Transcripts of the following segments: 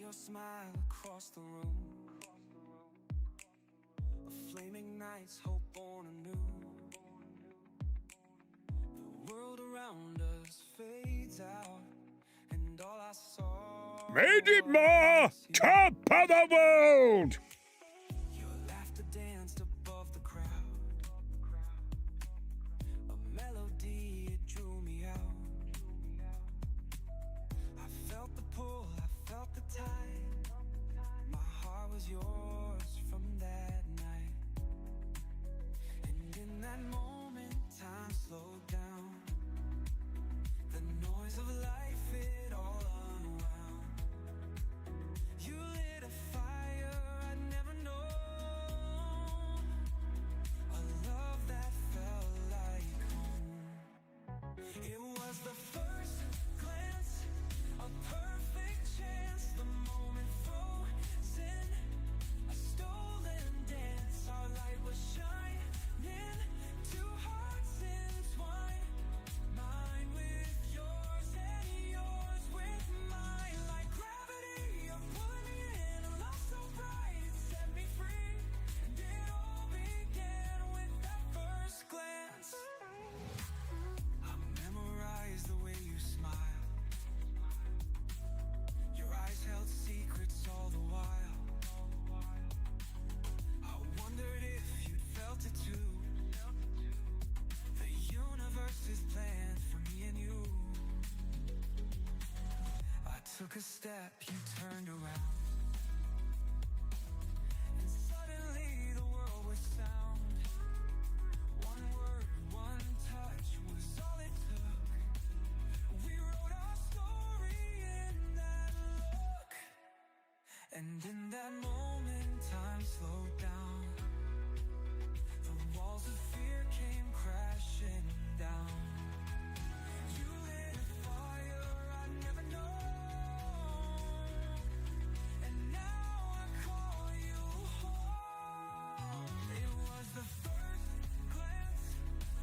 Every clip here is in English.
your smile across the room. A flaming night's hope born anew. The world around us fades out, and all I saw Made it more top of the world. Your laughter danced above the crowd. A melody, it drew me out. I felt the pull, I felt the tide. My heart was yours from that night. And in that moment, time slowed down. The noise of life, it all unwound. You lit a fire I'd never known. A love that felt like home. It was the first glance, a perfect chance. The moment frozen, a stolen dance. Our light was shining, two hearts entwined. Mine with yours and yours with mine. Like gravity, you're pulling me in. A love so bright, it set me free. And it all began with that first glance. I memorized the way you smile. Your eyes held secrets all the while. I wondered if you'd felt it too. The universe is planned for me and you. I took a step, you turned around. And suddenly the world was sound. One word, one touch was all it took. We wrote our story in that look. And in that moment, time slowed down. The walls of fear came crashing down. You lit a fire I'd never known. And now I call you home. It was the first glance,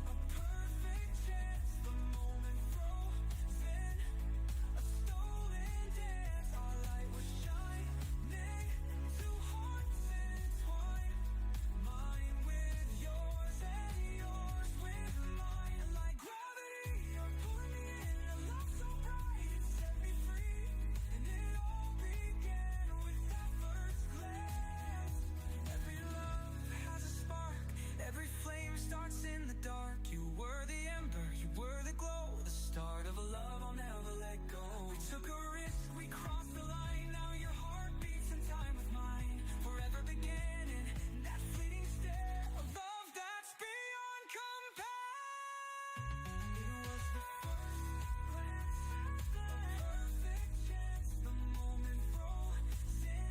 a perfect chance. The moment frozen, a stolen dance. Our light was shining, two hearts entwined. Mine with yours and yours with mine. Like gravity, you're pulling me in. A love so bright, it set me free. And it all began with that first glance. Every love has a spark. Every flame starts in the dark. You were the ember, you were the glow. The start of a love I'll never let go. We took a risk, we crossed the line. Now your heart beats in time with mine. Forever beginning, that fleeting stare. A love that's beyond compare. It was the first glance, a perfect chance. The moment frozen,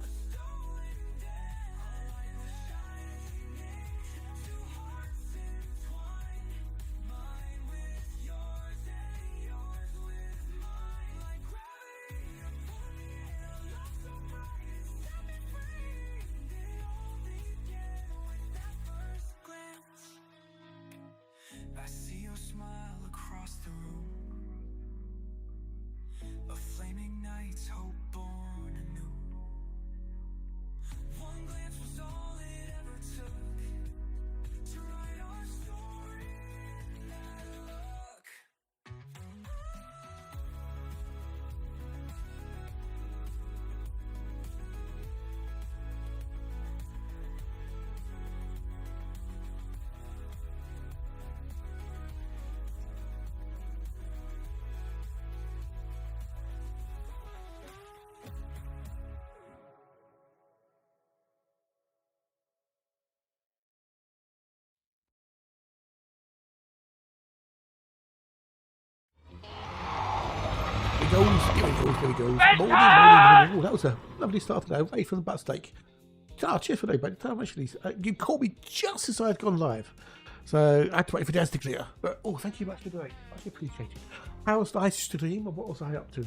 a stolen dance. Our light was shining, two hearts entwined. Mine with yours and yours with mine. Like gravity, you're pulling me in. A love so bright, it set me free. And it all began with that first glance. I see your smile across the room. A flaming night's hope born anew. One glance was all it ever took to write our story in that look. Here we go. Morning. Oh, that was a lovely start today, away from the butt steak. Cheers for that, but actually, you caught me just as I had gone live. So I had to wait for Daz to clear. But thank you much for doing. Much appreciated. How was the ice stream, and what was I up to?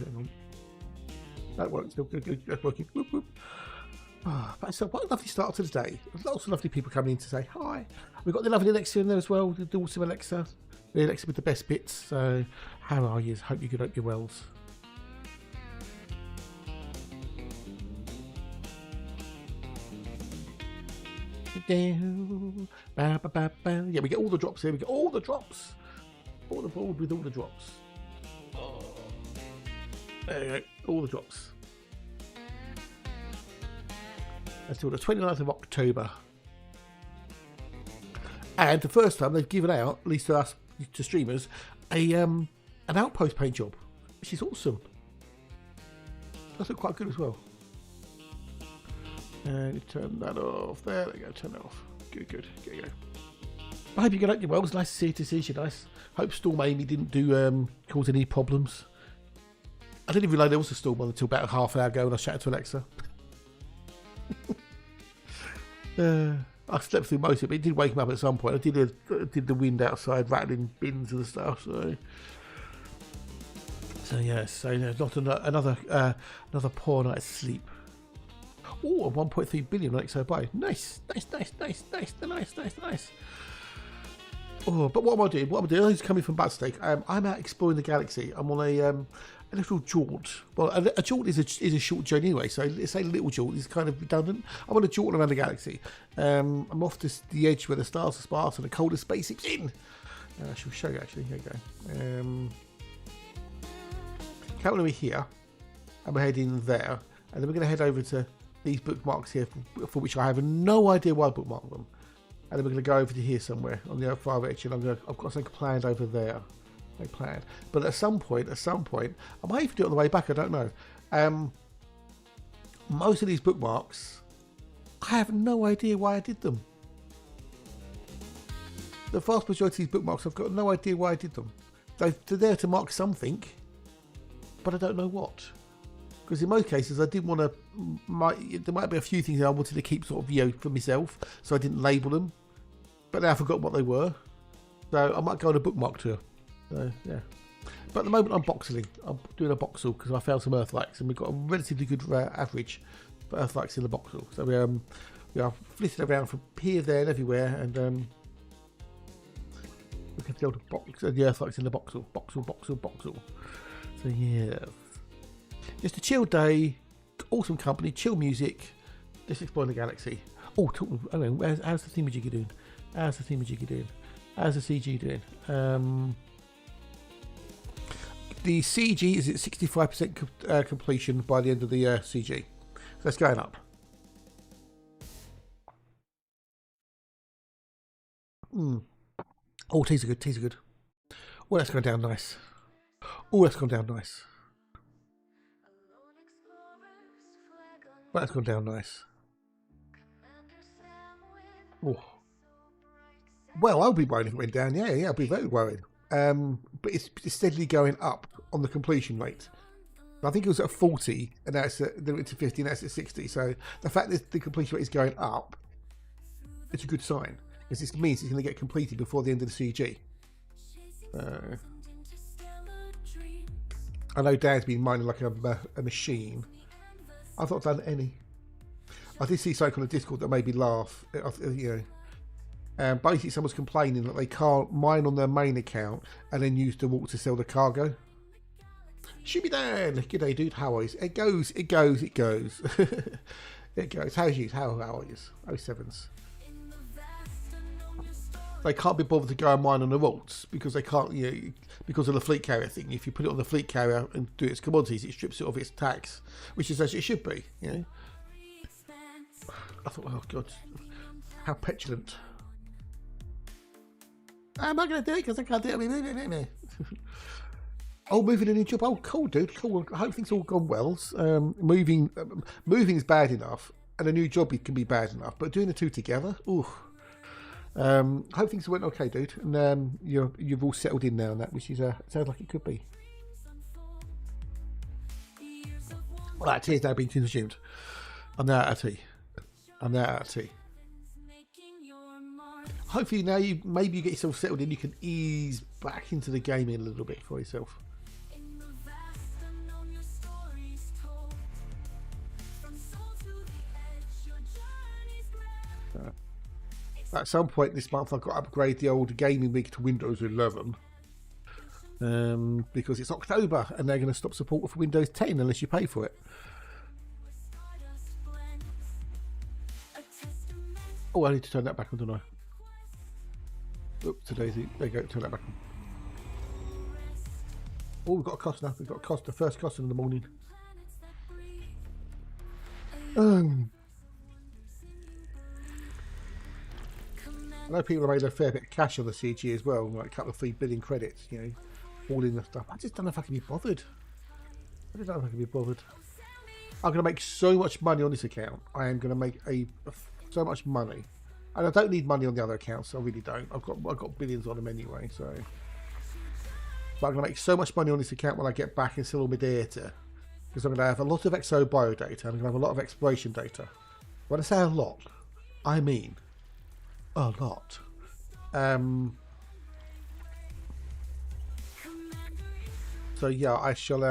That worked. Still good. That's working. Whoop, whoop. But so what a lovely start to the day. Lots of lovely people coming in to say hi. We've got the lovely Alexa in there as well, the daughter of Alexa. The Alexa with the best bits. So how are you? Hope you're good, hope you're wells. Yeah, we get all the drops here. We get all the drops. All the board with all the drops. Oh. There you go. All the drops. Until the 29th of October. And the first time they've given out, at least to us, to streamers, an outpost paint job, which is awesome. That's look quite good as well. And you turn that off. There we go. Turn that off. Good, good. There you go. I hope you get up your well. It was nice to see you. To see you. Nice. Hope Storm Amy didn't do cause any problems. I didn't even realise there was a storm on until about half an hour ago when I chatted to Alexa. I slept through most of it. It did wake me up at some point. I did the wind outside rattling bins and stuff. So yeah. So not another poor night's sleep. Oh, 1.3 billion like so by. Nice. Oh, but what am I doing? I'm just coming from Budstake. I'm out exploring the galaxy. I'm on a little jaunt. Well, a jaunt is a short journey anyway, so let's say little jaunt is kind of redundant. I'm on a jaunt around the galaxy. I'm off to the edge where the stars are sparse and the coldest spaceship's in. I shall show you actually. Here you go. Currently we're here, and we're heading there, and then we're going to head over to these bookmarks here, for which I have no idea why I bookmarked them. And then we're going to go over to here somewhere on the far edge, and I've got something planned over there. Planned. But at some point, I might even do it on the way back, I don't know. Most of these bookmarks, I have no idea why I did them. The vast majority of these bookmarks, I've got no idea why I did them. They're there to mark something, but I don't know what. Because in most cases, I didn't want to. There might be a few things that I wanted to keep sort of for myself, so I didn't label them. But now I forgot what they were, so I might go on a bookmark tour. So yeah. But at the moment, I'm boxeling. I'm doing a Boxel because I found some Earthlights, and we've got a relatively good average for Earthlights in the Boxel. So we are flitting around from here, there, and everywhere, and we can go to the Earthlights in the Boxel. Boxel. So yeah. Just a chill day, awesome company, chill music, just exploring the galaxy. Oh, how's the thingamajiggy doing? How's the CG doing? The CG is at 65% completion by the end of the CG. So that's going up. Oh, teas are good. Oh, that's gone down nice. Well, that's gone down nice. Oh. Well, I'll be worried if it went down. Yeah, I'll be very worried. But it's steadily going up on the completion rate. I think it was at 40, and now it's at 50, and now it's at 60. So the fact that the completion rate is going up, it's a good sign. Because this means it's going to get completed before the end of the CG. I know Dad's been mining like a machine. I've not done any. I did see something on the Discord that made me laugh. Basically, someone's complaining that they can't mine on their main account and then use the vault to sell the cargo. Shoot me down! G'day, dude. How are you? It goes. It goes. How's you? How are you? 07s. They can't be bothered to go and mine on the vaults because they can't, because of the fleet carrier thing. If you put it on the fleet carrier and do its commodities, it strips it of its tax, which is as it should be. I thought, oh god, how petulant. I'm not going to do it because I can't do it. Oh, moving a new job. Oh, cool, dude. Cool. I hope things all gone well. Moving is bad enough, and a new job can be bad enough, but doing the two together, ooh. Hope things went okay, dude, and you've all settled in now, and that, which is sounds like it could be. Well, that tea is now being consumed. I'm now out of tea. Hopefully now maybe you get yourself settled in, you can ease back into the gaming a little bit for yourself. At some point this month I've got to upgrade the old gaming rig to Windows 11 because it's October and they're going to stop support for Windows 10 unless you pay for it. Oh, I need to turn that back on, don't I? Oops, Daisy. There you go. Turn that back on. Oh, we've got a cost now. We've got a cost. The first cost in the morning. I know people have made a fair bit of cash on the CG as well, like a couple of 3 billion credits, you know, all in the stuff. I just don't know if I can be bothered. I just don't know if I can be bothered. I'm going to make so much money on this account. I am going to make so much money, and I don't need money on the other accounts. I really don't. I've got billions on them anyway. So, but I'm going to make so much money on this account when I get back and sell all my data, because I'm going to have a lot of exo bio data. I'm going to have a lot of exploration data. When I say a lot, I mean a lot. So yeah, I shall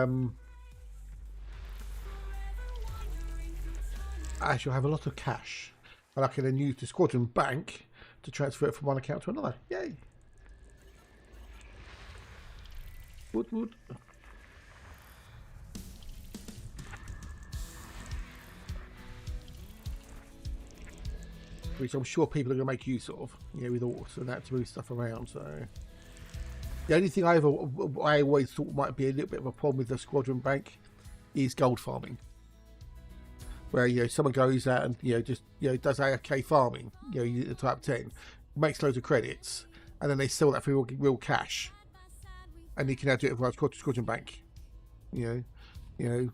have a lot of cash, and I can then use the squadron bank to transfer it from one account to another. Yay! Wood. Which I'm sure people are going to make use of, you know, with autos and that to move stuff around. So the only thing I always thought might be a little bit of a problem with the squadron bank is gold farming, where, you know, someone goes out and, you know, just, you know, does AFK farming, you know, the type 10, makes loads of credits, and then they sell that for real cash, and you can now do it via squadron bank. You know,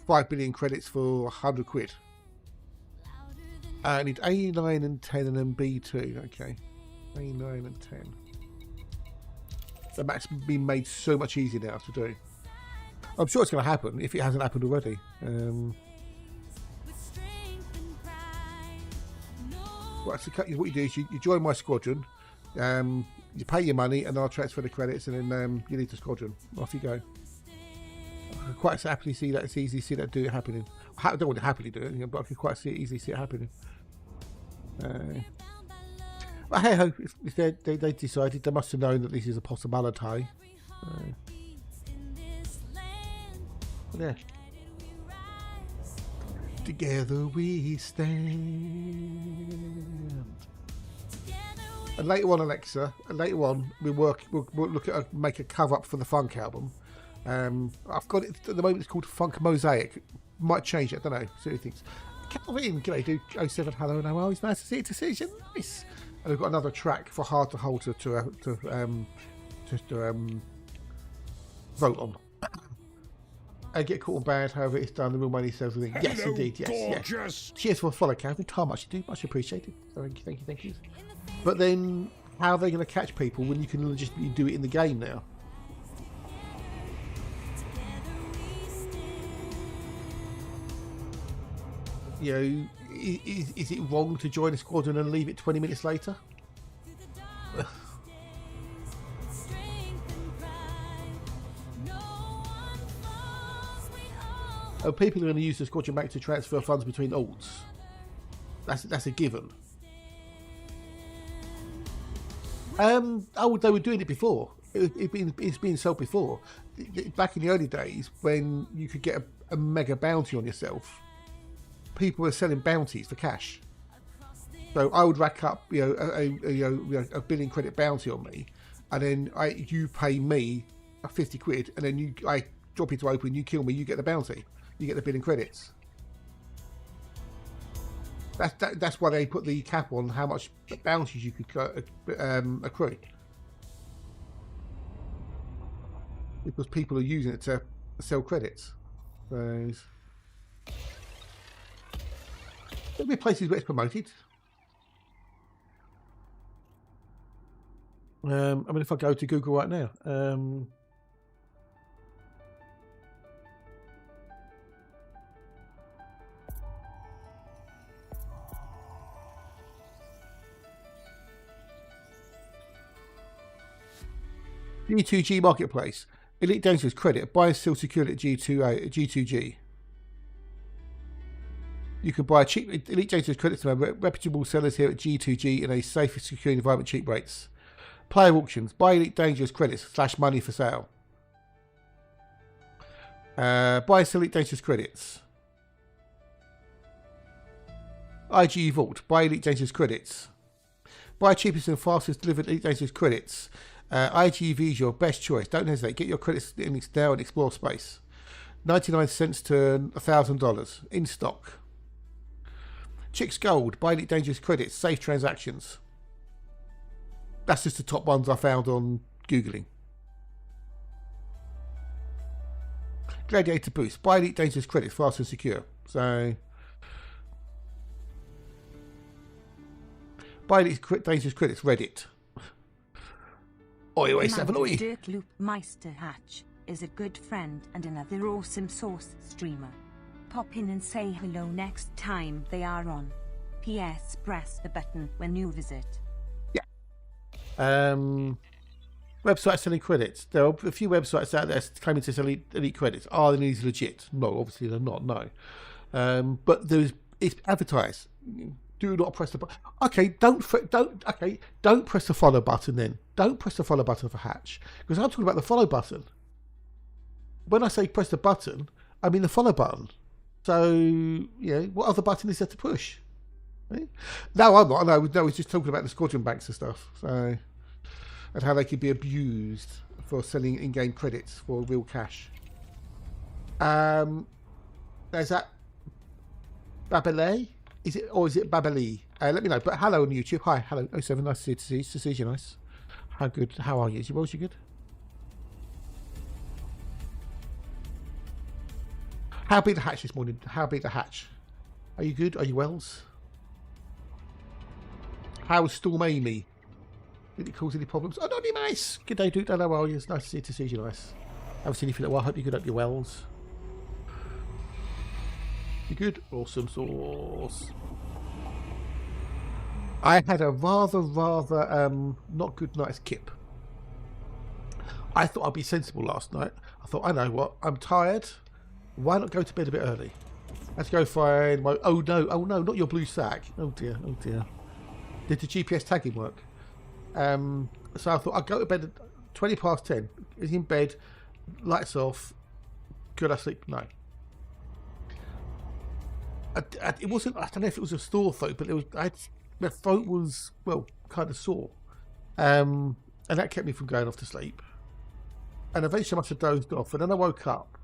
5 billion credits for 100 quid. I need A9 and 10 and then B2. Okay, A9 and 10. So that's been made so much easier now to do. I'm sure it's going to happen if it hasn't happened already. Right, so what you do is you join my squadron, you pay your money, and then I'll transfer the credits, and then you leave the squadron. Off you go. I can quite happily see that. It's easy to see that happening. I don't want to happily do it, but I can quite easily see it happening. But hey ho, if they decided, they must have known that this is a possibility. Yeah. Together we stand. And later on, Alexa, we'll look at make a cover up for the Funk album. I've got it at the moment. It's called Funk Mosaic. Might change it. I don't know. See what things. Calvin, g'day, do 07. Hello, and how it's nice to see you. Decision. Nice. And we've got another track for Hard to Hold to vote on. And get caught on bad. However, it's done. The real money sells everything. Yes, Hello, indeed. Yes. gorgeous. Cheers for a follow, Calvin. How much you do? Much appreciated. Thank you. But then, how are they going to catch people when you can just do it in the game now? You know, is it wrong to join a squadron and leave it 20 minutes later? Oh, people are going to use the squadron bank to transfer funds between alts. That's a given. Oh, they were doing it before. It's been sold before. Back in the early days, when you could get a mega bounty on yourself, people were selling bounties for cash. So I would rack up, a 1 billion credit bounty on me, and then you pay me 50 quid, and then I drop it to open, you kill me, you get the bounty, you get the 1 billion credits. That's why they put the cap on how much bounties you could accrue, because people are using it to sell credits. So there'll be places where it's promoted. I mean, if I go to Google right now, G2G Marketplace, Elite Dangerous Credit, buy and sell security at G2G. You can buy cheap Elite Dangerous credits from reputable sellers here at G2G in a safe and secure environment, cheap rates. Player auctions, buy Elite Dangerous credits / money for sale. Buy and sell Elite Dangerous credits. IG Vault. Buy Elite Dangerous credits. Buy cheapest and fastest delivered Elite Dangerous credits. IGV is your best choice. Don't hesitate. Get your credits now and explore space. 99 cents to $1,000 in stock. Chicks Gold. Buy Elite Dangerous credits. Safe transactions. That's just the top ones I found on Googling. Gladiator Boost. Buy Elite Dangerous credits. Fast and secure. So, buy Elite Dangerous credits. Reddit. Oi, 7 oi. Dirk Loop Meister Hatch is a good friend and another awesome source streamer. Pop in and say hello next time they are on. PS, press the button when you visit. Yeah. Websites selling credits. There are a few websites out there claiming to sell elite credits. Are these legit? No, obviously they're not. No. But it's advertised. Do not press the button. Okay, don't press the follow button then. Don't press the follow button for Hatch, because I'm talking about the follow button. When I say press the button, I mean the follow button. So, what other button is there to push? Right? No, I'm not. No, we're just talking about the squadron banks and stuff. So, and how they could be abused for selling in-game credits for real cash. There's that Babele. Is it Babeli? Let me know. But hello on YouTube. Hi, hello. 07, nice to see you. Nice. How good? How are you? Is you well? You good? How big the hatch this morning? How big the hatch? Are you good? Are you wells? How's Storm Amy? Did it cause any problems? Oh, not nice. Good day, dude. Hello, how are you? It's nice to see you. Nice. Haven't seen you for a while. Hope you're good. Hope you're wells. You good? Awesome sauce. I had a rather not good night's kip. I thought I'd be sensible last night. I thought, I know what, I'm tired. Why not go to bed a bit early? Let's go find my... Oh no, not your blue sack. Oh dear. Did the GPS tagging work? So I thought I'd go to bed at 20 past 10. Is in bed, lights off. Could I sleep? No. It wasn't. I don't know if it was a sore throat, but my throat was kind of sore, and that kept me from going off to sleep. And eventually, I must have dozed off, and then I woke up,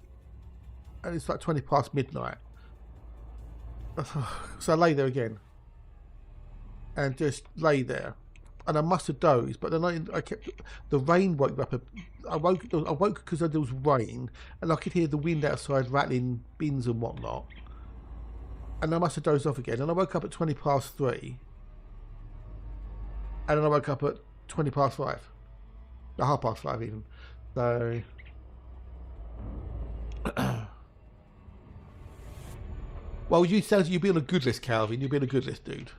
and it's like 20 past midnight. So I lay there again, and just lay there, and I must have dozed. But then I kept the rain woke me up. I woke because there was rain, and I could hear the wind outside rattling bins and whatnot. And I must have dozed off again. And I woke up at 20 past 3. And then I woke up at 20 past 5. Half past 5 even. So... well, you sound you'd be on a good list, Calvin. You'd be on a good list, dude.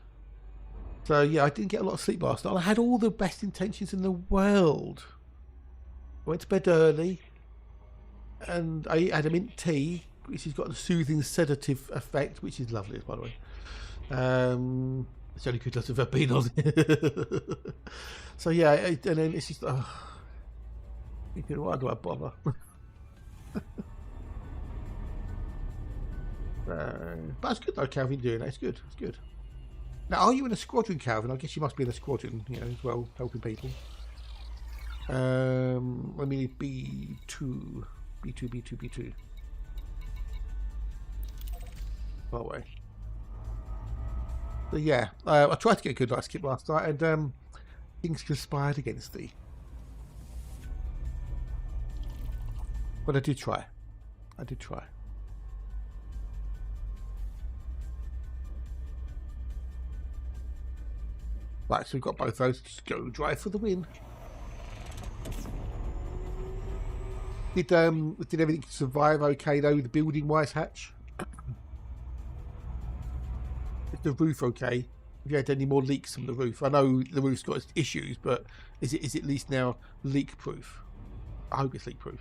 So, yeah, I didn't get a lot of sleep last night. I had all the best intentions in the world. I went to bed early. And I had a mint tea, which has got a soothing sedative effect, which is lovely, by the way. It's the only good list I've ever been on. So yeah, and then it's just, why do I bother? But it's good though, Calvin, doing that. It's good. Now, are you in a squadron, Calvin? I guess you must be in a squadron, as well, helping people. Let me B2. By the way. So yeah, I tried to get a good night's sleep last night, and things conspired against thee. But I did try. Right, so we've got both those. Just go drive for the win. Did everything survive okay though? The building wise, Hatch? Is the roof okay? Have you had any more leaks from the roof? I know the roof's got its issues, but is it at least now leak proof? I hope it's leak proof.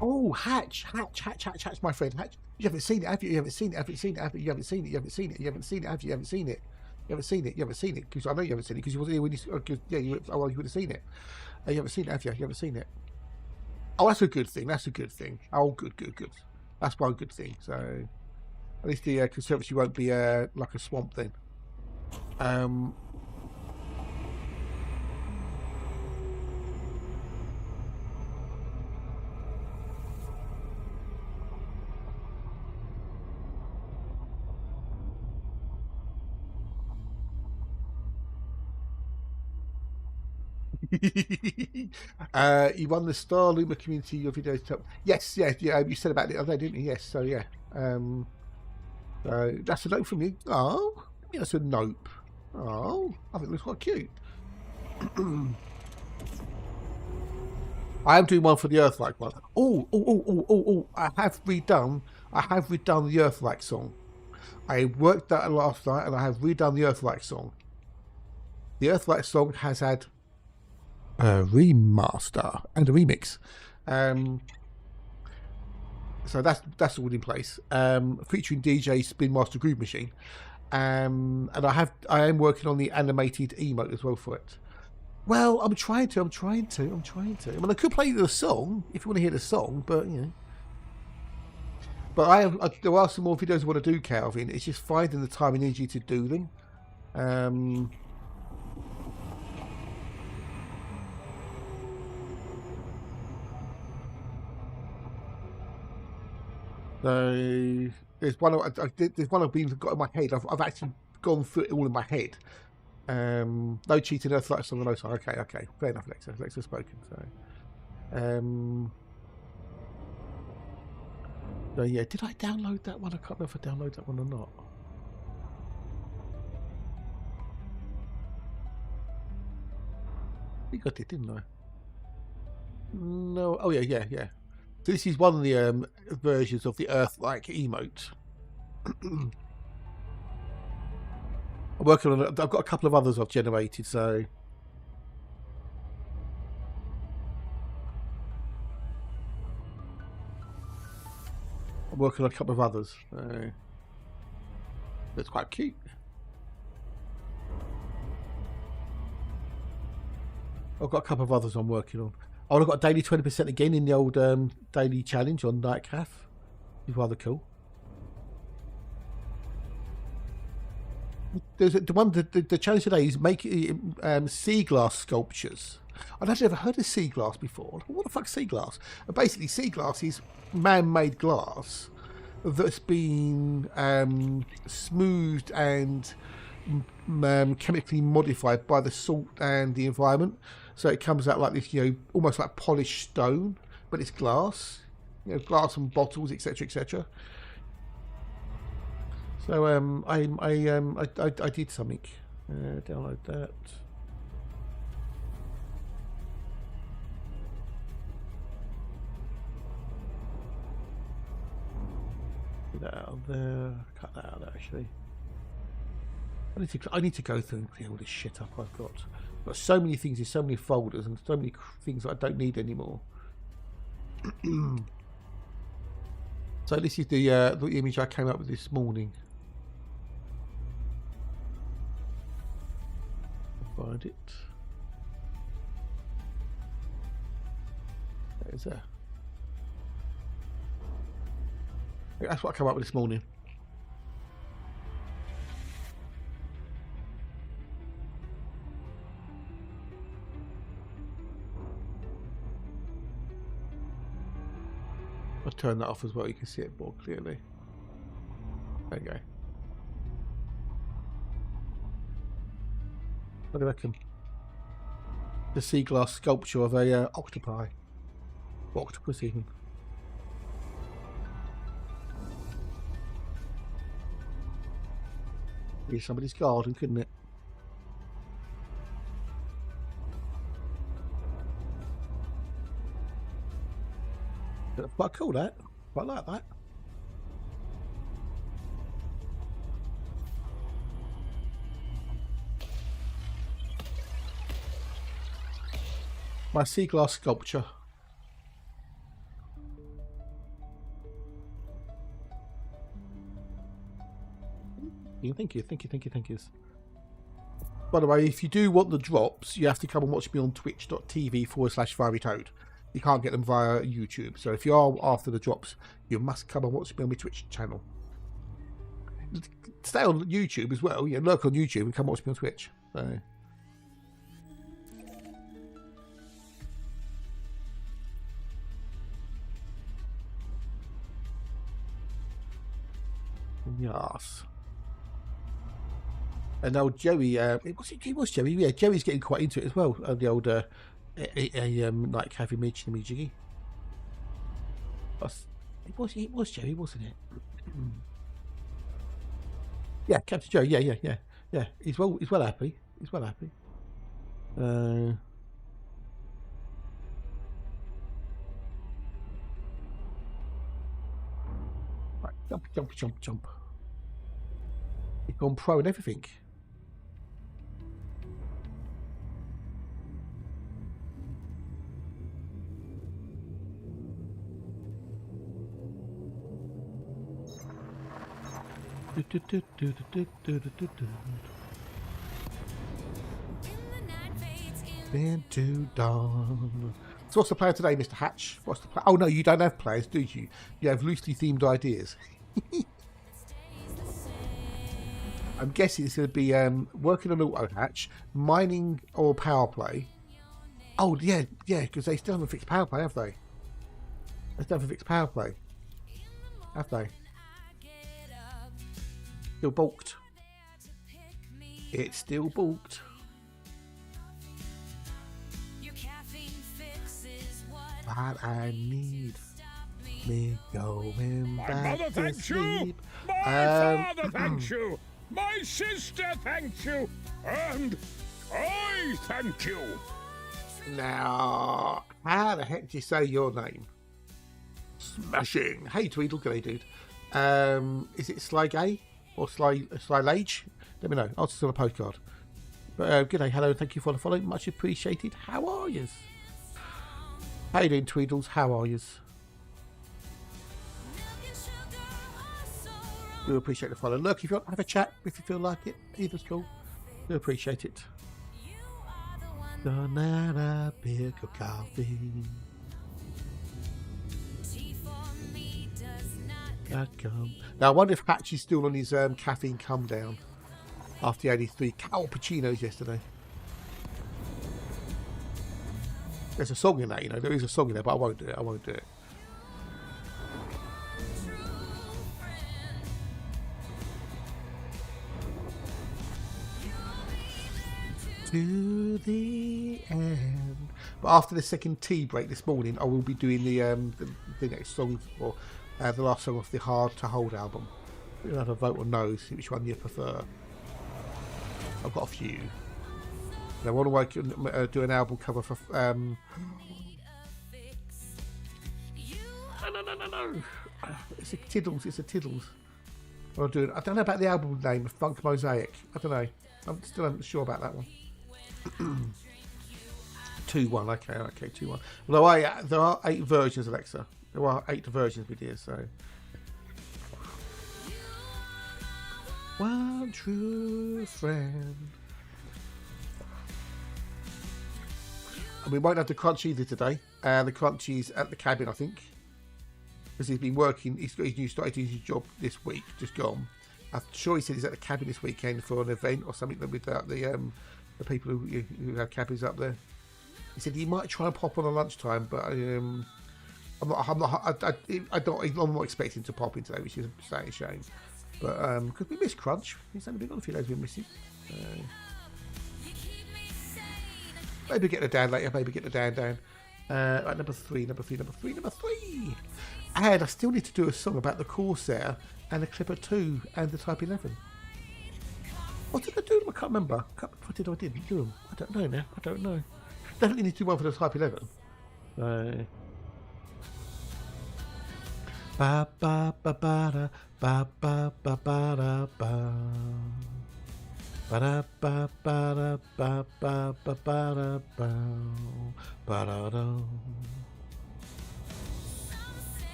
Oh, Hatch, my friend, Hatch. You haven't seen it, have you? You haven't seen it, have you? You haven't seen it, have you? You haven't seen it. You haven't seen it, because I know you haven't seen it, because you wasn't here when you... Yeah, you would have seen it. You haven't seen it, have you? You haven't seen it. Oh, that's a good thing. Oh, good. That's one good thing. So at least the conservatory won't be like a swamp then. You won the Star Luma Community your videos top. Yes, yeah, you said about it the other day, didn't you? Yes, so yeah. So that's a note from you. Oh, that's a nope. Oh, I think it looks quite cute. I am doing one for the Earth-like one. Oh! I have redone the Earth-like song. I worked that last night, and I have redone the Earth-like song. The Earth-like song has had a remaster and a remix. So that's all in place. Featuring DJ Spin Master Groove Machine. And I am working on the animated emote as well for it. Well, I'm trying to. I mean, I could play the song if you want to hear the song, but you know. But there are some more videos I want to do, Calvin. It's just finding the time and energy to do them. So there's one I've got in my head. I've actually gone through it all in my head. No cheating, Earth-like song, no song. Okay, fair enough, Lexa. Lexa's spoken. So yeah, did I download that one? I can't remember if I downloaded that one or not. I think I did, didn't I? No. Oh yeah. So this is one of the versions of the Earth-like emote. I'm working on it. I've got a couple of others I've generated, so I'm working on a couple of others. It's quite cute. I've got a couple of others I'm working on. Oh, I've got a daily 20% again in the old daily challenge on Nightcaf. It's rather cool. There's the challenge today is make sea glass sculptures. I'd actually never heard of sea glass before. What the fuck's sea glass? Basically, sea glass is man-made glass that's been smoothed and chemically modified by the salt and the environment. So it comes out like this, you know, almost like polished stone, but it's glass. You know, glass and bottles, etc., etc. So I did something. Download that. Get that out of there. Cut that out of there, actually. I need to go through and clear all this shit up I've got. I've got so many things in so many folders and so many things that I don't need anymore. So this is the image I came up with this morning. Find it. There's that. That's what I came up with this morning. I'll turn that off as well, you can see it more clearly. There you go. What do you reckon? The sea glass sculpture of a octopi. Or octopus even. Be somebody's garden, couldn't it? Quite cool, that. Quite like that. My sea glass sculpture. Thank you. By the way, if you do want the drops, you have to come and watch me on twitch.tv/FieryToad. You can't get them via YouTube. So if you are after the drops, you must come and watch me on my Twitch channel. Stay on YouTube as well. Yeah, lurk on YouTube and come watch me on Twitch. So. Yes. And old Joey, it was Joey. Yeah, Joey's getting quite into it as well. The old like cafe me jiggy. It was Joey, wasn't it? Yeah, Captain Joe. Yeah. He's well happy. He's well happy. Right, jump. He's gone pro and everything. Into dawn. So what's the plan today, Mr. Hatch? What's the plan? Oh no, you don't have plans, do you? You have loosely themed ideas. I'm guessing it's going to be working on auto hatch, mining or power play. Oh yeah, because they still haven't fixed power play, have they? They still haven't fixed power play, have they? Still balked. It's still balked. But I need me going My back mother to thanks you. sleep. My father thanks you. My sister thanks you. And I thank you. Now, how the heck do you say your name? Smashing. Hey, Tweedle, g'day, dude. Is it Sly Gay or Sly Lage? Let me know. Answers on a postcard. But g'day, hello, thank you for the follow. Much appreciated. How are yous? How you doing, Tweedles? How are yous? Do appreciate the follow. Look, if you want to have a chat, if you feel like it, either's cool. Do appreciate it. Banana, beer, coffee. Now I wonder if Hatch is still on his caffeine come down after he had his 3 cappuccinos yesterday. There's a song in that, you know. There is a song in there, but I won't do it. I won't do it. To the end. But after the second tea break this morning, I will be doing the next song, or the last song off the Hard to Hold album. You'll have a vote on those, which one you prefer. I've got a few. I want to work, do an album cover for. No. It's a Tiddles. It's a Tiddles. I don't know about the album name, Funk Mosaic. I don't know. I'm still not sure about that one. 2-1. Okay. 2-1. Although there are 8 versions, Alexa. There are 8 versions, we dear. So. One true friend. And we won't have the crunch either today. The crunch is at the cabin, I think, because he's been working. He's started his job this week, just gone. I'm sure he said he's at the cabin this weekend for an event or something with the people who have cabins up there. He said he might try and pop on at lunchtime, but I'm not expecting to pop in today, which is a shame. But because we miss Crunch, he's only been on a few days we miss him. Maybe get the Dan later. Maybe get the Dan down. Right, number three. And I still need to do a song about the Corsair and the Clipper 2 and the Type 11. What did I do? I can't remember. What did I didn't do them? I don't know now. I don't know. Definitely need to do one for the Type 11. Ba ba ba ba da ba ba ba ba da ba. Ba da ba ba da ba ba ba ba da ba ba da da.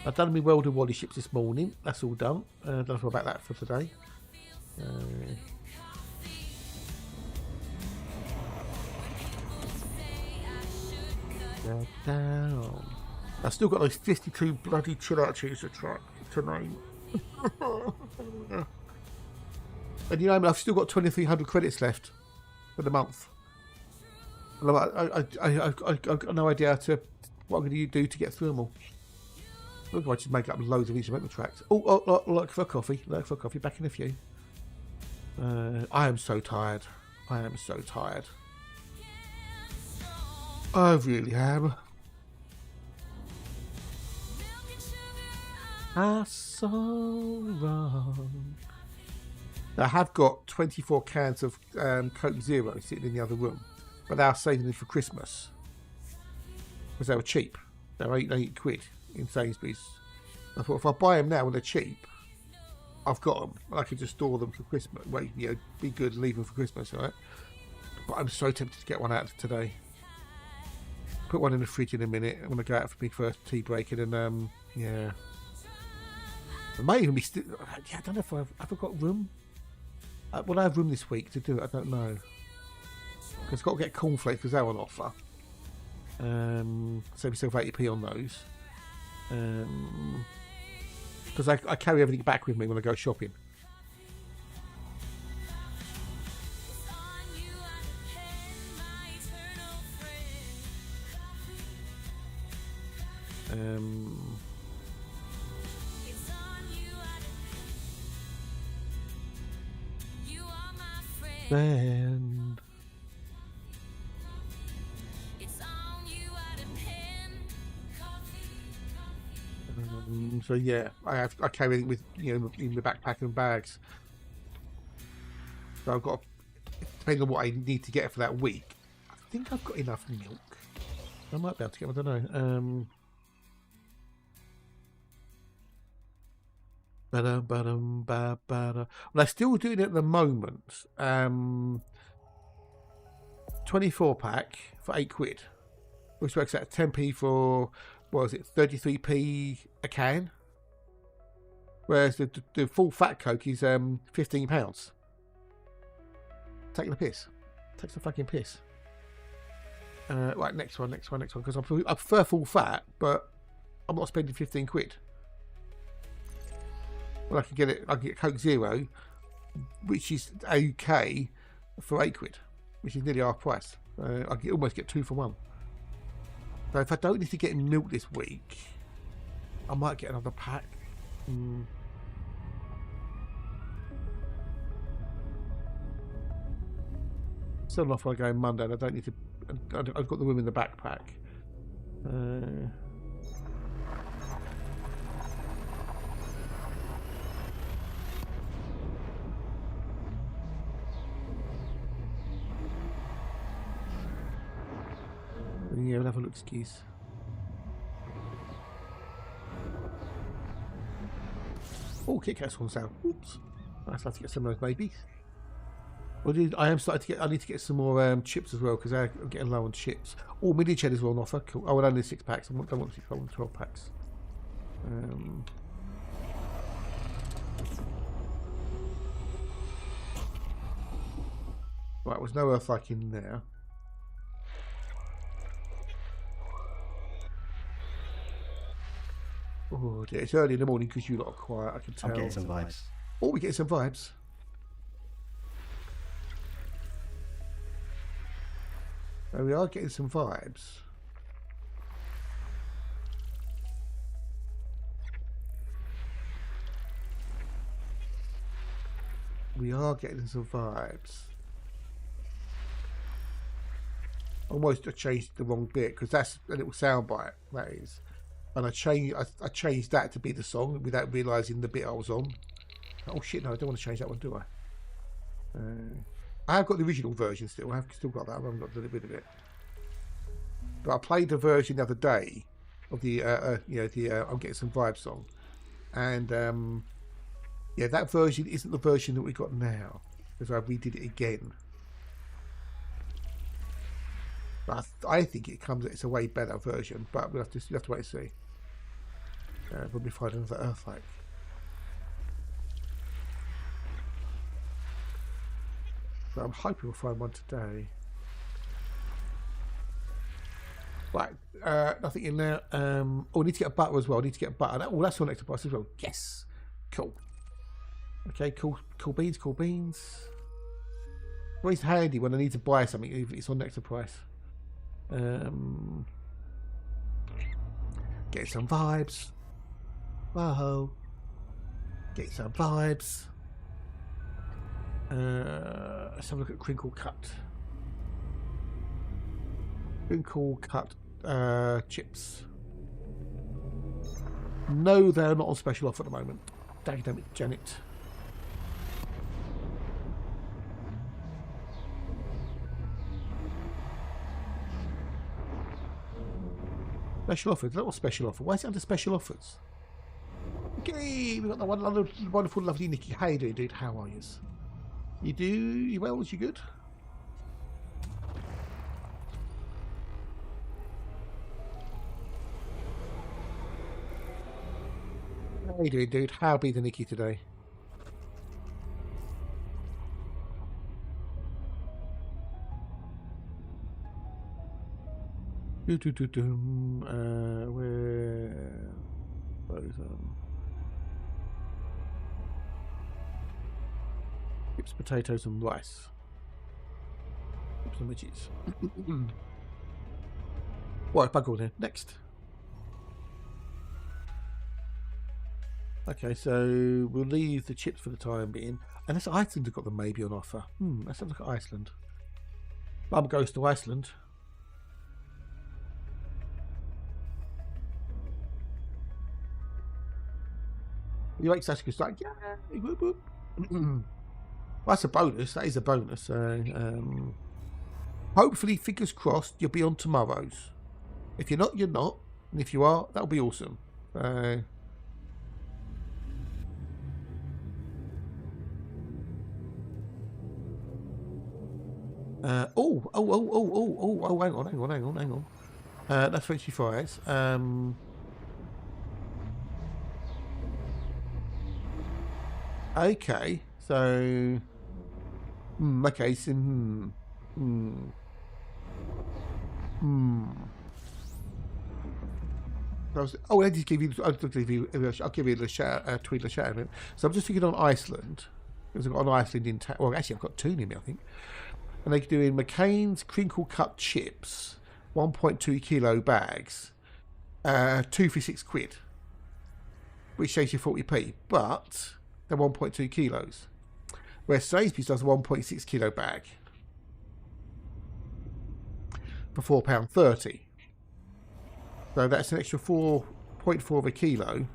I've done my World of Wally ships this morning. That's all done. Don't know about that for today. Down. I've still got those 52 bloody chill out tunes to name. And you know, I've still got 2,300 credits left for the month. And I've got no idea what I'm going to do to get through them all. Look, I just make up loads of instrumental tracks. Oh, look for coffee. Look for coffee. Back in a few. I am so tired. I am so tired. I really am. I so wrong. I have got 24 cans of Coke Zero sitting in the other room, but they are saving them for Christmas because they were cheap. They were eight quid in Sainsbury's. I thought if I buy them now when they're cheap, I've got them. I can just store them for Christmas. Wait, you know, be good, leave them for Christmas, right? But I'm so tempted to get one out today. Put one in the fridge in a minute. I'm gonna go out for my first tea break, and then yeah. It might even be still. Yeah, I don't know if I've got room. Will I have room this week to do it? I don't know. Because I've got to get cornflakes because they're on offer. Save yourself 80p on those. Because I carry everything back with me when I go shopping. And so yeah, I carry it with, you know, in the backpack and bags. So I've got, depending on what I need to get for that week, I think I've got enough milk. I might be able to get, I don't know. Well, I'm still doing it at the moment. 24 pack for 8 quid, which works out 10p for, what is it, 33p a can. Whereas the full fat Coke is £15. Taking the piss. Takes the fucking piss. Right, next one, because I prefer full fat, but I'm not spending 15 quid. Well, I can get Coke Zero, which is okay for 8 quid, which is nearly half price. I can almost get 2 for 1. So if I don't need to get milk this week, I might get another pack. Still off when I go on Monday, and I don't need to. I've got the room in the backpack. Yeah, we'll have a look, skis. Oh, Kit Kat's on sale. Oops. I'd like to get some of those babies. Well, I am starting to get. I need to get some more chips as well because I'm getting low on chips. Oh, mini cheddars were on offer. Cool. Oh, and only 6 packs. I don't want 6. I want 12 packs. Right, there's no earth like in there. Oh dear, it's early in the morning because you lot are quiet, I can tell. I'm getting some vibes. Oh, we get some vibes. Oh, we are getting some vibes. We are getting some vibes. Almost I changed the wrong bit because that's a little soundbite, that is. And I changed that to be the song without realising the bit I was on. Oh shit, no, I don't want to change that one, do I? I have got the original version still. I have still got that. I haven't got a little bit of it. But I played the version the other day of the I'm Getting Some Vibes song, and yeah, that version isn't the version that we got now because I redid it again. But I think it's a way better version. But we'll have to wait and see. When we find another Earth-like. So I'm hoping we'll find one today. Right, nothing in there. Oh, we need to get a butter as well. I need to get a butter. Oh, that's on extra price as well. Yes. Cool. Okay, cool beans, cool beans. Always handy when I need to buy something, if it's on extra price. Get some vibes. Whoa. Get some vibes. Let's have a look at crinkle cut. Crinkle cut chips. No, they're not on special offer at the moment. Damn it, Janet. Special offers, not special offer. Why is it under special offers? Okay, we've got the wonderful, lovely Nikki. How you doing, dude? How are you? You well? You good? How you doing, dude? How be the Nikki today? Where those chips, potatoes, and rice. Chips and veggies. Right, bug all there. Next. Okay, so we'll leave the chips for the time being. Unless Iceland have got them maybe on offer. Let's have a look at Iceland. Mum goes to Iceland. You make such a good start. Yeah, whoop, whoop. Well, that's a bonus. That is a bonus. So, hopefully, fingers crossed, you'll be on tomorrow's. If you're not, you're not. And if you are, that'll be awesome. Oh, hang on. That's Frenchy fries. Okay, so okay, so oh, I just give you. I'll give you a shout, tweet a shout out. So I'm just thinking on Iceland because I've got an Iceland in town. Well, actually, I've got two near me, I think. And they're doing McCain's crinkle cut chips, 1.2 kilo bags, 2 for £6, which saves you 40p, but they're 1.2 kilos. Whereas Sainsbury's does a 1.6 kilo bag for £4.30. So that's an extra 4.4 of a kilo,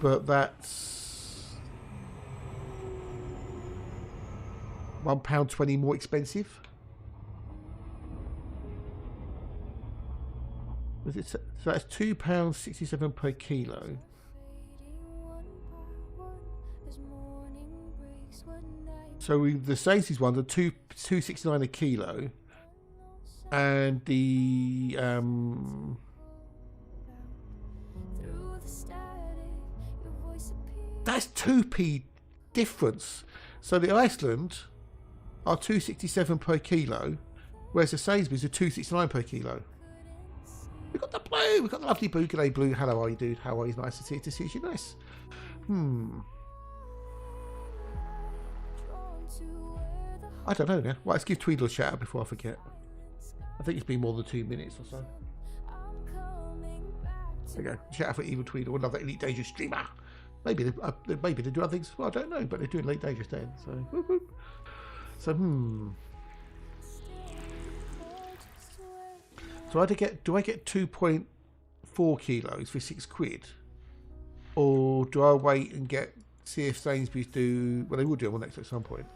but that's £1.20 more expensive. So that's £2.67 per kilo. So the Sainsbury's ones are £2.69 a kilo, and the that's 2p difference. So the Iceland are £2.67 per kilo, whereas the Sainsbury's are £2.69 per kilo. We've got the blue. We've got the lovely blue. G'day, blue. Hello, are you, dude? How are you? Nice to see you. Nice. I don't know now. Right, let's give Tweedle a shout out before I forget. I think it's been more than 2 minutes or so. There you go. Shout out for Evil Tweedle, another Elite Dangerous streamer. Maybe they do other things. Well, I don't know, but they're doing Elite Dangerous then. So, whoop, whoop. So, So do I get 2.4 kilos for £6, or do I wait and see if Sainsbury's do? Well, they will do them next at some point.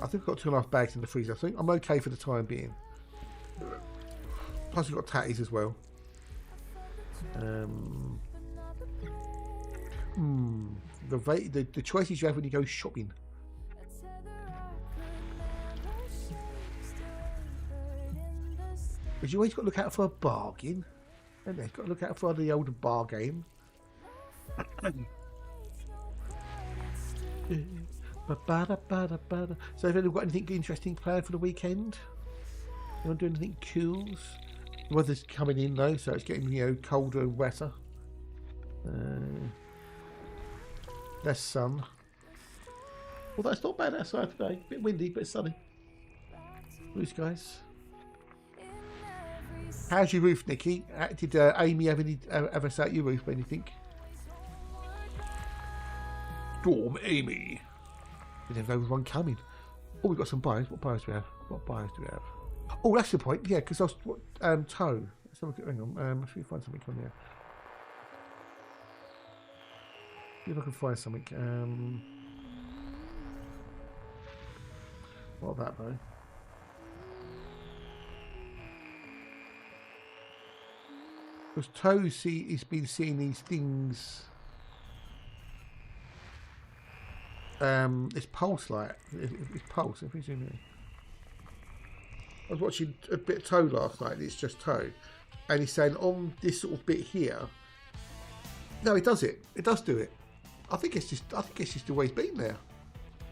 I think I've got 2.5 bags in the freezer. I think I'm okay for the time being. Plus we've got tatties as well. The choices you have when you go shopping. Because you always got to look out for a bargain. And you've got to look out for the old bargain. Ba-ba-da-ba-da-ba-da. So have anyone got anything interesting planned for the weekend? Anyone do anything cool? The weather's coming in though, so it's getting, you know, colder and wetter. Less sun. Well, that's not bad outside today. A bit windy, but sunny. Blue skies. How's your roof, Nikki? Did Amy ever say at your roof or anything? Storm Amy. We never know there's one coming. Oh, we've got some bios. What bios do we have? What bios do we have? Oh, that's the point. Yeah, because I was toe. Let's have a look. Hang on. Should we find something on there? See if I can find something. What about though? Because Toe he's been seeing these things. It's pulse light. It's pulse. If we zoom in. I was watching a bit of Toe last night. And it's just Toe, and he's saying on this sort of bit here. No, it does it. It does do it. I think it's just the way he's been there.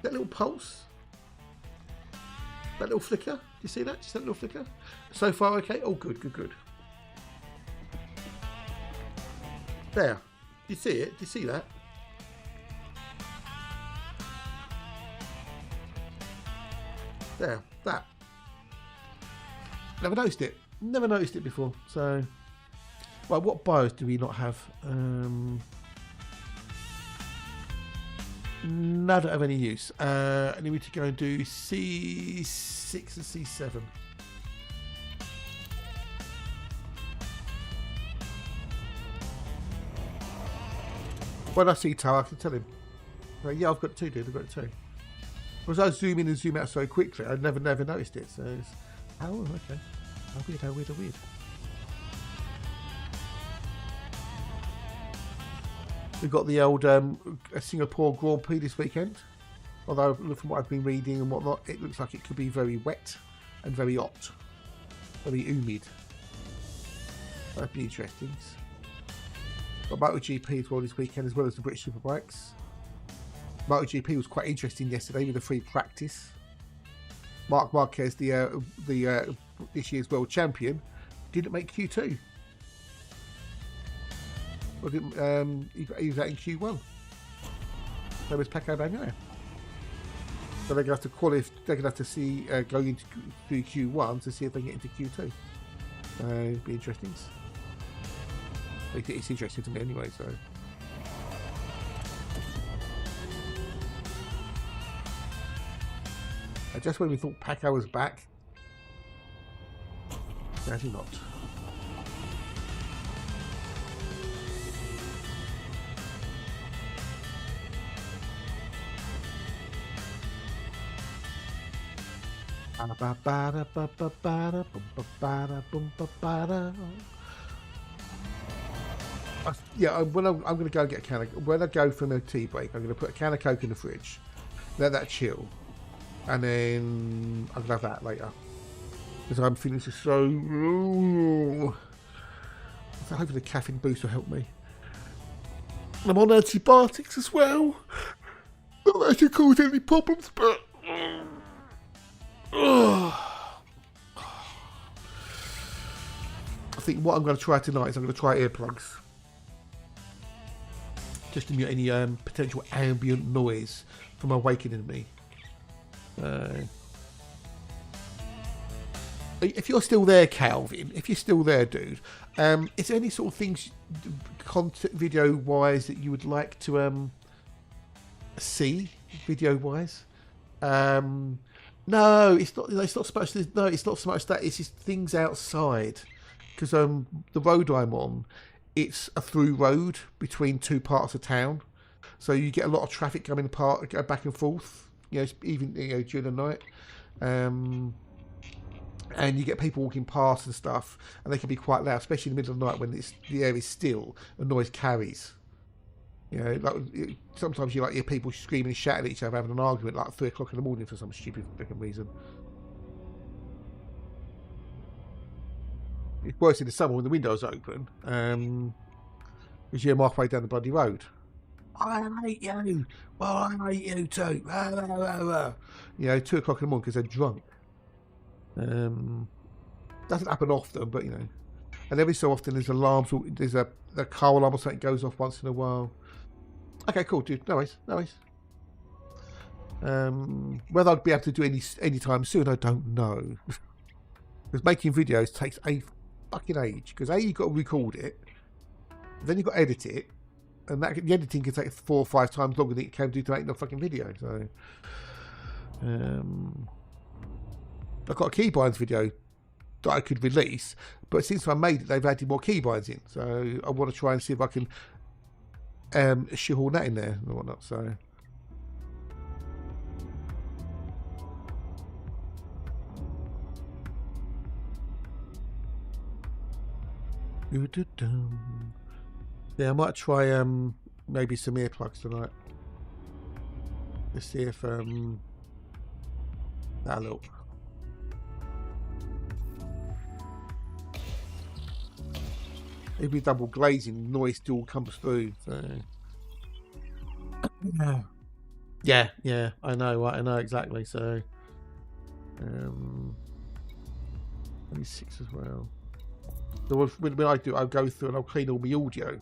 That little pulse. That little flicker. Do you see that? Just that little flicker. So far, okay. Oh, good, good, good. There. Do you see it? Do you see that? There. That. Never noticed it. Never noticed it before. So, right, what bios do we not have? None of any use. I need to go and do C6 and C7. When I see Tao, I can tell him. Yeah, I've got two, dude. I've got two. Because I zoom in and zoom out so quickly, I never noticed it. So, it's, oh, okay. How weird, how weird, how weird. We've got the old Singapore Grand Prix this weekend. Although, from what I've been reading and whatnot, it looks like it could be very wet and very hot. Very humid. That'd be interesting. Got MotoGP as well this weekend, as well as the British Superbikes. MotoGP was quite interesting yesterday with a free practice. Marc Marquez, the this year's world champion, didn't make Q2. Well, he was out in Q1. So was Paco Bagnaia. So they're going to have to qualify. They're going to have to see go into through Q1 to see if they can get into Q2. It'd be interesting. It's interesting to me anyway. So. Just when we thought Paco was back, actually not. Yeah, when I'm going to go and get a can of, when I go from a tea break, I'm going to put a can of Coke in the fridge, let that chill, and then I'm going to have that later. Because I'm feeling so hopefully the caffeine boost will help me. I'm on antibiotics as well. Not that it should cause any problems, but I think what I'm going to try tonight is I'm going to try earplugs. Just to mute any potential ambient noise from awakening me. If you're still there, Calvin, if you're still there, dude, is there any sort of things, content video-wise, that you would like to see, video-wise? No, it's not. It's not so much. No, it's not so much that. It's just things outside, because the road I'm on, it's a through road between two parts of town, so you get a lot of traffic coming back and forth. You know, even during the night, and you get people walking past and stuff, and they can be quite loud, especially in the middle of the night when the air is still. The noise carries. You know, like sometimes you hear people screaming and shouting at each other, having an argument like 3 o'clock in the morning for some stupid freaking reason. It's worse in the summer when the windows open, because you're halfway down the bloody road. I hate you. Well, I hate you too. You know, 2 o'clock in the morning because they're drunk. Doesn't happen often, but you know. And every so often there's alarms. There's a car alarm or something goes off once in a while. Okay, cool, dude. No worries. No worries. Whether I'd be able to do any time soon, I don't know. Because making videos takes a fucking age. Because you've got to record it, then you've got to edit it, and the editing can take 4 or 5 times longer than it can do to make the fucking video. So, I've got a keybinds video that I could release, but since I made it, they've added more keybinds in. So I want to try and see if I can shoehorn that in there and whatnot. So. Yeah, I might try maybe some earplugs tonight. Let's see if that'll help. Maybe double glazing, noise still comes through. So. Yeah, I know, right? I know exactly. So, only 6 as well. So when I do, I'll go through and I'll clean all my audio.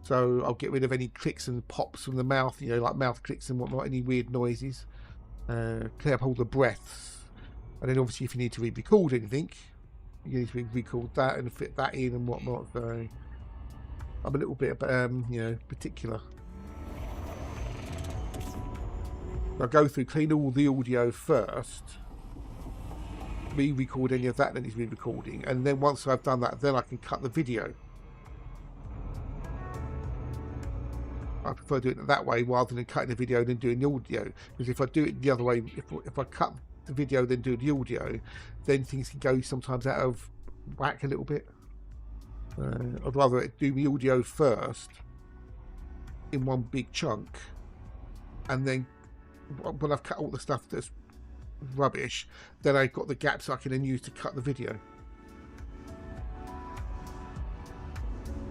So I'll get rid of any clicks and pops from the mouth, you know, like mouth clicks and whatnot, any weird noises. Clear up all the breaths. And then obviously if you need to re-record anything, you need to record that and fit that in and whatnot. So I'm a little bit, you know, particular. I'll go through, clean all the audio first. Re-record any of that that needs re-recording, and then once I've done that, then I can cut the video. I prefer doing it that way rather than cutting the video and then doing the audio, because if I do it the other way, if I cut the video then do the audio, then things can go sometimes out of whack a little bit. I'd rather do the audio first in one big chunk, and then when I've cut all the stuff that's rubbish, then I've got the gaps I can then use to cut the video.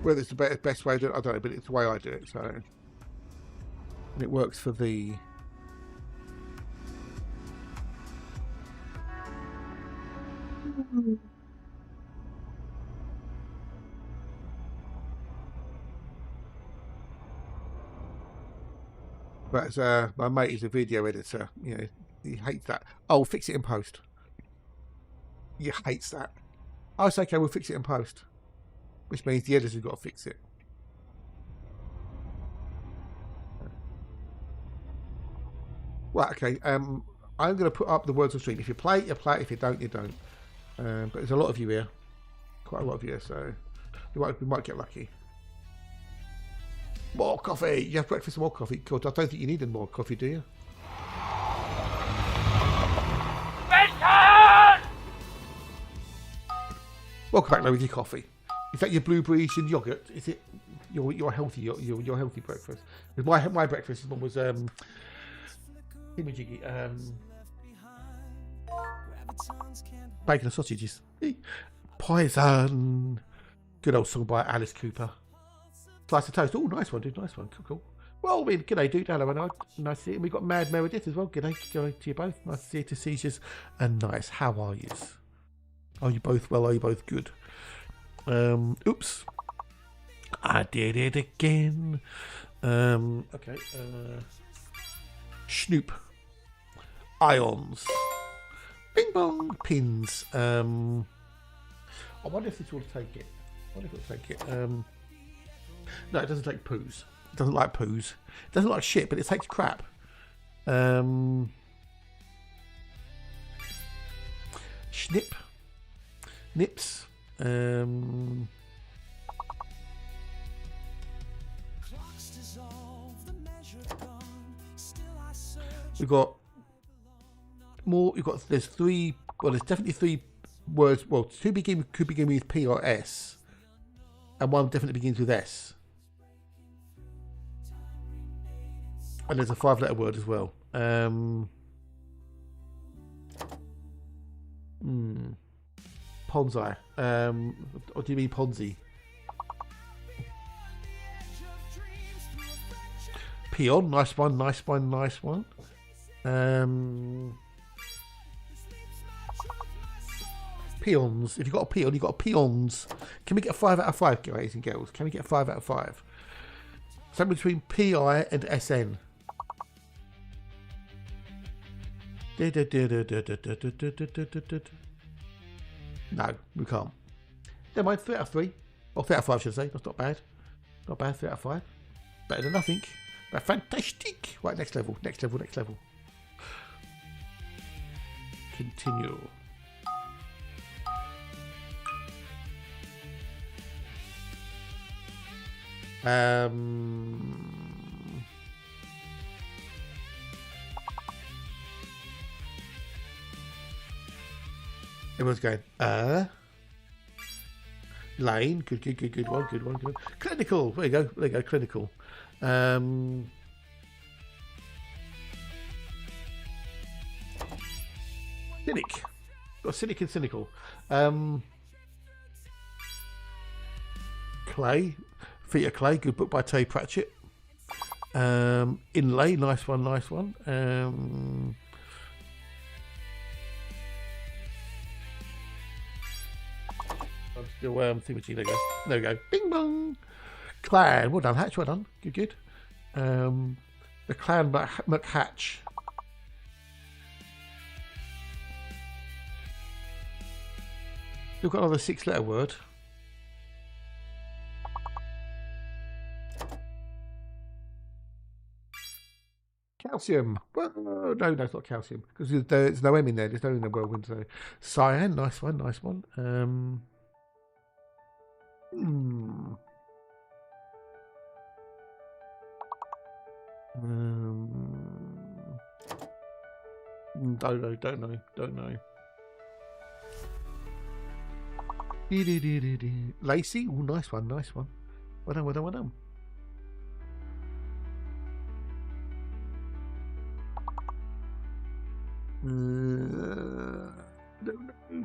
Whether it's the best way to do it, I don't know, but it's the way I do it. So, and it works for the but my mate is a video editor, you know, he hates that. Oh, fix it in post. He hates that. Oh, it's okay, we'll fix it in post. Which means the editor's got to fix it. Well, okay, I'm going to put up the words on stream. If you play it, you play it. If you don't, you don't. But there's a lot of you here. Quite a lot of you here, so we might get lucky. More coffee! You have breakfast and more coffee. God, I don't think you need any more coffee, do you? Welcome back, though, with your coffee. In fact, your blueberries and yogurt. Is it your healthy your healthy breakfast? Because my breakfast was bacon and sausages. Poison. Good old song by Alice Cooper. Slice of toast. Oh, nice one, dude. Nice one. Cool. Well, I mean, g'day, dude. Hello, and nice to see you. And we've got Mad Meredith as well. G'day. Going to you both. Nice to see you, to Seizures. And nice. How are you? Are you both well? Are you both good? Oops. I did it again. Okay. Snoop. Ions. Bing bong. Pins. I wonder if this will take it. No, it doesn't take poos. It doesn't like poos. It doesn't like shit, but it takes crap. Snip. Nips. We've got more. We've got. There's 3. Well, there's definitely 3 words. Well, 2 could begin with P or S, and 1 definitely begins with S. And there's a 5-letter word as well. Ponzi. Or do you mean Ponzi? Peon, nice one, nice one, nice one. Peons. If you've got a peon, you've got peons. Can we get a 5 out of 5, guys and girls? Can we get a 5 out of 5? Something between PI and SN. No, we can't. Never mind, 3 out of 3. Or 3 out of 5, should I say. That's not bad. Not bad, 3 out of 5. Better than nothing. But fantastic. Right, next level, next level, next level. Continue. Everyone's going, Lane, good one, good one, good one. Clinical, there you go, clinical. Cynic. Got cynic and cynical. Clay. Feet of Clay, good book by Tay Pratchett. Inlay, nice one, nice one. I'm still thinking, there we go. Bing bong. Clan, well done, Hatch, well done. Good. The Clan McHatch. We've got another 6-letter word. Calcium. Well, no, that's not calcium because there's no M in there. There's no in the whirlwind. So, cyan, nice one, nice one. Don't know. Lacey, oh, nice one. Well done.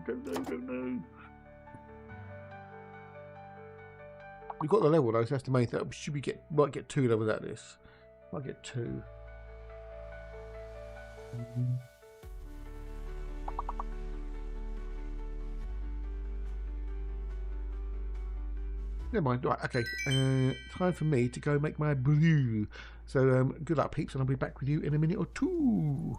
Don't know. We got the level though, so that's the main thing. Might get 2 levels out of this. Might get 2. Never mind. Right, okay. Time for me to go make my brew. So good luck, peeps, and I'll be back with you in a minute or 2.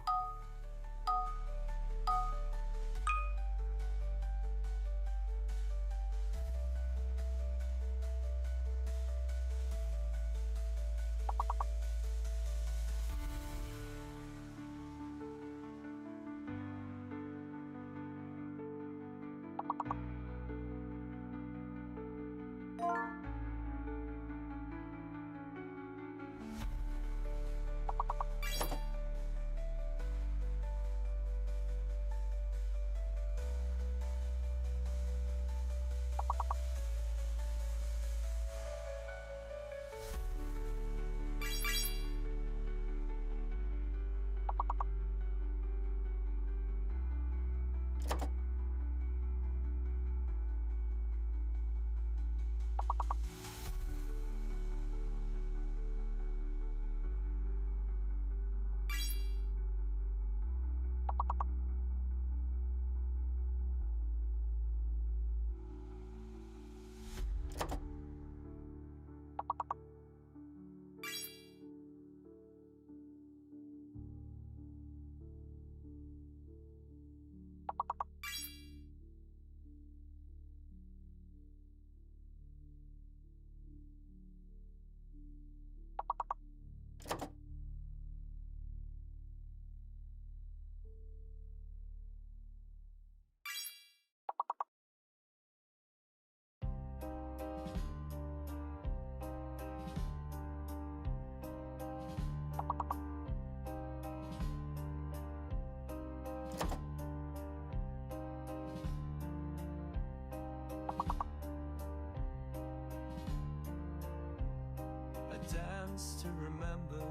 Dance to remember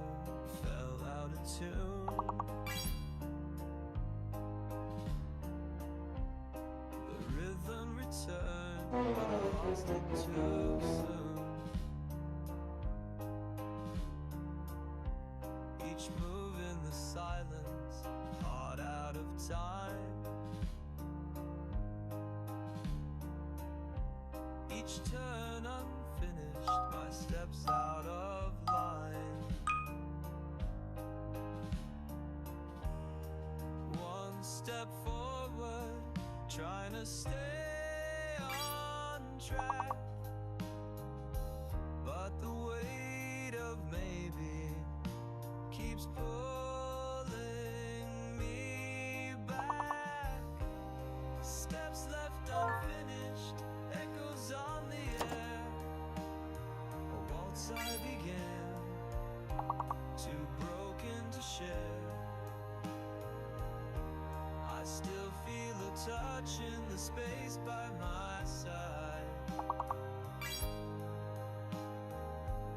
fell out of tune. The rhythm returned, but I lost it too soon. each move in the silence, thought out of time. Each turn unfinished, my steps out of line. One step forward, trying to stay on track. But the weight of maybe keeps pulling me back. Steps left unfinished, echoes on the air. A waltz I began, too broken to share. I still feel a touch in the space by my side.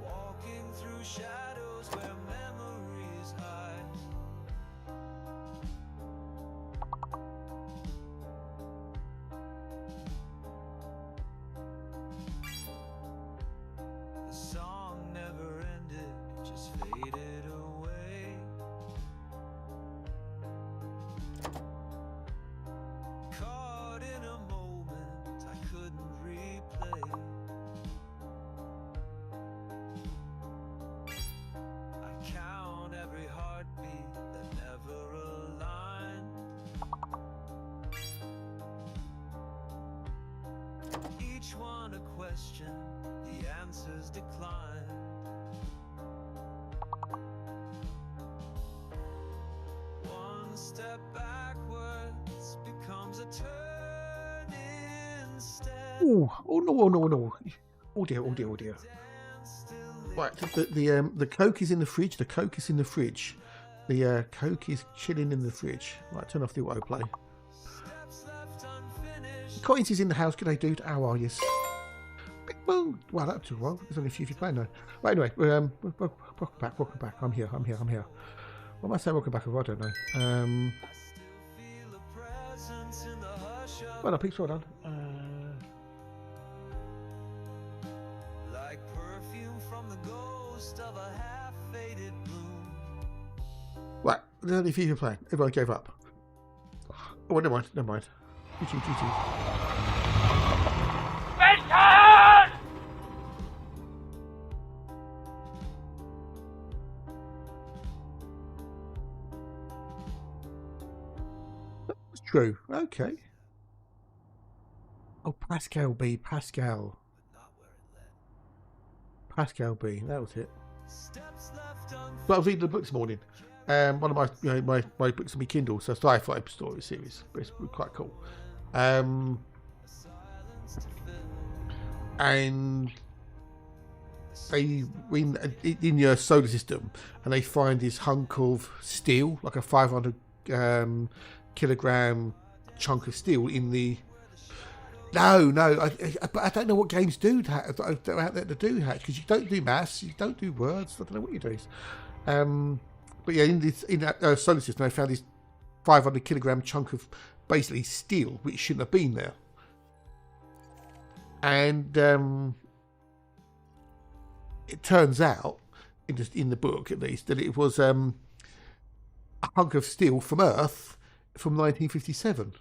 Walking through shadows where memories hide. The song never ended, it just faded away. Caught in a moment I couldn't replay. I count every heartbeat that never aligned. Each one a question, the answers declined. One step backwards becomes a turn instead. Oh, oh no, oh no, oh no. Oh dear, oh dear, oh dear. Dance still Right, the Coke is in the fridge. The Coke is in the fridge. The Coke is chilling in the fridge. Right, turn off the autoplay. steps left unfinished. Coins is in the house. Good day, dude. How are you? Well, that took a while. There's only a few playing now. Right, anyway, welcome back. Welcome back. I'm here. What am I saying? Welcome back. I don't know. I still feel a presence in the hush of Well, no, peeps, well done. like perfume from the ghost of a half-faded bloom. Right, there's only a few playing. Everyone gave up. Oh, never mind. GG. That's true. Okay. Oh, Pascal B. Pascal. Not where it led. Pascal B. That was it. Steps left unfinished. But I was reading the book this morning. One of my, my books on my Kindle, so sci-fi story series. It's quite cool. And they in your solar system, and they find this hunk of steel, like a 500 kilogram chunk of steel in the. No, but I don't know what games do that are out there to do that, because you don't do maths, you don't do words. I don't know what you do. But yeah, in that solar system, they found this 500 kilogram chunk of basically steel, which shouldn't have been there. And it turns out, in the book at least, that it was a hunk of steel from Earth from 1957.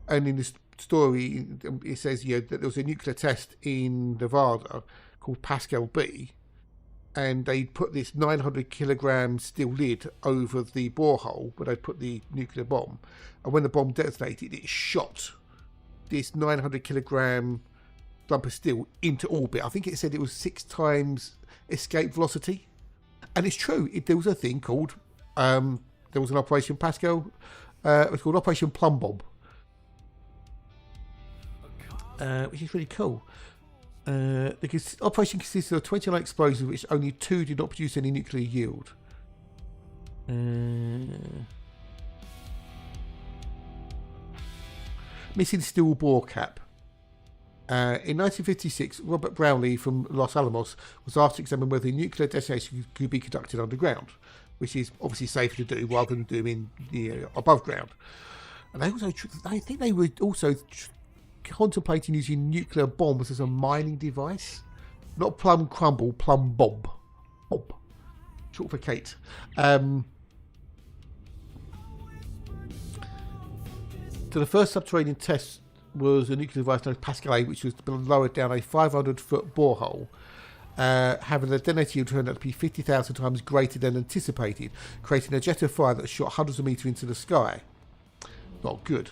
And in this story, it says that there was a nuclear test in Nevada called Pascal B, and they put this 900 kilogram steel lid over the borehole where they put the nuclear bomb, and when the bomb detonated, it shot this 900 kilogram lump of steel into orbit. I think it said it was 6 times escape velocity, and it's true. There was a thing called there was an Operation Pascal. It was called Operation Plum Bomb, which is really cool. The operation consisted of 29 explosions, which only 2 did not produce any nuclear yield. Missing steel bore cap. In 1956, Robert Brownlee from Los Alamos was asked to examine whether nuclear detonation could be conducted underground, which is obviously safer to do rather than doing above ground. And I think they were also contemplating using nuclear bombs as a mining device. Not plum crumble, plum bomb. short for Kate. So the first subterranean test was a nuclear device known as Pascal A, which was lowered down a 500-foot borehole, having the detonating yield turned out to be 50,000 times greater than anticipated, creating a jet of fire that shot hundreds of meters into the sky. Not good.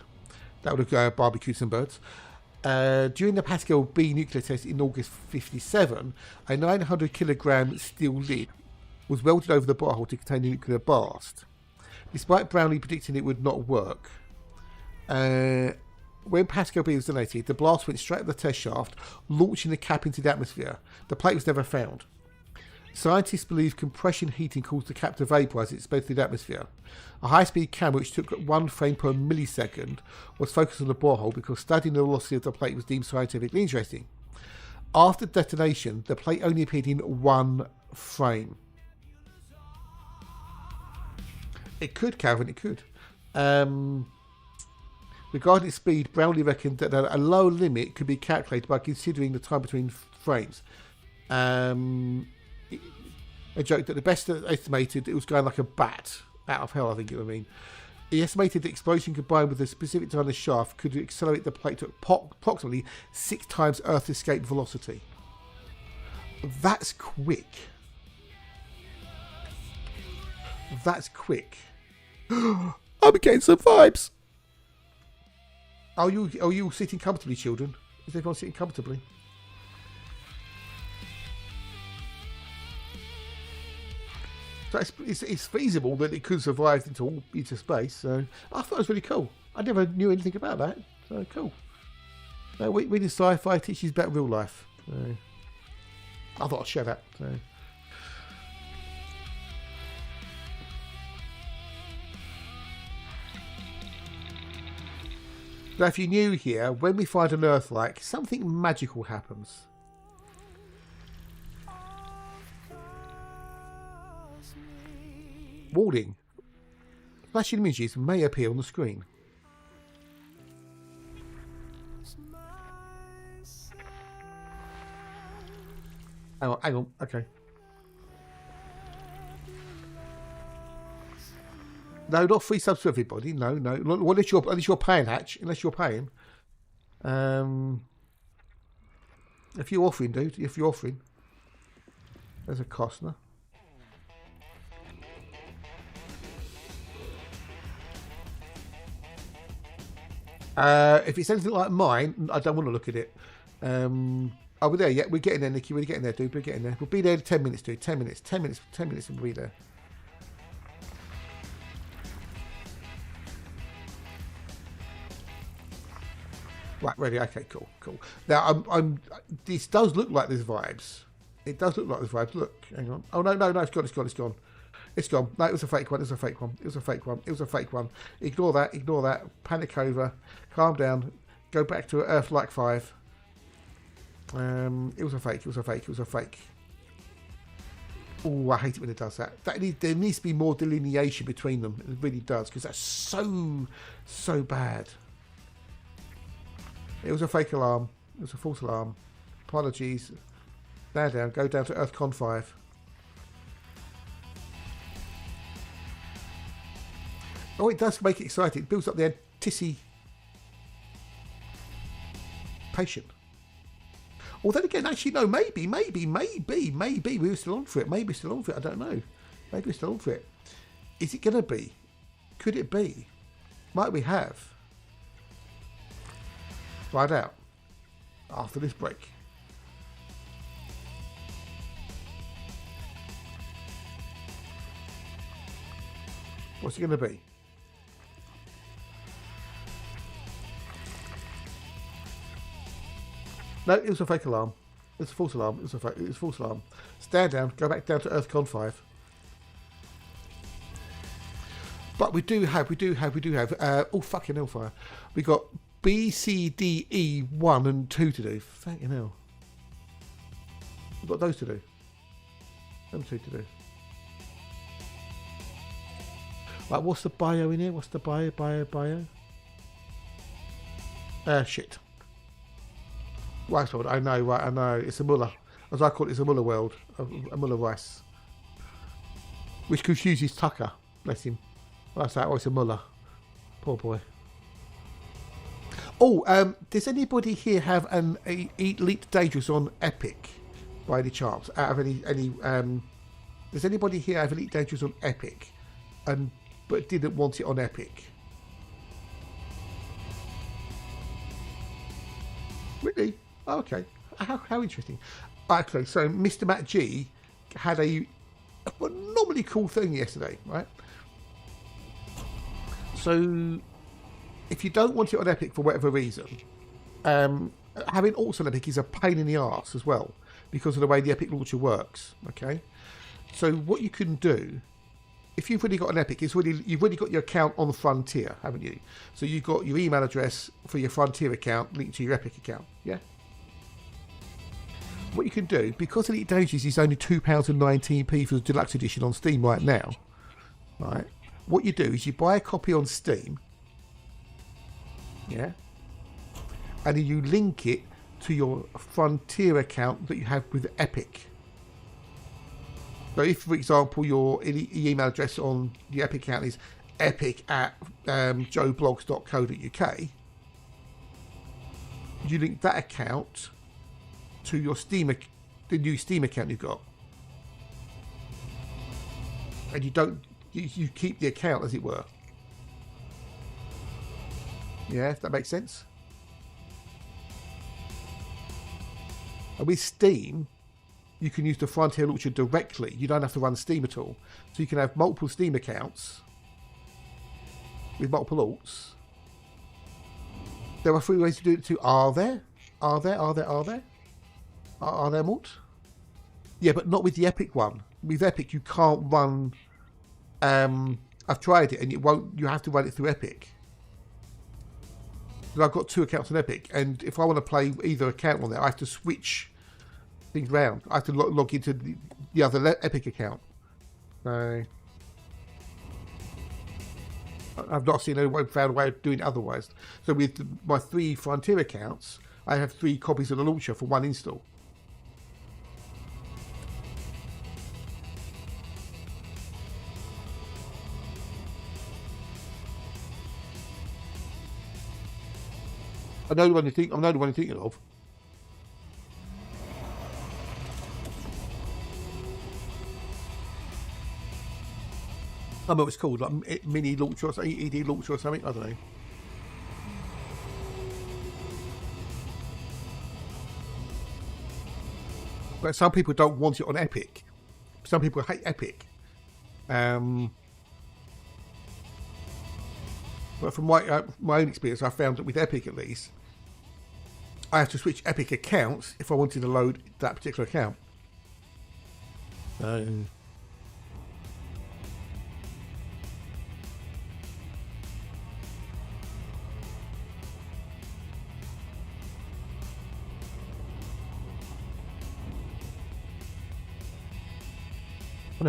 That would have barbecued some birds. During the Pascal B nuclear test in August 1957, a 900-kilogram steel lid was welded over the borehole to contain a nuclear blast. Despite Brownlee predicting it would not work, when Pascal B was detonated, the blast went straight up the test shaft, launching the cap into the atmosphere. The plate was never found. Scientists believe compression heating caused the cap to vaporise as it sped through the atmosphere. A high-speed camera, which took 1 frame per millisecond, was focused on the borehole because studying the velocity of the plate was deemed scientifically interesting. After detonation, the plate only appeared in 1 frame. It could, Calvin, it could. Regarding its speed, Brownlee reckoned that a low limit could be calculated by considering the time between frames. A joke that the best estimated it was going like a bat out of hell, I think it would mean. He estimated the explosion combined with the specific time of the shaft could accelerate the plate to approximately 6 times Earth's escape velocity. That's quick. That's quick. I'm getting some vibes. Are you sitting comfortably, children? Is everyone sitting comfortably? So it's feasible that it could survive into space. So I thought it was really cool. I never knew anything about that. So cool. Reading sci-fi teaches about real life. So I thought I'd share that. So. Now, if you're new here, when we find an Earth-like, something magical happens. Warning. Flashing images may appear on the screen. Hang on, okay. No, not free subs for everybody. No. Well, unless you're paying, Hatch. Unless you're paying. If you're offering, dude. If you're offering. There's a Costner. If it's anything like mine, I don't want to look at it. Are we there yet? We're getting there, Nicky. We're getting there, dude. We're getting there. We'll be there in 10 minutes, dude. 10 minutes. 10 minutes. 10 minutes and we'll be there. Right, ready. Okay, cool. Now, this does look like there's vibes. It does look like there's vibes. Look, hang on. Oh, no, it's gone. It's gone. No, it was a fake one. It was a fake one. Ignore that. Panic over. Calm down. Go back to Earth like 5. It was a fake. Oh, I hate it when it does that. There needs to be more delineation between them. It really does, because that's so bad. It was a fake alarm. It was a false alarm. Apologies. Now down. Go down to EarthCon 5. Oh, it does make it exciting. It builds up the anticipation. Well, then again, actually, no, maybe. We were still on for it. Maybe still on for it. I don't know. Maybe we're still on for it. Is it going to be? Could it be? Might we have? Find out after this break. What's it going to be? No, it was a fake alarm. It's a false alarm. It was a false alarm. Stand down. Go back down to EarthCon 5. But we do have. Oh, fucking hellfire. We got B, C, D, E, 1 and 2 to do. Fucking hell. We've got those to do. Them 2 to do. Right, what's the bio in here? What's the bio? Shit. Rice world, I know. It's a Muller. As I call it, it's a Muller world. A Muller rice. Which confuses Tucker. Bless him. That's that. Oh, it's a Muller. Poor boy. Oh, does anybody here have an Elite Dangerous on Epic by any chance? Out of any does anybody here have Elite Dangerous on Epic, but didn't want it on Epic? Really? Oh, okay. How interesting. Okay, so Mr. Matt G had a phenomenally cool thing yesterday, right? So, if you don't want it on Epic for whatever reason, having Alts on Epic is a pain in the arse as well, because of the way the Epic launcher works, okay? So what you can do, if you've already got an Epic, you've already got your account on Frontier, haven't you? So you've got your email address for your Frontier account linked to your Epic account, yeah? What you can do, because Elite Dangerous is only £2.19p for the deluxe edition on Steam right now, right? What you do is you buy a copy on Steam, yeah, and then you link it to your Frontier account that you have with Epic. So if, for example, your email address on the Epic account is epic@joeblogs.co.uk, you link that account to your the new Steam account you've got, and you keep the account, as it were. Yeah, if that makes sense. And with Steam, you can use the Frontier launcher directly. You don't have to run Steam at all. So you can have multiple Steam accounts with multiple alts. There are 3 ways to do it too. Are there? Are there mults? Yeah, but not with the Epic one. With Epic, you can't run. I've tried it, and it won't. You have to run it through Epic. I've got 2 accounts on Epic, and if I want to play either account on there, I have to switch things around. I have to log into the other Epic account. So I've not seen anyone found a way of doing it otherwise. So with my 3 Frontier accounts, I have 3 copies of the launcher for 1 install. I know the one you're thinking of. I don't know what it's called, like mini launcher or something, ED launcher or something. I don't know. But some people don't want it on Epic. Some people hate Epic. But from my own experience, I found that with Epic, at least, I have to switch Epic accounts if I wanted to load that particular account. I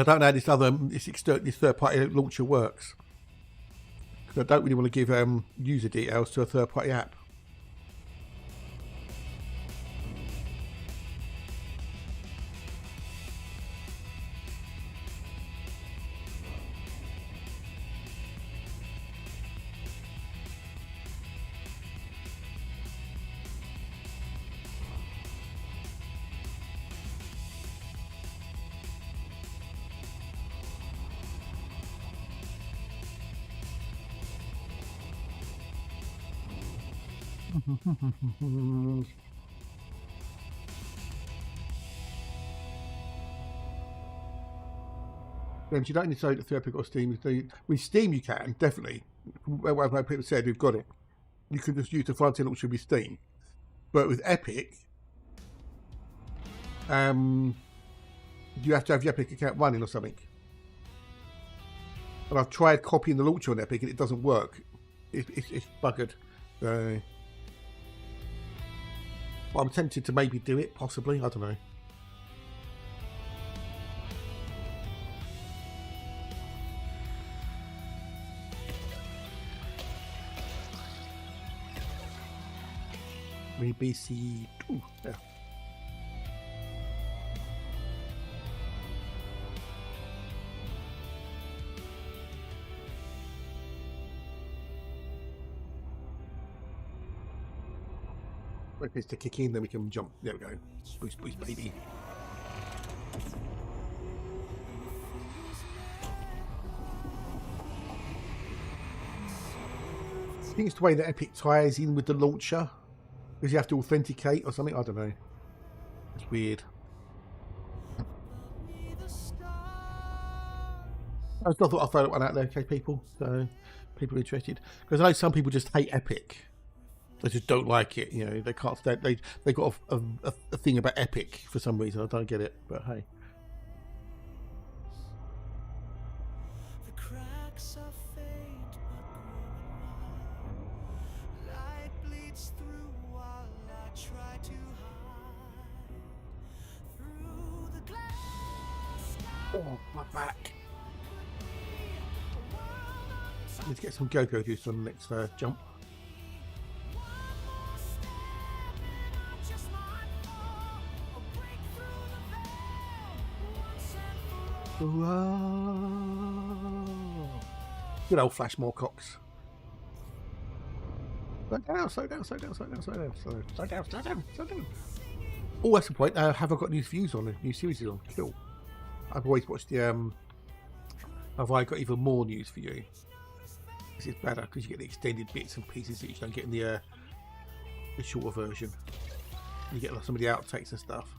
don't know how this third-party launcher works. Because I don't really want to give user details to a third-party app. You don't need to load it through Epic or Steam. With Steam, you can, definitely. Whatever people said, we've got it. You can just use the Frontier launcher with Steam. But with Epic, you have to have your Epic account running or something. And I've tried copying the launcher on Epic and it doesn't work. It's buggered. So, well, I'm tempted to maybe do it, possibly. I don't know. Maybe see. Ooh, yeah. Wait for it to kick in, then we can jump. There we go. Boost, boost, baby. I think it's the way that Epic ties in with the launcher, because you have to authenticate or something. I don't know. It's weird. I just thought I'd throw that one out there, okay, people. So people are interested, because I know some people just hate Epic. They just don't like it. You know, they can't stand. They got a thing about Epic for some reason. I don't get it, but hey. The cracks are faint but light bleeds through while I try to hide through the glass sky. Oh, my back. Let's get some go-go juice on the next jump. Good old Flash Moorcox. Slow down, slow down, slow down, slow down, slow down, slow down, slow down, slow down. Oh, that's the point. Have I got new views on it? New series on? Cool. I've always watched the have I got even more news for you? This is better because you get the extended bits and pieces that you don't get in the shorter version. You get like some of the outtakes and stuff.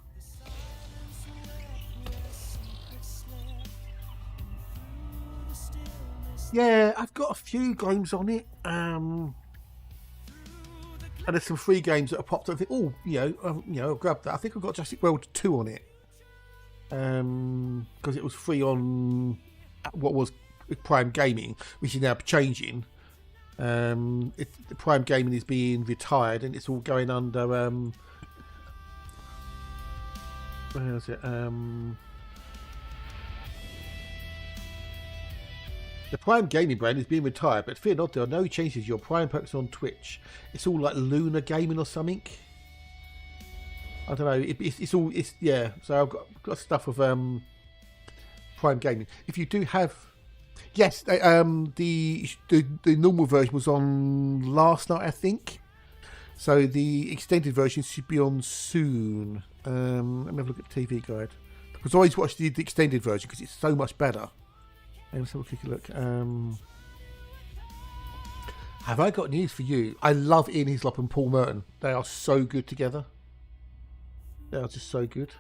Yeah, I've got a few games on it. And there's some free games that have popped up. I think, oh, I'll grab that. I think I've got Jurassic World 2 on it. Because it was free on what was Prime Gaming, which is now changing. The Prime Gaming is being retired, and it's all going under. Where is it? The Prime Gaming brand is being retired, but fear not, there are no changes. Your Prime perks on Twitch. It's all like Lunar Gaming or something. I don't know. It's yeah. So I've got stuff of Prime Gaming. If you do have, yes, the normal version was on last night, I think. So the extended version should be on soon. Let me have a look at TV Guide, because I always watch the extended version because it's so much better. Let's have a quick look. Have I got news for you? I love Ian Hislop and Paul Merton. They are so good together. They are just so good.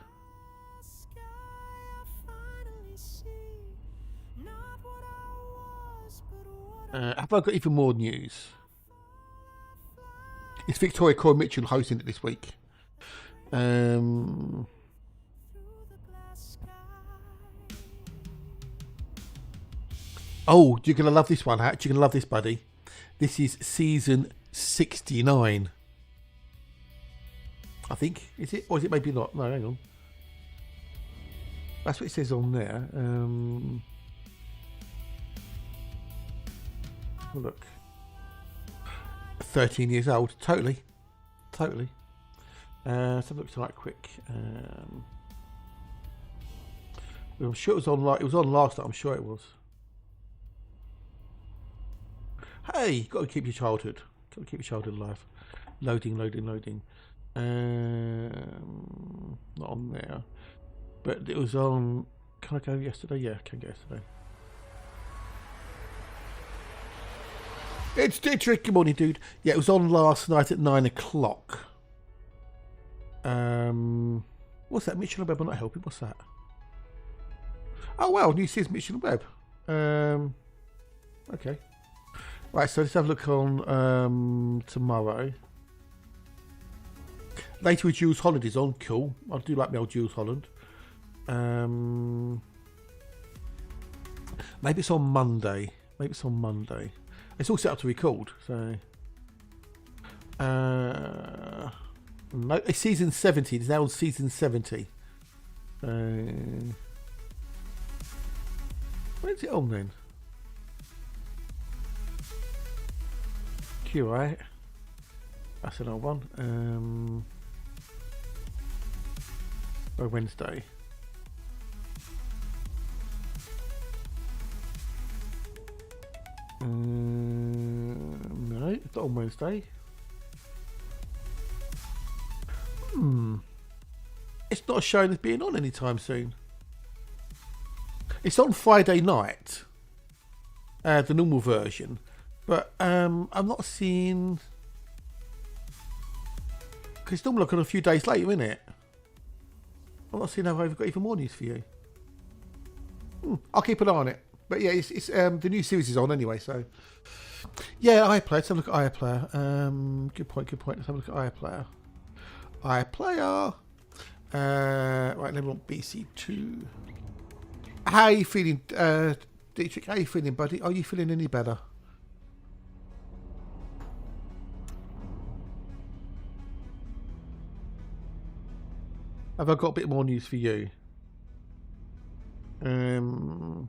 Have I got even more news? It's Victoria Coy Mitchell hosting it this week. Oh, you're going to love this one, Hatch. You're going to love this, buddy. This is season 69. I think. Is it? Or is it maybe not? No, hang on. That's what it says on there. Look. 13 years old. Totally. Totally. Let's have a look tonight quick. I'm sure it was on. It was on last night. I'm sure it was. Hey, you've got to keep your childhood. Got to keep your childhood alive. Loading. Not on there. But it was on. Can I go yesterday? Yeah, I can go yesterday. It's Dietrich. Good morning, dude. Yeah, it was on last night at 9 o'clock. What's that? Mitchell and Webb are not helping. What's that? Oh, well, new season Mitchell and Webb. Okay. Right, so let's have a look on tomorrow. Later with Jules Holland is on. Cool. I do like my old Jules Holland. Maybe it's on Monday. It's all set up to record, so. No, it's season 70. It's now on season 70. Where's it on then? Right, that's another one. Wednesday. No, it's not on Wednesday. it's not showing as being on anytime soon. It's on Friday night, the normal version, but I'm not seeing. Because it's normally looking a few days later, isn't it? I'm not seeing how I've got even more news for you. I'll keep an eye on it. But yeah, it's the new series is on anyway, so yeah, iPlayer. Let's have a look at iPlayer. Good point. Let's have a look at iPlayer. iPlayer. Right, then we want BC2. How are you feeling, Dietrich? How are you feeling, buddy? Are you feeling any better? Have I got a bit more news for you? No,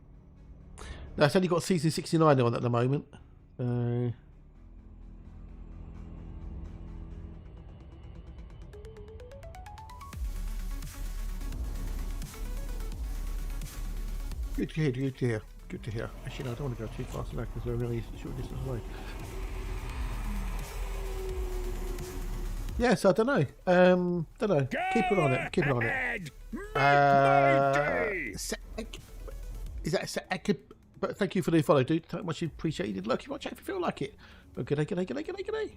it's only got season 69 on at the moment. Good to hear. Actually, no, I don't want to go too fast now because we're really short distance away. Yes, I don't know. Keep an eye on it. Is that Sek? But thank you for the follow, dude. Much appreciated. Look, you might chat if you feel like it. But g'day.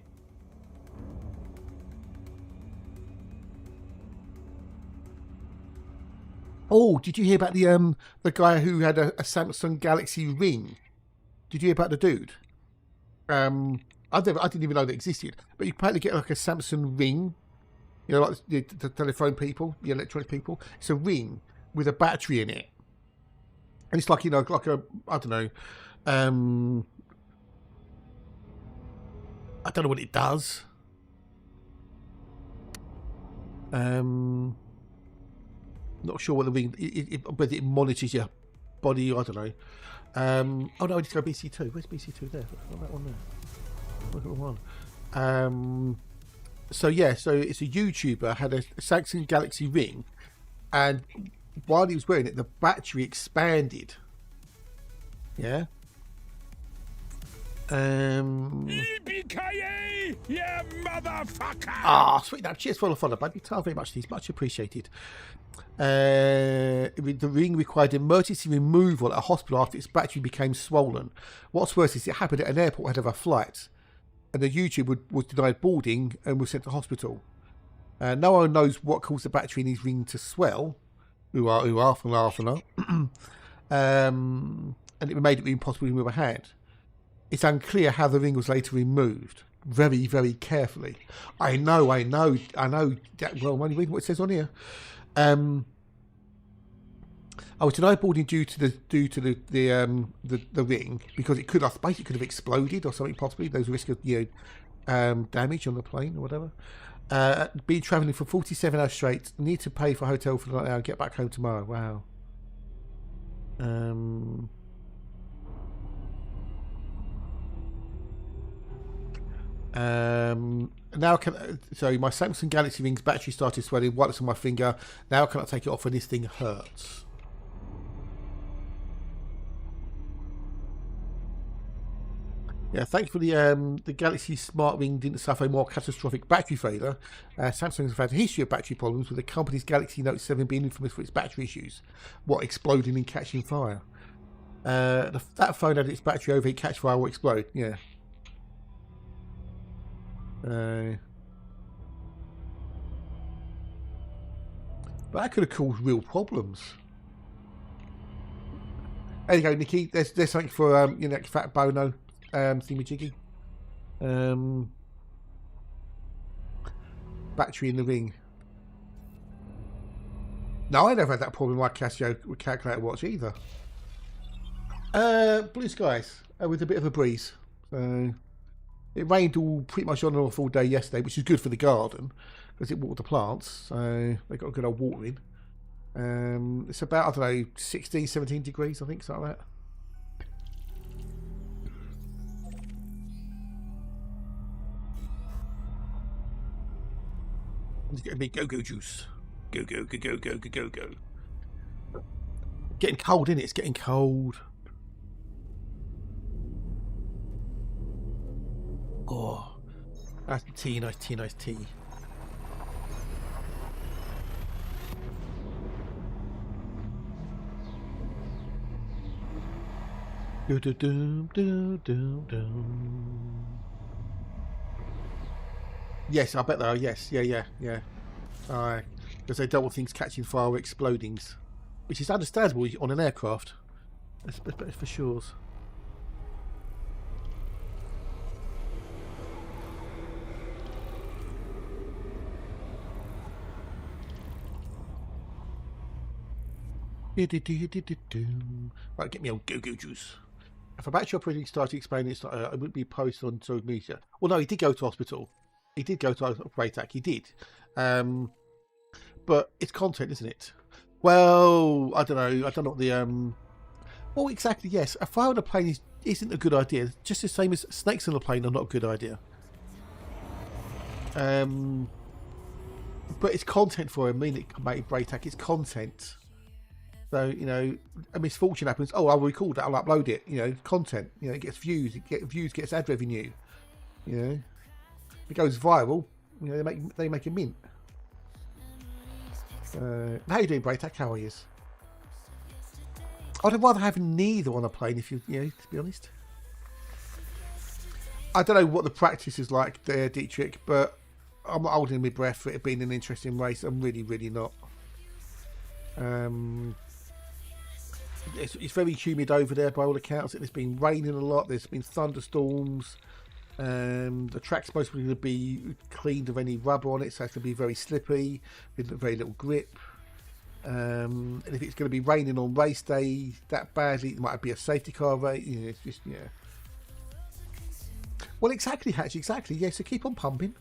Oh, did you hear about the guy who had a Samsung Galaxy Ring? Did you hear about the dude? I didn't even know that existed. But you apparently get like a Samsung Ring, you know, like the telephone people, the electronic people. It's a ring with a battery in it, and it's like, you know, like a, I don't know, I don't know what it does. Not sure what the ring, whether it monitors your body. I don't know. Oh no, I need to go BC2. Where's BC2 there? What's that one there? Look at the one. So yeah, so it's a YouTuber had a Samsung Galaxy Ring, and while he was wearing it, the battery expanded. Yeah. Yippee-ki-yay, yeah, motherfucker! Ah, sweet. Now, cheers for the follow, buddy. Thank you very much. These much appreciated. The ring required emergency removal at a hospital after its battery became swollen. What's worse is it happened at an airport ahead of a flight, and the YouTuber was denied boarding and was sent to hospital. No one knows what caused the battery in his ring to swell. And it made it impossible to remove a hand. It's unclear how the ring was later removed. Very, very carefully. I know. That, well, I'm only reading what it says on here. I was denied boarding due to the ring because it could, I suppose, it could have exploded or something possibly. There's a risk of, you know, damage on the plane or whatever. Been travelling for 47 hours straight. Need to pay for a hotel for the night and get back home tomorrow. Wow. Now sorry, my Samsung Galaxy Ring's battery started swelling while it's on my finger. Now can I take it off when this thing hurts? Yeah, thankfully the Galaxy Smart Ring didn't suffer a more catastrophic battery failure. Samsung has had a history of battery problems, with the company's Galaxy Note 7 being infamous for its battery issues, exploding and catching fire. That phone had its battery overheat, catch fire, or explode. Yeah. But that could have caused real problems. There you go, Nikki. There's something for your next fat bono thingy-jiggy. Battery in the ring. No, I never had that problem with my Casio calculator watch either. Blue skies with a bit of a breeze. So it rained pretty much on and off all day yesterday, which is good for the garden because it watered the plants. So they got a good old watering. It's about, I don't know, 16, 17 degrees, I think, something like that. It's getting me go-go juice. Go. Getting cold, isn't it? It's getting cold. Oh, that's tea, nice tea. Yes, I bet they are. Yes, yeah. Because they don't want things catching fire or exploding, which is understandable on an aircraft. It's for sure. Right, get me old go-go juice. If a battery operating started explaining it wouldn't be posted on social media. Well, no, he did go to hospital. He did go to Braytac. He did. But it's content, isn't it? Well, I don't know. I don't know what the Well, exactly. Yes, a fire on a plane isn't a good idea. Just the same as snakes on a plane are not a good idea. But it's content for him. I mean, it made Braytac. It's content. So, you know, a misfortune happens. Oh, I'll record it. I'll upload it. You know, content. You know, it gets views. Gets ad revenue. You know, if it goes viral. You know, they make a mint. How you doing, Braytac? How are you? I'd rather have neither on a plane, if you know, to be honest. I don't know what the practice is like there, Dietrich, but I'm not holding my breath for it being an interesting race. I'm really, really not. It's very humid over there by all accounts. It's been raining a lot. There's been thunderstorms. The track's supposed to be cleaned of any rubber on it, so it's going to be very slippy with very little grip. And if it's going to be raining on race day that badly, it might be a safety car race. You know, it's just, yeah. Well, exactly, Hatch, exactly. Yeah, so keep on pumping.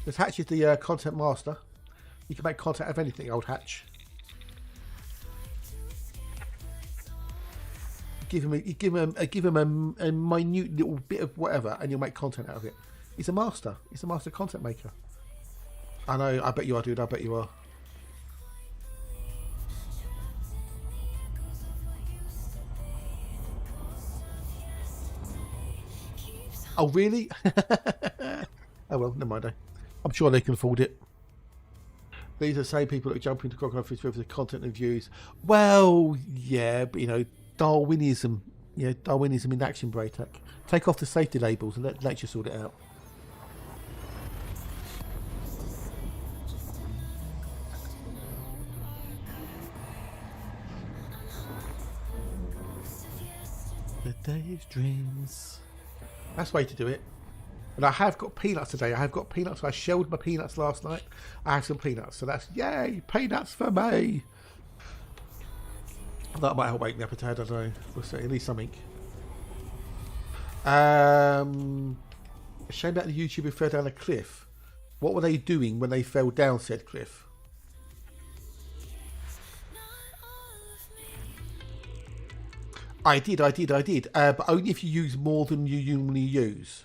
Because Hatch is the content master. You can make content of anything, old Hatch. Give him a minute little bit of whatever, and you'll make content out of it. He's a master. He's a master content maker. I know. I bet you are, dude. I bet you are. Oh, really? Oh well, never mind. I'm sure they can afford it. These are the same people that jump into Crocodile Fish for the content and views. Well, yeah, but you know, Darwinism. Yeah, Darwinism in action, Braytac. Take off the safety labels and let nature sort it out. The day's dreams. That's the way to do it. And I have got peanuts today. I have got peanuts. I shelled my peanuts last night. I have some peanuts. So that's, yay, peanuts for me. That might help wake me up a tad. I don't know. We'll see. At least something. Shame about the YouTuber who fell down a cliff. What were they doing when they fell down said cliff? I did. But only if you use more than you normally use.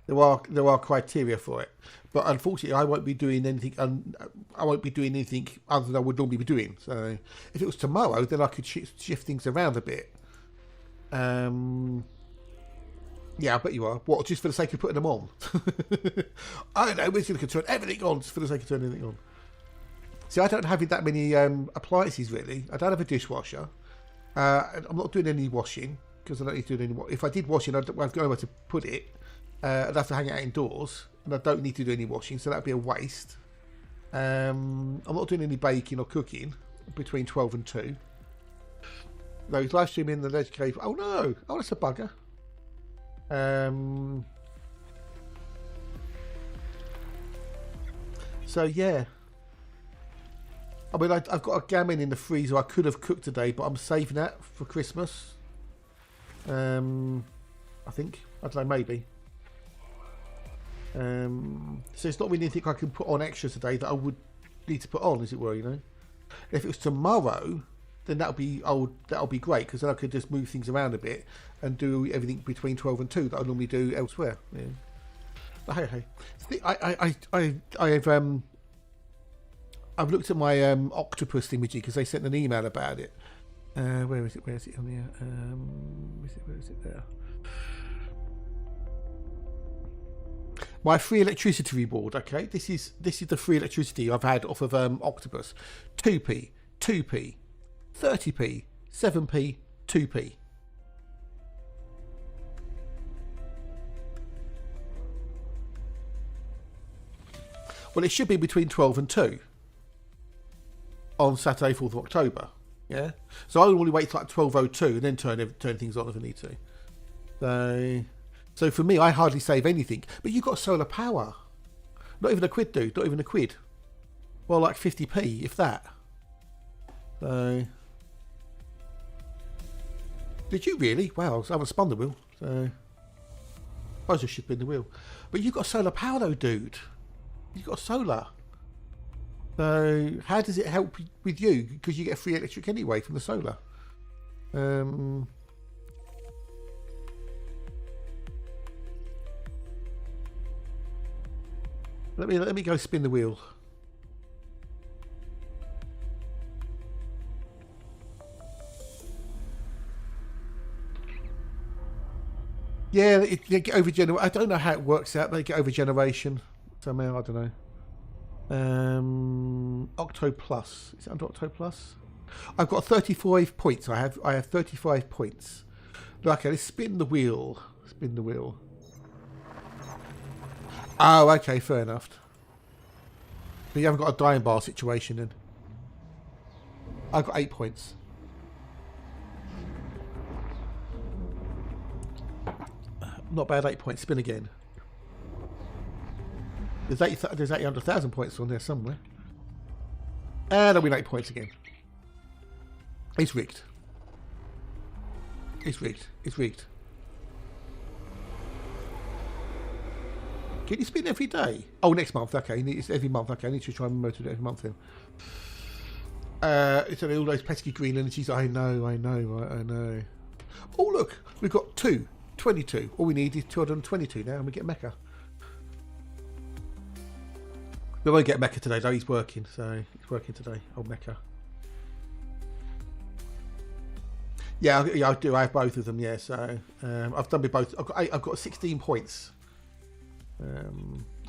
There are criteria for it, but unfortunately, I won't be doing anything. I won't be doing anything other than I would normally be doing. So, if it was tomorrow, then I could shift things around a bit. Yeah, I bet you are. What, just for the sake of putting them on? I don't know. We're just going to turn everything on just for the sake of turning everything on. See, I don't have that many appliances really. I don't have a dishwasher. I'm not doing any washing because I don't need to do any. If I did washing, I'd go nowhere to put it. I'd have to hang it out indoors, and I don't need to do any washing, so that'd be a waste. I'm not doing any baking or cooking between 12 and 2. No, he's live streaming the Ledge Cave. Oh no! Oh, that's a bugger. So yeah. I mean, I've got a gammon in the freezer I could have cooked today, but I'm saving that for Christmas. I think. I don't know, maybe. So it's not really anything I can put on extra today that I would need to put on, as it were, you know. If it was tomorrow, then that'll be great, because then I could just move things around a bit and do everything between 12 and 2 that I normally do elsewhere. Yeah. But hey. I've looked at my octopus imagery because they sent an email about it. Where is it? Where is it on here? Where is it there? My free electricity reward, okay? This is the free electricity I've had off of Octopus. 2p, 30p, 7p, 2p. Well, it should be between 12 and 2 on Saturday, 4th of October. Yeah, so I normally wait till like 12:02 and then turn things on if I need to. So for me, I hardly save anything. But you've got solar power. Not even a quid, dude. Not even a quid. Well, like 50p, if that. So, did you really? Wow, I haven't spun the wheel. So, I suppose I should spin the wheel. But you've got solar power though, dude. You've got solar. So how does it help with you? Because you get free electric anyway from the solar. Let me go spin the wheel. Yeah, they get over generation. I don't know how it works out. They get over generation somehow. I don't know. Octo Plus. Is it under Octo Plus? I've got 35 points. I have 35 points. Okay, let's spin the wheel. Spin the wheel. Oh, okay, fair enough. But you haven't got a dying bar situation then. I've got 8 points. Not bad, 8 points. Spin again. There's 800,000 points on there somewhere. And I'll win 8 points again. It's rigged. It's rigged. It's rigged. Can you spin every day? Oh, next month. Okay, it's every month. Okay, I need to try and remember to do it every month then. It's all those pesky green energies. I know. Oh, look. We've got 22. All we need is 222 now and we get Mecha. We won't get Mecha today though, he's working, so he's working today. Old Mecha. Yeah, I do. I have both of them. Yeah, so I've done with both. I've got 16 points.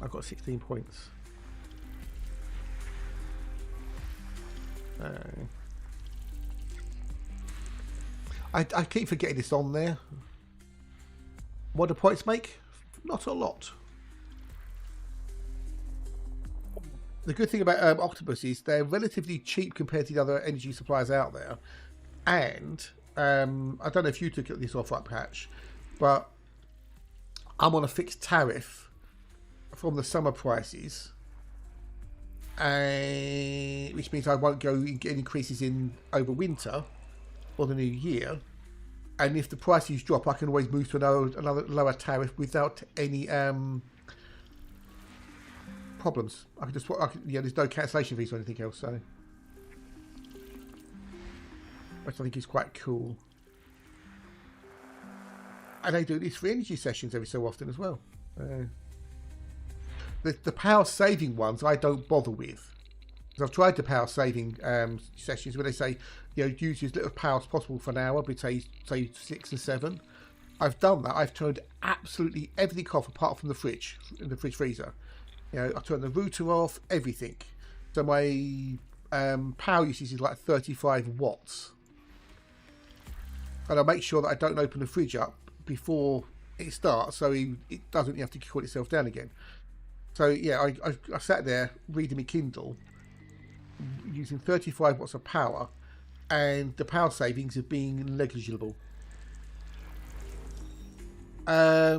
I've got 16 points. I keep forgetting this on there. What do points make? Not a lot. The good thing about Octopus is they're relatively cheap compared to the other energy suppliers out there. And I don't know if you took this off up, Patch, but I'm on a fixed tariff from the summer prices, which means I won't go and get increases in over winter or the new year. And if the prices drop, I can always move to another lower tariff without any problems. There's no cancellation fees or anything else, so which I think is quite cool. And they do these free energy sessions every so often as well. The power saving ones I don't bother with. Because I've tried the power saving sessions where they say, use as little power as possible for an hour, but say 6 and 7. I've done that. I've turned absolutely everything off apart from the fridge, in the fridge freezer. I turned the router off, everything. So my power usage is like 35 watts. And I make sure that I don't open the fridge up before it starts, so it doesn't have to cool itself down again. So yeah, I sat there reading my Kindle using 35 watts of power, and the power savings have been negligible. I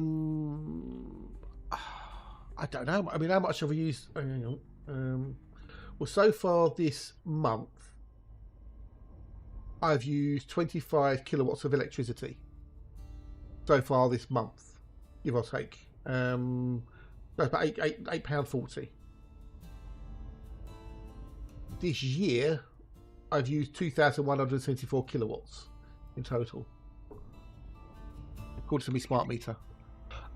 don't know. I mean, how much have I used? Well, so far this month, I've used 25 kilowatts of electricity. So far this month, give or take. That's about £8.40. This year, I've used 2,174 kilowatts in total, according to my smart meter.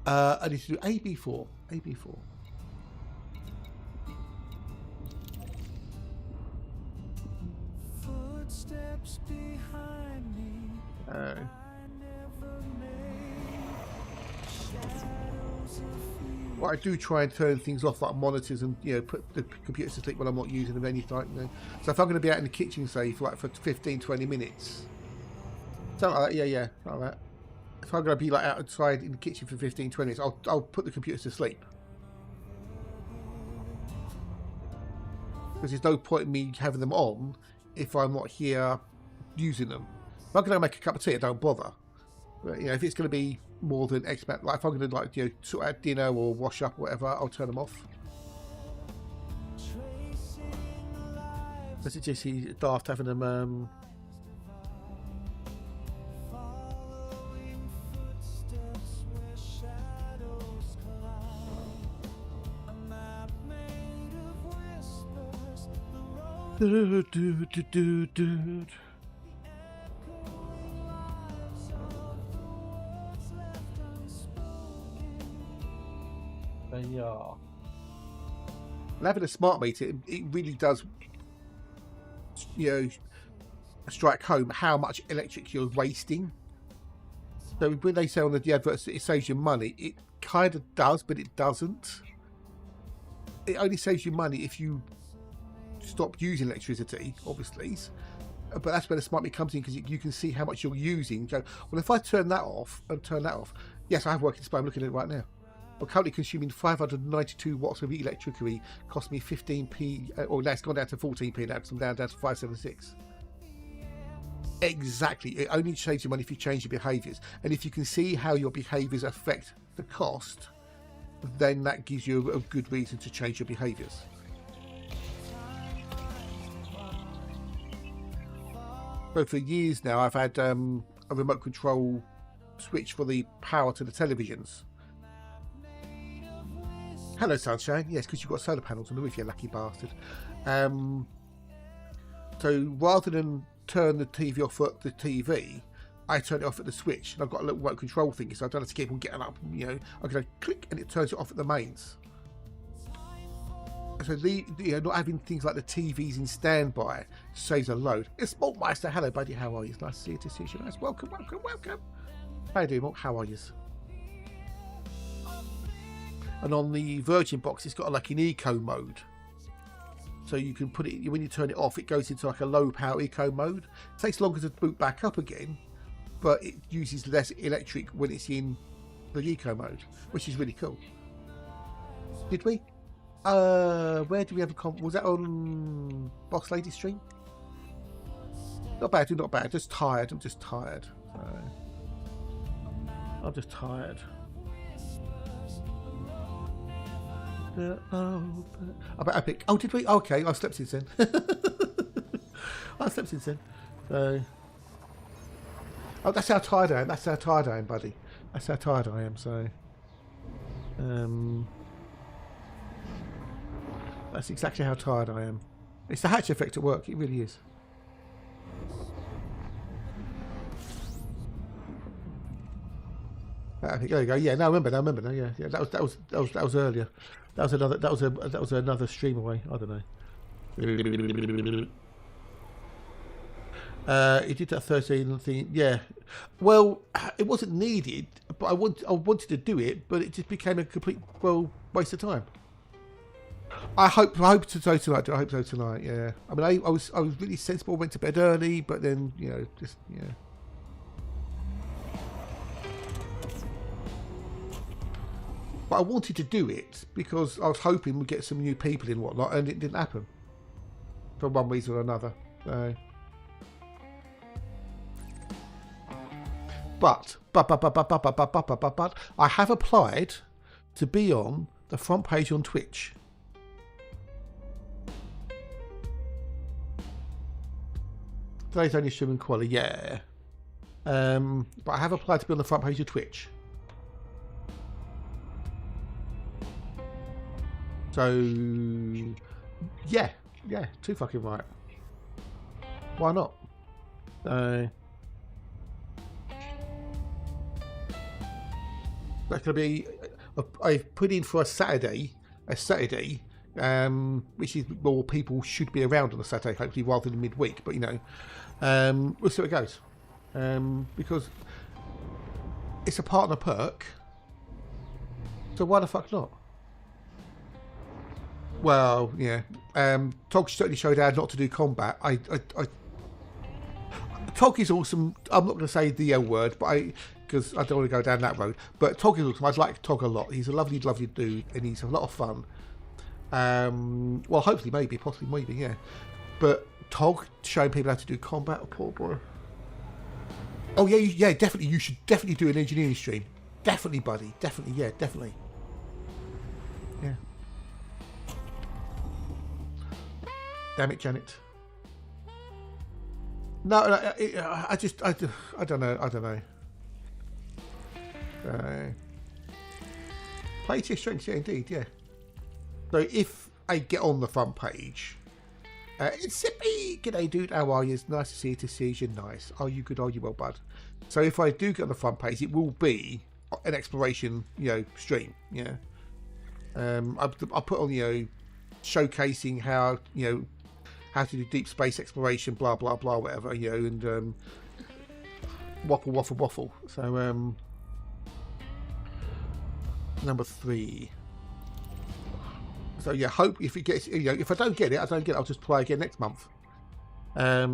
I need to do AB4. Footsteps behind me. I never made shadows Well, I do try and turn things off like monitors and put the computers to sleep when I'm not using them any time. So if I'm going to be out in the kitchen, say for 15-20 minutes, something like that, yeah, like that. If I'm going to be like outside in the kitchen for 15-20 minutes, I'll put the computers to sleep. Because there's no point in me having them on if I'm not here using them. If I'm going to make a cup of tea, I don't bother. But, if it's going to be more than X amount, like if I'm going to sort out dinner or wash up or whatever, I'll turn them off. Does it just see daft having them? Yeah. And having a smart meter, it really does, strike home how much electric you're wasting. So when they say on the adverts that it saves you money, it kind of does, but it doesn't. It only saves you money if you stop using electricity, obviously. But that's where the smart meter comes in, because you can see how much you're using. You go, well, if I turn that off and turn that off, yes, I have working display. I'm looking at it right now. I'm currently consuming 592 watts of electricity, cost me 15p, or now it's gone down to 14p now, because I'm down to 576. Exactly. It only saves you money if you change your behaviours. And if you can see how your behaviours affect the cost, then that gives you a good reason to change your behaviours. So for years now, I've had a remote control switch for the power to the televisions. Hello, Sunshine. Yes, because you've got solar panels on the roof, you lucky bastard. So rather than turn the TV off at the TV, I turn it off at the switch. And I've got a little remote control thing, so I don't have to keep on getting up. I can go click, and it turns it off at the mains. So not having things like the TVs in standby saves a load. It's Maltmeister. Hello, buddy. How are you? It's nice to see you. To see you. Nice. Welcome. How you doing, Malt? How are you? And on the Virgin box, it's got like an eco mode. So you can put it, when you turn it off, it goes into like a low power eco mode. It takes longer to boot back up again, but it uses less electric when it's in the eco mode, which is really cool. Did we? Where did we have a was that on Box Lady stream? Not bad, not bad. Just tired. I'm just tired. I'm just tired. I pick. Oh, did we? Okay, I slept since then. I slept since then. So, that's how tired I am. That's how tired I am, buddy. That's how tired I am. So, that's exactly how tired I am. It's the Hatch effect at work. It really is. There you go. Yeah, no, I remember. No, yeah. That was earlier. That was another stream away. I don't know. He did that 13 thing. Yeah. Well, it wasn't needed, but I wanted to do it, but it just became a complete waste of time. I hope so tonight. I hope so tonight. Yeah. I mean, I was really sensible. Went to bed early, but then just. But I wanted to do it because I was hoping we'd get some new people in whatnot, and it didn't happen for one reason or another. So. But I have applied to be on the front page on Twitch. Today's only streaming quality, yeah. But I have applied to be on the front page of Twitch. So, yeah, too fucking right. Why not? That's going to be. I've put in for a Saturday, which is more people should be around on a Saturday, hopefully, rather than midweek. But we'll see how it goes, because it's a partner perk. So why the fuck not? Well, yeah. Tog certainly showed how not to do combat. Tog is awesome. I'm not going to say the L word, but because I don't want to go down that road. But Tog is awesome. I like Tog a lot. He's a lovely, lovely dude, and he's a lot of fun. Well, hopefully, maybe, possibly, maybe, yeah. But Tog showing people how to do combat, oh, poor boy. Oh yeah, yeah, definitely. You should definitely do an engineering stream. Definitely, buddy. Definitely, yeah, definitely. Yeah. Damn it, Janet. No, I don't know. Play to your strengths, yeah, indeed, yeah. So if I get on the front page, it's Sippy. G'day, dude. How are you? It's nice to see you. To see you. Nice. Are you good? Are you well, bud? So if I do get on the front page, it will be an exploration, stream. Yeah. I'll put on, showcasing how, how to do deep space exploration, blah blah blah, whatever, and waffle. So number 3. So yeah, hope if it gets, if I don't get it, I'll just play again next month. I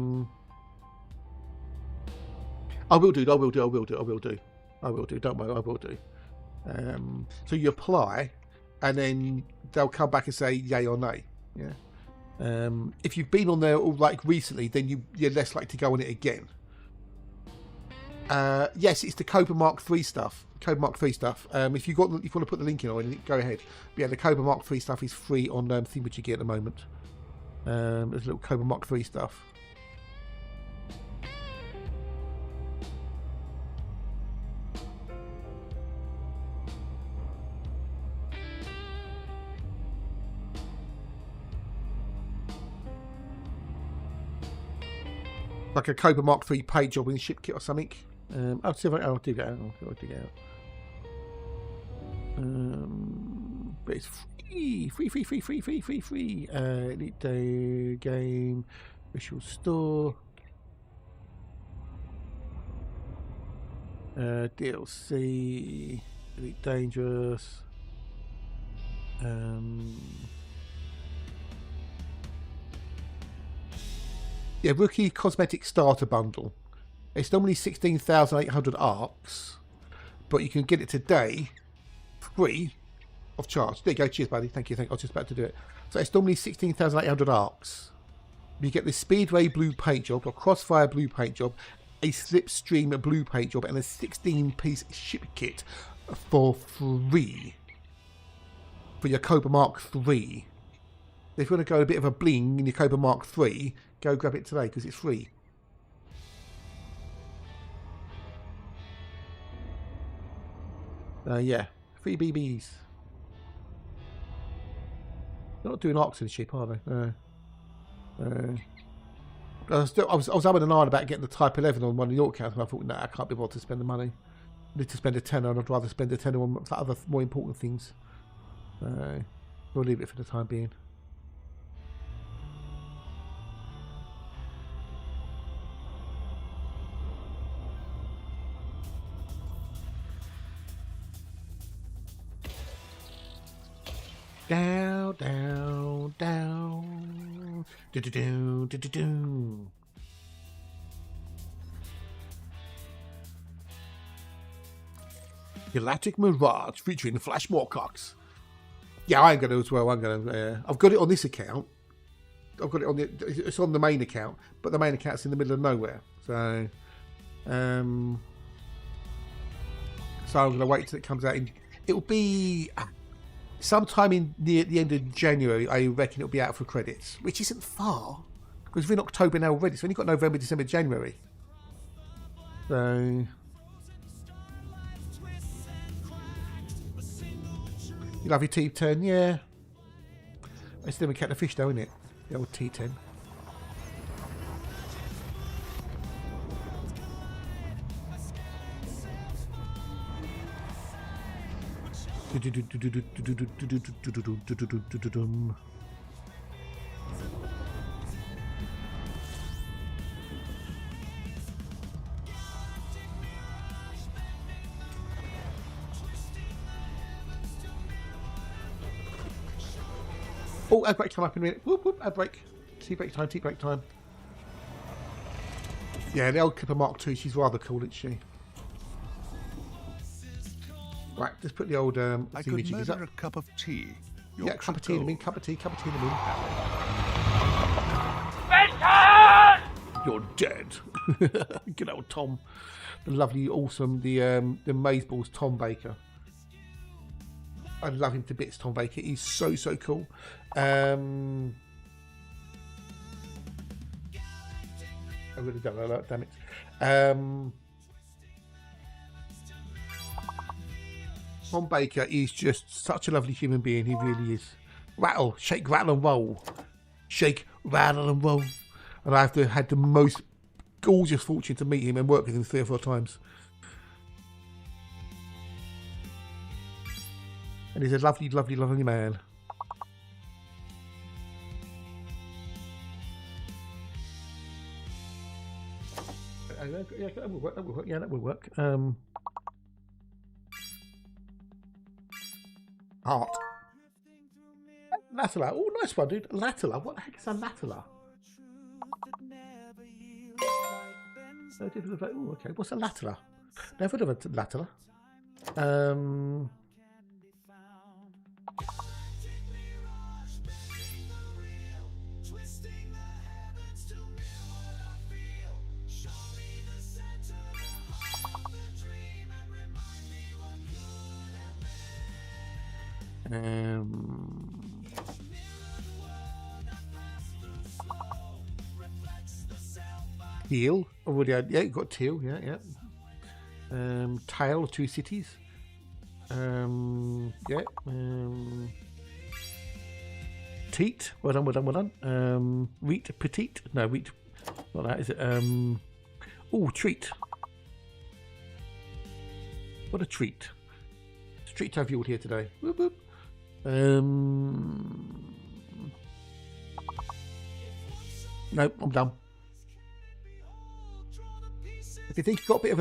will do. Don't worry, I will do. So you apply, and then they'll come back and say yay or nay. Yeah. If you've been on there all like recently, then you're less likely to go on it again. Yes, it's the Cobra Mark III stuff. If you want to put the link in on it, go ahead. But yeah, the Cobra Mark III stuff is free on Thingamajiggy at the moment. There's a little Cobra Mark III stuff. Like a Cobra Mark III paint job in ship kit or something. I'll see if I'll dig it out. But it's free. Elite Day game, visual store, DLC, Elite Dangerous. Yeah, Rookie Cosmetic Starter Bundle. It's normally 16,800 arcs, but you can get it today free of charge. There you go. Cheers, buddy. Thank you. I was just about to do it. So it's normally 16,800 arcs. You get the Speedway blue paint job, a Crossfire blue paint job, a Slipstream blue paint job, and a 16-piece ship kit for free for your Cobra Mark III. If you want to go a bit of a bling in your Cobra Mark III, go grab it today because it's free. Yeah, free BBs. They're not doing arcs in the ship, are they? I was having an eye about getting the Type 11 on one of the York accounts, and I thought, no, I can't be bothered to spend the money. I need to spend a tenner, and I'd rather spend a tenner on other more important things. We'll leave it for the time being. Down, down, down. Do-do-do. Galactic Mirage featuring Flash Moorcox. Yeah, I'm going to as well. I've got it on this account. I've got it on it's on the main account, but the main account's in the middle of nowhere. So I'm going to wait till it comes out. It'll be sometime near the end of January. I reckon it'll be out for credits, which isn't far because we're in October now already. So we've only got November, December, January. So you love your T10, yeah. It's never kept the fish though, isn't it? The old T10. Oh, ad break time up in a minute. Whoop, whoop, ad break. Tea break time, tea break time. Yeah, the old Clipper Mark II, she's rather cool, isn't she? Right, let's put the old I could thingy-jiggies up. murder a cup of tea. Yeah, cup of tea in a minute, cup of tea in a minute. You're dead. Good old Tom. The lovely, awesome, the Mazeballs Tom Baker. I love him to bits, Tom Baker. He's so, so cool. I really don't know that, damn it. Tom Baker is just such a lovely human being. He really is. Rattle, shake, rattle and roll. Shake, rattle and roll. And I've had the most gorgeous fortune to meet him and work with him 3 or 4 times. And he's a lovely, lovely, lovely man. Yeah, that will work. That will work. Yeah, that will work. Heart. Latala. Oh, nice one, dude. Latala. What the heck is a Latala? Oh, okay. What's a Latala? Never heard of a Latala. Teal. Already had, yeah, you got teal, yeah. Tale of 2 cities. Yeah. Teat. Well done. Wheat petite. No, wheat. Not that, is it? Oh, treat. What a treat. It's a treat to have you all here today. Whoop, whoop. No, I'm done. If you think you've got a bit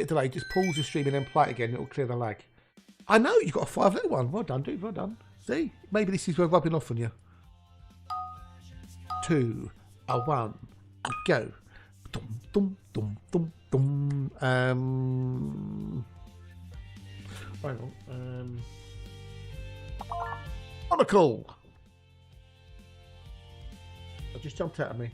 of delay, just pause the stream and then play it again. It'll clear the lag. I know you've got a 5-letter one. Well done, dude. Well done. See, maybe this is where rubbing off on you. 2, a 1, and go. Dum dum dum dum dum. Hang on. Monocle. I just jumped out of me.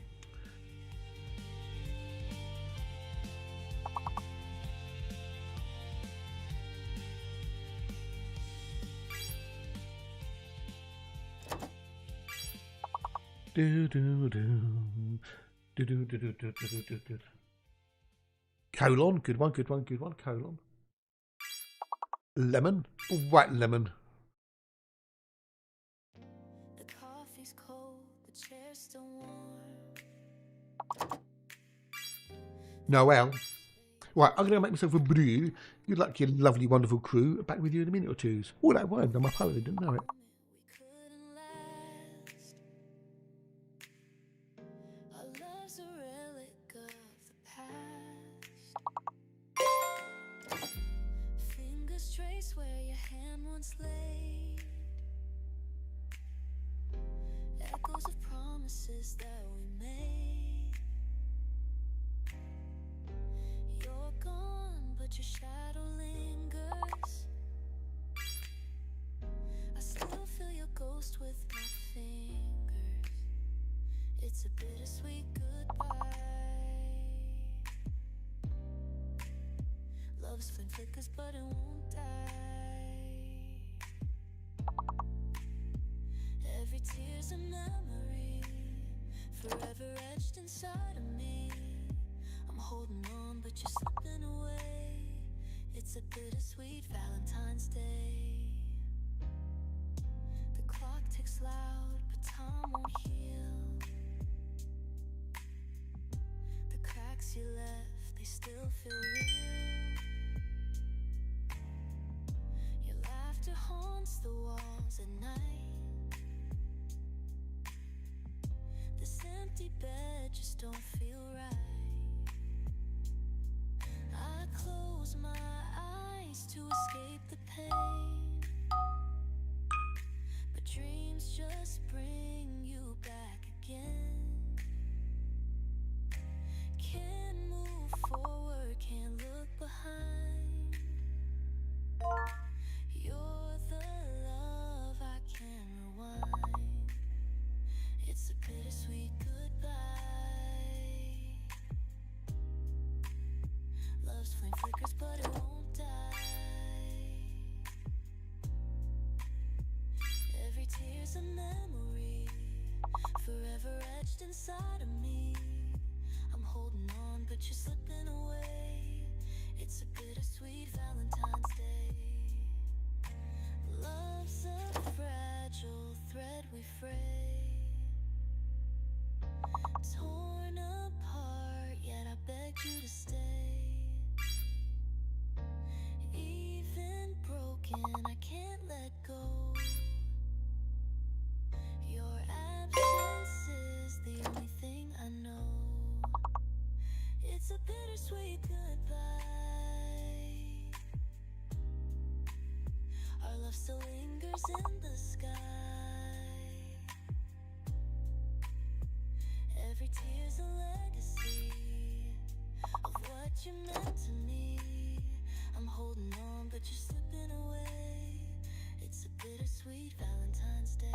Do do do do do do do do do do do. Colon, good one. Colon. Lemon, white lemon. The coffee's cold, the chair's still warm. Noel. Right, I'm going to make myself a brew. Good luck, your lovely, wonderful crew. Back with you in a minute or two. Oh, that wormed on my poet. I didn't know it. Where your hand once laid, echoes of promises that we made. You're gone, but your shadow lingers. I still feel your ghost with my fingers. It's a bittersweet goodbye. Love's flame flickers, but it won't die. Every tear's a memory, forever etched inside of me. I'm holding on, but you're slipping away. It's a bittersweet Valentine's Day. The clock ticks loud, but time won't heal. The cracks you left, they still feel real. Your laughter haunts the walls at night. This empty bed just don't feel right. I close my eyes to escape the pain, but dreams just bring forever etched inside of me. I'm holding on, but you're slipping away. It's a bittersweet Valentine's Day. Love's a fragile thread we fray, torn apart, yet I beg you to stay. Even broken, I can't let go. Your absence is the only thing I know. It's a bittersweet goodbye. Our love still lingers in the sky. Every tear's a legacy of what you meant to me. I'm holding on, but you're slipping away. It's a bittersweet Valentine's Day.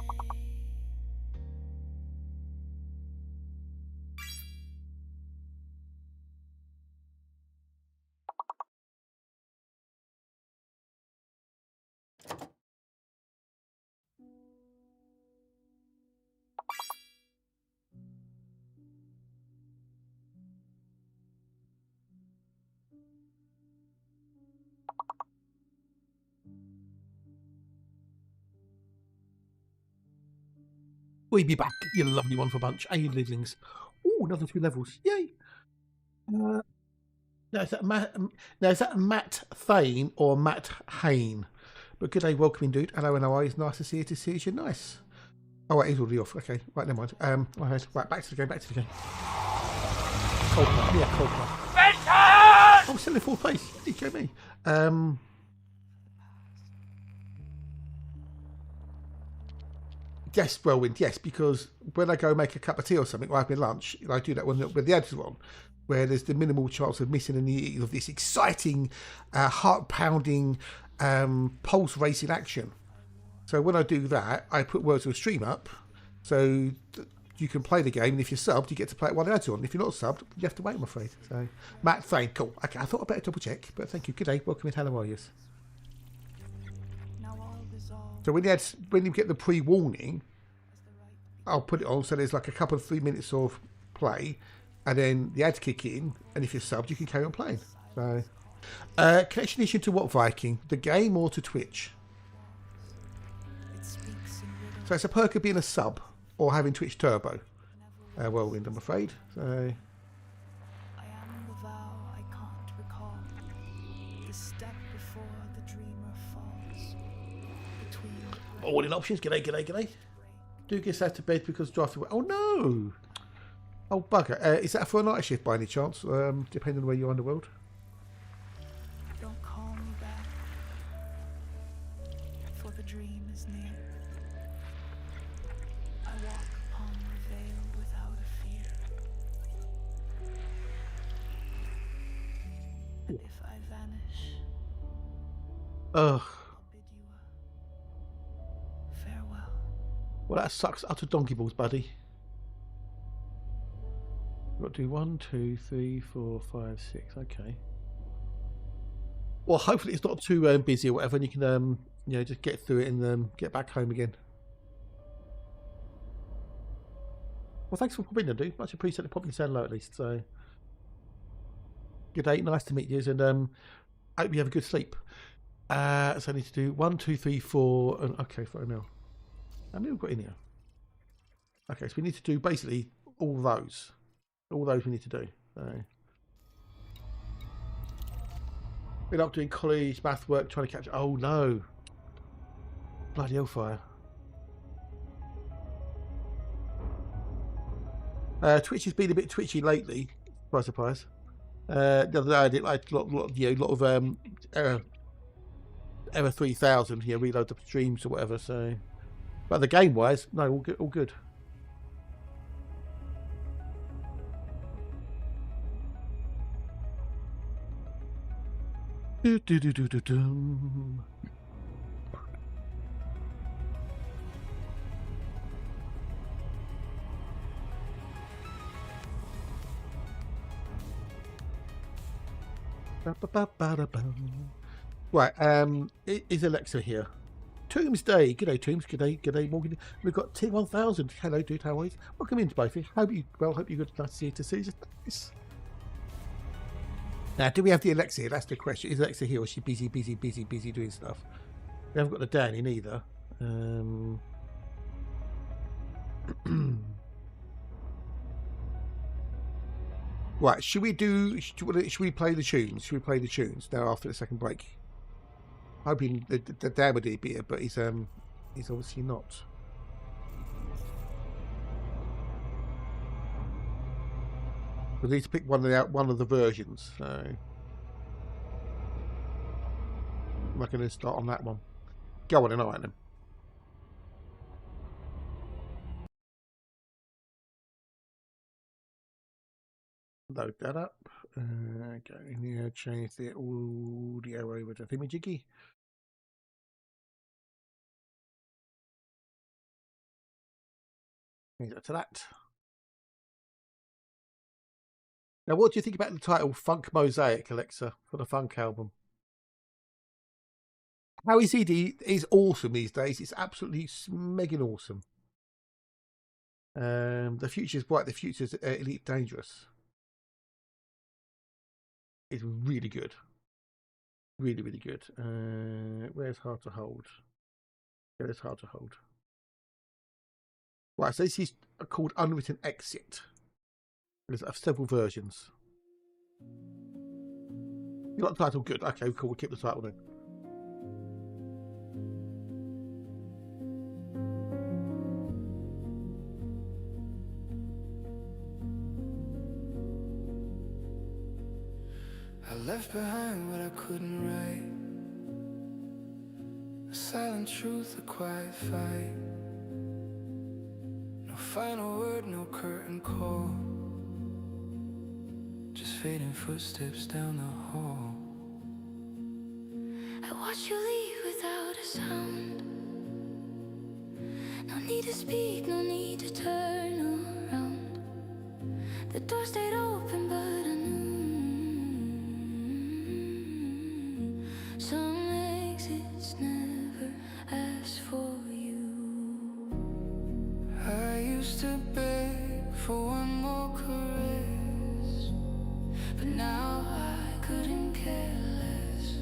We'll be back, you lovely one for bunch. Hey, you livelings. Oh, another 2 levels. Yay! Now, is that Matt Thane or Matt Hain? But good day, welcoming dude. Hello, and how are you? It's nice to see you. To see you, you're nice. Oh, wait, he's already off. Okay, right, never mind. Right, back to the game, back to the game. Coldplay, yeah, Coldplay. Oh, still in 4th place. You go me. Yes, Whirlwind, yes, because when I go make a cup of tea or something, or have my lunch, I do that when the ads are on, where there's the minimal chance of missing any of this exciting, heart-pounding, pulse-racing action. So when I do that, I put words to a stream up, so you can play the game, and if you're subbed, you get to play it while the ads are on. If you're not subbed, you have to wait, I'm afraid. So, Matt, Thane, cool. Okay, I thought I'd better double-check, but thank you. Good day, welcome in, hello, how are you? So when you get the pre-warning, I'll put it on so there's like a couple of 3 minutes of play, and then the ads kick in, and if you're subbed, you can carry on playing. So, connection issue to what, Viking? The game or to Twitch? So it's a perk of being a sub or having Twitch Turbo. Whirlwind, I'm afraid. So. I am the vow I can't recall. The step before the dreamer falls. All in options. G'day. Do get out to bed because drafted. Oh no! Oh bugger. Is that for a night shift by any chance? Depending on where you are in the world. Don't call me back, for the dream is near. I walk upon the veil without a fear. And if I vanish, Ugh. I'll bid you a farewell. Well, that sucks utter donkey balls, buddy. We've got to do 1, 2, 3, 4, 5, 6. Okay. Well, hopefully it's not too busy or whatever, and you can, just get through it and get back home again. Well, thanks for popping in, dude. Much appreciated popping in low at least. So, good day. Nice to meet you, and I hope you have a good sleep. So I need to do 1, 2, 3, 4, and okay, for now. How many have we got in here? Okay, so we need to do basically all those. All those we need to do. So. Been up doing college, math work, trying to catch. Oh no. Bloody hellfire. Twitch has been a bit twitchy lately. Surprise. The other day I did like a lot of error 3000, reload the streams or whatever, so. But the game wise, no, all good. Do. Right, is Alexa here? Tombs Day. Good day, Tombs. Good day, Morgan. We've got T1000. Hello, dude. How are you? Welcome in, both of you. Hope you well. Hope you're good. Nice to see you. Nice. Now, do we have the Alexa here? That's the question. Is Alexa here, or is she busy doing stuff? We haven't got the Danny neither. Right, should we play the tunes? Should we play the tunes now after the second break? Hoping the Dan would be here, but he's obviously not. We need to pick one of the versions. So I'm going to start on that one. Go on, alright then. Load that up. Go in here, change the audio over to thingamajiggy. Change that to that. Now, what do you think about the title Funk Mosaic, Alexa, for the Funk album? How is he? He's awesome these days. It's absolutely smegging awesome. The future's bright. The future's elite dangerous. It's really good. Really, really good. Where's Hard to Hold? Where's Hard to Hold? Right, so this is called Unwritten Exit. There's several versions. You got the title? Good. Okay, cool. We'll keep the title then. I left behind what I couldn't write. A silent truth, a quiet fight. No final word, no curtain call. Just fading footsteps down the hall. I watch you leave without a sound. No need to speak, no need to turn around. The door stayed open, but I knew some exits never ask for you. I used to beg for one more caress, but now I couldn't care less.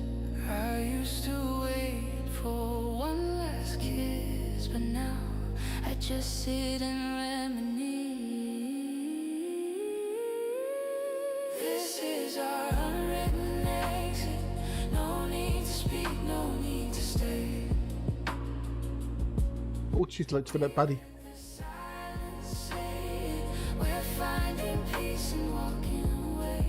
I used to wait for one last kiss, but now I just sit and reminisce. This is our unwritten exit. No need to speak, no need to stay. Oh, she's like for that buddy. The silence say it. We're finding peace and walking away.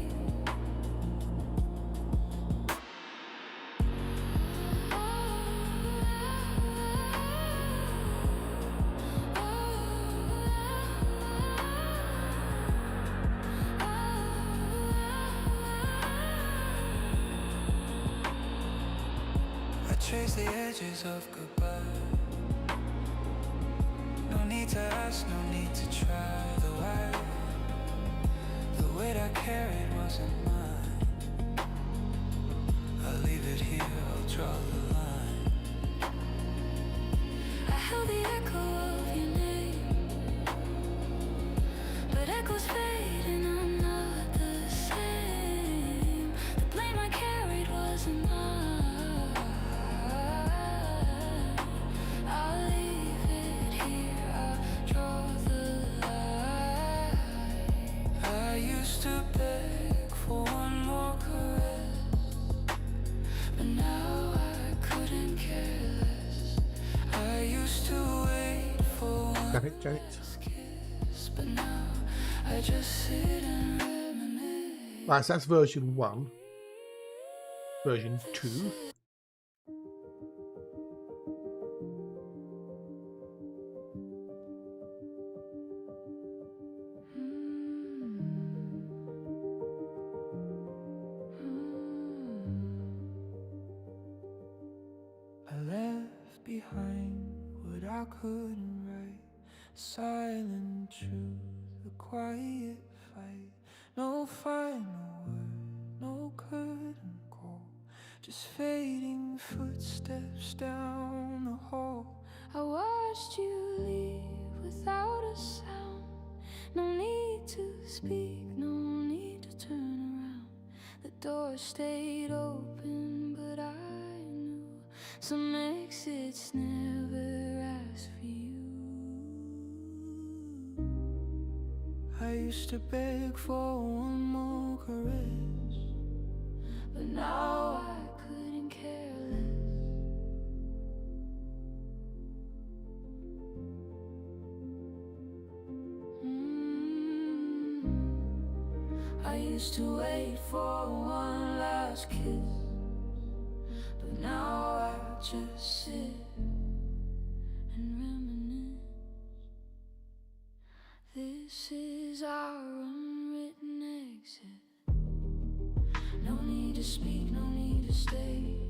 I trace the edges of goodbye. No need to ask, no need to try. The weight I carried wasn't mine. I'll leave it here, I'll draw the line. I held the echo of your name, but echoes fade and I'm not the same. The blame I carried wasn't mine. I'll leave it here, I'll draw the line. I used to beg for one more caress, but now I couldn't care less. I used to wait for one Janet. last kiss, but now I just sit and reminisce. Right, so that's version 1. Version 2. I left behind what I couldn't write. Silent truth, a quiet fight. No final word, no curtain call. Just fading footsteps down the hall. I watched you leave without a sound. No need to speak, no need to turn around. The door stayed open, but I knew some exits never asked for you. I used to beg for one more caress, but now I couldn't care less. I used to wait for one last kiss, but now I just sit and reminisce. This is our unwritten exit. No need to speak, no need to stay.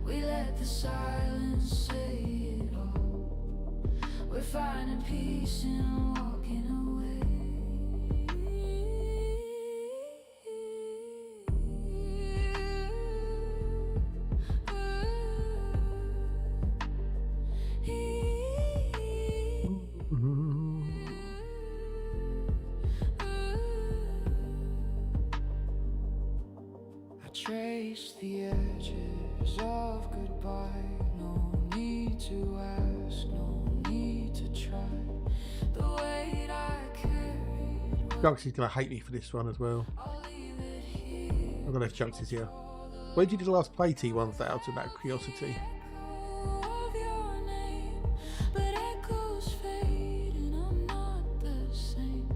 We let the silence say it all. We're finding peace in walking away. Trace the edges of goodbye. No need to ask, no need to try. The weight I carried. Junksy's gonna hate me for this one as well. I'll leave it here. I'm gonna have Junksy's here. When did you do the last play T1000 out of curiosity? Of your name, but echoes fade, and I'm not the same.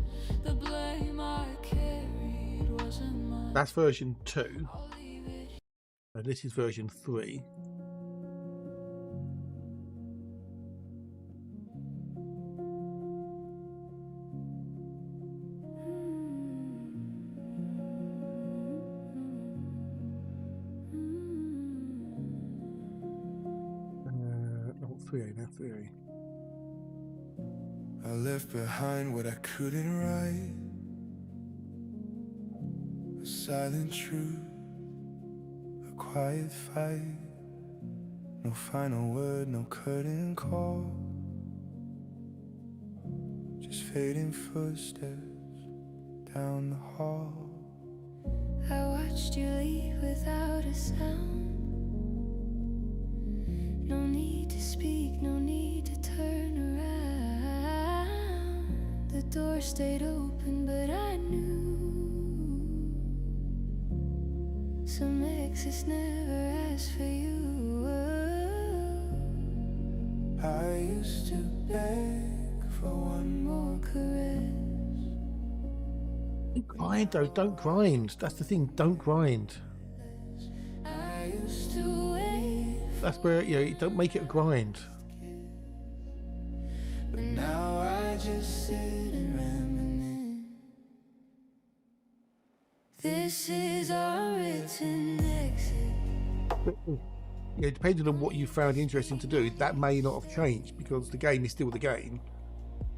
The blame I carried wasn't mine. That's version 2. And this is version 3. No, 3A now, 3A. I left behind what I couldn't write. A silent truth, a quiet fight. No final word, no curtain call. Just fading footsteps down the hall. I watched you leave without a sound. No need to speak, no need to turn around. The door stayed open, but I knew some exits never asked for you. I used to beg for one more caress. Don't grind though, don't grind. That's the thing, don't grind. I used to wait, That's where, you know, you don't make it a grind. but now I just sit and reminisce. This is our written exit. Yeah, depending on what you found interesting to do, that may not have changed because the game is still the game.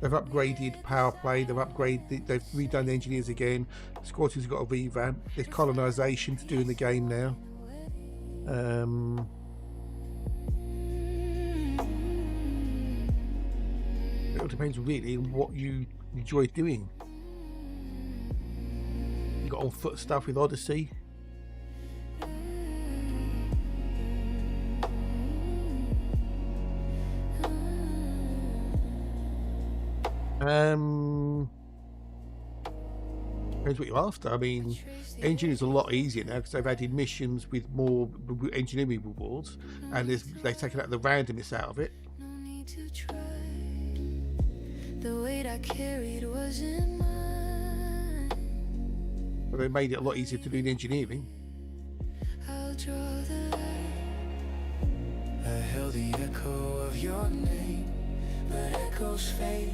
They've upgraded power play, they've redone the engineers again. Squadron's got a revamp. There's colonisation to do in the game now. It all depends really on what you enjoy doing. You got on foot stuff with Odyssey. Depends what you're after. I mean, engineering is a lot easier now because they've added missions with more engineering rewards, and they've taken out the randomness out of it. No need to try. The weight I carried wasn't mine. But they made it a lot easier to do the engineering. I'll draw the line. I held the echo of your name, but echoes fade,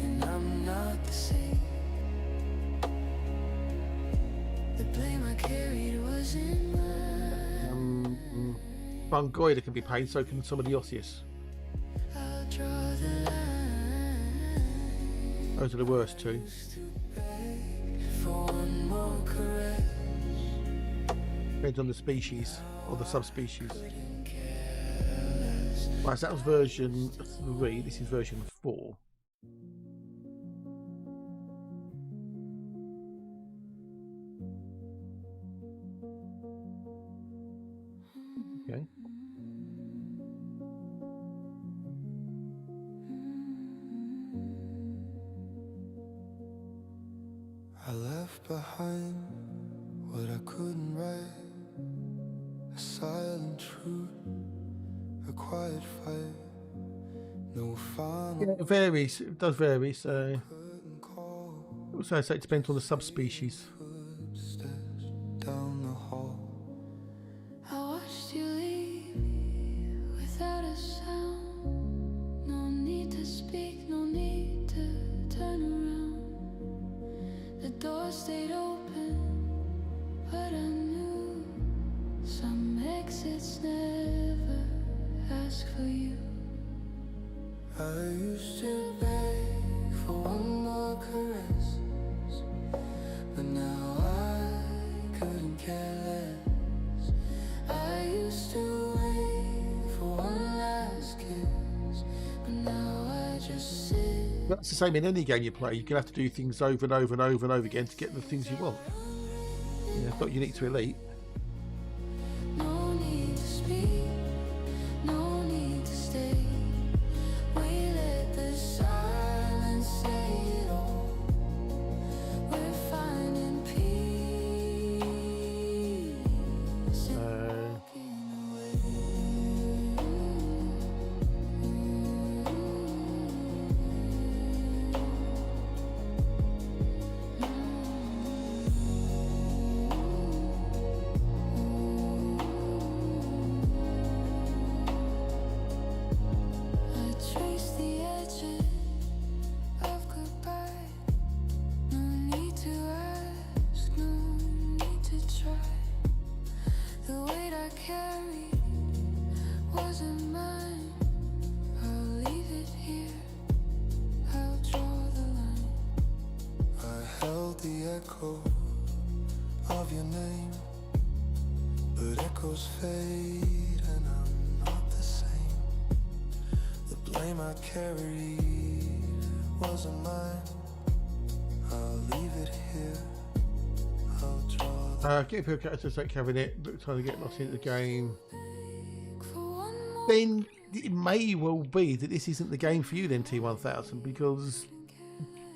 and I'm not the same. The blame I carried wasn't mine. Bungoida can be paid, so can some of the Osseous. I'll draw the line. Those are the worst two. For one more caress. Depends on the species or the subspecies. Right, so that was version 3. This is version 4. Okay. I left behind what I couldn't write, a silent truth, a quiet fight, no final. Yeah, it varies. It does vary. So Couldn't call also, so it depends on the subspecies. footsteps down the hall. I watched you leave me without a sound. No need to speak, no need to turn around. The door stayed open, but I knew some exits never ask for you. I used to beg for one more caress, but now I couldn't care less. I used to wait for one last kiss, but now I just sit. That's the same in any game you play. You're gonna have to do things over and over and over and over again to get the things you want. Yeah, it's not unique to Elite. No need to speak, no need to stay. We let the silence say it all. We're finding peace and walking I trace the edges of goodbye. No need to ask, no need to try. The weight I carried wasn't mine. I'll leave it here, I'll draw the line. I held the echo of your name, but echoes fade and I'm not the same. The blame I carried wasn't mine. I'll leave it here, I'll draw the Get people characters like having it, trying to get lost into the game. For one more Then it may well be that this isn't the game for you then, T1000, because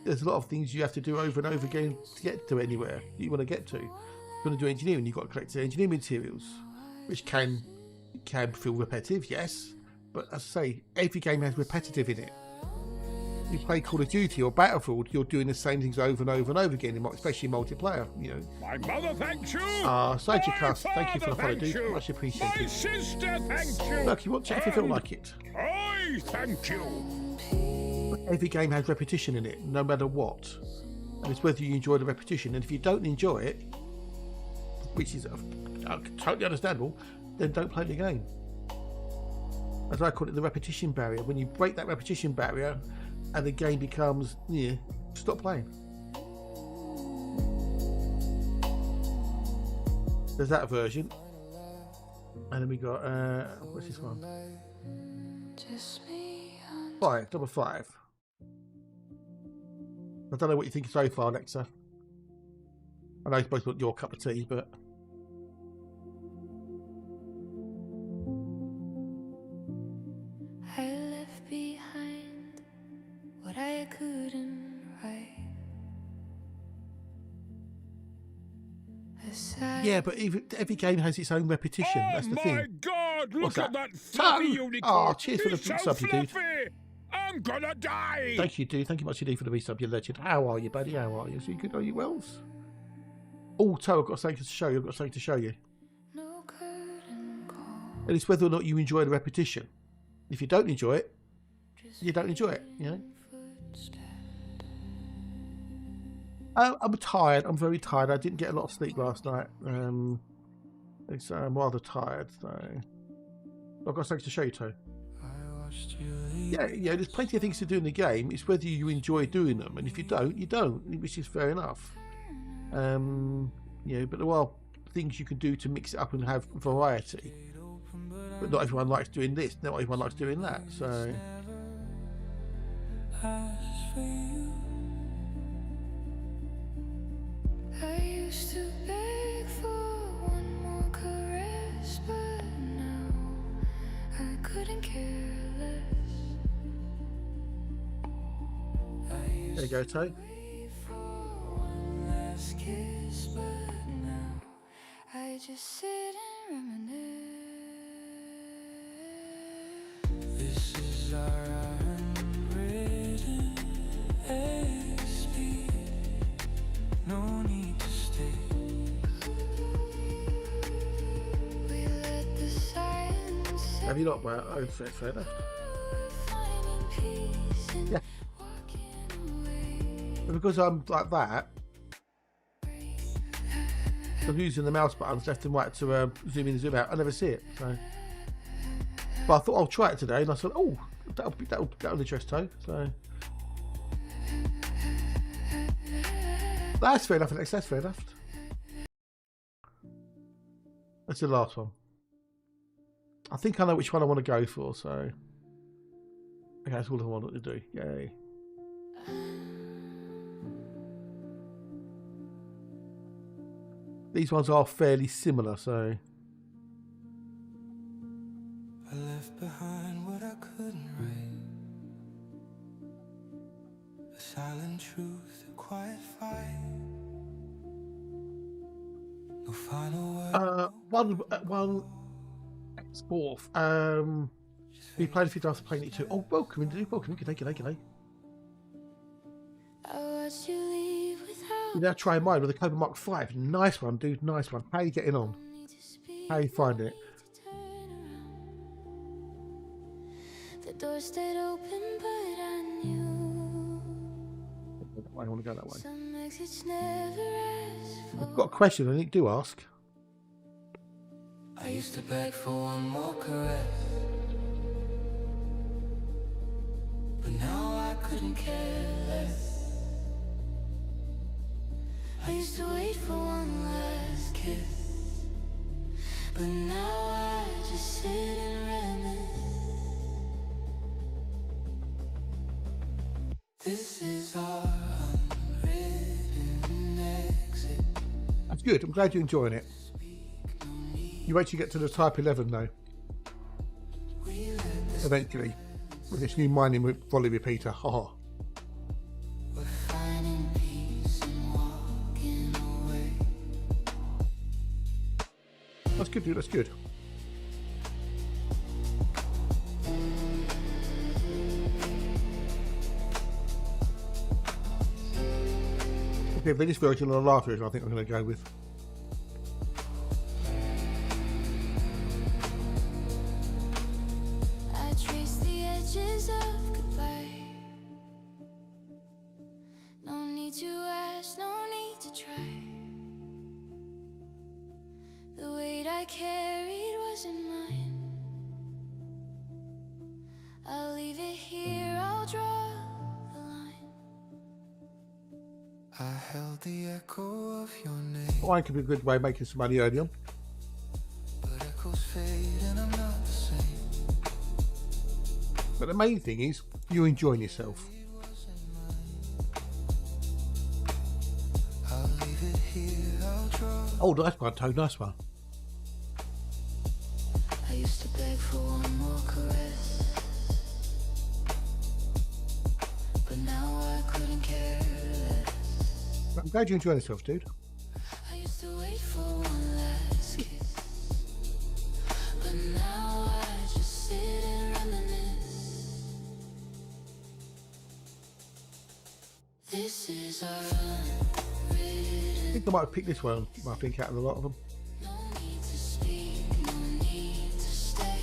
there's a lot of things you have to do over and over again to get to anywhere you want to get to. If you want to do engineering, you've got to collect the engineering materials, which can feel repetitive, yes, but as I say, every game has repetitive in it. You play Call of Duty or Battlefield, you're doing the same things over and over and over again, especially multiplayer, you know. My mother thanks you. Sidecast, My thank you for the follow, father thanks dude. you. Much My appreciated. sister thanks you. Look, you want to chat if you feel And like it. I thank you. Every game has repetition in it, no matter what. And it's whether you enjoy the repetition. And if you don't enjoy it, which is totally understandable, then don't play the game. As I call it, the repetition barrier. When you break that repetition barrier and the game becomes, yeah, stop playing. There's that version. And then we got, what's this one? just me on 5, number 5. I don't know what you think so far, Alexa. I know it's both not your cup of tea, but I left behind what I couldn't write. yeah, but every game has its own repetition. That's the my thing. God! Look What's at that? that fluffy Toe! unicorn. Oh, cheers for the He's so sub, you dude. fluffy. I'm gonna die. Thank you, dude. Thank you much indeed for the resub, you legend. How are you, buddy? How are you? So you good? Are you Wells? Oh, Toe, I've got something to show you. I've got something to show you. no curtain call. And it's whether or not you enjoy the repetition. If you don't enjoy it, you don't enjoy it, you know? I'm tired. I'm very tired. I didn't get a lot of sleep last night. I'm rather tired, so I've got something to show you, Toe. I watched you leave. Yeah, there's plenty of things to do in the game. It's whether you enjoy doing them, and if you don't, you don't, which is fair enough. But well, things you can do to mix it up and have variety. But not everyone likes doing this, not everyone likes doing that. So Ask for you. I used to beg for one more caress, but now I couldn't care less. there you go, Toe. Wait for one last kiss, but now I just sit and reminisce. This is our unwritten SP. No need to stay. We let the silence Have you not? Well, oh, fair enough. finding peace in Yeah. walking away. And because I'm like that, I'm using the mouse buttons left and right to zoom in and zoom out. I never see it. So, but I thought I'll try it today, and I thought, oh, that'll interest Toe. So that's fair enough. Alex, that's fair enough. That's the last one. I think I know which one I want to go for. So okay, that's all I want to do. Yay. These ones are fairly similar, so I left behind what I couldn't write. A silent truth, a quiet fight. No final word. one fourth. We played a few times playing it too. Oh, welcome, g'day. I watched you leave without You're now trying mine with a Cobra Mark 5. Nice one, dude. Nice one. How are you getting on? need to speak. How are you finding it? To turn around. The door stayed open, but I knew I want to go that way. some exits never asked for. I've got a question. I need to ask. I used to beg for one more caress, but now I couldn't care less. I used to wait for one last kiss, but now I just sit and reminisce. This is our unwritten exit. That's good. I'm glad you're enjoying it. You wait till you get to the Type 11 though. We let this Eventually, with this new mining volley repeater. Haha. we're finding peace and walking away. That's good, dude. That's good. Okay, for this version or the last version, I think I'm going to go with. I trace the edges of goodbye. No need to ask, no need to try. The weight I carried wasn't mine. I'll leave it here, I'll draw the line. I held the echo of your name, Wine could be a good way of making some money early on. but echoes fade and I'm not the same. But the main thing is you're enjoying yourself. I'll leave it here, I'll draw. Oh, nice one, Toe. Nice one. I used to beg for one more caress, but now I couldn't care less. But I'm glad you're enjoying yourself, dude. I used to wait for one last kiss, but now I just sit and reminisce. This is our I unwritten. think I might have picked this one, I think, out of a lot of them. No need to speak, no need to stay.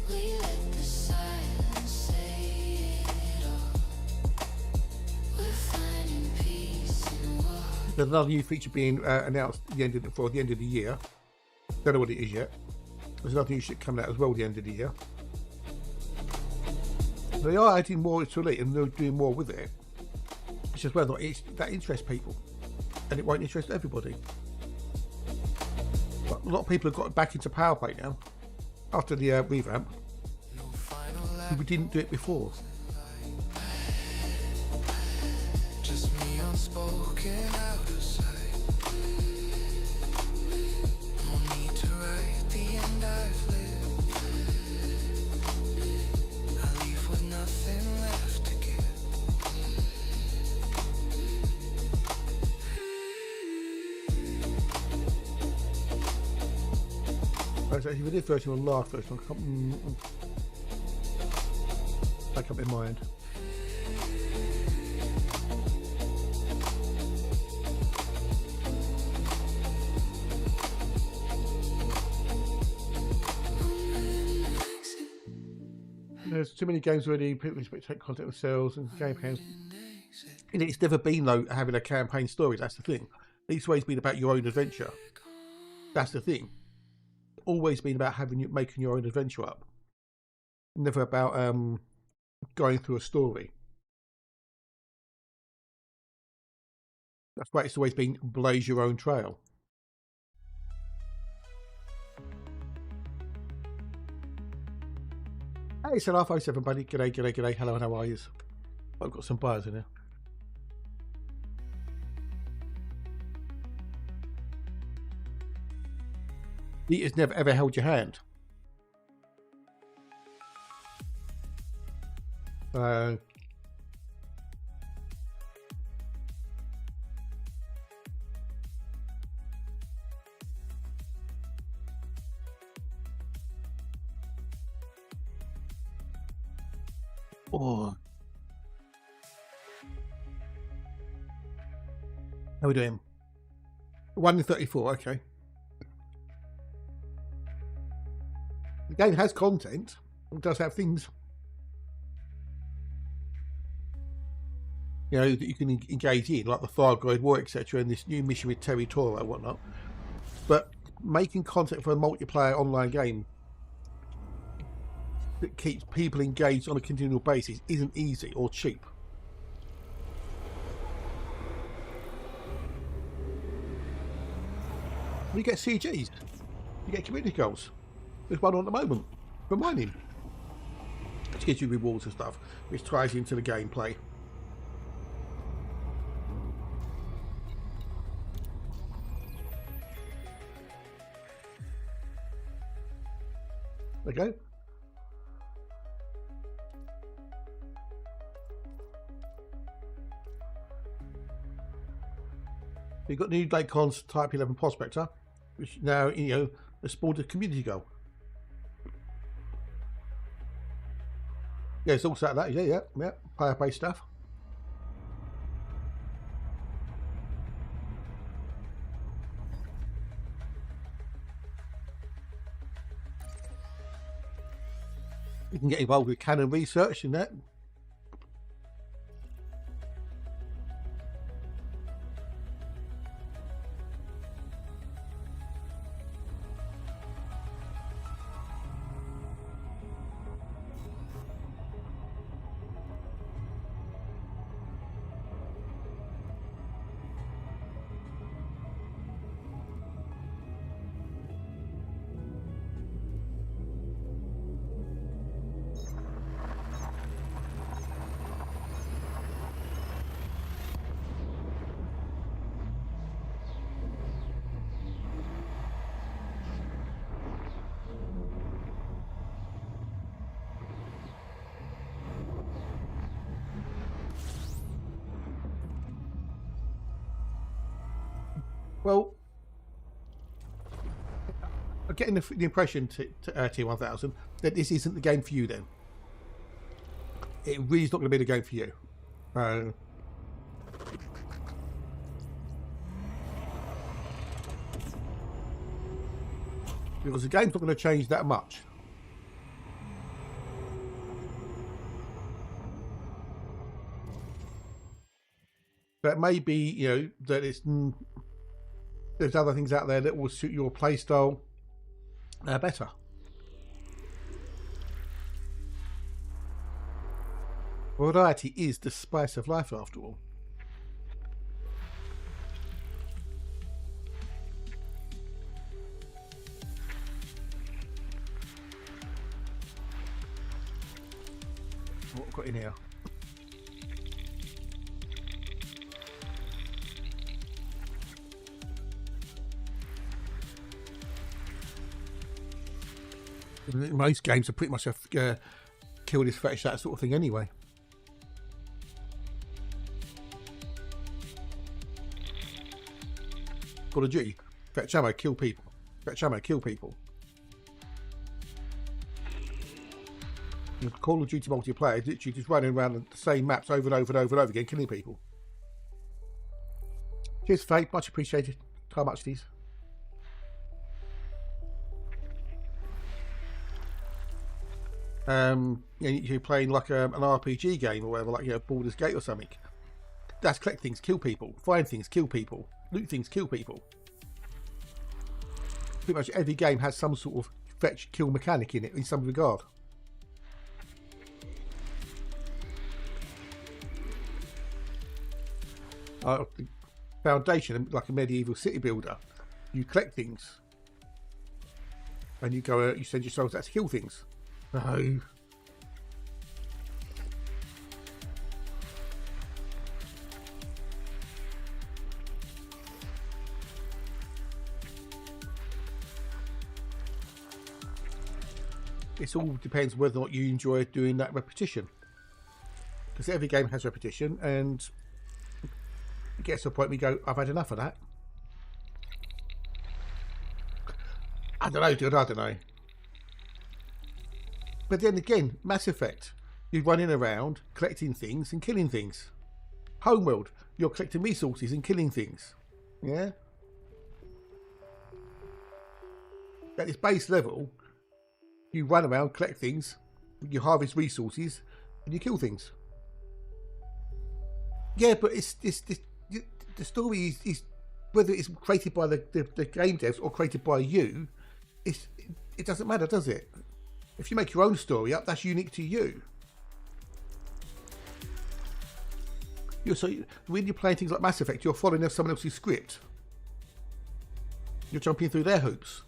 We let the silence say it all. We're finding peace in walking. There's another new feature being announced at the end of for the end of the year. Don't know what it is yet. There's another new shit coming out as well at the end of the year. They are adding more to it and they're doing more with it. It's just whether or not that interests people. And it won't interest everybody. a lot of people have got back into power play now after the revamp. We didn't do it before. Just me unspoken out of sight. No need to write the end I've lived. I leave with nothing left to give. Actually, we did version on last version. I can't make up in mind. There's too many games already. People expect to take content themselves and game campaigns. And it's never been though having a campaign story. That's the thing. It's always been about your own adventure. That's the thing. Always been about making your own adventure up. Never about going through a story. That's why it's always been blaze your own trail. Hey, it's Alpha 07, buddy. G'day, g'day, g'day. Hello, how are you? I've got some buyers in here. He has never ever held your hand. Oh. How are we doing? 1 in 34, okay. The game has content. It does have things, you know, that you can engage in, like the Thargoid War, etc., and this new mission with Territorial and whatnot. But making content for a multiplayer online game that keeps people engaged on a continual basis isn't easy or cheap. You get CGs, you get community goals. There's one on at the moment for mining, which gives you rewards and stuff, which ties into the gameplay. Okay. You've got new Lacon's Type 11 Prospector, which now, you know, has spawned a community goal. Yeah, it's also that. Yeah. Player-based stuff. You can get involved with canon research and that. Well, I'm getting the impression to T1000 that this isn't the game for you then. It really is not going to be the game for you. Because the game's not going to change that much. But it may be, you know, that it's... there's other things out there that will suit your playstyle better. Variety is the spice of life, after all. got in here? Most games are pretty much a kill this fetish, that sort of thing anyway. Call of Duty, fetch ammo, kill people. Fetch ammo, kill people. Call of Duty multiplayer is literally just running around the same maps over and over and over and over again, killing people. Cheers, Faye, much appreciated. How much these? You're playing like an RPG game or whatever, like, you know, Baldur's Gate or something. That's collect things, kill people. Find things, kill people. Loot things, kill people. Pretty much every game has some sort of fetch kill mechanic in it in some regard. The Foundation, like a medieval city builder, you collect things and you go, you send your soldiers out to kill things. No. It all depends whether or not you enjoy doing that repetition, because every game has repetition, and it gets to a point where you go, I've had enough of that. I don't know, dude, I don't know. But then again, Mass Effect, you're running around collecting things and killing things. Homeworld, you're collecting resources and killing things. Yeah? At this base level, you run around, collect things, you harvest resources, and you kill things. Yeah, but it's the story is whether it's created by the game devs or created by you, it doesn't matter, does it? If you make your own story up, that's unique to you. When you're playing things like Mass Effect, you're following someone else's script. You're jumping through their hoops.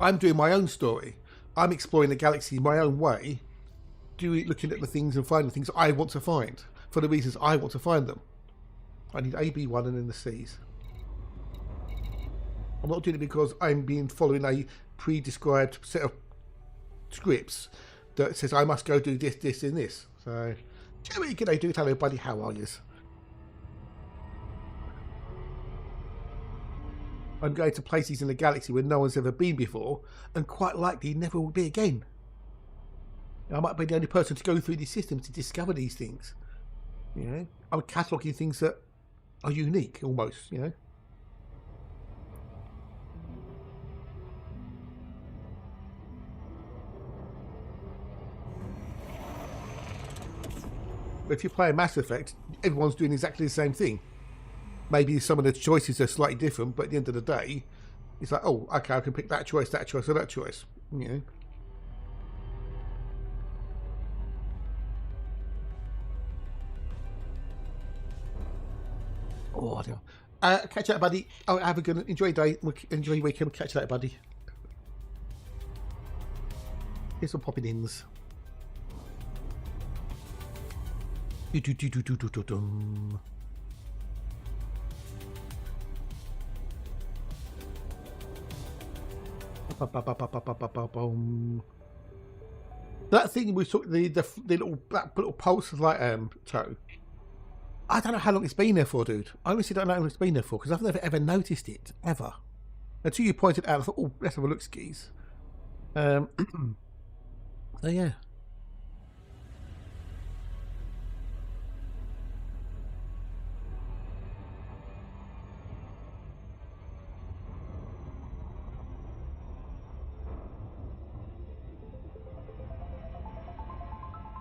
I'm doing my own story. I'm exploring the galaxy my own way, looking at the things and finding the things I want to find for the reasons I want to find them. I need A, B, 1 and then the C's. I'm not doing it because I'm following a pre-described set of scripts that says I must go do this, this and this. So, Jerry, g'day dude, hello buddy, how are you? I'm going to places in the galaxy where no one's ever been before, and quite likely never will be again. I might be the only person to go through these systems to discover these things. You know, I'm cataloguing things that are unique, almost. You know. But if you play a Mass Effect, everyone's doing exactly the same thing. Maybe some of the choices are slightly different, but at the end of the day, it's like, oh, okay, I can pick that choice, or that choice. You know. Oh, dear. Catch you later, buddy. Oh, have a good, enjoy your day, enjoy your weekend. Catch you later, buddy. Here's some popping ins. That thing we took the little pulse light toe. I don't know how long it's been there for, dude. I honestly don't know how long it's been there for because I've never ever noticed it ever until you pointed it out. I thought, oh, let's have a look, skis. So yeah.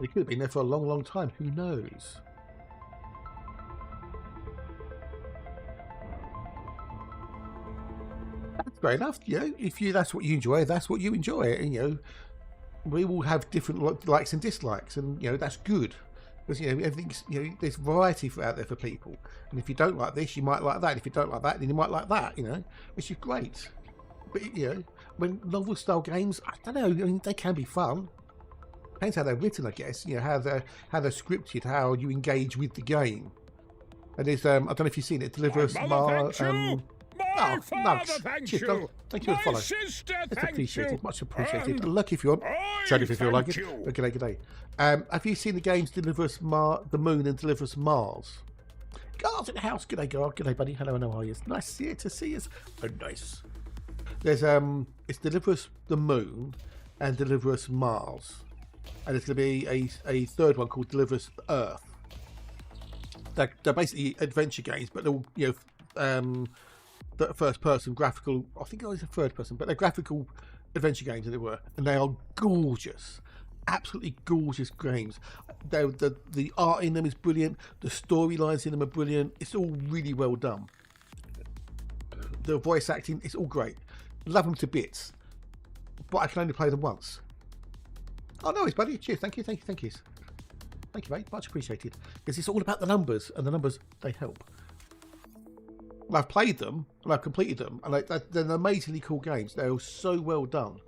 It could have been there for a long, long time. Who knows? That's great enough. You know, if that's what you enjoy, that's what you enjoy. And you know, we all have different likes and dislikes, and you know that's good because you know everything's there's variety out there for people. And if you don't like this, you might like that. If you don't like that, then you might like that. You know, which is great. But you know, when novel style games, I don't know. I mean, they can be fun. Depends how they're written, I guess. You know, how they're scripted, how you engage with the game. And there's I don't know if you've seen it. Delivers My mother thanks you. My father thanks cheers, you. dog. Thank you for the My follow. sister It's thanks appreciated, you. much apprecited. And Look if you want. I Shout if you feel like it. thank you. Good day, good day. Have you seen the games Deliver Us the Moon and Deliver Us Mars? Guards in the house. Good day, guard. Good day, buddy. Hello, and how are you? It's nice to see us. Oh, nice. There's it's Deliver Us the Moon and Deliver Us Mars, and there's going to be a third one called Deliver Us Earth. They're basically adventure games, but they're all, you know, first person graphical. I think it was a third person, but they're graphical adventure games, as it were, and they are gorgeous, absolutely gorgeous games. The art in them is brilliant. The storylines in them are brilliant. It's all really well done. The voice acting, it's all great. Love them to bits, but I can only play them once. Oh no, it's buddy. Cheers. Thank you, thank you, mate. Much appreciated. Because it's all about the numbers, and the numbers, they help. Well, I've played them and I've completed them, and they're amazingly cool games. They're all so well done,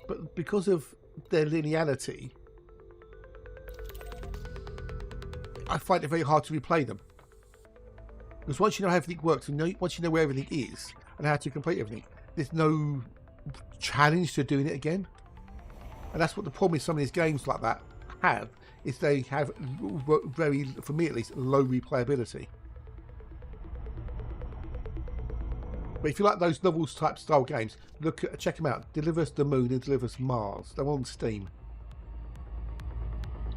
but because of their linearity, I find it very hard to replay them. Because once you know how everything works, and once you know where everything is and how to complete everything, there's no challenge to doing it again. And that's what the problem is. Some of these games like that have, is they have very, for me at least, low replayability. But if you like those novels type style games, check them out. Deliver Us the Moon and Deliver Us Mars. They're on Steam,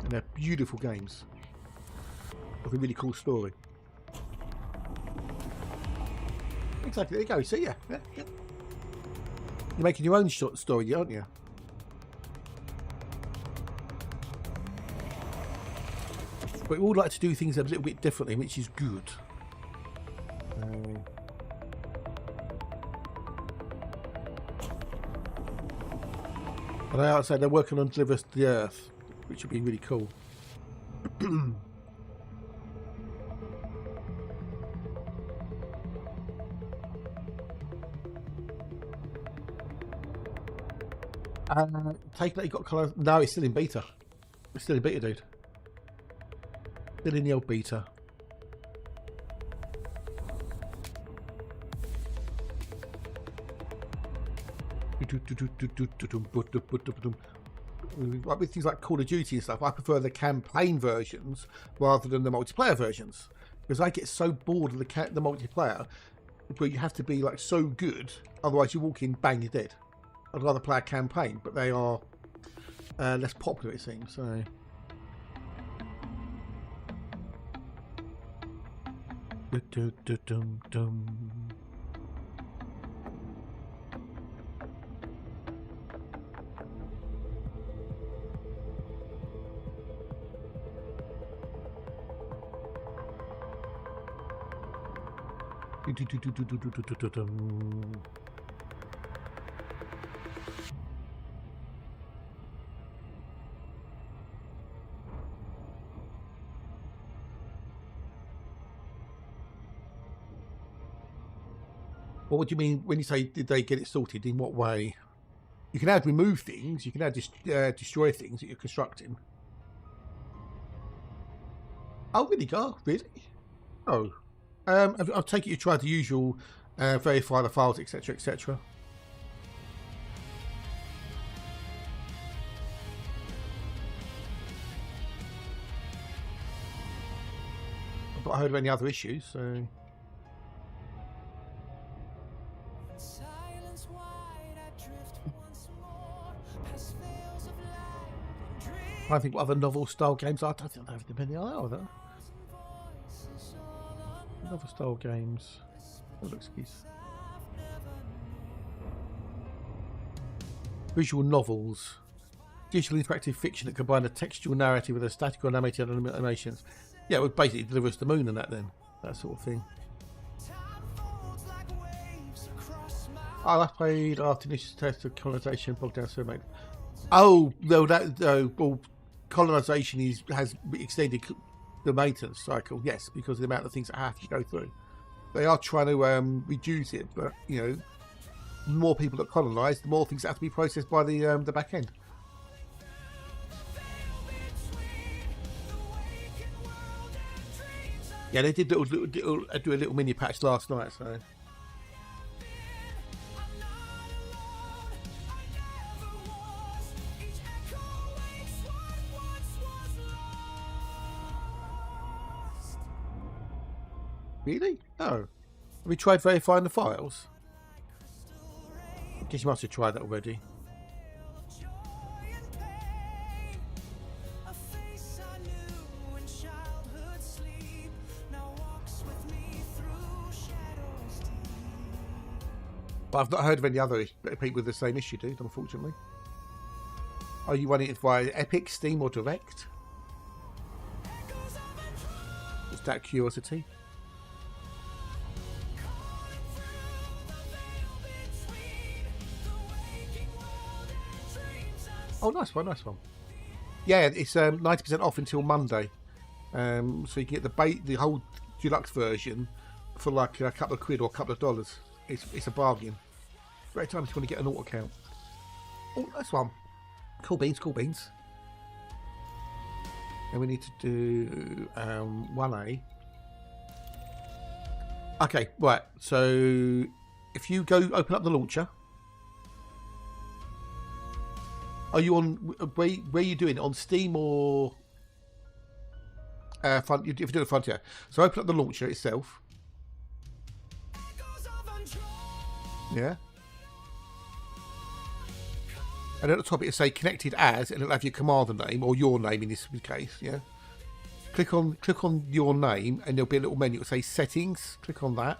and they're beautiful games with a really cool story. Exactly. There you go. See, yeah. You're making your own short story, aren't you? But we all like to do things a little bit differently, which is good. And I outside they're working on Deliver Us the Earth, which would be really cool. Take that you got colour. No, it's still in beta. It's still in beta, dude. Still in the old beta. Like with things like Call of Duty and stuff, I prefer the campaign versions rather than the multiplayer versions, because I get so bored of the multiplayer, where you have to be like so good, otherwise you walk in, bang, you're dead. I'd rather play a campaign, but they are less popular, it seems. So. Well, what do you mean when you say did they get it sorted? In what way? You can add remove things. You can add destroy things that you're constructing. Oh, really, Gar? Really? Oh, I'll take it you tried the usual verify the files, etc., etc. I've not heard of any other issues, so. I think what other novel style games are. I don't think I have any other. Novel style games. Oh, excuse. Visual novels. Digital interactive fiction that combine a textual narrative with a static or animated animations. Yeah, it would basically Deliver Us the Moon and that then. That sort of thing. I played after initial test of colonisation, bogged down so mate. Oh no, well, colonisation has extended the maintenance cycle. Yes, because of the amount of things that have to go through. They are trying to reduce it, but you know, the more people that colonise, the more things have to be processed by the back end. Yeah, they did do a little mini patch last night, so. Really? Oh. Have we tried verifying the files? I guess you must have tried that already. But I've not heard of any other people with the same issue, dude, unfortunately. Are you running it via Epic, Steam, or Direct? Just that curiosity. Oh, nice one, nice one. Yeah, it's 90% off until Monday. So you can get the whole deluxe version for like a couple of quid or a couple of dollars. It's a bargain. Great time if you want to get an auto account. Oh, nice one. Cool beans, cool beans. And we need to do 1A. Okay, right. So if you go open up the launcher. Are you on where are you doing it? On Steam or Front? If you do the Frontier, so open up the launcher itself. Yeah. And at the top it'll say connected as, and it'll have your commander name or your name in this case. Yeah. Click on your name, and there'll be a little menu. It'll say settings. Click on that.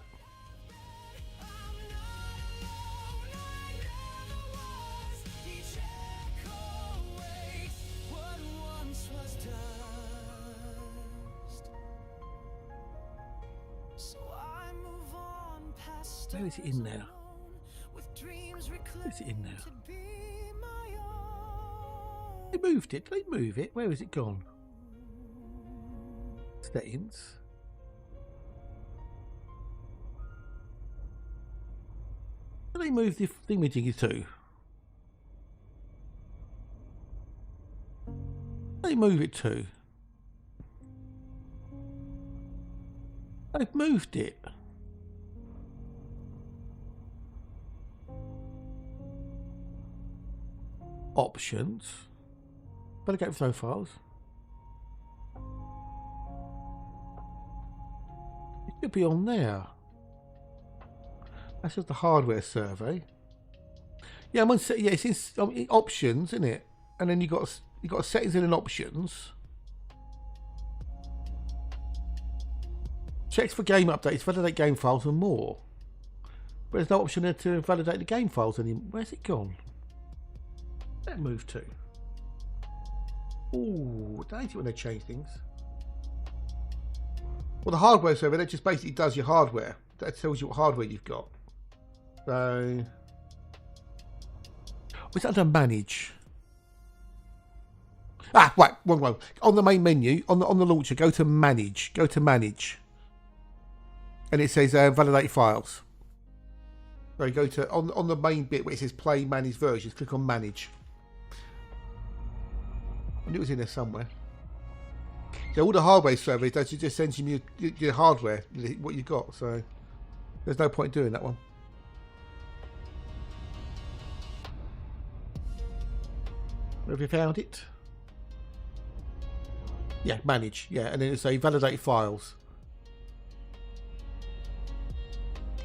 Where is it in there? Where is it in there? They moved it. Did they move it? Where has it gone? Settings. Where did they move the thingamajiggy to? Where did they move it to? They've moved it. Options. Better go flow files. It should be on there. That's just the hardware survey. Yeah, I'm on. Yeah, it's in options, isn't it? And then you got settings in options. Checks for game updates, validate game files, and more. But there's no option there to validate the game files anymore. Where's it gone? That move to. Ooh, I hate it when they change things. Well, the hardware server, that just basically does your hardware. That tells you what hardware you've got. So, it's under manage. Ah, right, wrong one. On the main menu, on the launcher, go to manage. Go to manage, and it says validate files. So you go to on the main bit where it says play manage versions. Click on manage. I knew it was in there somewhere. So all the hardware surveys, it just sends you your hardware, what you got. So there's no point doing that one. Have you found it? Yeah, manage. Yeah, and then it'll say validate files.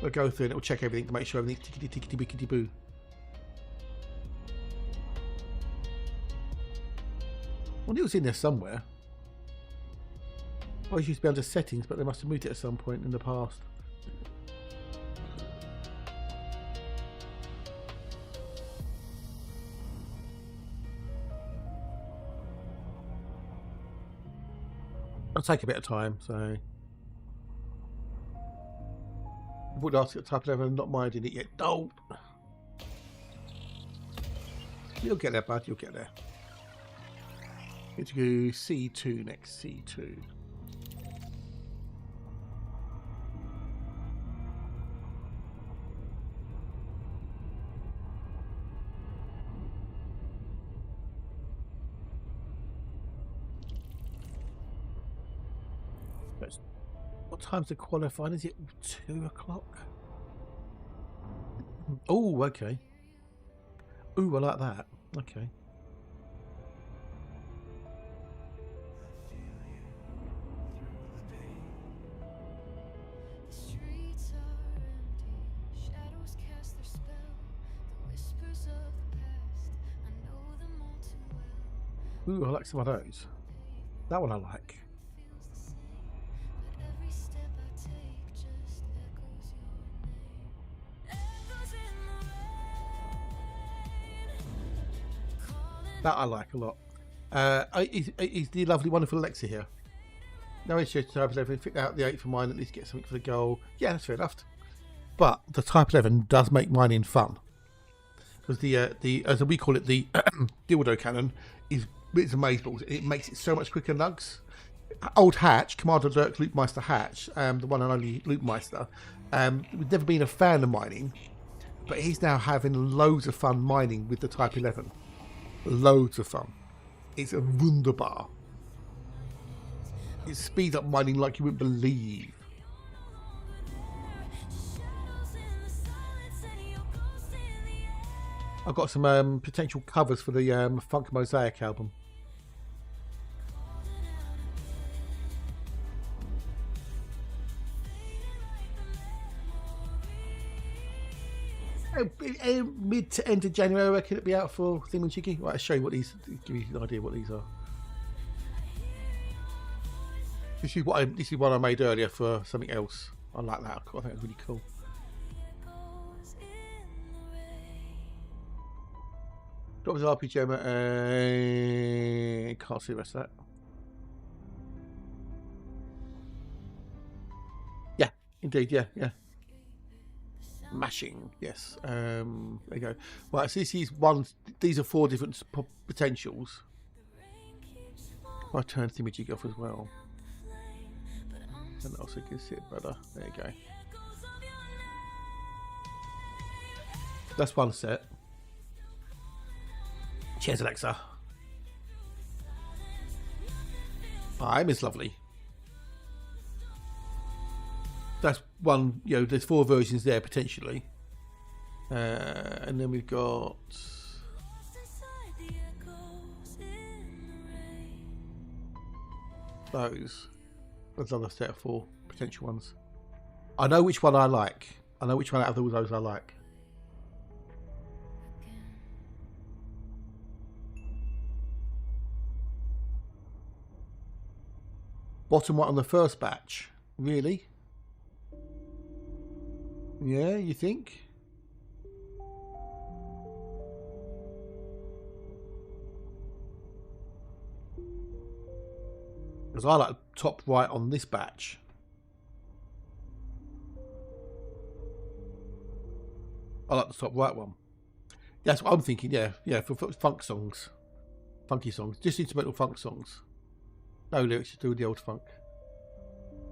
I'll go through and it'll check everything to make sure everything's tickety boo. Well, it was in there somewhere. I used to be under settings, but they must have moved it at some point in the past. It'll take a bit of time, so I would ask at type level, I'm not minding it yet. No, you'll get there, bud. You'll get there. Need to go C2 next. C2. That's, what time's the qualifying? Is it 2 o'clock? Oh, okay. Ooh, I like that. Okay. The streets are empty, shadows cast their spell. The whispers of the past, I know them all too well. Ooh, I like some of those. That one I like. Feels the same, but every step I take just echoes your name. Echoes in the rain, calling That I like a lot. Is the lovely, wonderful Alexa here? No issue to type 11. Pick out the 8 for mine, at least get something for the goal. Yeah, that's fair enough. But the type 11 does make mining fun. Because the as we call it, the dildo cannon is it's amazeballs. It makes it so much quicker, Nugs. Old Hatch, Commander Dirk Loopmeister Hatch, the one and only Loopmeister, we've never been a fan of mining, but he's now having loads of fun mining with the Type 11. Loads of fun. It's a wunderbar. It speeds up mining like you wouldn't believe. shadows in the silence and your ghost in the air. I've got some potential covers for the Funk Mosaic album. Mid to end of January, I reckon it'll be out for Thingamajiggy. Right, I'll show you what these, give you an idea what these are. This is one I made earlier for something else. I like that. I think it's really cool. Echoes in the rain. Drops an RPG and can't see the rest of that. Yeah, indeed, yeah. Mashing, yes. There you go. Right, so this is one. These are 4 different potentials. I turn Thingamajig off as well. And also can see it better. There you go. That's one set. Cheers, Alexa. Hi, Miss Lovely. That's one, you know, there's 4 versions there potentially. And then we've got Inside the echoes in the rain. those. There's another set of 4 potential ones. I know which one I like. I know which one out of all those I like. Bottom right on the first batch. Really? Yeah, you think? Because I like top right on this batch. I like the top right one. That's what I'm thinking, yeah, for funk songs. Funky songs. Just instrumental funk songs. No lyrics, just do the old funk.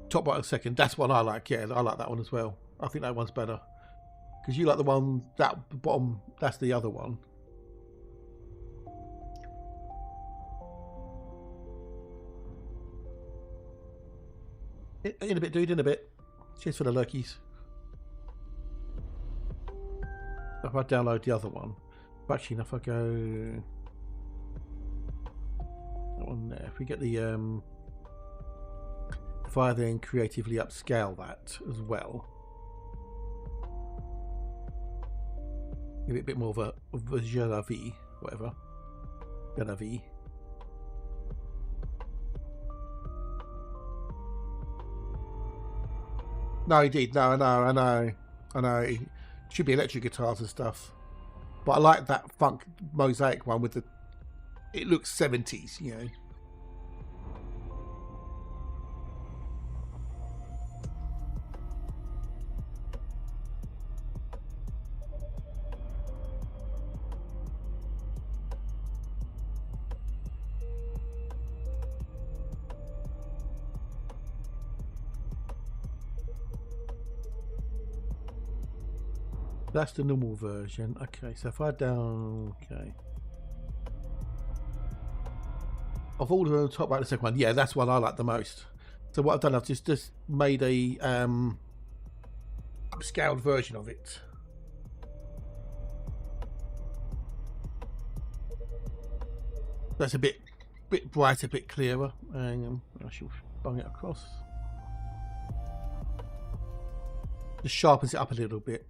Top right on second, that's one I like, yeah, I like that one as well. I think that one's better. Because you like the one, that bottom, that's the other one. In a bit, dude, in a bit. Cheers for the lurkies. If I download the other one, actually, if I go that one there, if we get the if I then creatively upscale that as well, give it a bit more of a je la vie, whatever, je la vie. No, indeed, no, I know. It should be electric guitars and stuff, but I like that funk mosaic one with the. It looks 70s, you know. That's the normal version. Okay, so if I down, okay. Of all of them, top right, the second one, yeah, that's one I like the most. So what I've done, I've just made a upscaled version of it. That's a bit brighter, a bit clearer, and I shall bung it across. Just sharpens it up a little bit.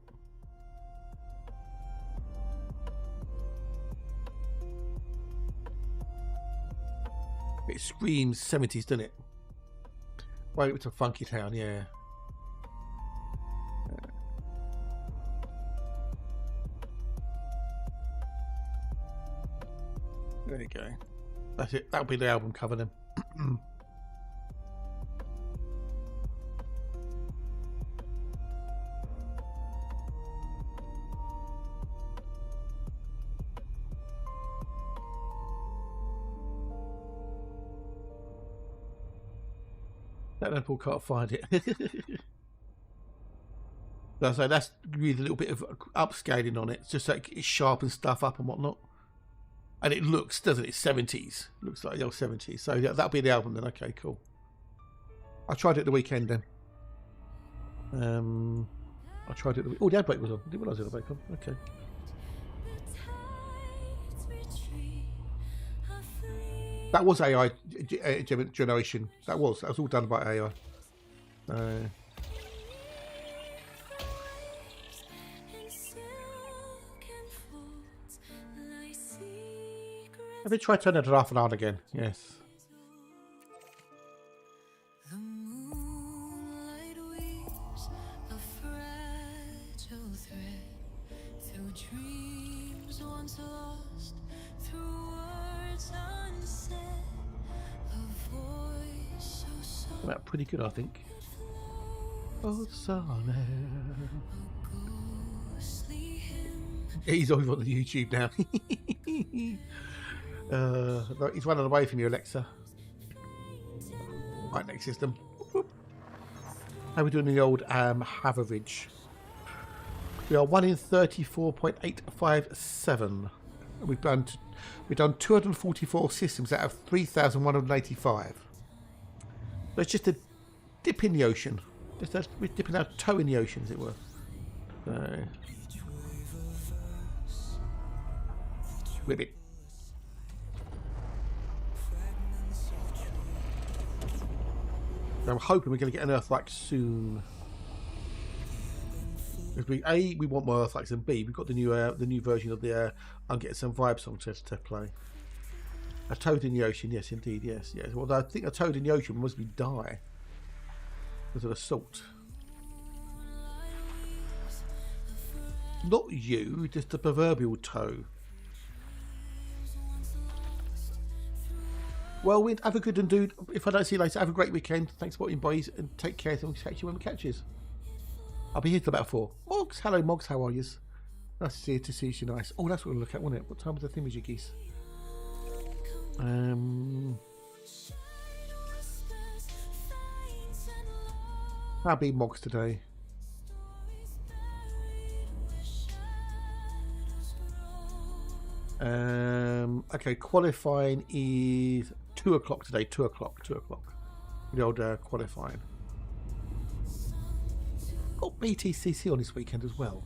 It screams 70s, doesn't it? Well, it was a funky town, yeah. There you go. That's it. That'll be the album cover then. That Apple can't find it. So that's really a little bit of upscaling on it, just like it sharpens stuff up and whatnot. And it looks, doesn't it, 70s? Looks like the old 70s. So yeah, that'll be the album then. Okay, cool. I tried it the weekend then. I tried it. Oh, the ad break was on. I didn't realise the ad break on. Okay. That was AI generation. That was all done by AI. Have you tried turning it off and on again? Yes. The moonlight weaves a fragile thread through dreams once lost, through words unsaid, a voice so soft. That's pretty good, I think. Oh, sorry. He's over on the YouTube now. He's running away from you, Alexa. Right, next system. How are we doing the old average? We are 1 in 34.857. We've done 244 systems out of 3,185. So it's just a dip in the ocean. We're dipping our toe in the ocean, as it were. With it. I'm hoping we're going to get an Earthlight soon. Because we want more Earthlights, and B, we've got the new version of the I'm Getting Some Vibe song to play. A Toad in the Ocean, yes, indeed, yes. Well, I think a Toad in the Ocean must be die because of the salt. Not you, just the proverbial toe. Well, we'd have a good and dude. If I don't see you later, have a great weekend. Thanks for watching, boys, and take care. And we'll catch you when we catches. I'll be here till about 4. Moggs, hello, Moggs. How are you? Nice to see you. Nice. Oh, that's what we'll look at, wasn't it? What time was the thing with you geese? I'll be Moggs today. Okay, qualifying is 2 o'clock today. 2 o'clock. The old qualifying. Got BTCC on this weekend as well.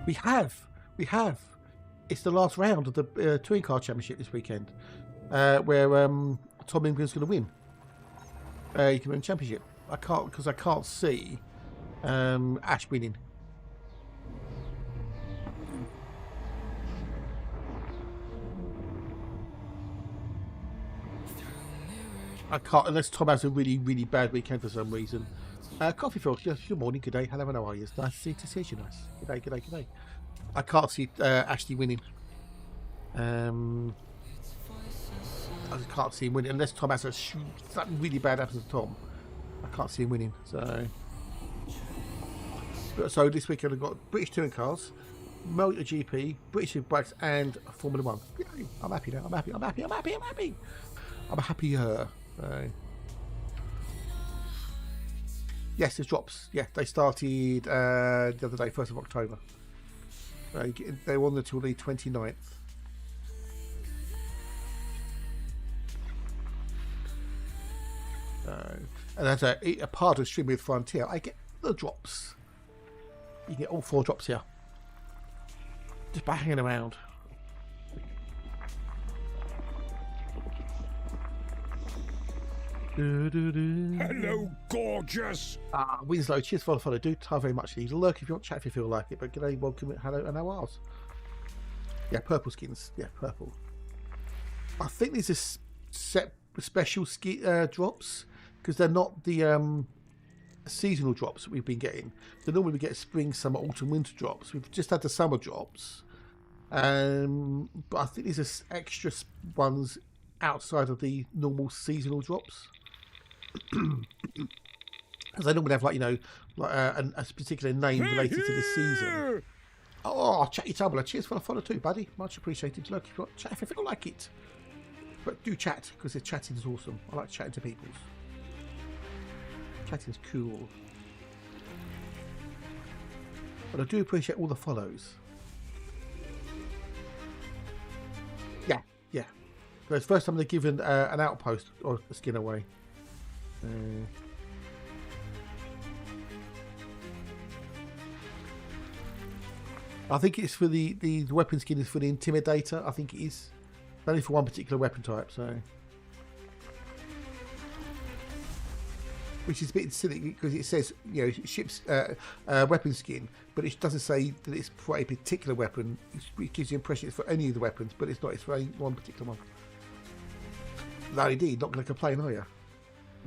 We have. It's the last round of the Touring Car Championship this weekend, where Tom Ingram's going to win. He can win the championship. I can't see Ash winning. I can't unless Tom has a really bad weekend for some reason. Coffee Phil, good morning, good day, hello, how are you? It's nice to see you. Nice. Good day. I can't see Ashley winning. I just can't see him winning unless Tom has something really bad happens to Tom. I can't see him winning. So this weekend I've got British Touring Cars, MotoGP, British Bikes, and Formula 1. I'm happy now. I'm happy. I'm happier. Yes, there's drops. Yeah, they started the other day, 1st of October. They're on until the 29th. So, and as a part of Stream with Frontier, I get the drops. You get all 4 drops here. Just by hanging around. Hello, gorgeous. Winslow, cheers for the follow. Do try very much. Leave a lurk if you want to chat if you feel like it. But g'day, welcome, hello, and how are you? Yeah, purple skins. Yeah, purple. I think these are special drops because they're not the seasonal drops that we've been getting. So normally we get spring, summer, autumn, winter drops. We've just had the summer drops. But I think these are extra ones outside of the normal seasonal drops. Because they normally have, like, you know, like a particular name related to the season. Oh, Chatty Tumbler, cheers for the follow too, buddy. Much appreciated. Look, if you want to chat, if you feel like it. But do chat, because chatting is awesome. I like chatting to people. Chatting is cool. But I do appreciate all the follows. Yeah, yeah. So it's the first time they've given an outpost or a skin away. I think it's for the weapon skin is for the Intimidator. I think it is. Only for one particular weapon type, so. Which is a bit silly because it says, you know, ship's weapon skin, but it doesn't say that it's for a particular weapon. It gives you the impression it's for any of the weapons, but it's not. It's for one particular one. No, indeed. Not going to complain, are you?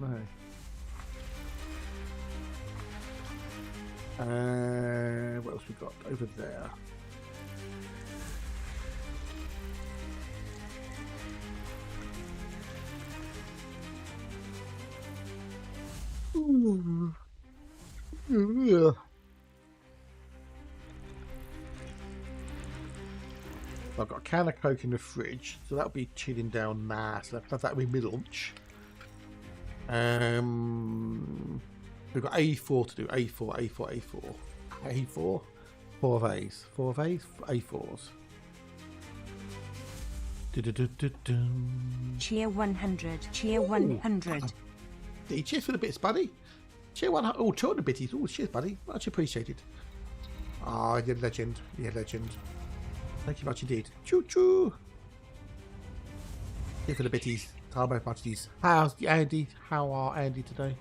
No. What else we got over there? Yeah. I've got a can of Coke in the fridge, so that'll be chilling down now. So that'll be mid-lunch. We've got A4 to do. A4. 4 of A's. 4 of A's, A4s. Cheer 100. Cheer 100. Cheers for the bits, buddy. Cheer 100. Oh, 200 bitties. Oh, cheers, buddy. Much appreciated. Ah, you're a legend. You're a legend. Thank you much indeed. Choo choo. Cheers for the bitties. How much these? How's Andy? How are Andy today?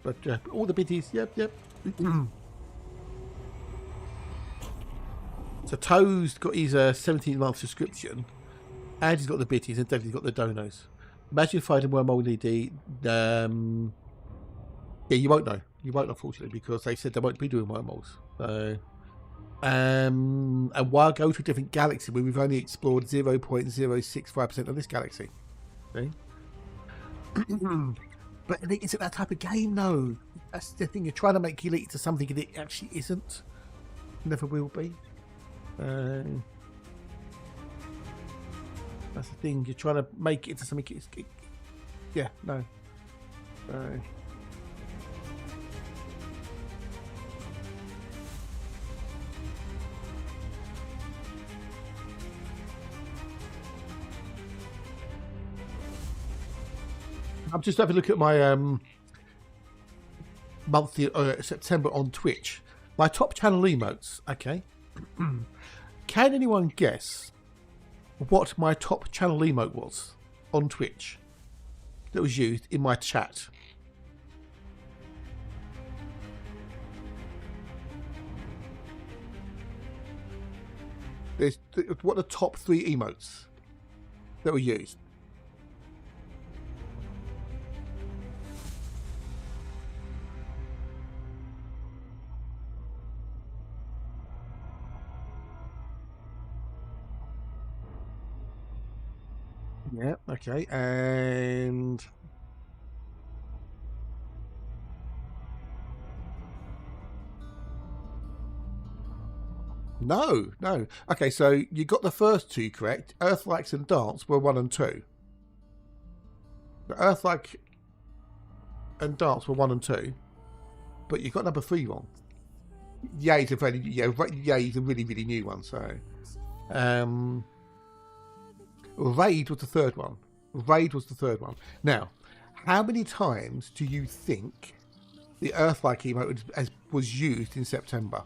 But all the bitties. Yep. So Toe's got his 17-month subscription. Andy's got the bitties and David's got the donos. Imagine if I had a wormhole ED. Yeah, you won't know. You won't, unfortunately, because they said they won't be doing wormholes. So, and why go to a different galaxy when we've only explored 0.065% of this galaxy? See? But Elite isn't that type of game, no. That's the thing. You're trying to make Elite to something that it actually isn't. Never will be. That's the thing. You're trying to make it into something. Yeah, no. I'm just having a look at my monthly September on Twitch. My top channel emotes. Okay. Can anyone guess what my top channel emote was on Twitch that was used in my chat? What are the top 3 emotes that were used? Yeah, okay, and no. Okay, so you got the first 2 correct. Earthlikes and Dance were 1 and 2. The Earthlike and Dance were 1 and 2, but you got number 3 wrong. Yeah, he's a very he's a really new one. So, Raid was the third one. Raid was the third one. Now, how many times do you think the Earth-like emote was used in September?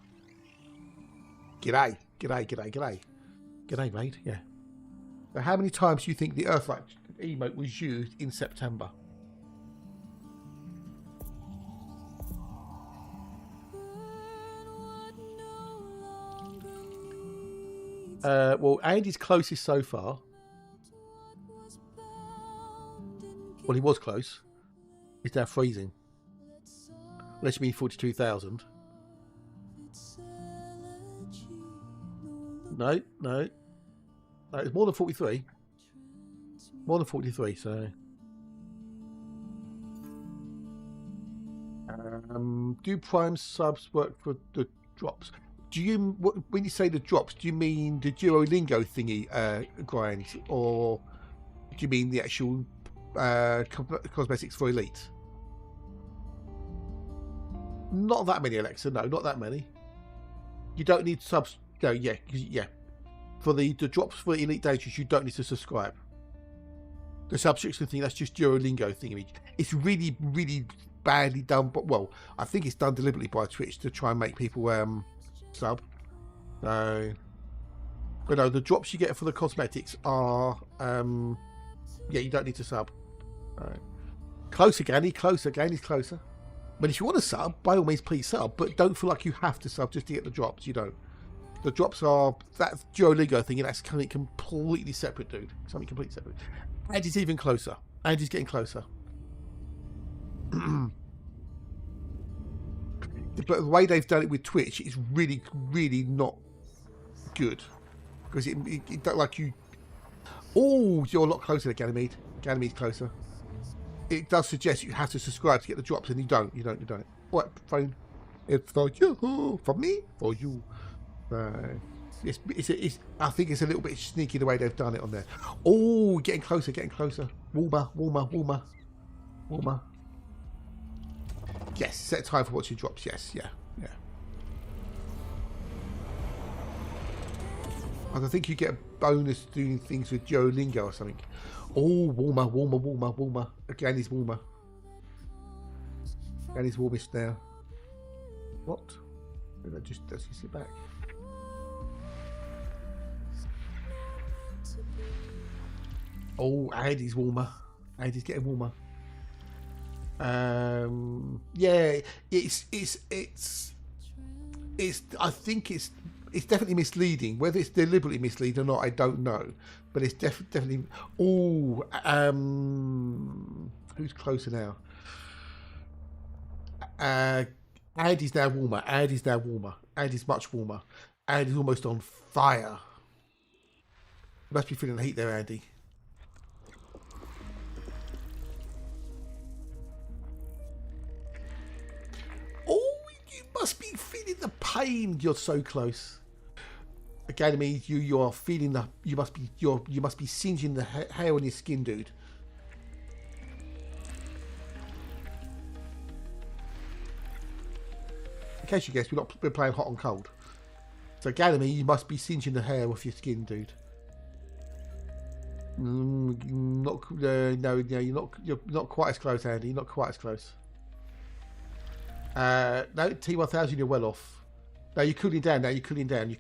G'day, Raid. Yeah. So how many times do you think the Earth-like emote was used in September? Well, Andy's closest so far. Well, he was close. He's now freezing. Unless you mean 42,000. No. It's more than 43. More than 43, so... do Prime subs work for the drops? Do you, when you say the drops, do you mean the Duolingo thingy grind, or do you mean the actual cosmetics for Elite? Not that many, Alexa. No, not that many. You don't need subs. No, yeah. For the drops for Elite Dangerous, you don't need to subscribe. The subscription thing, that's just Duolingo thingy. It's really badly done, but well, I think it's done deliberately by Twitch to try and make people sub. So, but no, the drops you get for the cosmetics are yeah, you don't need to sub. Closer, Ganny, closer. But if you want to sub, by all means, please sub. But don't feel like you have to sub just to get the drops. You don't. The drops are that Duolingo thing, and that's something completely separate, dude. Something completely separate. Andy's even closer. Andy's getting closer. But the way they've done it with Twitch is really not good, because it don't like you. Oh, you're a lot closer to Ganymede. Ganymede's closer. It does suggest you have to subscribe to get the drops, and you don't. What phone? It's for you, for me, for you. It's I think it's a little bit sneaky the way they've done it on there. Oh, getting closer. Warmer. Yes, set time for watching drops. Yes, yeah. I think you get a bonus doing things with Duolingo or something. Oh, warmer. Again, he's warmer. And he's warmest now. What? Does he sit back? Oh, Andy's warmer. Andy's getting warmer. Yeah, it's. I think it's definitely misleading. Whether it's deliberately misleading or not, I don't know. But it's definitely. Oh, who's closer now? Andy's now warmer. Andy's much warmer. Andy's almost on fire. You must be feeling the heat there, Andy. Oh, you must be feeling the pain. You're so close. Again, you are feeling the. You must be singeing the hair on your skin, dude. In case you guessed, we're playing hot and cold. So, Ganymede, you must be singeing the hair off your skin, dude. No, you're not quite as close, Andy. You're not quite as close. No, T1000, you're well off. No, you're cooling down now. You're cooling down.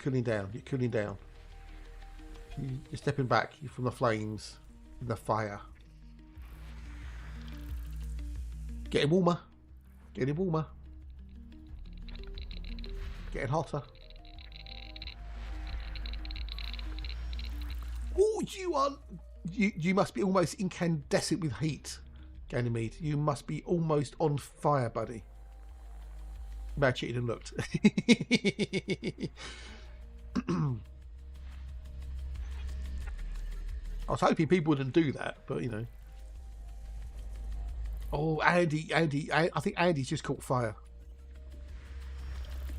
You're stepping back from the flames and the fire. Getting warmer. Getting hotter. Oh, you must be almost incandescent with heat, Ganymede. You must be almost on fire, buddy. I cheated and looked. I was hoping people wouldn't do that, but you know. Oh, Andy, I think Andy's just caught fire.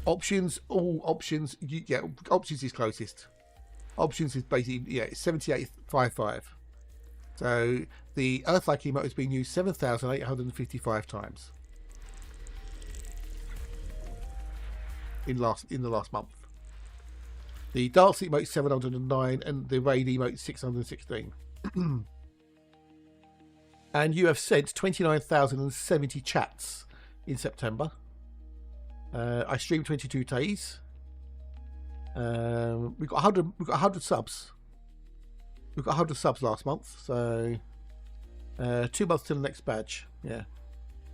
Options, options. Yeah, options is closest. Options is basically, yeah, it's 7855. So the Earth-like emote has been used 7,855 times. in the last month. The dance emote 709 and the raid emote 616. And you have sent 29,070 chats in September. I streamed 22 days. We got 100 subs. We got 100 subs last month, so 2 months till the next badge. Yeah,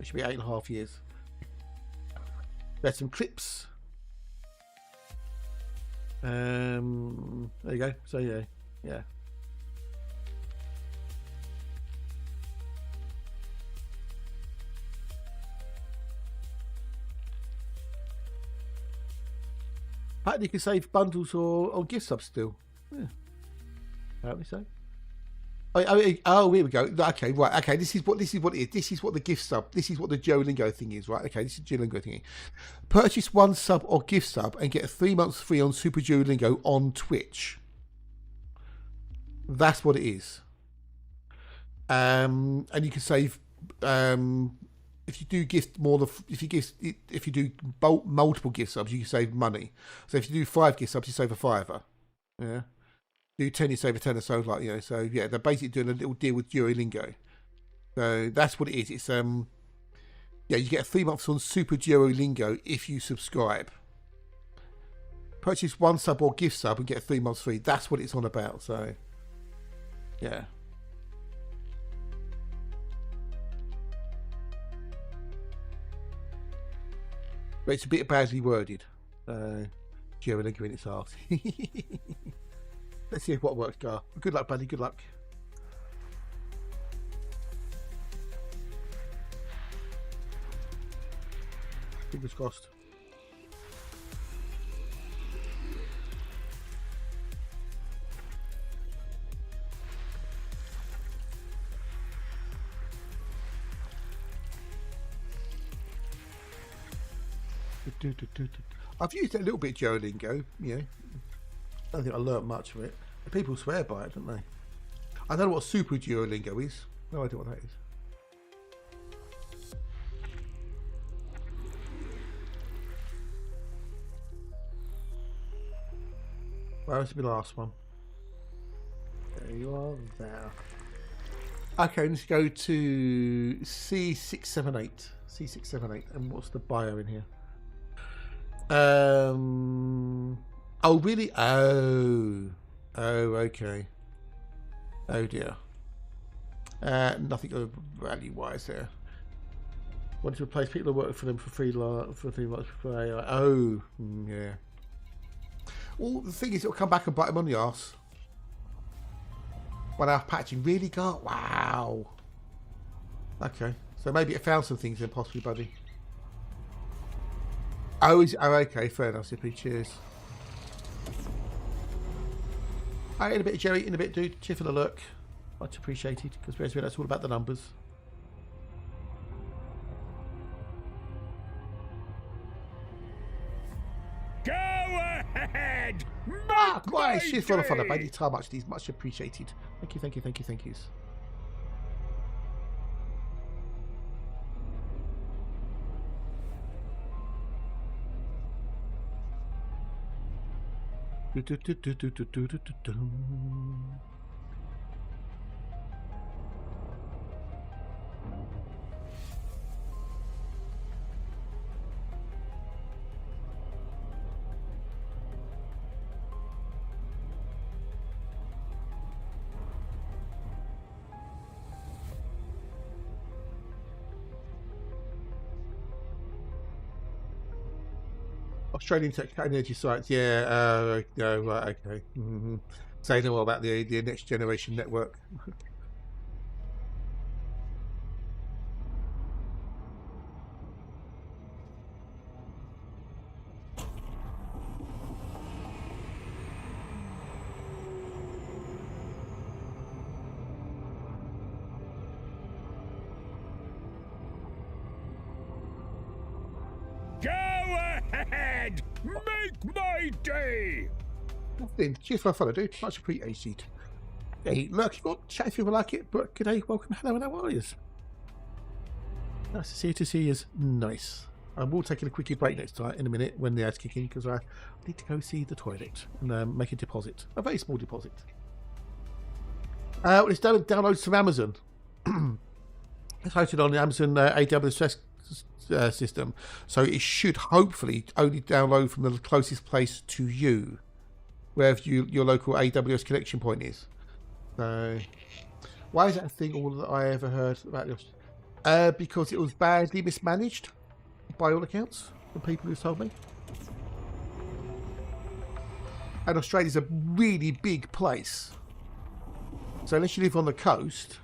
it should be 8.5 years. There's some clips. There you go. So yeah. Apparently you can save bundles or gift subs still. Yeah. Apparently so. Oh, here we go. Okay, right. Okay, this is what it is. This is what the gift sub. This is what the Duolingo thing is, right? Okay, this is Duolingo thing. Purchase 1 sub or gift sub and get 3 months free on Super Duolingo on Twitch. That's what it is. And you can save. If you do gift more than if you do multiple gift subs, you can save money. So if you do 5 gift subs, you save a £5. Yeah. Do 10, you save a £10. So like, you know, so yeah, they're basically doing a little deal with Duolingo. So that's what it is. It's yeah, you get 3 months on Super Duolingo if you subscribe. Purchase 1 sub or gift sub and get 3 months free. That's what it's on about. So yeah. But it's a bit badly worded. Duolingo in its arse. Let's see what works, Gar. Good luck, buddy. Good luck. Fingers crossed. I've used it a little bit, Duolingo. Yeah, I don't think I learnt much of it. People swear by it, don't they? I don't know what Super Duolingo is. No idea what that is. Where was the last one? There you are, there. Okay, let's go to C678. C678. And what's the bio in here? Oh, really? Oh, okay. Oh, dear. Nothing value-wise there. Want to replace people who work for them for free for 3 months for AI. Oh, yeah. Well, the thing is, it'll come back and bite them on the arse. 1 hour patching. Really, Gar? Wow. Okay. So maybe it found some things then, possibly, buddy. Oh, okay. Fair enough, Zippy. Cheers. Alright, in a bit, Jerry. In a bit, dude. Cheer for the look. Much appreciated. Because that's all about the numbers. Go ahead! Mark, why? Cheers for the fun. I need time, actually. Much appreciated. Thank you, thank you, thank you, thank yous. Australian Energy Science, yeah, no, right, okay. Say no more about the next generation network. Make my day! Nothing. Cheers for fun, dude. Much appreciated. Hey, look, you've got chat if you like it, but good day, welcome, hello, and how are you? Nice to see you. Nice. I will take a quickie break next time in a minute when the ads kick in, because I need to go see the toilet and make a deposit, a very small deposit. It's downloaded from Amazon. It's hosted on the Amazon AWS system, so it should hopefully only download from the closest place to you, wherever your local AWS connection point is. So, why is that a thing all that I ever heard about this? Because it was badly mismanaged, by all accounts, from people who told me. And Australia's a really big place, so unless you live on the coast,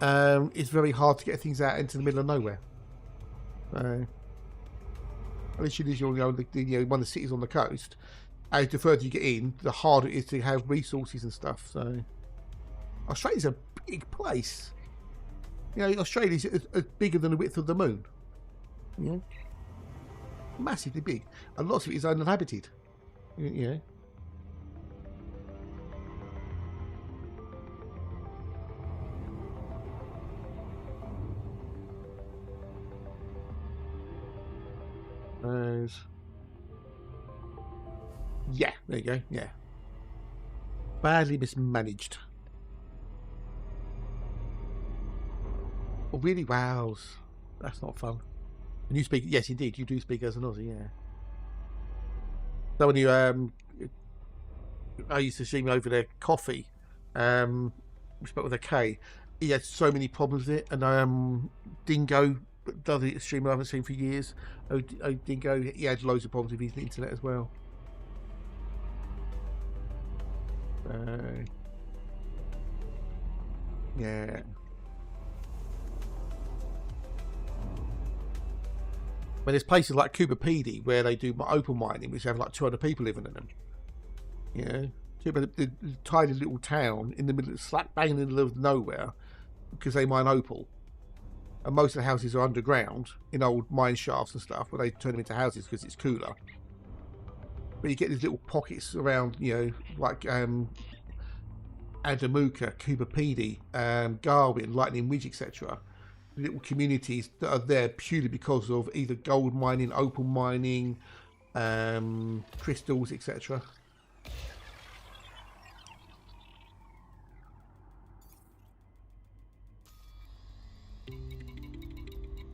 it's very hard to get things out into the middle of nowhere. Unless you live on one of the cities on the coast, and the further you get in, the harder it is to have resources and stuff. So Australia's a big place. Australia's bigger than the width of the moon. Massively big, and lots of it is uninhabited. Yeah, there you go. Yeah, badly mismanaged. Oh, really? Wow, that's not fun. And you speak? Yes, indeed, you do speak as an Aussie. Yeah. So when you I used to see me over there, coffee. We spoke with a K. He had so many problems with it, and Dingo, another streamer I haven't seen for years. Dingo, he had loads of problems with his internet as well. Yeah. But there's places like Kubapedi where they do open mining, which have like 200 people living in them. The tiny little town in the middle, slap bang in the middle of nowhere, because they mine opal. And most of the houses are underground in old mine shafts and stuff, where they turn them into houses because it's cooler. But you get these little pockets around, like Adamuka, Kubapedi, Garwin, Lightning Ridge, etc. Little communities that are there purely because of either gold mining, opal mining, crystals, etc.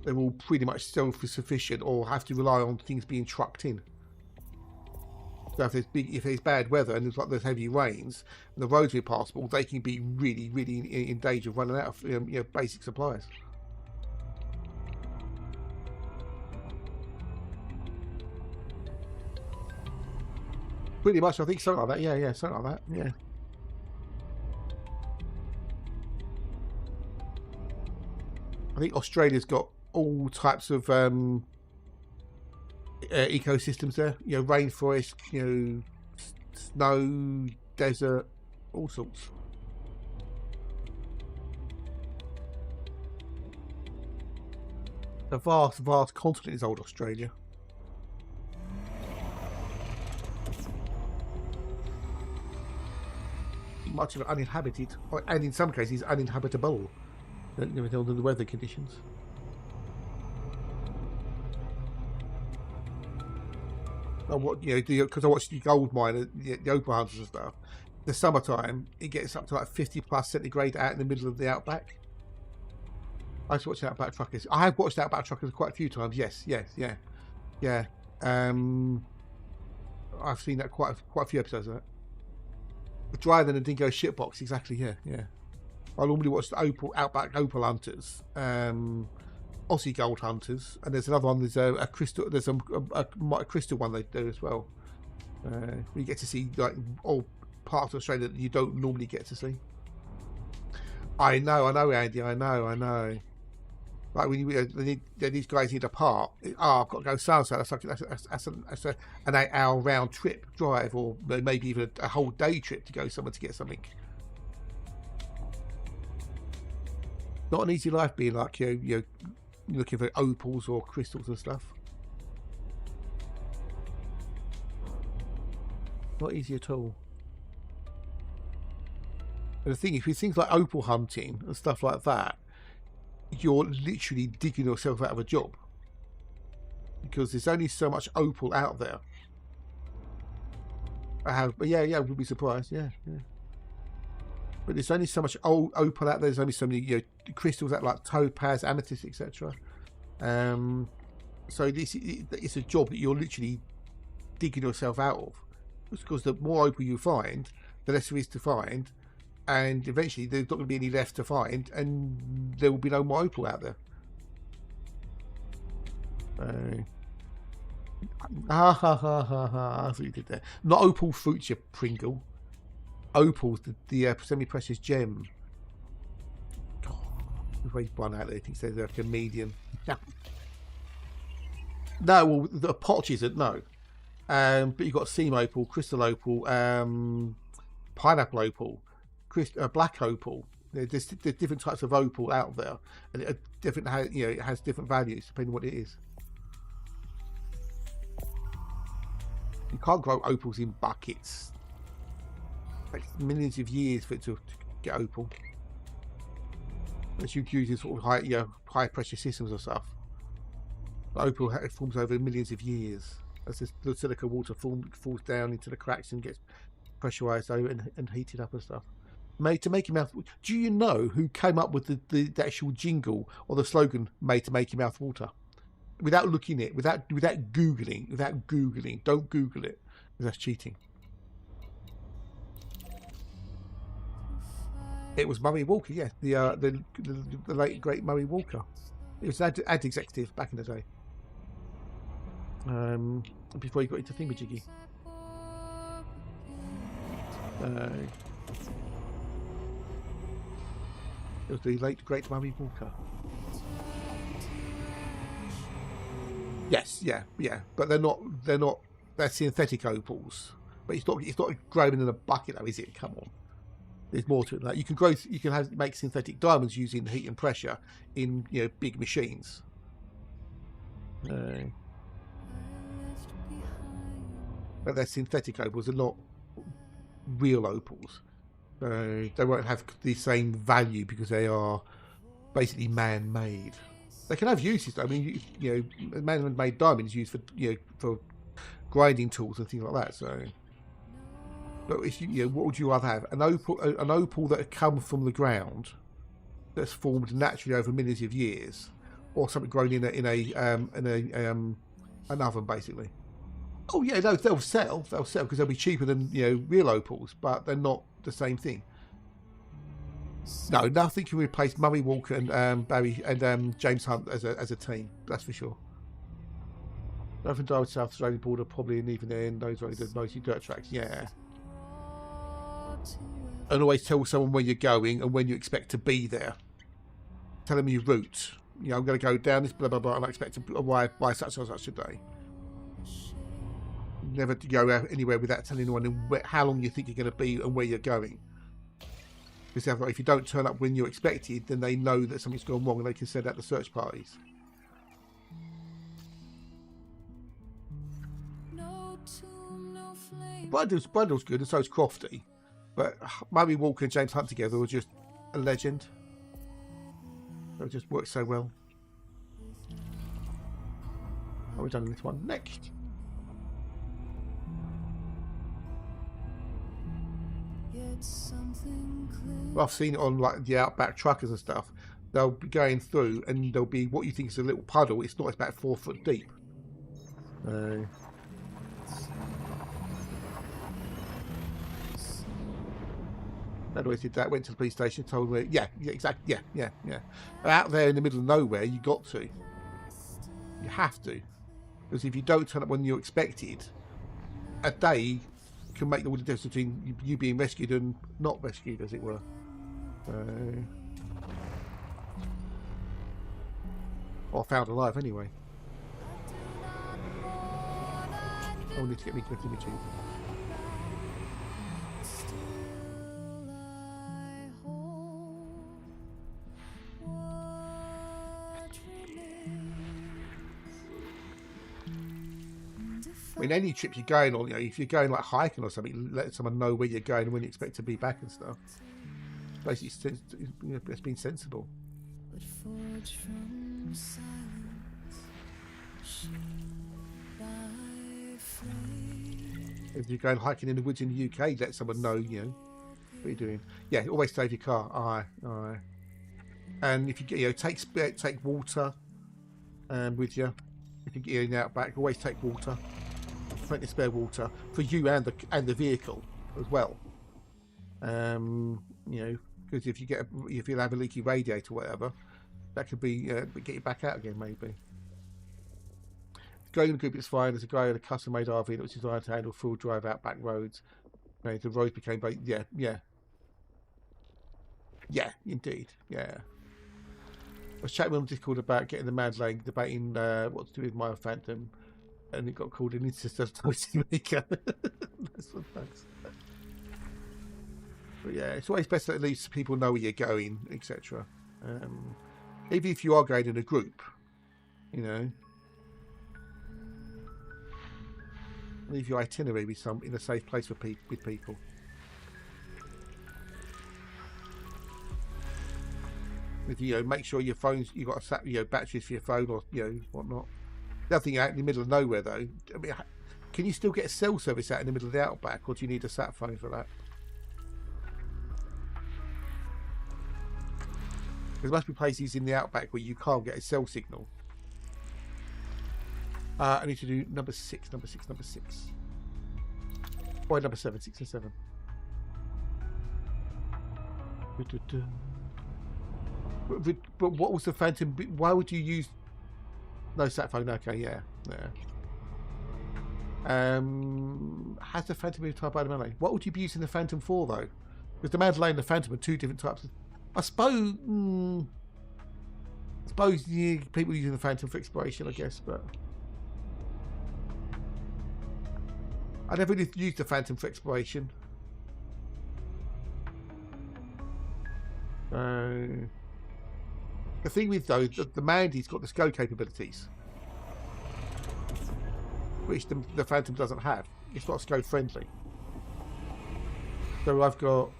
They're all pretty much self-sufficient or have to rely on things being trucked in. So if there's bad weather and there's heavy rains and the roads are impassable, they can be really, really in danger of running out of basic supplies. Pretty much, I think something like that. Yeah, something like that. Yeah. I think Australia's got all types of ecosystems there. Rainforest, snow, desert, all sorts. A vast, vast continent is old Australia. Much of it uninhabited, and in some cases uninhabitable, depending on the weather conditions. Because I watch the gold mine, the opal hunters and stuff. The summertime, it gets up to like 50+ centigrade out in the middle of the outback. I used to watch Outback Truckers. I have watched Outback Truckers quite a few times. Yes. I've seen that quite a few episodes of that. Drier than a dingo shitbox, exactly. Yeah. I normally watch the Outback Opal Hunters, Aussie Gold Hunters, and there's another one. There's a crystal. There's a crystal one they do as well. You get to see like all parts of Australia that you don't normally get to see. I know, Andy. I know. Like when these guys need a part. I've got to go south. That's an 8-hour round trip drive, or maybe even a whole day trip to go somewhere to get something. Not an easy life being like you're looking for opals or crystals and stuff. Not easy at all. And the thing is, with things like opal hunting and stuff like that, you're literally digging yourself out of a job. because there's only so much opal out there. But yeah, I would be surprised. Yeah. But there's only so much opal out there. There's only so many crystals out like topaz, amethyst, etc. So it's a job that you're literally digging yourself out of, because the more opal you find, the less there is to find, and eventually there's not going to be any left to find, and there will be no more opal out there. That's what you did there. Not opal fruits, you Pringle. Opal's the semi-precious gem. There's always one out there who thinks they're like a medium. No, well, the potch isn't, no. But you've got seam opal, crystal opal, pineapple opal, black opal. There's different types of opal out there, and it has different values depending on what it is. You can't grow opals in buckets. It takes millions of years for it to get opal. Unless you use sort of high pressure systems or stuff. The opal forms over millions of years as the silica water falls down into the cracks and gets pressurized over and heated up and stuff. Made to make your mouth. Do you know who came up with the actual jingle or the slogan "Made to make your mouth water"? Without looking at it, without googling, don't Google it, because that's cheating. It was Murray Walker, yeah, the late great Murray Walker. It was ad executive back in the day. Before he got into thingamajiggy. It was the late great Murray Walker. Yes, yeah, but they're synthetic opals. But it's not growing in a bucket though, is it? Come on. There's more to it than that. You can make synthetic diamonds using heat and pressure in big machines. But they're synthetic opals, they're not real opals. They won't have the same value because they are basically man-made. They can have uses though. I mean, man-made diamonds used for grinding tools and things like that. So, but if what would you rather have? An opal that had come from the ground, that's formed naturally over millions of years, or something grown in an oven, basically. Oh yeah, no, they'll sell because they'll be cheaper than real opals, but they're not the same thing. No, nothing can replace Murray Walker and Barry and James Hunt as a team. That's for sure. Nothing to do with South Australian border, probably, and even then, those are mostly dirt tracks. Yeah. And always tell someone where you're going and when you expect to be there. Tell them your route. I'm going to go down this blah blah blah, and I expect to arrive by such and such a day. Never to go anywhere without telling anyone how long you think you're going to be and where you're going. Because if you don't turn up when you're expected, then they know that something's gone wrong and they can send out the search parties. Bundle's good, and so is Crofty. But Murray Walker and James Hunt together were just a legend. It just worked so well. What have we done in this one? Next. Well, I've seen it on like the Outback truckers and stuff. They'll be going through and there'll be what you think is a little puddle. It's not, it's about 4 foot deep. That always did that. Went to the police station, told me, yeah, exactly, yeah. Out there in the middle of nowhere, you got to. You have to. Because if you don't turn up when you're expected, a day can make all the difference between you being rescued and not rescued, as it were. Or found alive, anyway. I need to get me to the imaging. I mean, any trip you're going on, if you're going like hiking or something, let someone know where you're going and when you expect to be back and stuff. Basically, it's been sensible. But forged from silence, If you're going hiking in the woods in the UK, let someone know, you know, what you're doing. Yeah, always save your car. Aye. And if you get, you know, take water with you. If you get in the outback, always take water. Plenty of spare water for you and the vehicle as well. You know, because if you have a leaky radiator or whatever, that could be get you back out again maybe. Going in a group is fine. There's a guy in a custom-made RV that was designed to handle full drive outback roads. You know, the roads became yeah, indeed, yeah. I was chatting on Discord about getting the mad lane, debating what to do with my Phantom, and it got called an interstellar maker. That's what thanks. But yeah, it's always best that at least people know where you're going, etc. Even if you are going in a group, you know, leave your itinerary with in a safe place with people. If you know, make sure your phones, you got batteries for your phone or whatnot. Nothing out in the middle of nowhere though. I mean, can you still get a cell service out in the middle of the outback, or do you need a sat phone for that? There must be places in the outback where you can't get a cell signal. I need to do number 6. Or number 7, 6 and 7. But what was the Phantom? Why would you use no sat phone? Okay, yeah. Has the Phantom moved type by the melee? What would you be using the Phantom for though? Because the Mandalay and the Phantom are two different types. I suppose yeah, people using the Phantom for exploration, I guess, but I never really used the Phantom for exploration. The thing with though, the Mandy's got the SCO capabilities, which the Phantom doesn't have. It's not SCO friendly. So I've got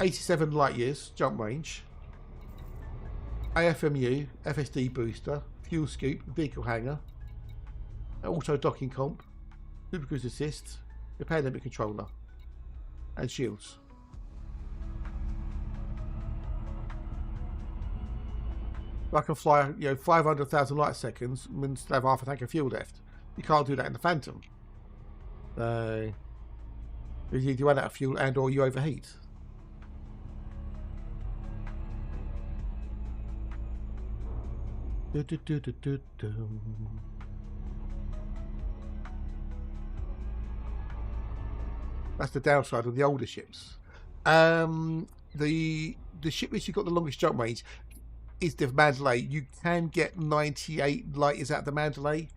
87 light years jump range, AFMU, FSD booster, fuel scoop, vehicle hanger, auto docking comp, super cruise assist, repair limit controller, and shields. I can fly, 500,000 light seconds and still have half a tank of fuel left. You can't do that in the Phantom. So, you run out of fuel and or you overheat. That's the downside of the older ships. The ship which you've got the longest jump range is the Mandalay. You can get 98 light years out of the Mandalay,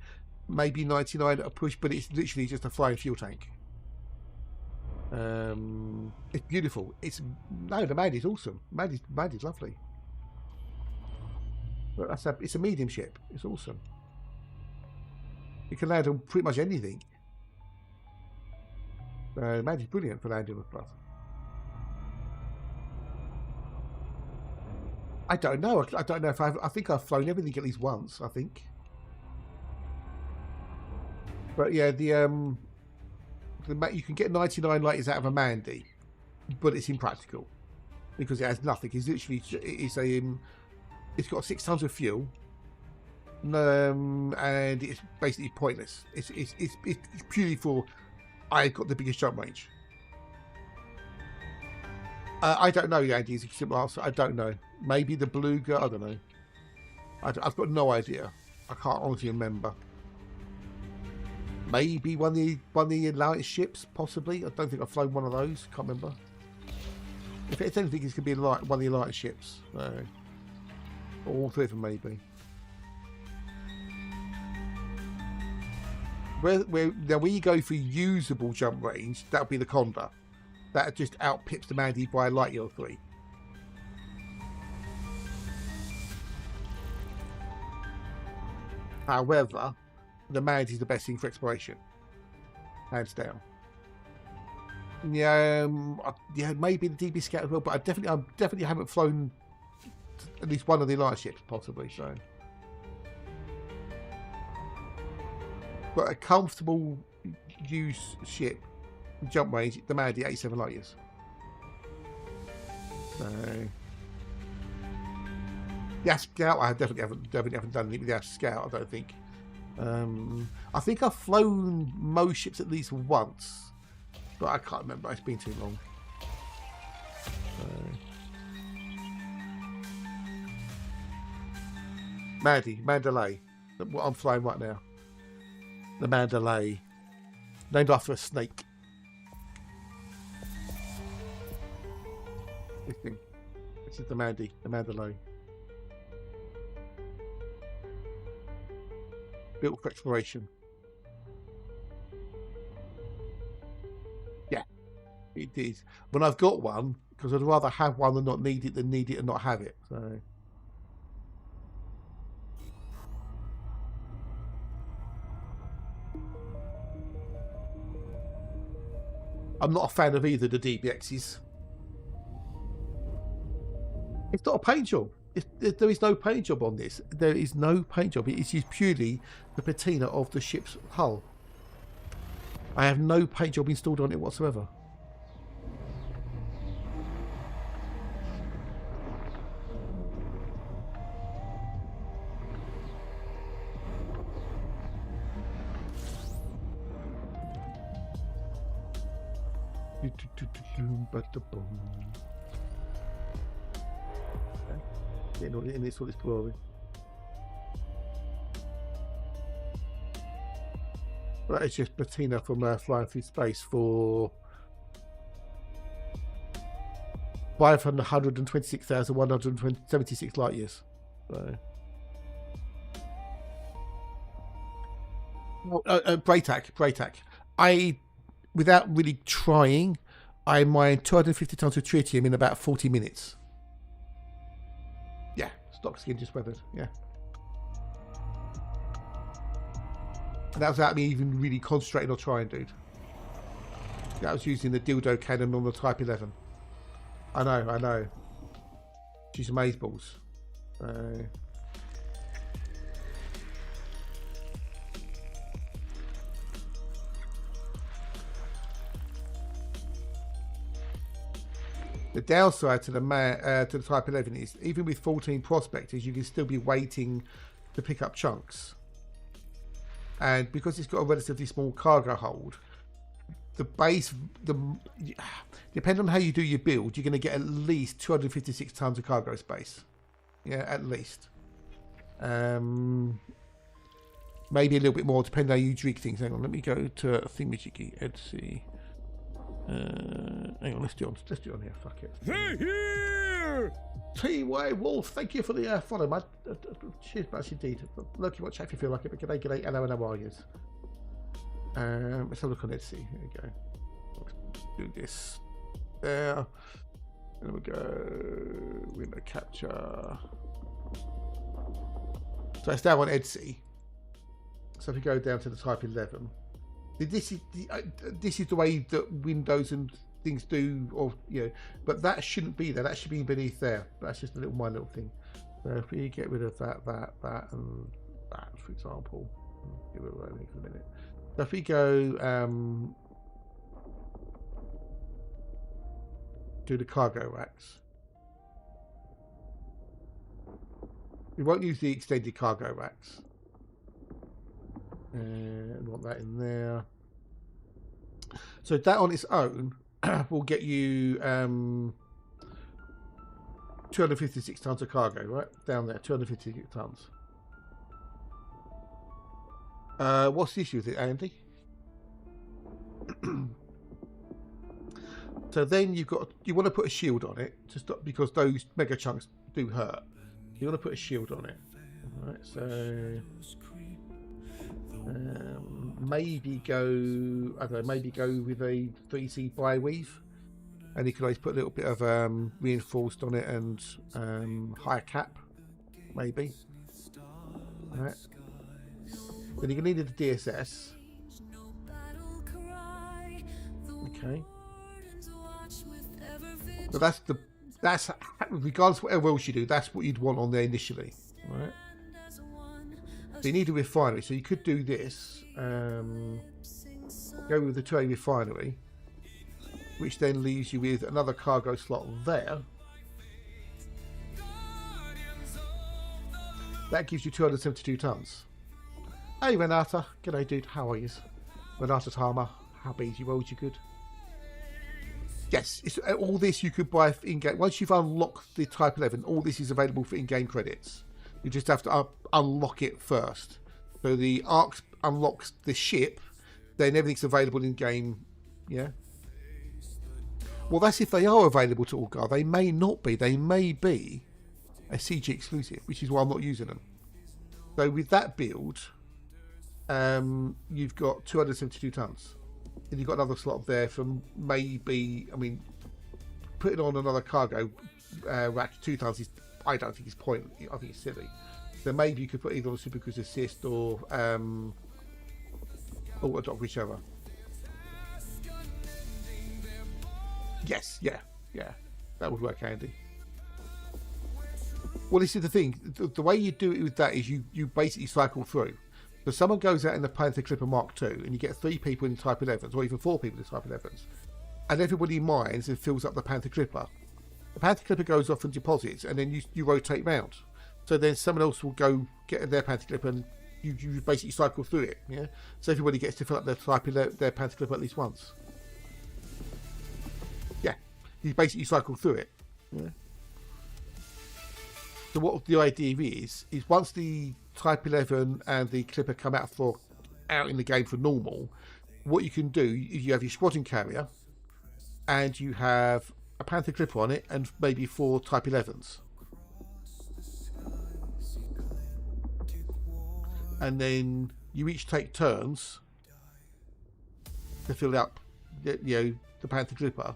maybe 99 at a push, but it's literally just a flying fuel tank. It's beautiful. The Mandy's awesome. Mandy's lovely. But it's a medium ship. It's awesome. It can land on pretty much anything. Mandy's brilliant for landing with plus. I don't know. I don't know if I think I've flown everything at least once. I think. But yeah, you can get 99 light years out of a Mandy, but it's impractical because it has nothing. It's literally it's got 6 tons of fuel, and it's basically pointless. It's purely for I've got the biggest jump range. I don't know, Andy. Is a simple answer. I don't know. Maybe the Beluga. I don't know. I've got no idea. I can't honestly remember. Maybe one of the lightest ships, possibly. I don't think I've flown one of those. Can't remember. If it's anything, it's going to be one of the lightest ships. All 3 of them, maybe. Now, when you go for usable jump range, that'll be the Condor. That just outpips the Mandy by a light year or 3. However, the Mandy's the best thing for exploration, hands down. Yeah, maybe the DB Scout as well, but I definitely haven't flown at least one of the light ships, possibly. So, but a comfortable use ship jump range, the Mandy 87 light years. So yeah, Scout. I definitely haven't done it with the Scout. I don't think. I think I've flown most ships at least once, but I can't remember. It's been too long. Mandalay. What I'm flying right now. The Mandalay, named after a snake. This thing. This is the Mandalay. Built for exploration. Yeah, it is. But I've got one because I'd rather have one and not need it than need it and not have it. So. I'm not a fan of either of the DBXs. It's not a paint job. There is no paint job on this. There is no paint job. It is used purely the patina of the ship's hull. I have no paint job installed on it whatsoever. In this all this glory. That is just patina from flying through space for 526,176 light years. So. Braytac. I, without really trying, I mined 250 tons of tritium in about 40 minutes. Yeah, stock skin just weathered. Yeah. And that was without me even really concentrating or trying, dude. That was using the dildo cannon on the Type 11. I know. She's amazeballs. The downside to the Type 11 is even with 14 prospectors, you can still be waiting to pick up chunks. And because it's got a relatively small cargo hold, the base, depending on how you do your build, you're going to get at least 256 tons of cargo space. Yeah, at least. Maybe a little bit more, depending on how you drink things. Hang on, let me go to Thingamajiggy. Let's see. Hang on, let's do it on here. Fuck it. They're here! T-Way Wolf, thank you for the follow, man. Cheers, much indeed. Loki, watch out if you feel like it. But g'day, hello, how are you? Let's have a look on Etsy. Here we go. Let's do this. There. There we go. Window capture. So it's down on Etsy. So if you go down to the Type 11. This is the way that Windows and things do, or but that shouldn't be there. That should be beneath there. That's just my little thing. So if we get rid of that, and that, for example, give it away for a minute. So if we go do the cargo racks, we won't use the extended cargo racks. And want that in there. So that on its own will get you 256 tons of cargo, right? Down there, 256 tons. What's the issue with it, Andy? So then you want to put a shield on it to stop, because those mega chunks do hurt. You want to put a shield on it. All right, so maybe go with a 3C bi-weave, and you can always put a little bit of reinforced on it and higher cap, maybe. All right. Then you're gonna need the DSS. Okay. But that's regardless of whatever else you do, that's what you'd want on there initially, all right? So you need a refinery, so you could do this. go with the train refinery, which then leaves you with another cargo slot there. That gives you 272 tons. Hey Renata, g'day dude, how are you? Renata Tama, how be you? Rolled you good? Yes, it's, all this you could buy in-game. Once you've unlocked the Type 11, all this is available for in-game credits. You just have to unlock it first. So the Ark unlocks the ship, then everything's available in-game, yeah? Well, that's if they are available to Algar. They may not be. They may be a CG exclusive, which is why I'm not using them. So with that build, you've got 272 tons. And you've got another slot there from maybe, I mean, putting on another cargo rack 2 tons is, I don't think it's pointless. I think it's silly. So maybe you could put either on a Super Cruise Assist or a dock, whichever. Yes, yeah, that would work handy. Well, this is the thing. The way you do it with that is you basically cycle through. So someone goes out in the Panther Clipper Mark II, and you get 3 people in Type 11s, or even 4 people in Type 11s, and everybody mines and fills up the Panther Clipper. The Panther Clipper goes off and deposits, and then you rotate round. So then someone else will go get their Panther Clipper, and you basically cycle through it. Yeah. So everybody gets to fill up their Panther Clipper at least once. Yeah. You basically cycle through it. Yeah. So what the idea is once the Type 11 and the Clipper come out in the game for normal, what you can do, you have your squadron carrier, and you have a Panther Clipper on it, and maybe 4 Type 11s. And then you each take turns to fill up, the Panther Clipper,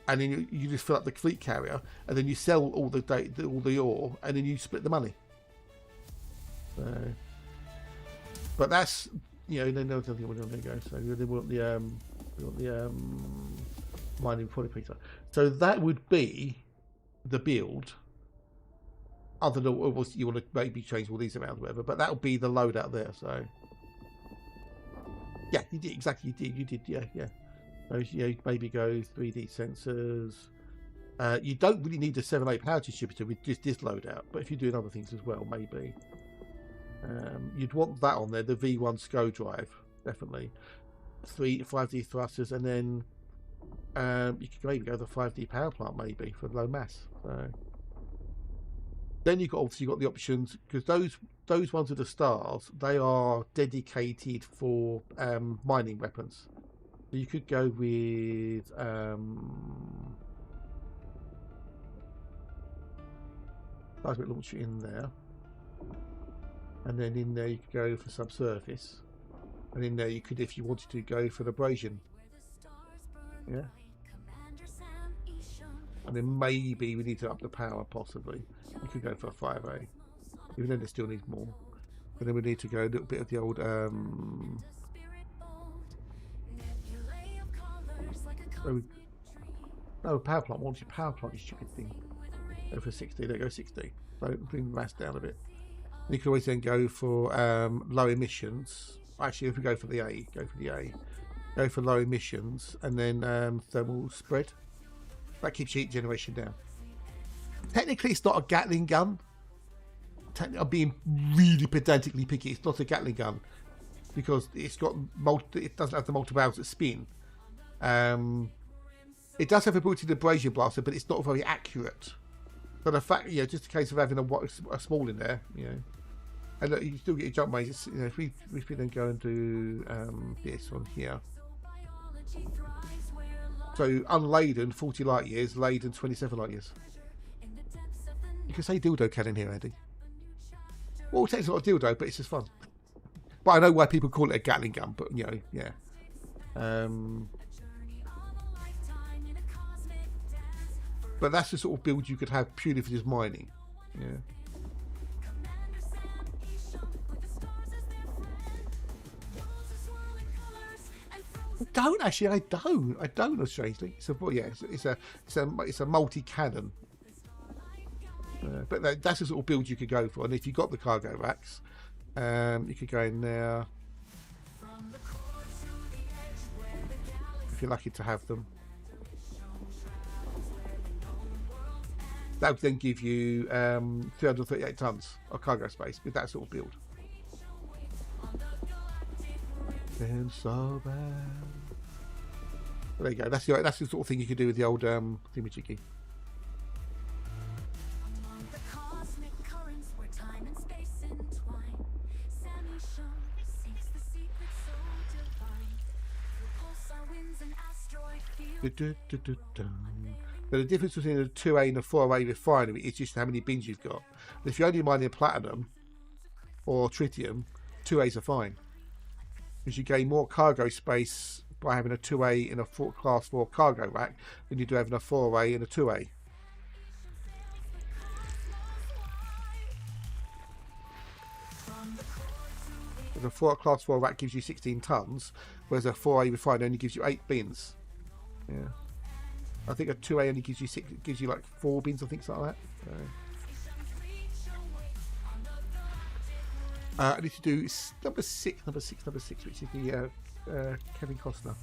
and then you just fill up the fleet carrier, and then you sell all the ore, and then you split the money. But that's, then there was nothing there you go. So they want the mining Void Penetrator. So that would be the build. Other than you want to maybe change all these around, or whatever, but that would be the loadout there. So yeah, you did exactly. You did. Yeah. So, maybe go 3D sensors. You don't really need a 7.8 power distributor with just this loadout, but if you're doing other things as well, maybe. You'd want that on there, the V1 SCO drive, definitely. 5D thrusters, and then you could maybe go the 5D power plant, maybe, for low mass. So then you've got the options, because those ones with the stars, they are dedicated for mining weapons. So you could go with seismic launcher in there, and then in there you could go for subsurface, and in there you could, if you wanted to, go for the abrasion. Yeah. And then maybe we need to up the power, possibly. You could go for a 5A, even then it still needs more. And then we need to go a little bit of the old no, power plant. What's your power plant, you stupid thing? Go for 60. There you go, 60. So bring the mass down a bit. You can always then go for low emissions. Actually, if we go for the A, go for low emissions, and then thermal spread. That keeps your heat generation down. Technically, it's not a Gatling gun. I'm being really pedantically picky. It's not a Gatling gun because it doesn't have the multiple barrels that spin. It does have a built-in abrasion blaster, but it's not very accurate. But the fact, just a case of having a small in there, and look, you can still get your jump range. If we then go and do this one here. So unladen 40 light years, laden 27 light years. You can say dildo cannon here, Andy. Well, it's not a dildo, but it's just fun. But I know why people call it a Gatling gun, but yeah. But that's the sort of build you could have purely for just mining. Yeah. I don't. Strangely, it's a multi-cannon. But that's the sort of build you could go for. And if you got the cargo racks, you could go in there. if you're lucky to have them. That would then give you 338 tons of cargo space with that sort of build. Been so bad. Well, there you go. That's the sort of thing you could do with the old thingamajiggy. But the difference between a 2A and a 4A refinery is just how many bins you've got. And if you're only mining platinum or tritium, 2As are fine. Because you gain more cargo space by having a 2A in a class 4 cargo rack than you do having a 4A and a 2A. A class 4 rack gives you 16 tons, whereas a 4A refinery only gives you 8 bins. Yeah, I think a 2A only gives you like 4 bins or things like that. I need to do number six, which is the Kevin Costner.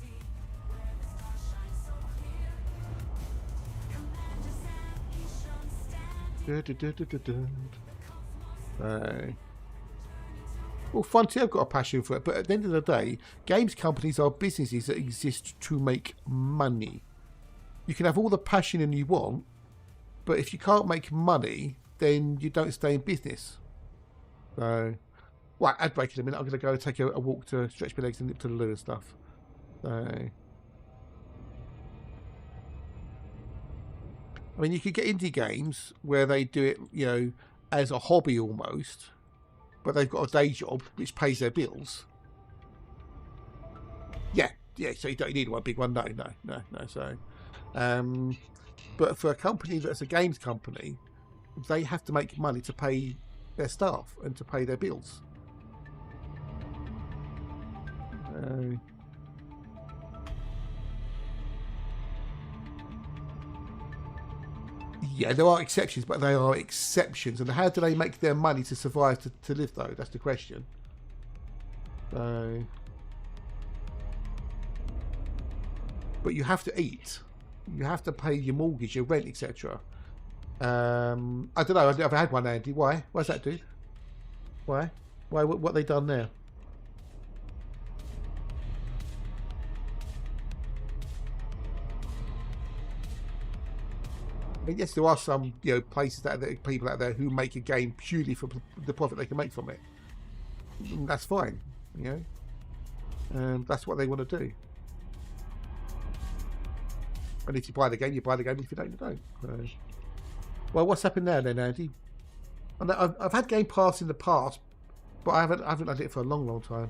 Well, Frontier have got a passion for it, but at the end of the day, games companies are businesses that exist to make money. You can have all the passion in you want, but if you can't make money, then you don't stay in business. So, right, ad break in a minute. I'm going to go take a walk to stretch my legs and nip to the loo and stuff. So, I mean, you could get indie games where they do it, you know, as a hobby almost, but they've got a day job which pays their bills. Yeah, so you don't need one big one. No. So, but for a company that's a games company, they have to make money to pay their staff and to pay their bills. Yeah, there are exceptions, but they are exceptions. And how do they make their money to survive, to live, though? That's the question. So, but you have to eat. You have to pay your mortgage, your rent, etc. I don't know. I've never had one, Andy. Why? Why's that, dude? Why? What have they done there? I mean, yes, there are some, you know, places that there, people out there who make a game purely for the profit they can make from it. And that's fine, you know. And that's what they want to do. And if you buy the game, you buy the game. If you don't, you don't. Well, what's happened now then, Andy? I've had Game Pass in the past, but I haven't had it for a long time.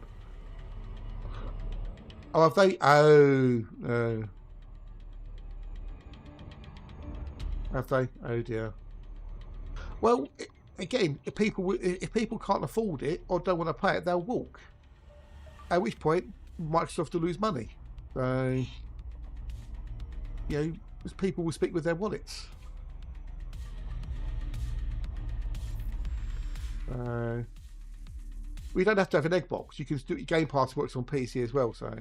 Oh, have they? Oh. Have they? Oh dear. Well, again, if people can't afford it or don't want to play it, they'll walk. At which point, Microsoft will lose money. So, you know, people will speak with their wallets. We don't have to have an egg box. You can do Game Pass works on PC as well. So,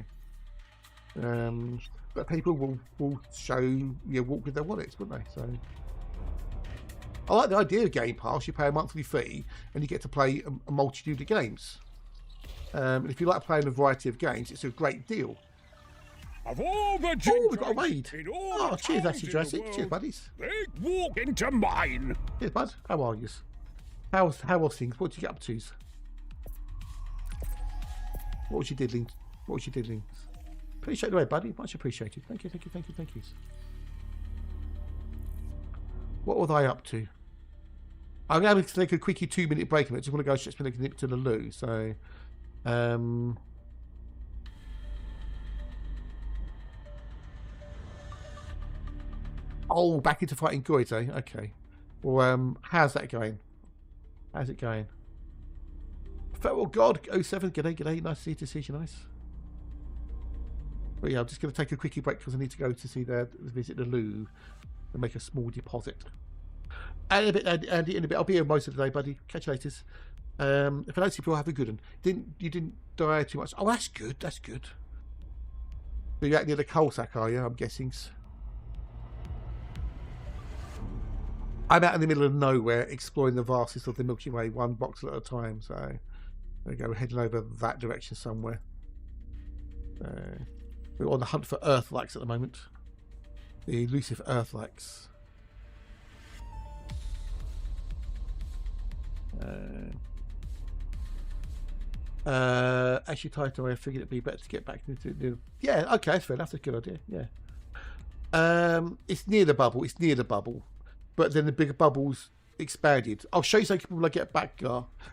but people will show, you know, walk with their wallets, wouldn't they? So, I like the idea of Game Pass. You pay a monthly fee and you get to play a multitude of games. And if you like playing a variety of games, it's a great deal. Of all the we've got a raid. Oh, cheers, that's Jurassic. Cheers, buddies. They walk into mine. Cheers, bud. How are you? How are things? What did you get up to? What was your diddling? Appreciate the way, buddy. Much appreciated. Thank you. What were they up to? I'm going to take a quickie 2-minute break. I just want to go stretch my legs and nip to the loo. So, oh, back into fighting Goids, eh? Okay. Well, how's that going? How's it going? Feral God 07. G'day. Nice to see you. Nice. But yeah, I'm just going to take a quickie break because I need to go to see visit the loo and make a small deposit. And in a bit, I'll be here most of the day, buddy. Catch you later. If I don't see you, have a good one. You didn't die too much. Oh, that's good. So you're out near the coal sack, are you? I'm guessing. I'm out in the middle of nowhere, exploring the vastness of the Milky Way, one Boxel at a time. So there we go. We're heading over that direction somewhere. We're on the hunt for Earth-likes at the moment. The elusive Earth-likes. Actually, title, I figured it'd be better to get back into the. Yeah, okay, that's fair enough. That's a good idea. Yeah. It's near the bubble. It's near the bubble, but then the bigger bubble's expanded. I'll show you something when I get back.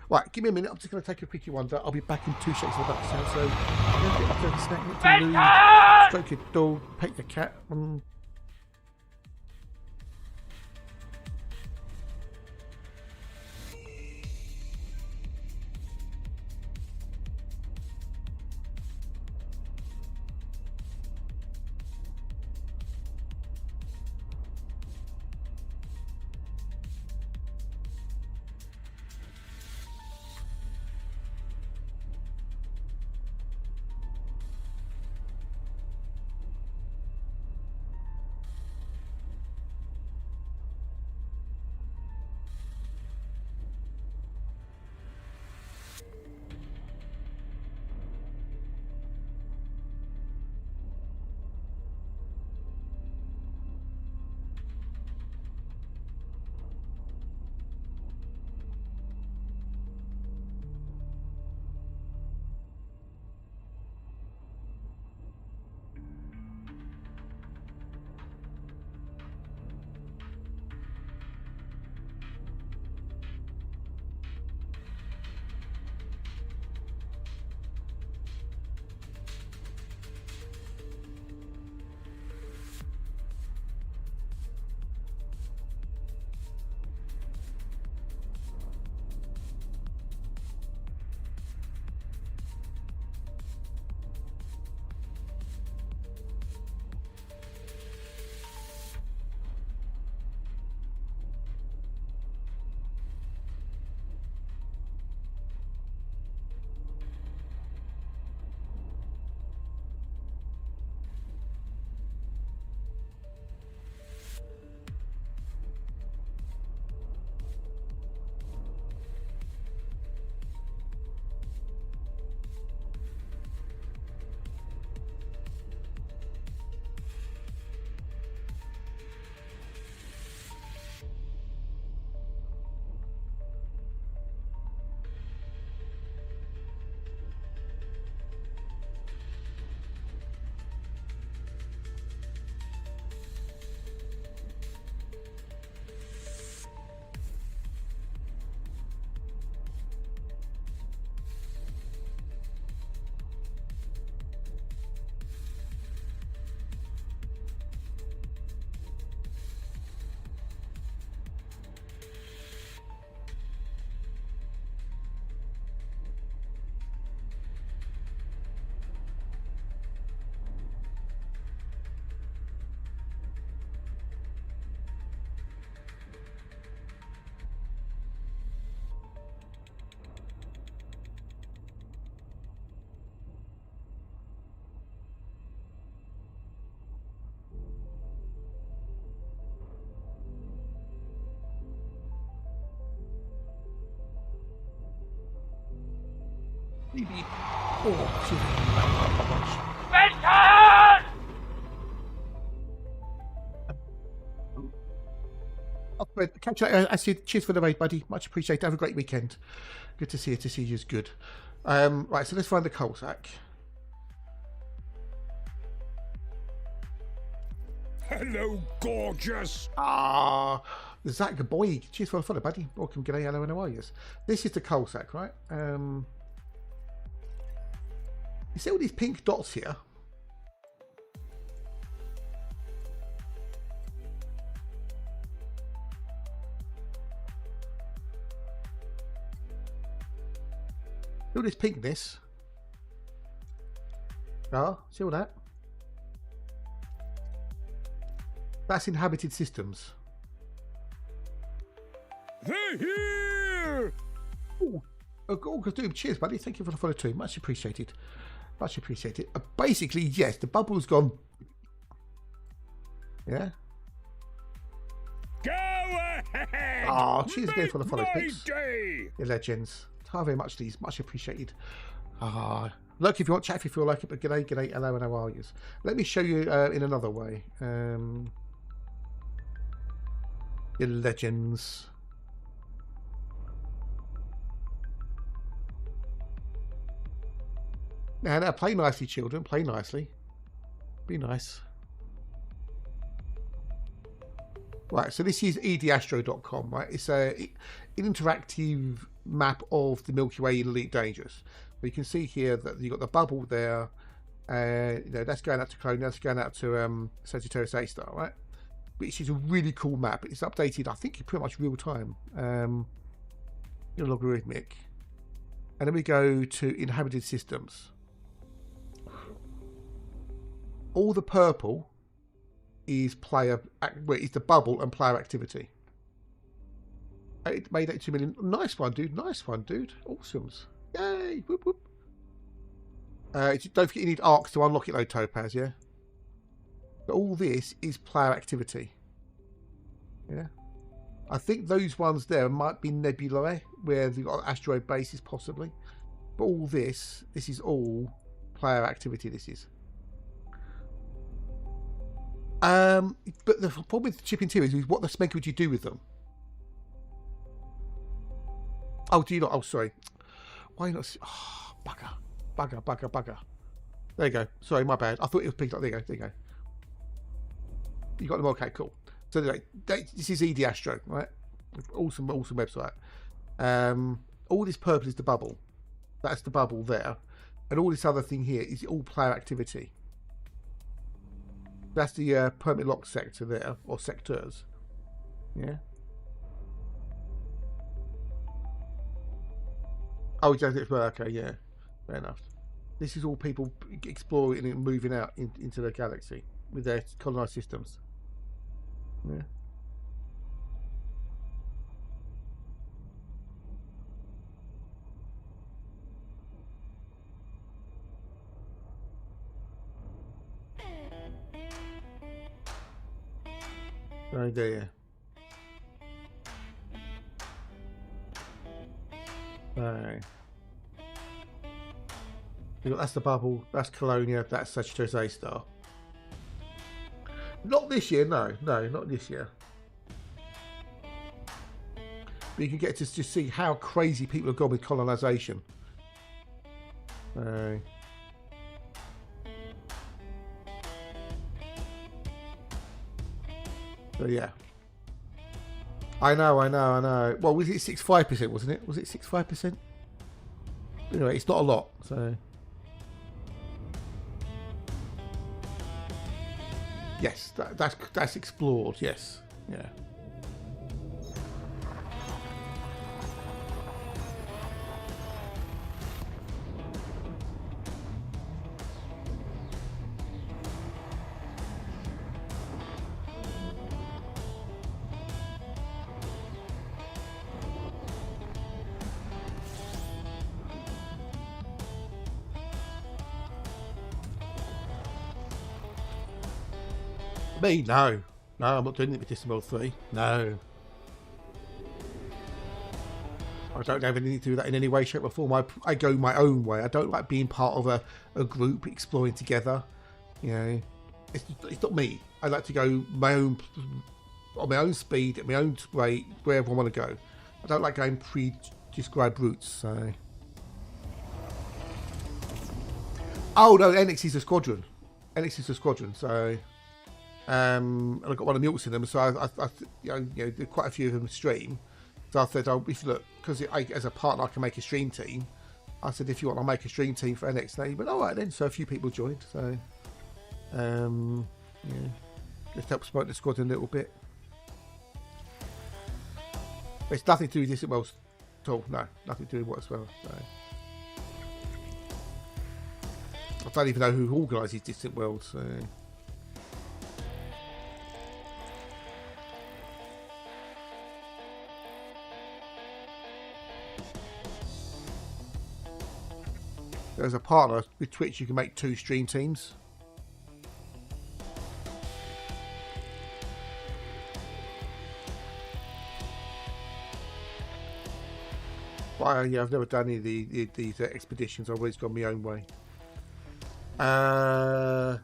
Right, give me a minute. I'm just going to take a quickie wander. I'll be back in 2 seconds. So, get a snack, nip to loo, stroke your dog, pet your cat. Maybe. Oh, she's catch you later. I said, cheers for the raid, buddy. Much appreciated. Have a great weekend. Good to see you. To see you is good. Right, so let's find the coal sack. Hello, gorgeous. Zach boy. Cheers for the follow, buddy. Welcome, g'day, hello, and how are you? This is the coal sack, right? You see all these pink dots here? All this pinkness. See all that? That's inhabited systems. They're here! Oh, Doom, cheers, buddy. Thank you for the follow too. Much appreciated. Much appreciated. Basically, yes, the bubble's gone. Yeah. Go ahead! Oh, cheers again for the follow, Make my peeps. day! Your legends. How very much these. Much appreciated. Ah, look, if you want chat, if you feel like it, but g'day, g'day, hello, and how are you? Let me show you in another way. Your legends. Now, play nicely, children. Play nicely. Be nice. Right, so this is edastro.com, right? It's an interactive map of the Milky Way in Elite Dangerous. You can see here that you've got the bubble there. You know, that's going out to Clone, that's going out to Sagittarius A star, right? Which is a really cool map. It's updated, I think, pretty much real time. Logarithmic. And then we go to inhabited systems. All the purple is the bubble and player activity. It made 82 million. Nice one, dude. Nice one, dude. Awesomes. Yay. Whoop, whoop. Don't forget you need arcs to unlock it though, Topaz, yeah? But all this is player activity. Yeah. I think those ones there might be nebulae, where they've got asteroid bases possibly. But all this is all player activity, this is. But the problem with chipping two is what the smeg would you do with them? Oh, do you not? Oh, sorry. Why not? Oh, bugger. There you go. Sorry, my bad. I thought it was picked up. There you go. You got them. Okay, cool. So anyway, this is ED Astro, right? Awesome website. All this purple is the bubble. That's the bubble there, and all this other thing here is all player activity. That's the permit lock sector there, or sectors. Yeah. Oh, okay, yeah. Fair enough. This is all people exploring and moving out into the galaxy with their colonized systems. Yeah. Right there. Right. That's the bubble. That's Colonia. That's Sagittarius A star. Not this year. No, not this year. But you can get to just see how crazy people have gone with colonization. So yeah. I know. Well, was it 65%, wasn't it? Was it 65%? Anyway, it's not a lot, so. Yes, that's explored, yes. Yeah. Me? No. No, I'm not doing it with Distant World 3. No. I don't have anything to do with that in any way, shape or form. I go my own way. I don't like being part of a group exploring together. You know, it's not me. I like to go on my own speed, at my own rate, wherever I want to go. I don't like going pre-described routes, so. Oh no, NX is a squadron. NX is a squadron, so. And I've got one of the mults in them, so I did quite a few of them stream. So I said, if you look, because as a partner I can make a stream team. I said, if you want, I'll make a stream team for NX. They went, all right then. So a few people joined. So, yeah, just help promote the squad a little bit. But it's nothing to do with this well at all. No, nothing to do with what as well. So. I don't even know who organises Distant Worlds. So. As a partner with Twitch, you can make 2 stream teams. But yeah, I've never done any of these expeditions. I've always gone my own way. Oh,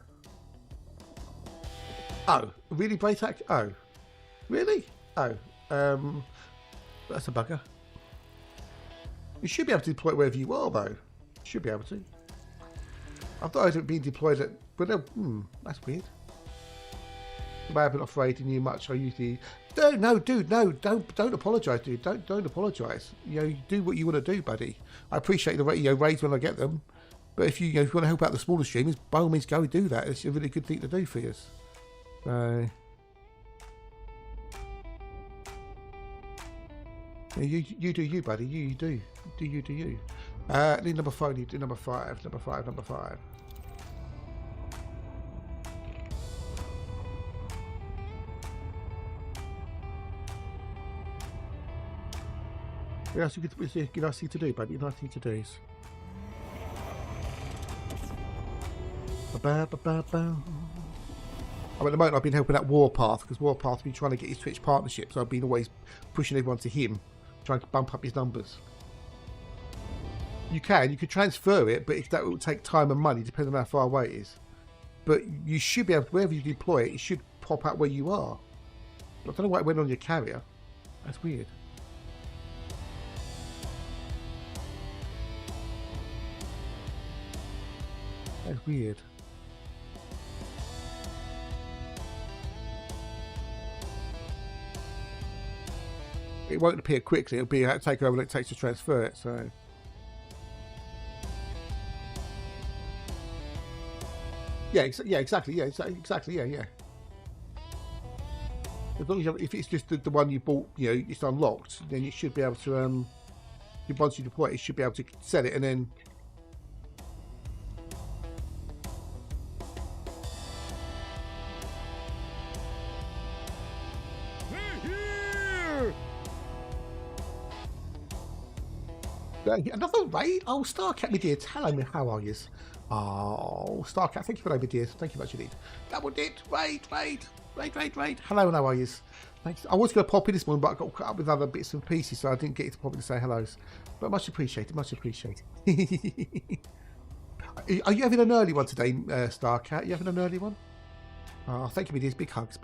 really, Braytac? Oh, really? Oh, that's a bugger. You should be able to deploy it wherever you are, though. Should be able to. I thought it had been deployed at, but no, that's weird. I haven't operated you much. I usually no, dude, no, don't apologise, dude. Don't apologise. You know, you do what you want to do, buddy. I appreciate the raids when I get them, but if you, if you want to help out the smaller streamers, by all means, go and do that. It's a really good thing to do for you. So yeah, you do you, buddy. You do you. Need number 5. Need number 5. Number 5. What else you nice thing to do, buddy? Nice thing to do is. At the moment, I've been helping out Warpath because Warpath's been trying to get his Twitch partnership, so I've been always pushing everyone to him, trying to bump up his numbers. You could transfer it, but that will take time and money, depending on how far away it is. But you should be able to, wherever you deploy it, it should pop out where you are. I don't know why it went on your carrier. That's weird. That's weird. It won't appear quickly. It'll be take over what it takes to transfer it. So, yeah, exactly. Yeah. As long as if it's just the one you bought, it's unlocked, then you should be able to. Once you deploy it, you should be able to set it and then. Another raid? Oh, Starcat, my dear. Hello, how are you? Oh, Starcat, thank you for over, dear. Thank you much indeed. Double did. Raid. Hello, how are you? Thanks. I was going to pop in this morning, but I got caught up with other bits and pieces, so I didn't get to pop in to say hellos. But much appreciated, Are you having an early one today, Starcat? You having an early one? Oh, thank you, my dears. Big hugs.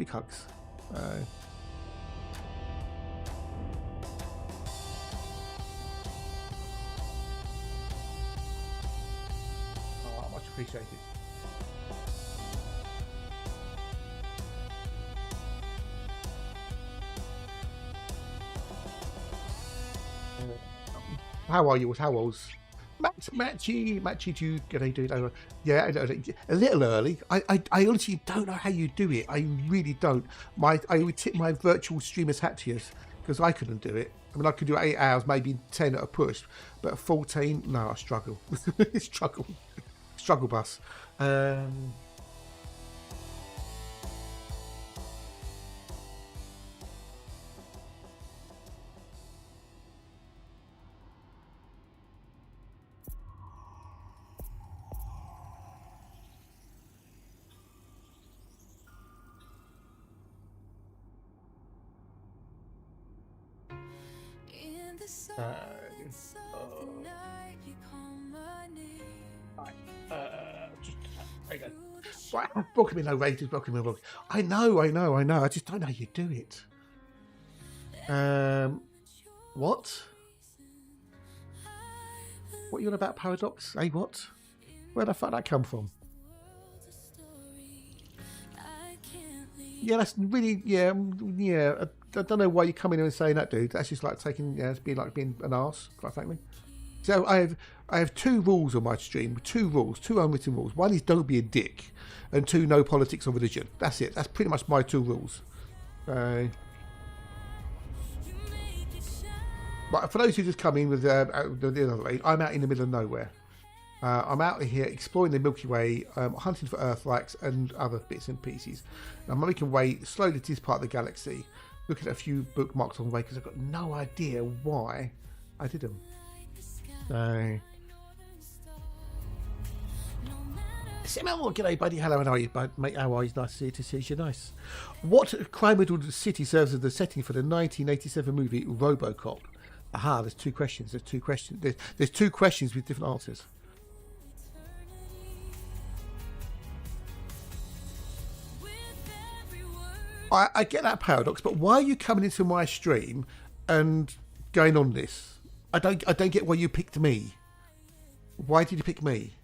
Appreciate it. How are you? How was Matchy? Do you do it? Yeah, a little early. I honestly don't know how you do it. I really don't. I would tip my virtual streamer's hat to you because I couldn't do it. I mean, I could do 8 hours, maybe 10 at a push, but 14, no, I struggle. Struggle bus. In the silence of the night, you call my name. Right, welcome in, no raiders. Welcome in. I know. I just don't know how you do it. What? What are you on about, Paradox? Hey, what? Where the fuck that come from? Yeah, that's really, yeah. I don't know why you come in here and saying that, dude. That's just like taking, it's being like being an arse, quite frankly. So I have 2 rules on my stream. 2 rules, 2 unwritten rules. One is don't be a dick, and 2, no politics or religion. That's it. That's pretty much my 2 rules. Right, for those who just come in with the other raid, I'm out in the middle of nowhere. I'm out here exploring the Milky Way, hunting for Earthlights and other bits and pieces. I'm making way slowly to this part of the galaxy, looking at a few bookmarks on the way because I've got no idea why I did them. So, Simon, g'day, buddy. Hello, how are you, mate? How are you? Nice to see you. Nice. What crime-riddled city serves as the setting for the 1987 movie RoboCop? Aha, there's two questions. There's two questions. There's two questions with different answers. I get that paradox, but why are you coming into my stream and going on this? I don't get why you picked me. Why did you pick me?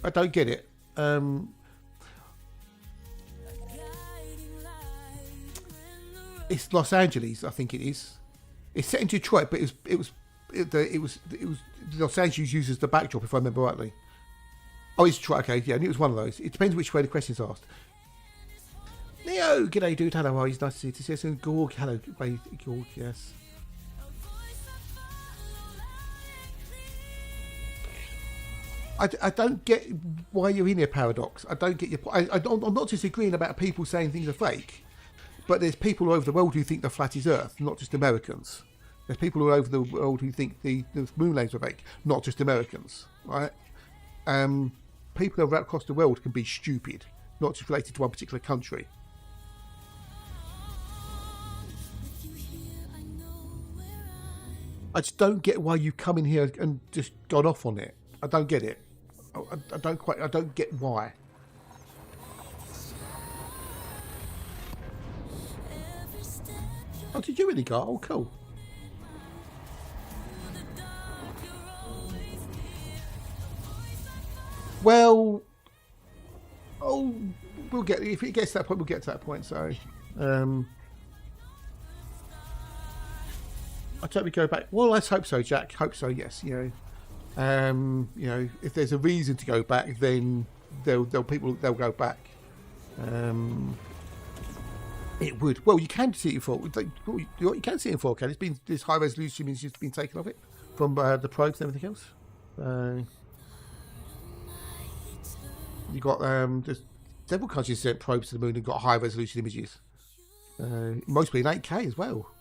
I don't get it. It's Los Angeles, I think it is. It's set in Detroit, but it was Los Angeles used as the backdrop, if I remember rightly. Oh, it's Detroit. Okay, yeah, and it was one of those. It depends which way the question's asked. Neo, g'day, dude. Hello, how are you? Nice to see you. Gorg, hello, Gorg. Yes. I don't get why you're in here, Paradox. I don't get your point. I'm not disagreeing about people saying things are fake, but there's people all over the world who think the flat is Earth, not just Americans. There's people all over the world who think the moon landings are fake, not just Americans, right? People across the world can be stupid, not just related to one particular country. I just don't get why you come in here and just got off on it. I don't get it. I don't get why. Oh, did you really go? Oh, cool. Well, we'll get, if it gets to that point, we'll get to that point. So, I totally go back. Well, let's hope so, Jack. Hope so. Yes, you know, if there's a reason to go back, then they'll go back. It would. Well, you can see it for. You can see it in 4K. It's been this high resolution image has been taken of it from the probes and everything else. You got there's several countries sent probes to the moon and got high resolution images. Mostly in 8K as well.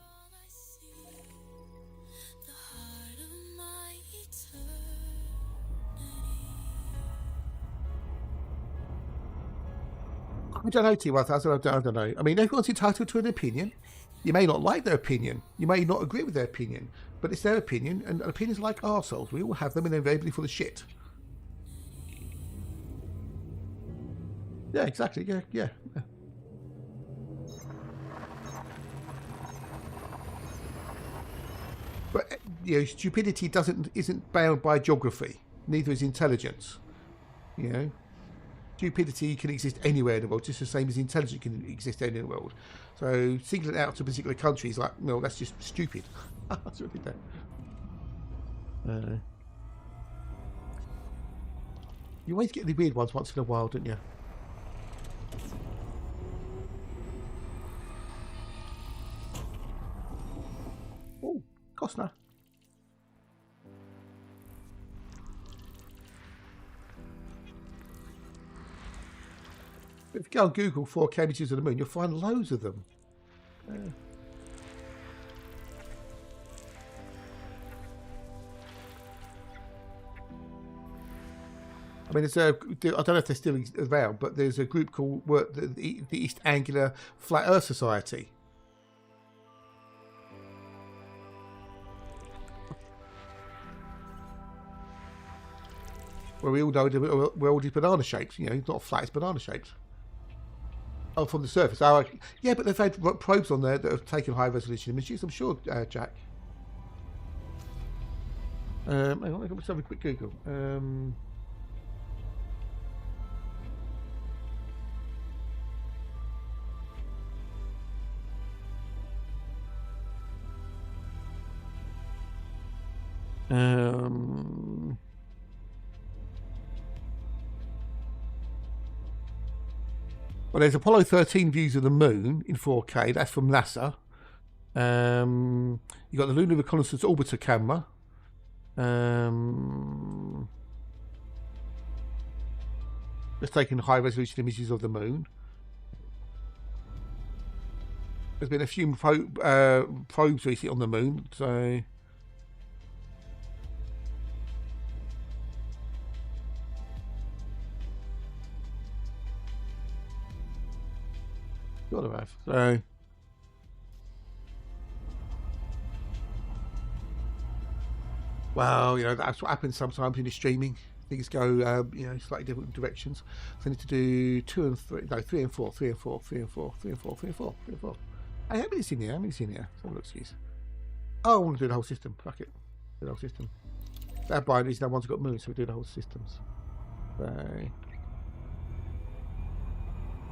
I don't know, T1000. I don't know. I mean, everyone's entitled to an opinion. You may not like their opinion. You may not agree with their opinion. But it's their opinion, and opinions are like arseholes. We all have them, and they're invariably full of shit. Yeah, exactly. Yeah. But you know, stupidity isn't bound by geography. Neither is intelligence. You know, stupidity can exist anywhere in the world, just the same as intelligence can exist anywhere in the world. So singling it out to a particular country is like, no, that's just stupid. That's what I did there. You always get the weird ones once in a while, don't you? Oh, Costner. If you go on Google 4K images of the moon, you'll find loads of them. I mean, I don't know if they're still around, but there's a group called the East Anglia Flat Earth Society. Where we all know the world is banana shaped. You know, it's not flat, it's banana shaped. Oh, from the surface. Oh, yeah, but they've had probes on there that have taken high resolution images, I'm sure, Jack. Hang on, let's have a quick Google. Well, there's Apollo 13 views of the moon in 4K. That's from NASA. You got the Lunar Reconnaissance Orbiter camera. It's taking high resolution images of the moon. There's been a few probes recently on the moon, so Gotta have. So. Well, you know, that's what happens sometimes in the streaming. Things go, you know, slightly different directions. So I need to do 2 and 3, no, 3 and 4, 3 and 4, 3 and 4, 3 and 4, 3 and 4, 3 and 4. Hey, how many's in here? How many's in here? So excuse. Oh, I want to do the whole system. Fuck it. Do the whole system. That binaries, no one's got moons, so we do the whole systems. So.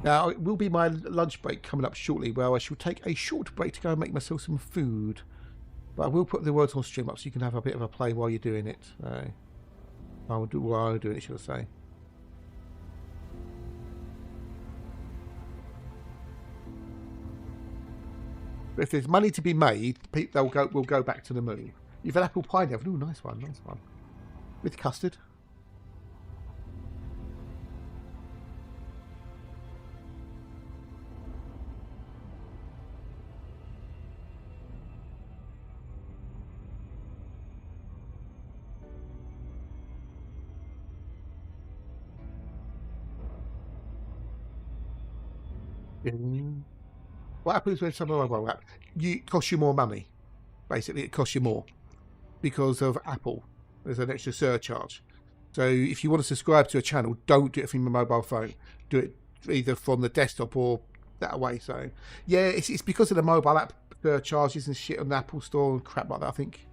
Now, it will be my lunch break coming up shortly, where I shall take a short break to go and make myself some food. But I will put the words on stream up so you can have a bit of a play while you're doing it. So, I'll do while I'm doing it, should I say. But if there's money to be made, we'll go back to the moon. You've had apple pie there. Ooh, nice one, nice one. With custard. What happens when some mobile app costs you more money? Basically, it costs you more because of Apple. There's an extra surcharge. So if you want to subscribe to a channel, don't do it from your mobile phone. Do it either from the desktop or that way. So yeah, it's because of the mobile app surcharges and shit on the Apple Store and crap like that, I think.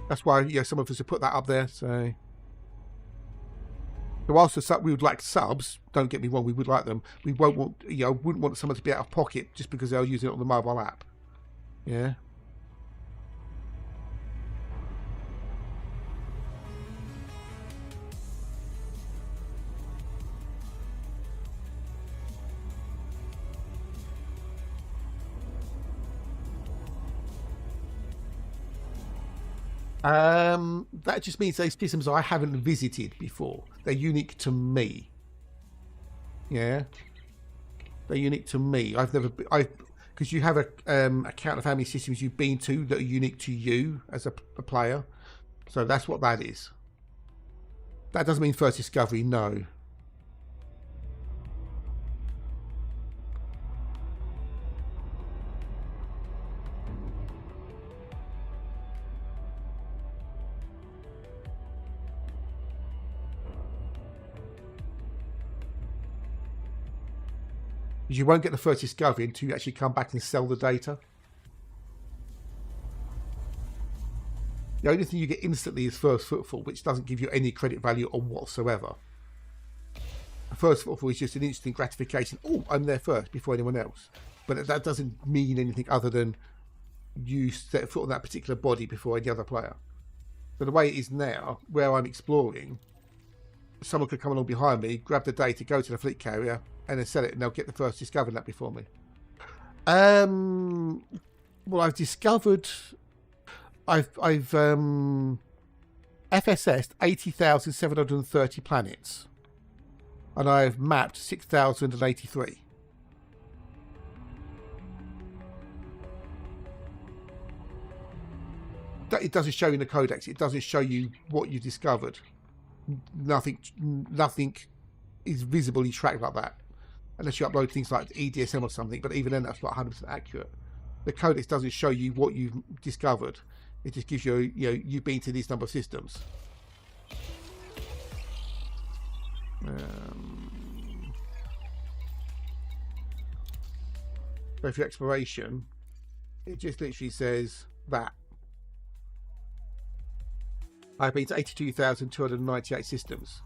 That's why, yeah, some of us have put that up there. So whilst we would like subs, don't get me wrong, we would like them. We won't want, you know, wouldn't want someone to be out of pocket just because they're using it on the mobile app. Yeah. That just means those systems I haven't visited before. They're unique to me. Yeah, they're unique to me. Because you have a count of how many systems you've been to that are unique to you as a player. So that's what that is. That doesn't mean first discovery, no. You won't get the first discovery until you actually come back and sell the data. The only thing you get instantly is first footfall, which doesn't give you any credit value or whatsoever. First footfall is just an instant gratification. Oh, I'm there first before anyone else. But that doesn't mean anything other than you set foot on that particular body before any other player. So the way it is now, where I'm exploring, someone could come along behind me, grab the data, go to the fleet carrier, and then sell it, and they'll get the first discovering that before me. Well, I've discovered, I've FSS'd 80,730 planets, and I've mapped 6,083. It doesn't show you in the codex. It doesn't show you what you discovered. Nothing is visibly tracked like that, unless you upload things like EDSM or something. But even then, that's not 100% accurate. The codex doesn't show you what you've discovered. It just gives you, you know, you've been to this number of systems. So for exploration, it just literally says that. I've been to 82,298 systems.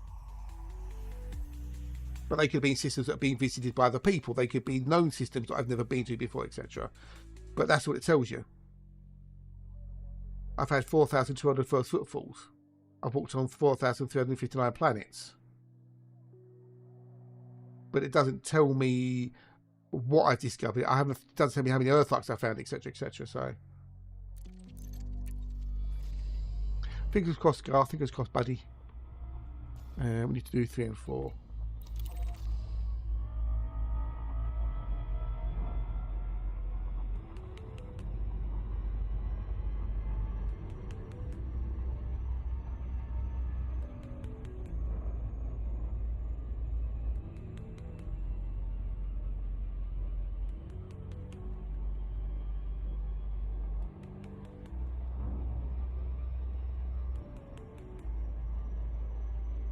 But they could be systems that are being visited by other people. They could be known systems that I've never been to before, etc. But that's what it tells you. I've had 4,200 first footfalls. I've walked on 4,359 planets. But it doesn't tell me what I've discovered. It doesn't tell me how many Earthlarks I found, etc., etc. So, fingers crossed, Gar. Fingers crossed, buddy. We need to do 3 and 4.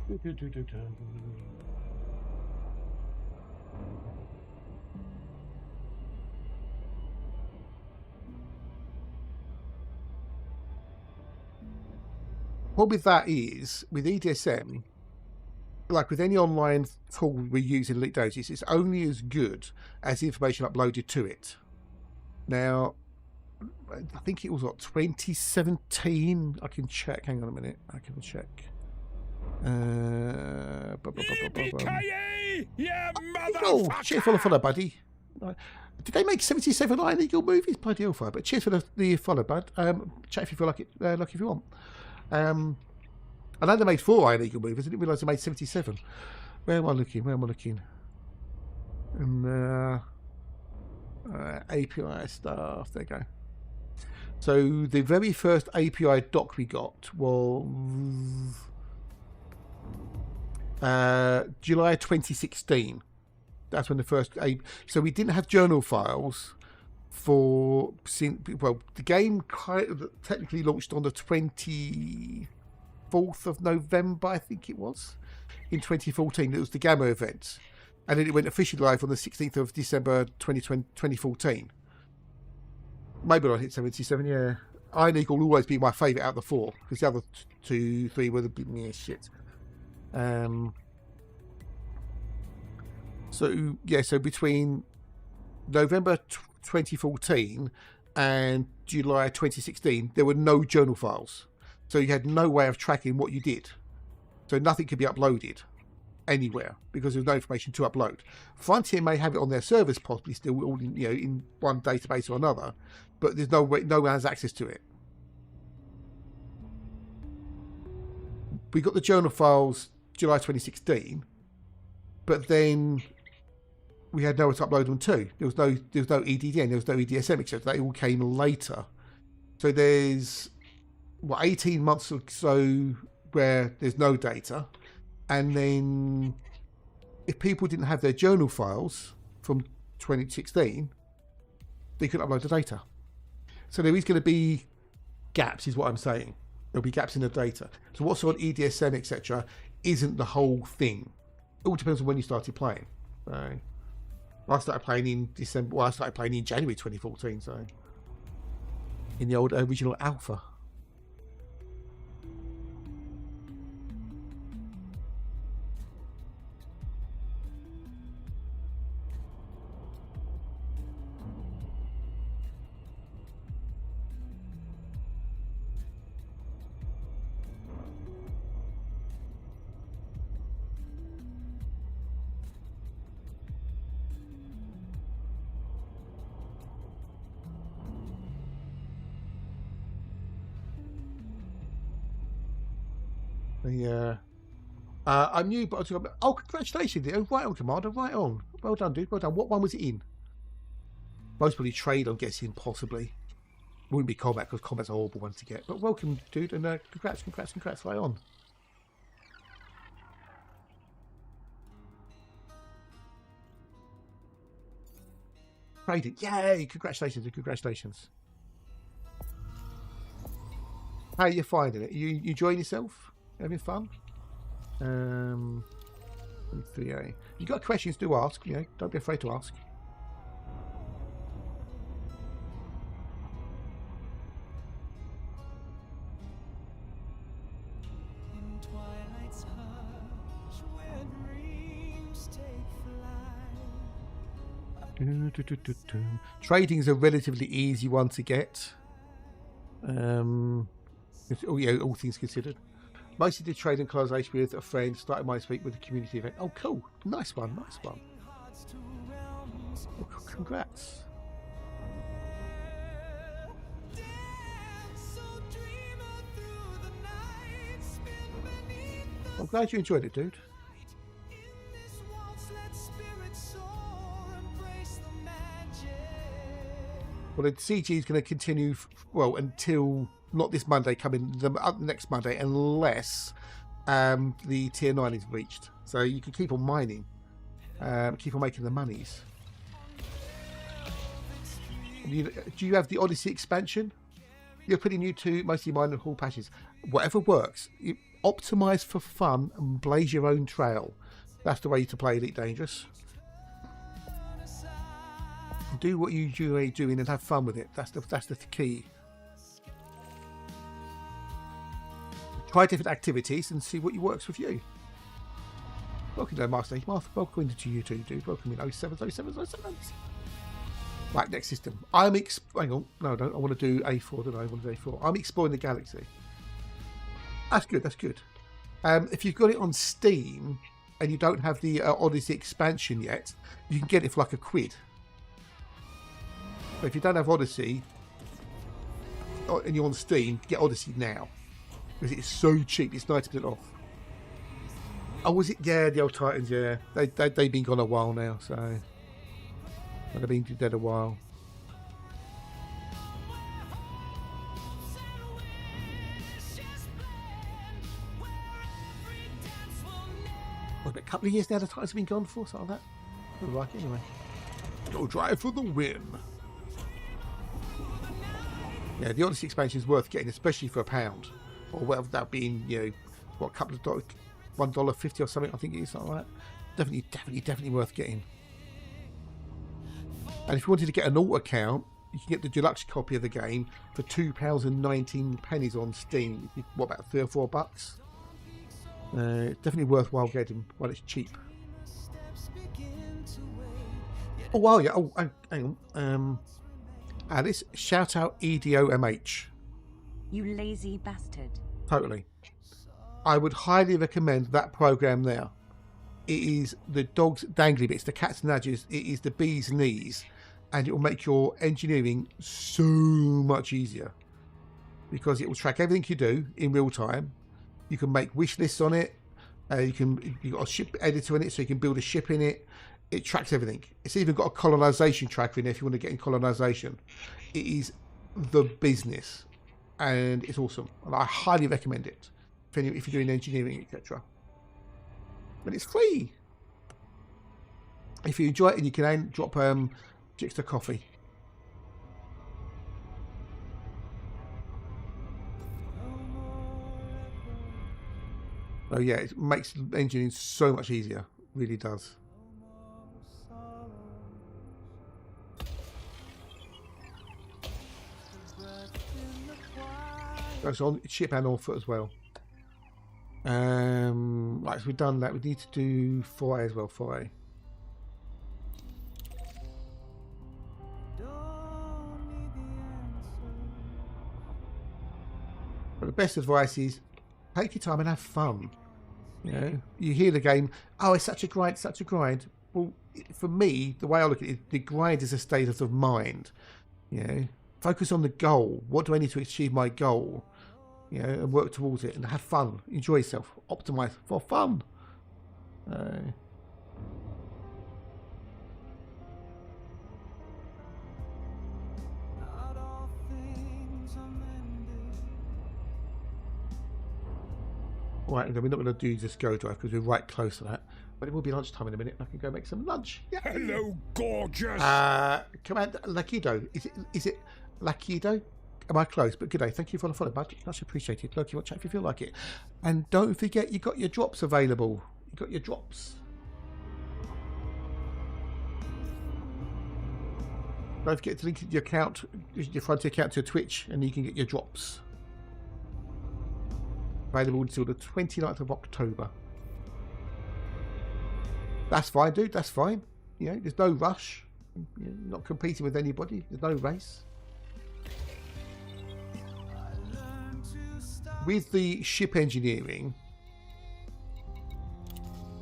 What with that is, with EDSM, like with any online tool we use in Elite Doses, it's only as good as the information uploaded to it. Now, I think it was what, 2017. I can check. Hang on a minute. I can check. Yippee-ki-yay, yeah, Oh, motherfucker! cheers for the follow, buddy. Did they make 77 Iron Eagle movies? Bloody hellfire! But cheers for the follow, bud. Chat if you feel like it. Like if you want. I know they made 4 Iron Eagle movies. I didn't realise they made 77. Where am I looking? API stuff. There you go. So the very first API doc we got was July 2016. That's when the first. So we didn't have journal files for. Well, the game technically launched on the 24th of November, I think it was, in 2014. It was the Gamma event. And then it went officially live on the 16th of December 2014. Maybe I hit 77, yeah. Iron Eagle will always be my favourite out of the 4, because the other 2, 3 were the big shit. So between November 2014 and July 2016, there were no journal files. So you had no way of tracking what you did. So nothing could be uploaded anywhere because there's no information to upload. Frontier may have it on their servers, possibly still, all in one database or another, but there's no way, no one has access to it. We got the journal files July 2016, but then we had nowhere to upload them to. There was no EDDN, there was no EDSM, etc. They all came later. So there's 18 months or so where there's no data. And then if people didn't have their journal files from 2016, they couldn't upload the data. So there is going to be gaps, is what I'm saying. There'll be gaps in the data. So what's on EDSM, etc., isn't the whole thing. It all depends on when you started playing. So I started playing in December. Well, I started playing in January 2014. So in the old original alpha. Yeah. I'm new, but oh, congratulations. Oh, right on, Commander. Right on. Well done, dude. Well done. What one was it in? Most probably trade, I'm guessing, possibly. Wouldn't be combat, because combat's a horrible one to get. But welcome, dude, and congrats. Right on. Trading. Yay! Congratulations. How are you finding it? You enjoying yourself? Having fun? 3A. You got questions to ask, don't be afraid to ask. In twilight's hush, where dreams take flight. Trading's a relatively easy one to get. All things considered. Mostly did trade and colonisation with a friend. Started my week with a community event. Oh, cool! Nice one. Oh, congrats. I'm glad you enjoyed it, dude. Well, the CG is going to continue, until not this Monday, coming the next Monday, unless the tier 9 is reached. So you can keep on mining, keep on making the monies. Do you have the Odyssey expansion? You're pretty new to mostly mine and haul patches. Whatever works. optimize for fun and blaze your own trail. That's the way to play Elite Dangerous. Do what you enjoy doing and have fun with it. That's the key. Try different activities and see what works with you. Welcome to Master Age Martha. Welcome to you too, dude. Welcome in 070707. Right, next system. Hang on. No, I don't. I want to do A4, don't I? I want to do A4. I'm exploring the galaxy. That's good. That's good. If you've got it on Steam and you don't have the Odyssey expansion yet, you can get it for like £1. But if you don't have Odyssey and you're on Steam, get Odyssey now because it's so cheap. It's 90% off. Oh, was it? Yeah, the old Titans. Yeah, they've been gone a while now, so they've been dead a while. What, a couple of years now the Titans have been gone for, something like that. I like it anyway. Go drive for the win. Yeah, the Odyssey expansion is worth getting, especially for £1 or whatever that being. You know, what, a couple of dollars. $1.50 or something, I think it is, something like that. Definitely worth getting. And if you wanted to get an alt account, you can get the deluxe copy of the game for £2.19 on Steam. What, about $3 or $4? Definitely worthwhile getting while it's cheap. Oh wow, yeah. Oh, hang on. Alice, shout out EDOMH. You lazy bastard. Totally. I would highly recommend that program there. It is the dog's dangly bits, the cat's nudges, it is the bee's knees, and it will make your engineering so much easier because it will track everything you do in real time. You can make wish lists on it. You've got a ship editor in it, so you can build a ship in it. It tracks everything. It's even got a colonization tracker in there if you want to get in colonization. It is the business, and it's awesome, and I highly recommend it if you're doing engineering, etc. But it's free. If you enjoy it, and you can drop Jixter coffee. Oh yeah, it makes engineering so much easier. It really does. Goes on ship and on foot as well. Right, so we've done that. We need to do 4A as well. 4A. But the best advice is take your time and have fun. You know, you hear the game, oh, it's such a grind, such a grind. Well, for me, the way I look at it, the grind is a state of mind. You know, focus on the goal. What do I need to achieve my goal? You know, and work towards it and have fun. Enjoy yourself. Optimize for fun. Right, we're not going to do this go drive because we're right close to that. But it will be lunchtime in a minute and I can go make some lunch. Yeah. Hello, gorgeous. Commander Lakido. Is it Lakido? Am I close? But good day. Thank you for the follow, bud. Much appreciated. Loki, watch out if you feel like it. And don't forget, you got your drops available. You got your drops. Don't forget to link your account, your Frontier account to Twitch, and you can get your drops. Available until the 29th of October. That's fine, dude. That's fine. You know, there's no rush. You're not competing with anybody. There's no race. With the ship engineering,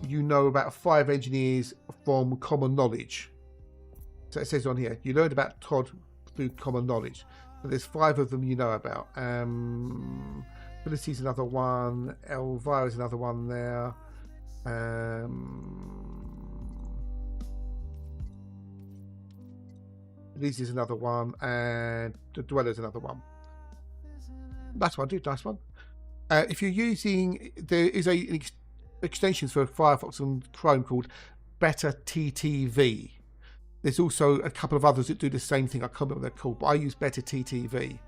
you know about 5 engineers from common knowledge. So it says on here, you learned about Todd through common knowledge. So there's 5 of them you know about. Felicity's another one. Elvira's another one there. Lizzie's another one. And the Dweller's another one. That's one, dude. Nice one. If you're using, there is an extension for Firefox and Chrome called Better TTV. There's also a couple of others that do the same thing. I can't remember what they're called, but I use Better TTV.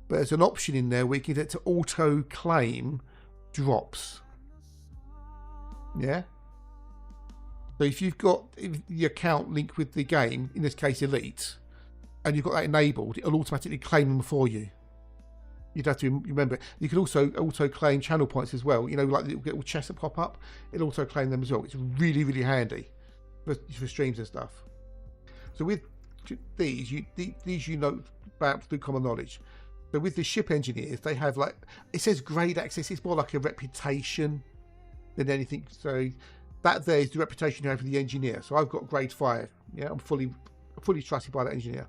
But there's an option in there where you can get to auto claim drops. Yeah. So if you've got the account linked with the game, in this case Elite, and you've got that enabled, it'll automatically claim them for you. You'd have to remember. You can also claim channel points as well. You know, like little chests that pop up, it'll also claim them as well. It's really, really handy for streams and stuff. So with these you know about through common knowledge. So with the ship engineers, they have like, it says grade access. It's more like a reputation than anything. So that there is the reputation you have for the engineer. So I've got grade 5. Yeah, I'm fully trusted by that engineer.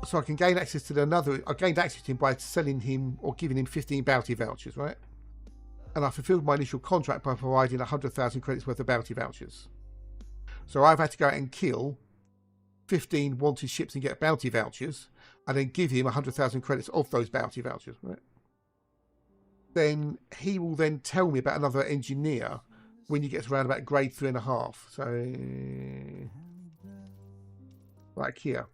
So I can gain access to I gained access to him by selling him or giving him 15 bounty vouchers, right? And I fulfilled my initial contract by providing 100,000 credits worth of bounty vouchers. So I've had to go out and kill 15 wanted ships and get bounty vouchers, and then give him 100,000 credits of those bounty vouchers, right? Then he will then tell me about another engineer when you get to around about grade 3.5. So like here.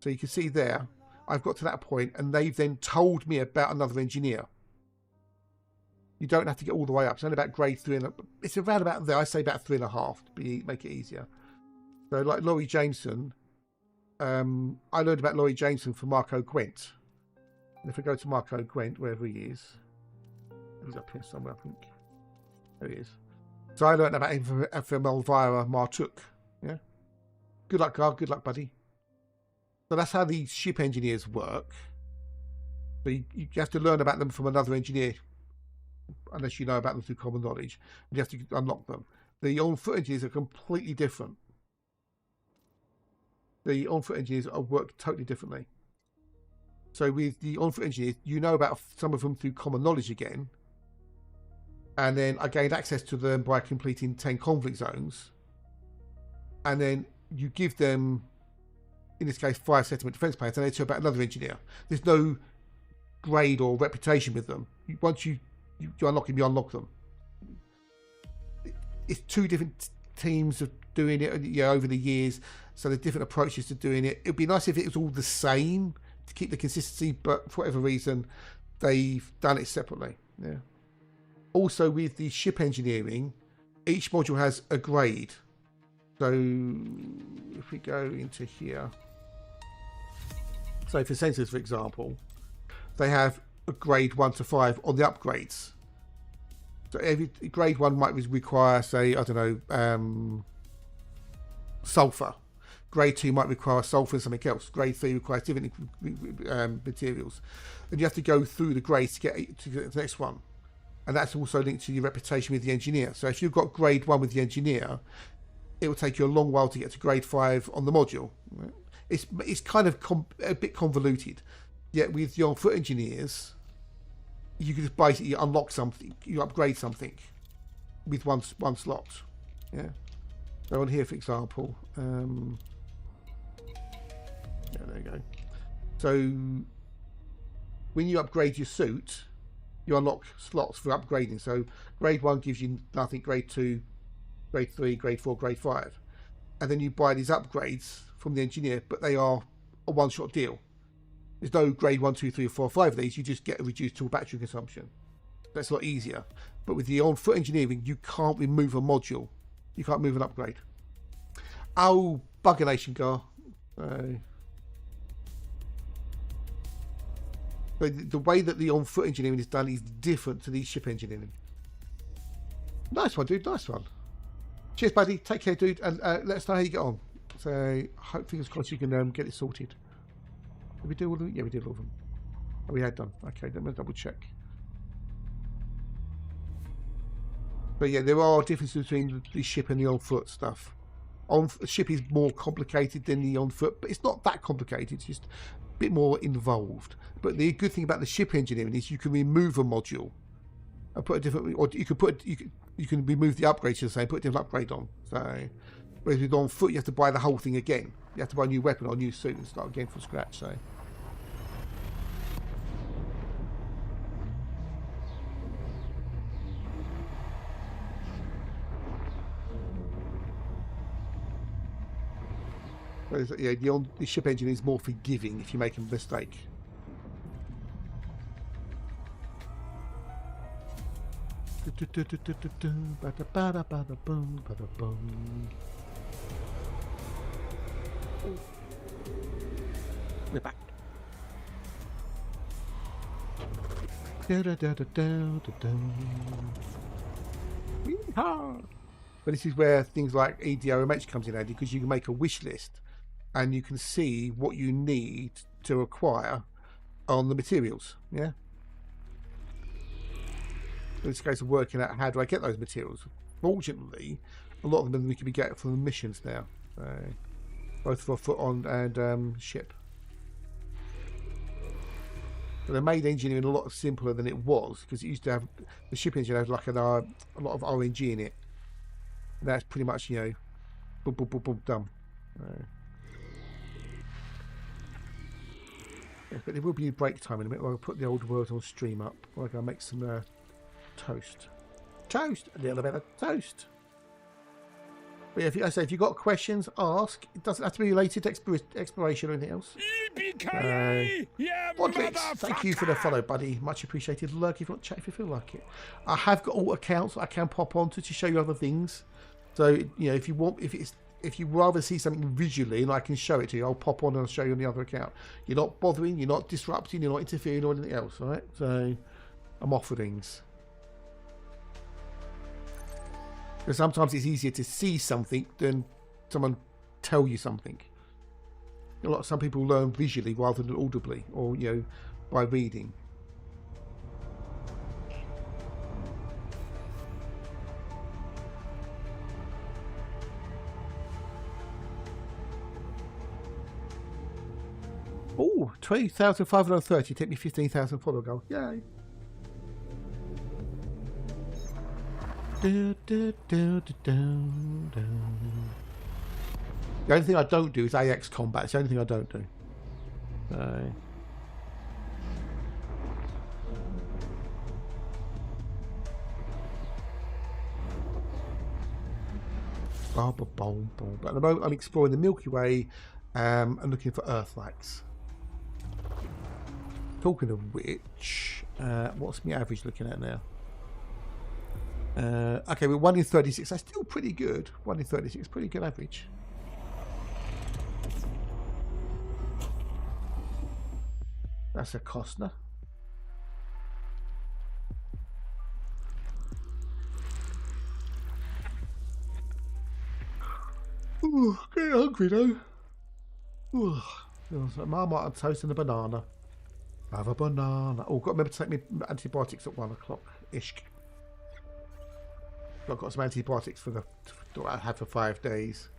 So you can see there, I've got to that point, and they've then told me about another engineer. You don't have to get all the way up. It's only about grade 3, and it's around about there. I say about 3.5 to make it easier. So like Laurie Jameson, I learned about Laurie Jameson from Marco Gwent. And if we go to Marco Gwent, wherever he is, he's up here somewhere, I think. There he is. So I learned about him from Elvira Martuk. Yeah. Good luck, Gar. Good luck, buddy. So that's how these ship engineers work. So you have to learn about them from another engineer, unless you know about them through common knowledge. And you have to unlock them. The on-foot engineers are completely different. The on-foot engineers work totally differently. So with the on-foot engineers, you know about some of them through common knowledge again. And then I gained access to them by completing 10 conflict zones. And then you give them, in this case, 5 settlement defense plans, and they tell about another engineer. There's no grade or reputation with them. Once you unlock them, you unlock them. It's 2 different teams of doing it over the years, so there's different approaches to doing it. It'd be nice if it was all the same to keep the consistency, but for whatever reason, they've done it separately. Yeah. Also, with the ship engineering, each module has a grade. So if we go into here, so for sensors, for example, they have a grade 1 to 5 on the upgrades. So every grade 1 might require, say, I don't know, sulfur. Grade 2 might require sulfur and something else. Grade 3 requires different materials. And you have to go through the grades to get to the next one. And that's also linked to your reputation with the engineer. So if you've got grade 1 with the engineer, it will take you a long while to get to grade 5 on the module. It's kind of a bit convoluted. Yet with your foot engineers, you can just basically unlock something, you upgrade something with one slot. Yeah. So on here, for example, yeah, there you go. So when you upgrade your suit, you unlock slots for upgrading. So grade 1 gives you nothing, grade 2, grade 3, grade 4, grade 5. And then you buy these upgrades from the engineer, but they are a one-shot deal. There's no grade 1, 2, 3, 4, 5 of these. You just get a reduced tool battery consumption. That's a lot easier. But with the on-foot engineering, you can't remove a module. You can't move an upgrade. Oh, Bugger Nation, Gar. But the way that the on-foot engineering is done is different to the ship engineering. Nice one, dude. Nice one. Cheers, buddy. Take care, dude. And let us know how you get on. So, hope, fingers crossed, you can get it sorted. Did we do all of them? Yeah, we did all of them. Oh, we had done. Okay, let me double check. But yeah, there are differences between the ship and the on-foot stuff. Ship is more complicated than the on-foot, but it's not that complicated. It's just a bit more involved. But the good thing about the ship engineering is you can remove a module and put a different, or you can remove the upgrade to the same, put a different upgrade on. So, whereas with on-foot, you have to buy the whole thing again. You have to buy a new weapon or a new suit and start again from scratch. So. Whereas, yeah, the ship engine is more forgiving if you make a mistake. We're back. But this is where things like EDOMH comes in handy, because you can make a wish list and you can see what you need to acquire on the materials. Yeah. So it's a case of working out how do I get those materials. Fortunately, a lot of them we can be getting from the missions now, both for foot on and ship. But they made engineering a lot simpler than it was, because it used to have the ship engine had like a lot of RNG in it. And that's pretty much, you know, boom, boom, boom, boom, done. Yes, but there will be a break time in a minute. I'll put the old world on stream up. I'll go make some toast. Toast! A little bit of toast. But yeah, if you've got questions, ask. It doesn't have to be related to exploration or anything else. Thank you for the follow, buddy. Much appreciated. Lurk if you want to chat if you feel like it. I have got all accounts I can pop onto to show you other things. So, you know, if you rather see something visually and I can show it to you, I'll pop on and I'll show you on the other account. You're not bothering, you're not disrupting, you're not interfering or anything else, right? So I'm off for things. Because sometimes it's easier to see something than someone tell you something. Some people learn visually rather than audibly, or, you know, by reading. Oh, 20,530. Take me 15,000 follow goal. Yay. The only thing I don't do is AX combat. It's the only thing I don't do. But at the moment I'm exploring the Milky Way and looking for Earth-likes. Talking of which, what's my average looking at now? Okay, we're 1 in 36. That's still pretty good. 1 in 36, pretty good average. That's a Costner. Ooh, getting hungry though. Ooh, feels like Marmite and toast and a banana. Have a banana. Oh, got to remember to take me antibiotics at 1 o'clock ish. I've got some antibiotics for that I had for 5 days.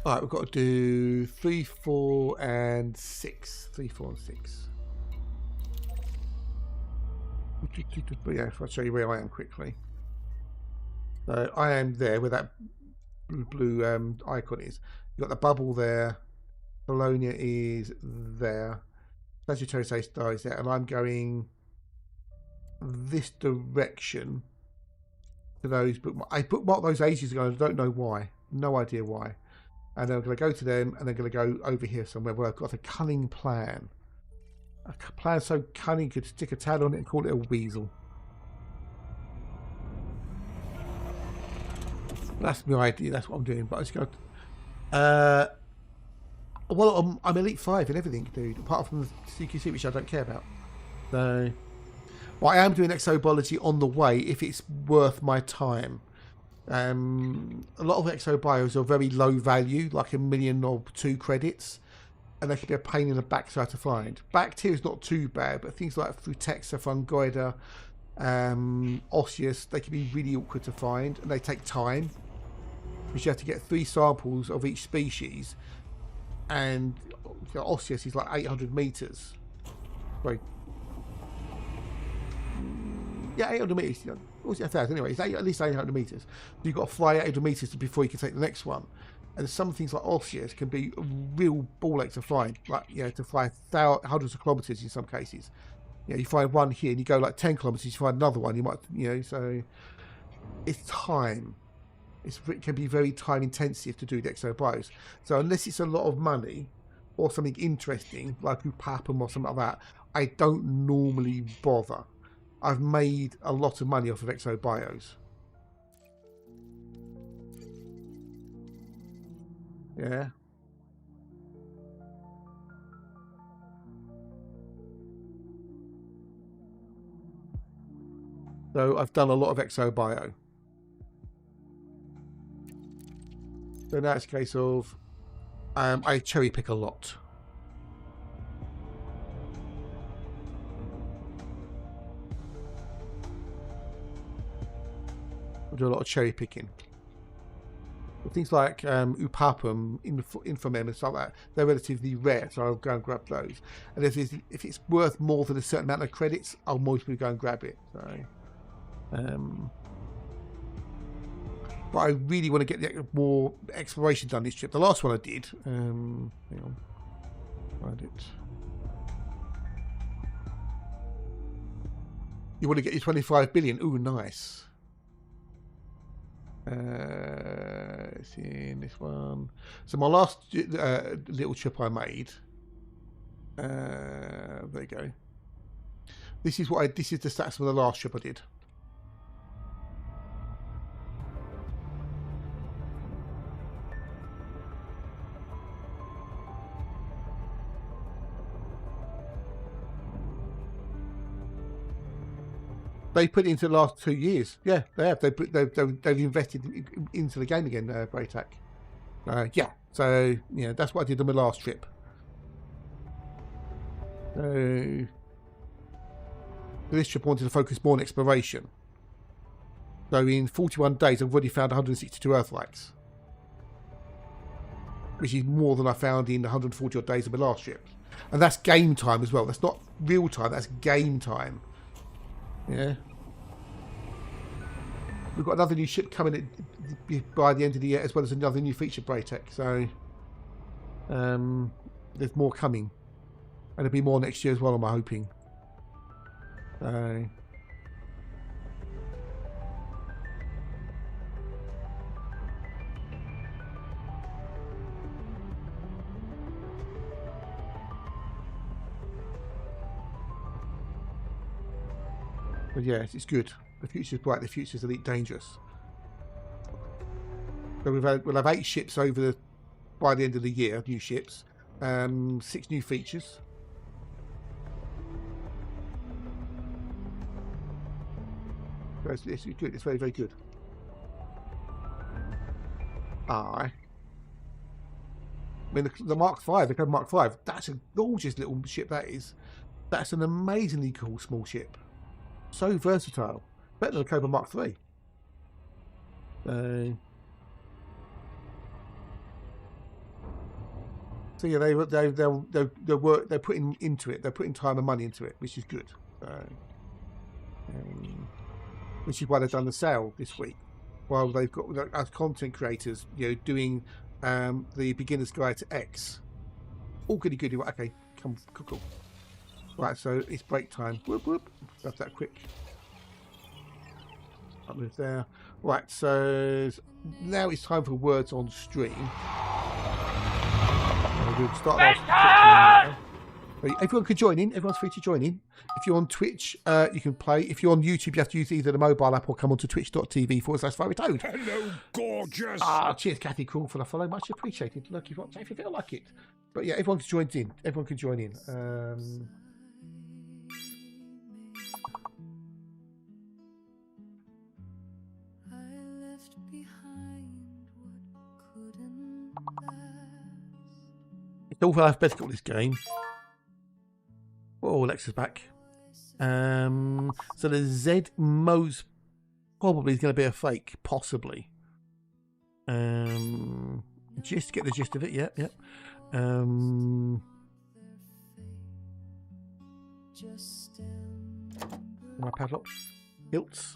Alright, we've got to do 3, 4 and 6. 3, 4 and 6. But yeah, I'll show you where I am quickly. So I am there where that blue icon is. You've got the bubble there. Bologna is there. Sagittarius A star is there. And I'm going this direction to those bookmarks. I bookmarked those ages ago and I don't know why. No idea why. And then I'm going to go to them and then going to go over here somewhere where I've got a cunning plan. A plan so cunning you could stick a tag on it and call it a weasel. That's my idea. That's what I'm doing. But I just go. Well, I'm Elite 5 and everything, dude. Apart from the CQC, which I don't care about. So, well, I am doing exobiology on the way if it's worth my time. A lot of exobios are very low value, like 1 million or 2 credits, and they can be a pain in the backside to find. Bacteria is not too bad, but things like Frutexa, Fungoida, Osseous, they can be really awkward to find, and they take time. Because you have to get 3 samples of each species, and Osseous is like 800 meters. Right. Yeah, 800 meters. You know, what's it, 1,000 anyway? It's at least 800 meters. So you've got to fly 800 meters before you can take the next one. And some things like Osseous can be a real ball ache to find, like, you know, to fly hundreds of kilometers in some cases. You know, you find one here and you go like 10 kilometers, you find another one. You might, you know, so it's time. it can be very time intensive to do the exobios. So unless it's a lot of money or something interesting like Upapum or something like that, I don't normally bother. I've made a lot of money off of exobios. Yeah. So I've done a lot of exobio. So now it's a case of I cherry pick a lot. I do a lot of cherry picking. But things like Upapum, Infamem and stuff like that, they're relatively rare, so I'll go and grab those. And if it's worth more than a certain amount of credits, I'll mostly go and grab it. So, but I really want to get more exploration done this trip. The last one I did, hang on, find it. You want to get your 25 billion? Ooh, nice. It's in this one. So my last little trip I made. There you go. This is this is the stats for the last trip I did. They put it into the last 2 years. Yeah, they have. They've invested into the game again, Braytac. Yeah, so yeah, that's what I did on my last trip. So this trip I wanted to focus more on exploration. So in 41 days, I've already found 162 Earthlights, which is more than I found in 140 odd days of my last trip. And that's game time as well. That's not real time. That's game time. Yeah. We've got another new ship coming by the end of the year, as well as another new feature, Braytech. So there's more coming, and there'll be more next year as well. I'm hoping. So but yeah, it's good. The future's bright. The future's elite dangerous. So we'll have 8 ships by the end of the year. New ships, 6 new features. So it's good. It's very, very good. I mean, the Mark V, the Cobra Mark V. That's a gorgeous little ship. That is. That's an amazingly cool small ship. So versatile. Better than the Cobra Mark III. So yeah, they're putting into it. They're putting time and money into it, which is good. Which is why they've done the sale this week. While they've got as content creators, doing the beginner's guide to X. All goody goody. Okay, come cool. Right, so it's break time. Whoop whoop. Grab that quick. I'll move there. Right, so now it's time for words on stream. We'll start off. Everyone can join in. Everyone's free to join in. If you're on Twitch, you can play. If you're on YouTube, you have to use either the mobile app or come onto twitch.tv/FieryToad. Hello, gorgeous. Cheers, Kathy Crawl, for the follow. Much appreciated. Look, if you feel like it. But yeah, everyone can join in. Everyone can join in. It's all alphabetical, this game. Oh, Alexa's back. So the Z most probably is going to be a fake, possibly. Just get the gist of it. Yep. My padlock. Hilts.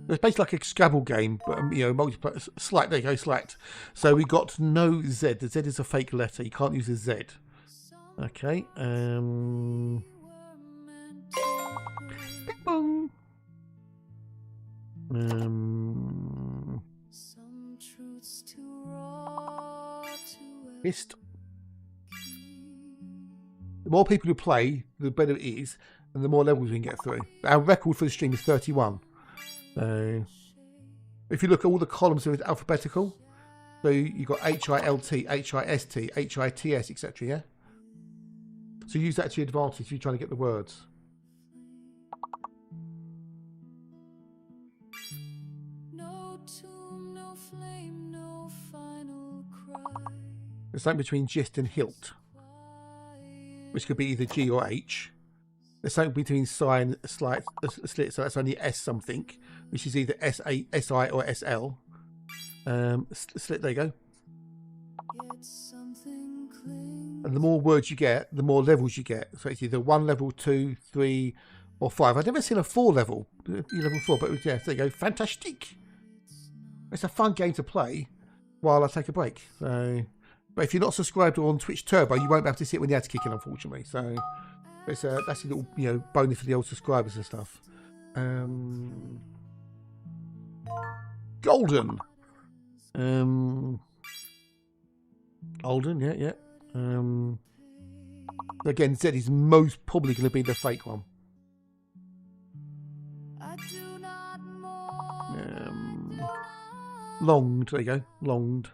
It's basically like a Scrabble game, but multiplayer. Slight. There you go. Slight. So we got no Z. The Z is a fake letter. You can't use a Z. Okay. Bing bong. longest. The more people who play, the better it is, and the more levels we can get through. Our record for the stream is 31. So if you look at all the columns, are alphabetical. So you've got HILT, HIST, HITS, etc. Yeah. So use that to your advantage if you're trying to get the words. No tomb, no flame, no final cry. There's something between gist and hilt, which could be either G or H. There's something between psi and a slit, so that's only S something, which is either SI or SL. Slit, there you go. And the more words you get, the more levels you get. So it's either 1 level, 2, 3, or 5. I've never seen a 4 level, level 4, but yeah, there you go. Fantastic. It's a fun game to play while I take a break. So, but if you're not subscribed or on Twitch Turbo, you won't be able to see it when the ads kick in, unfortunately. So it's that's a little, bonus for the old subscribers and stuff. Golden. Golden, yeah. Again, Z is most probably going to be the fake one. Longed, there you go. Longed.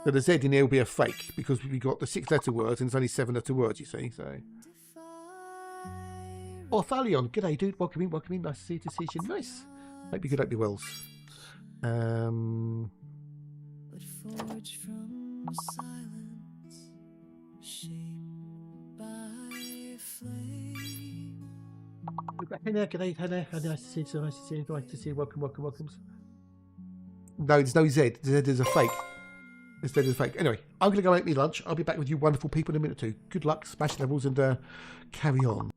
So the Z in here will be a fake because we've got the 6-letter words and it's only 7-letter words, you see. So. Oh, Thalion, g'day, dude. Welcome in. Nice to see you. Nice. Hope you're good, hope you're well. But forged from silence, shaped by flame. Hey there, g'day. Hello. Nice to see you. Nice to see you. Welcome. No, there's no Z. The Z is a fake. Instead of a fake. Anyway, I'm going to go make me lunch. I'll be back with you wonderful people in a minute or two. Good luck, smash levels, and carry on.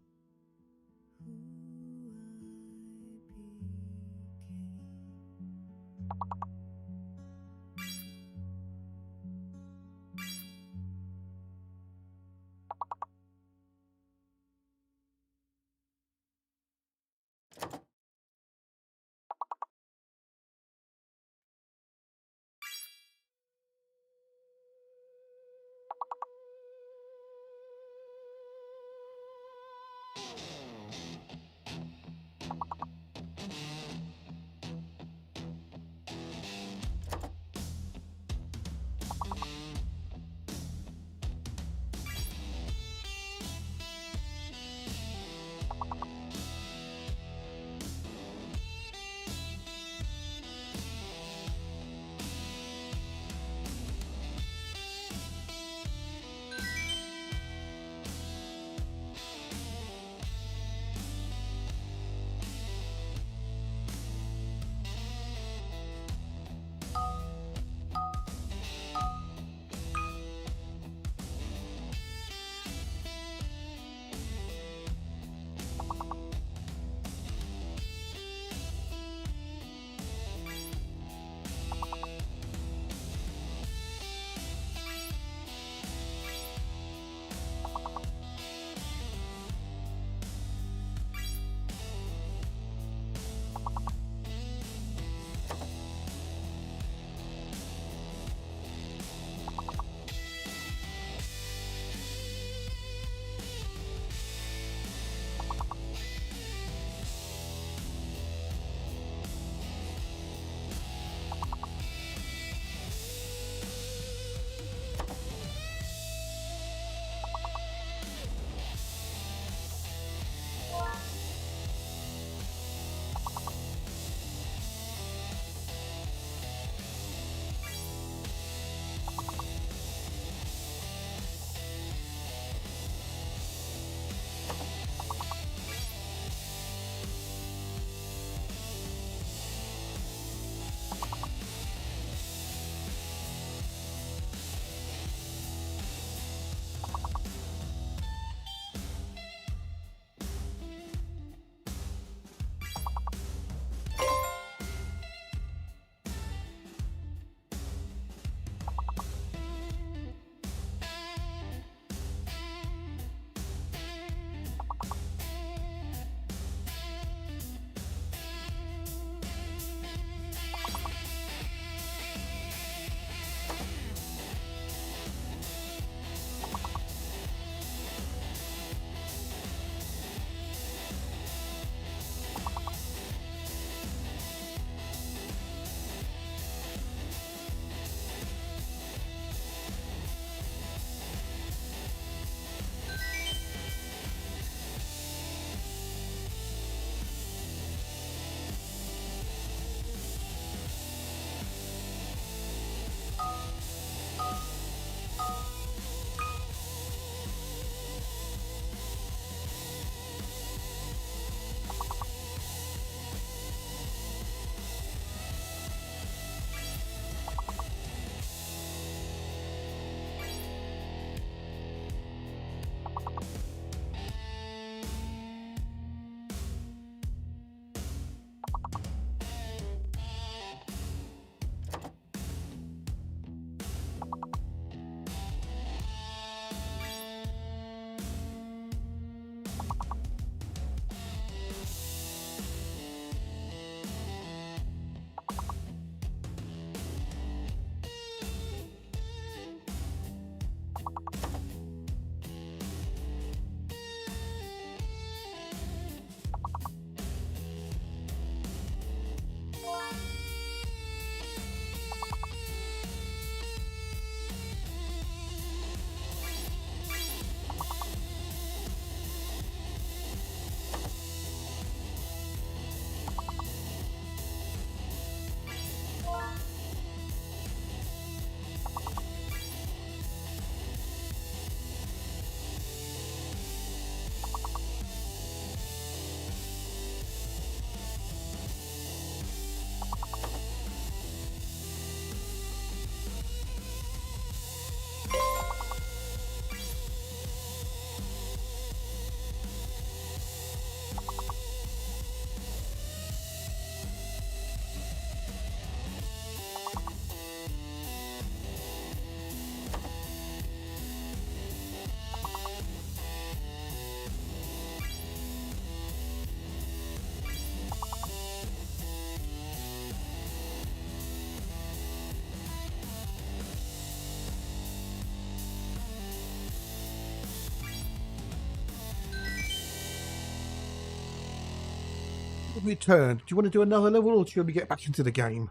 Return. Do you want to do another level, or do you want to get back into the game?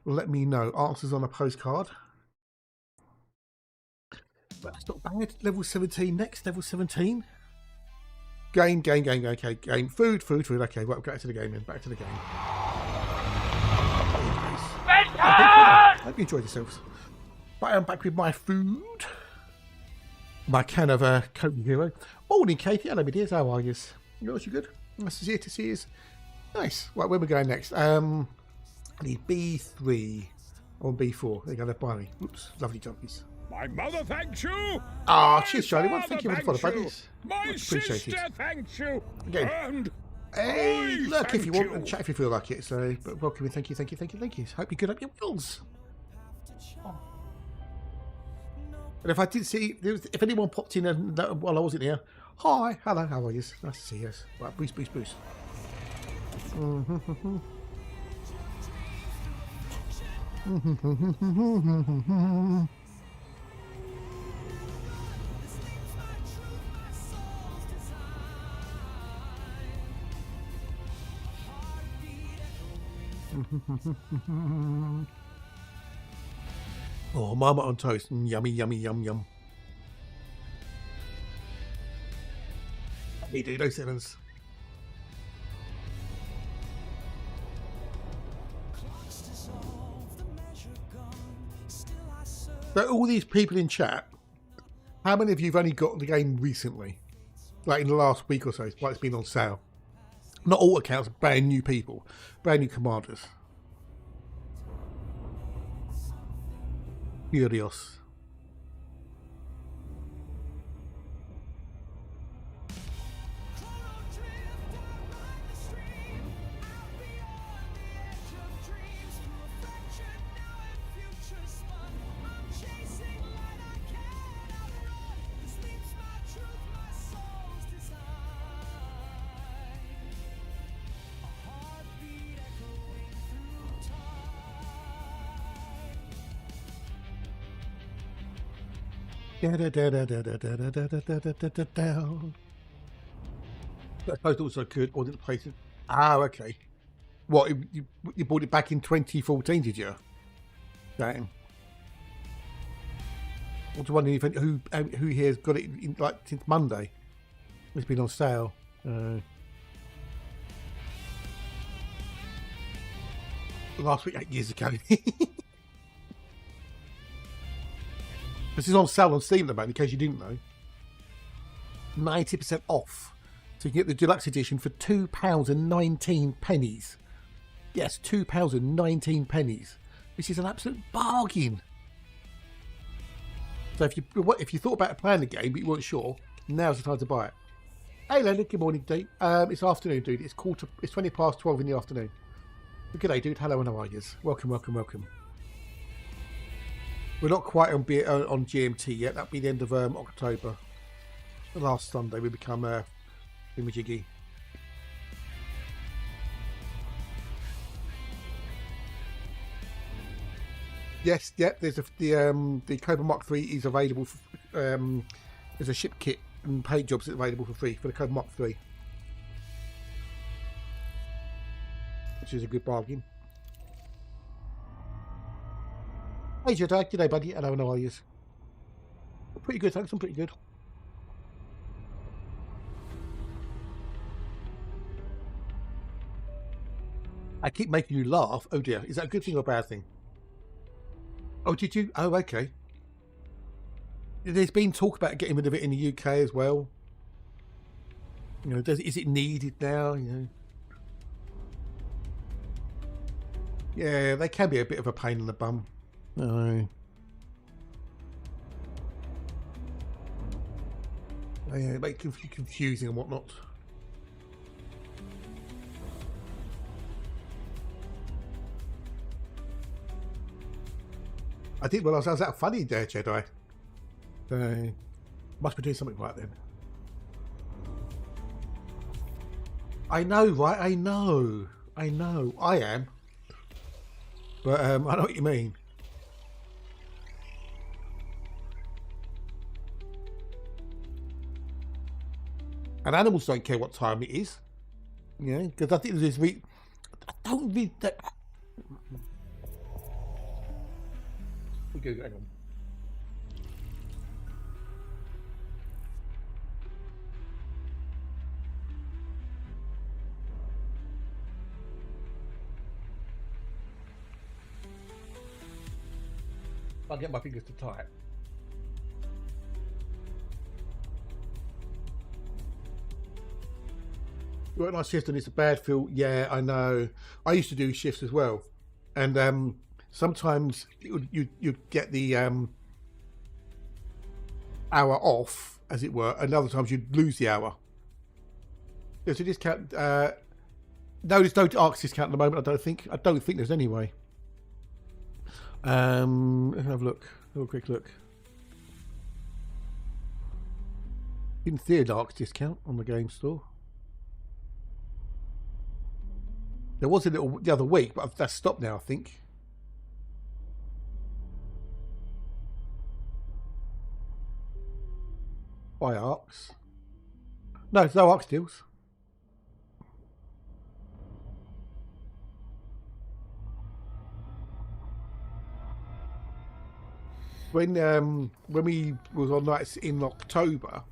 Let me know. Answers on a postcard. But that's not bad. Level 17 next. Level 17. Game. Okay, game. Food. Okay, right, we'll get to the game then. Back to the game. I hope you enjoyed yourselves. But I'm back with my food. My can of Coke Zero. Morning, Katie. Hello, my dears. How are you? You good? Nice to see you. Nice. Right, where are we going next? I need B3 or B4. They're going to buy me. Oops, lovely jumpies. My mother thanks you. Ah, cheers, Charlie. Well, thank you for the follow, you. buddies. My Much appreciated. sister thanks you. Again. And Hey, I look, if you want, thank and chat if you feel like it. So, but welcome and thank you. Hope you're good up your wheels. And if I did see, if anyone popped in while I wasn't here, hi, hello, how are you? Nice to see you. Right, boost. Oh, marmite on toast. Yummy. Hey, dude, those sevens. So all these people in chat, how many of you have only got the game recently? Like in the last week or so, like it's been on sale. Not all accounts, brand new people, brand new commanders. Furious. I suppose also could order the places. Ah, okay. What, you bought it back in 2014, did you? Damn. I was wondering if who here has got it in, like since Monday. It's been on sale. Last week, 8 years ago. This is on sale on Steam at the moment, in case you didn't know. 90% off. So you can get the deluxe edition for £2.19. Yes, £2.19. Which is an absolute bargain. So if you thought about playing the game but you weren't sure, now's the time to buy it. Hey Leonard, good morning, dude. It's afternoon, dude. It's 20 past 12 in the afternoon. Good day, dude. Hello and how are you? Welcome. We're not quite on GMT yet. That'll be the end of October. The last Sunday we become Jiggy. Yes, yep. There's the Cobra Mark III is available. There's a ship kit and paint jobs that's available for free for the Cobra Mark III, which is a good bargain. Hey Jedi, g'day buddy, hello, how are you? Pretty good, thanks, I'm pretty good. I keep making you laugh, oh dear, is that a good thing or a bad thing? Oh, did you? Oh, okay. There's been talk about getting rid of it in the UK as well. You know, is it needed now, you know? Yeah, they can be a bit of a pain in the bum. No. Oh, yeah, it makes it confusing and whatnot. I didn't realise I was that funny there, Jedi. Must be doing something right then. I know, right? I know. I am. But I know what you mean. And animals don't care what time it is. Yeah, because I think there's this I don't read that. Okay, hang on. I'll get my fingers to type. You work night shift and it's a bad feel. Yeah, I know. I used to do shifts as well, and sometimes you'd get the hour off, as it were, and other times you'd lose the hour. There's a discount. No, there's no ARC discount at the moment. I don't think there's any way. Let's have a look. Have a quick look. Didn't see an ARC discount on the game store. There was a little the other week, but that's stopped now, I think. Buy ARCs. No, there's no ARC deals. When we was on nights in October,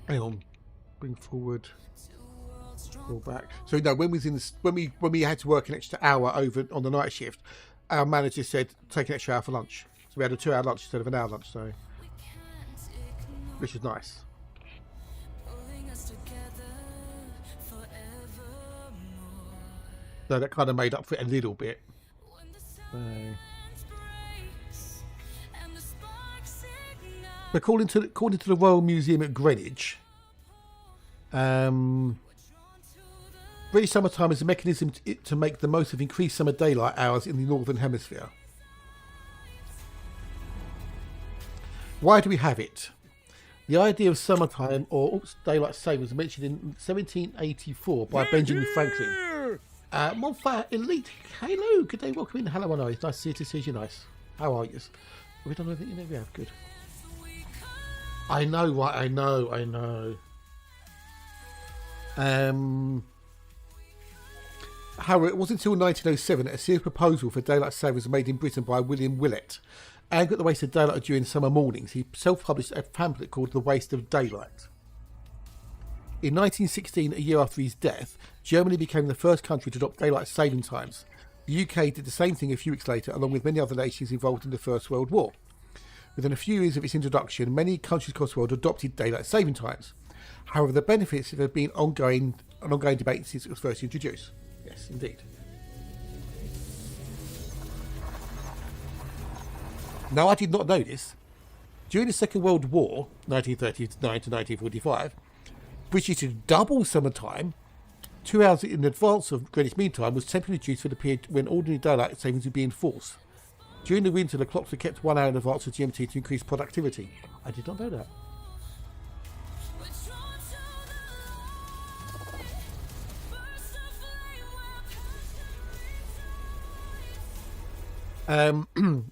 hang on, bring forward, pull back. So no, when we had to work an extra hour over on the night shift, our manager said take an extra hour for lunch. So we had a 2-hour lunch instead of an hour lunch. So, which is nice. So that kind of made up for it a little bit. According to the Royal Museum at Greenwich, British summertime is a mechanism to make the most of increased summer daylight hours in the Northern Hemisphere. Why do we have it? The idea of summertime or daylight saving was mentioned in 1784 by Benjamin Franklin. Monfort Elite, hello, good day, welcome in. Hello, I know, it's nice to see you, nice. How are you? We don't know that you know we have, good. I know, right? I know. However, it wasn't until 1907 that a serious proposal for daylight saving was made in Britain by William Willett. Angry at the waste of daylight during summer mornings, he self-published a pamphlet called The Waste of Daylight. In 1916, a year after his death, Germany became the first country to adopt daylight saving times. The UK did the same thing a few weeks later, along with many other nations involved in the First World War. Within a few years of its introduction, many countries across the world adopted daylight saving times. However, the benefits have been an ongoing debate since it was first introduced. Yes, indeed. Now, I did not know this. During the Second World War, 1939 to 1945, British did double summertime. 2 hours in advance of Greenwich Mean Time was temporarily reduced for the period when ordinary daylight savings would be enforced. During the winter, the clocks were kept 1 hour in advance of GMT to increase productivity. I did not know that.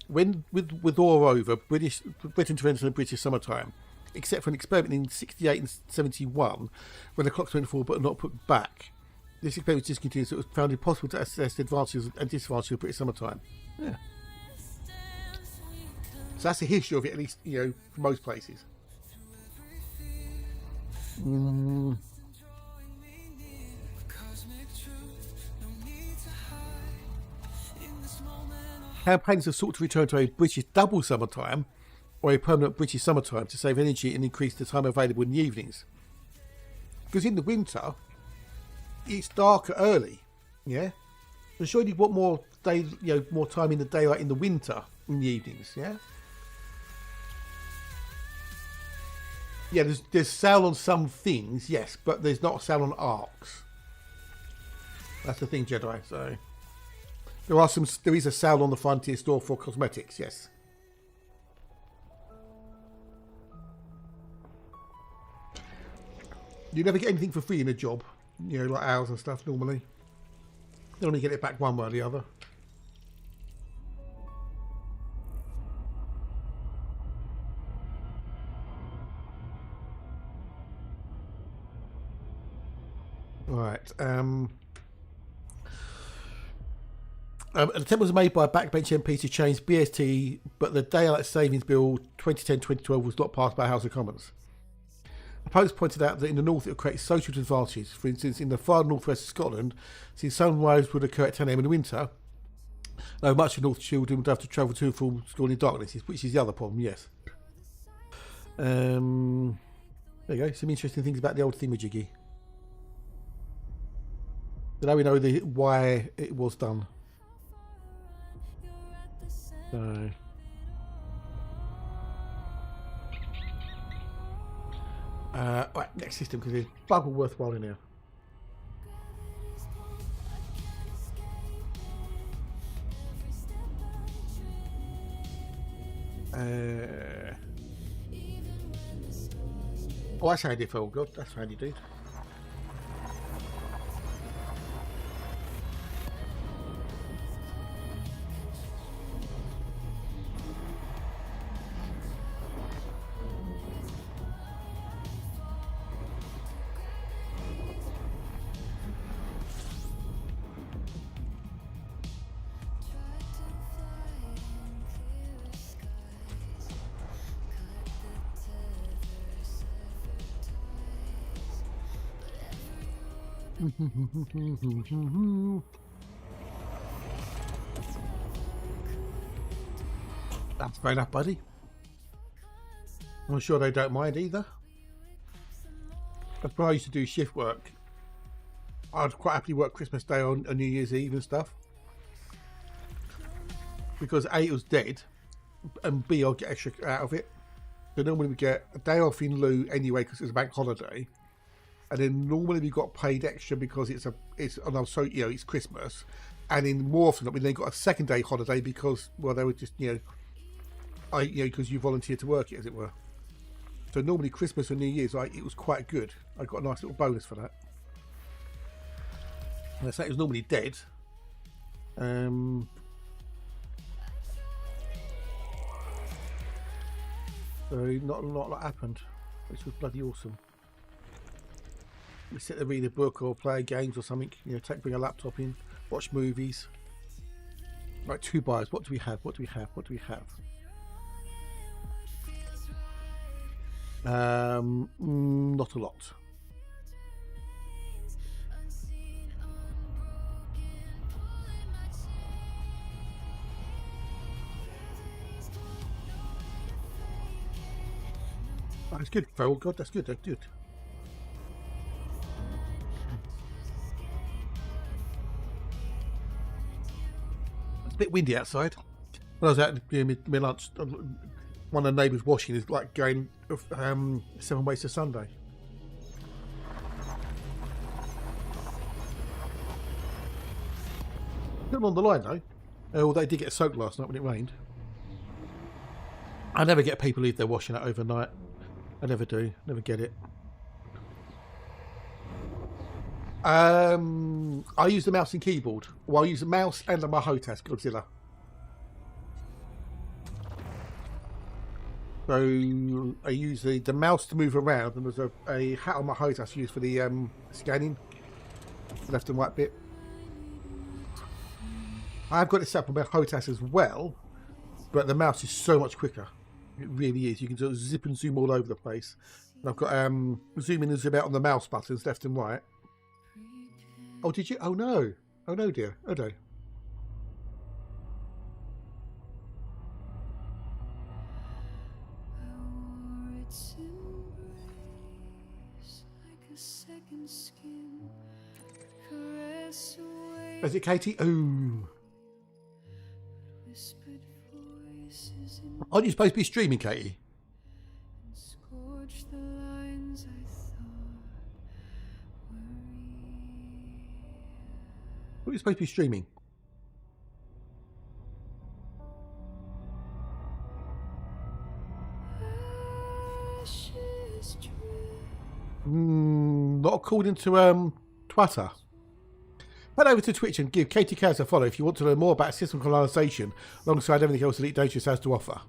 With war over, Britain turned to the British summertime, except for an experiment in 68 and 71 when the clocks went forward but not put back. This experiment was discontinued, so it was found impossible to assess the advantages and disadvantages of British summertime. Yeah. So that's the history of it, at least, for most places. Campaigners have sought to return to a British double summertime or a permanent British summertime to save energy and increase the time available in the evenings. Because in the winter, it's darker early, yeah? So surely you want more more time in the daylight in the winter in the evenings, yeah? Yeah, there's sale on some things, yes, but there's not a sale on arcs. That's the thing, Jedi, so... There is a sale on the Frontier store for cosmetics, yes. You never get anything for free in a job, like hours and stuff normally. You only get it back one way or the other. Right. An attempt was made by a backbench MP to change BST, but the Daylight Savings Bill 2010-2012 was not passed by House of Commons. Opponents pointed out that in the north it would create social disadvantages. For instance, in the far northwest of Scotland, since sunrise would occur at 10 AM in the winter, though much of North children would have to travel to and from school in darkness, which is the other problem, yes. There you go, some interesting things about the old thingamajiggy. So now we know why it was done. So... right, next system, because there's bugger worthwhile in here. Oh, that's handy for all good. That's handy, dude. That's fair enough, buddy. I'm sure they don't mind either. That's when I used to do shift work. I'd quite happily work Christmas Day on New Year's Eve and stuff. Because A, it was dead, and B, I'll get extra out of it. So normally we get a day off in lieu anyway because it's a bank holiday. And then normally we got paid extra because it's Christmas, and then more often we then got a second day holiday because they were just because you volunteered to work it, as it were. So normally Christmas and New Year's it was quite good. I got a nice little bonus for that. And I say it was normally dead. So not a lot happened, which was bloody awesome. We sit there, read a book or play games or something, bring a laptop in, watch movies. Right, 2 buys. What do we have? What do we have? What do we have? Not a lot. That's good, Feral God, that's good, that's good. It's a bit windy outside. When I was out doing my lunch, one of the neighbours washing is going 7 ways to Sunday. Not on the line though. Although they did get soaked last night when it rained. I never get people leave their washing out overnight. I never do. Never get it. I use the mouse and keyboard. Well, I use the mouse and the Mahotas Godzilla. So I use the mouse to move around, and there's a hat on Mahotas used for the scanning, left and right bit. I've got it set up on Mahotas as well, but the mouse is so much quicker. It really is. You can sort of zip and zoom all over the place. And I've got zoom in and zoom out on the mouse buttons left and right. Oh, did you? Oh no! Oh no, dear! Oh no! Is it Katie? Oh! Aren't you supposed to be streaming, Katie? What are you supposed to be streaming? Not according to Twitter. Head over to Twitch and give Katie Cows a follow if you want to learn more about system colonisation alongside everything else Elite Dangerous has to offer.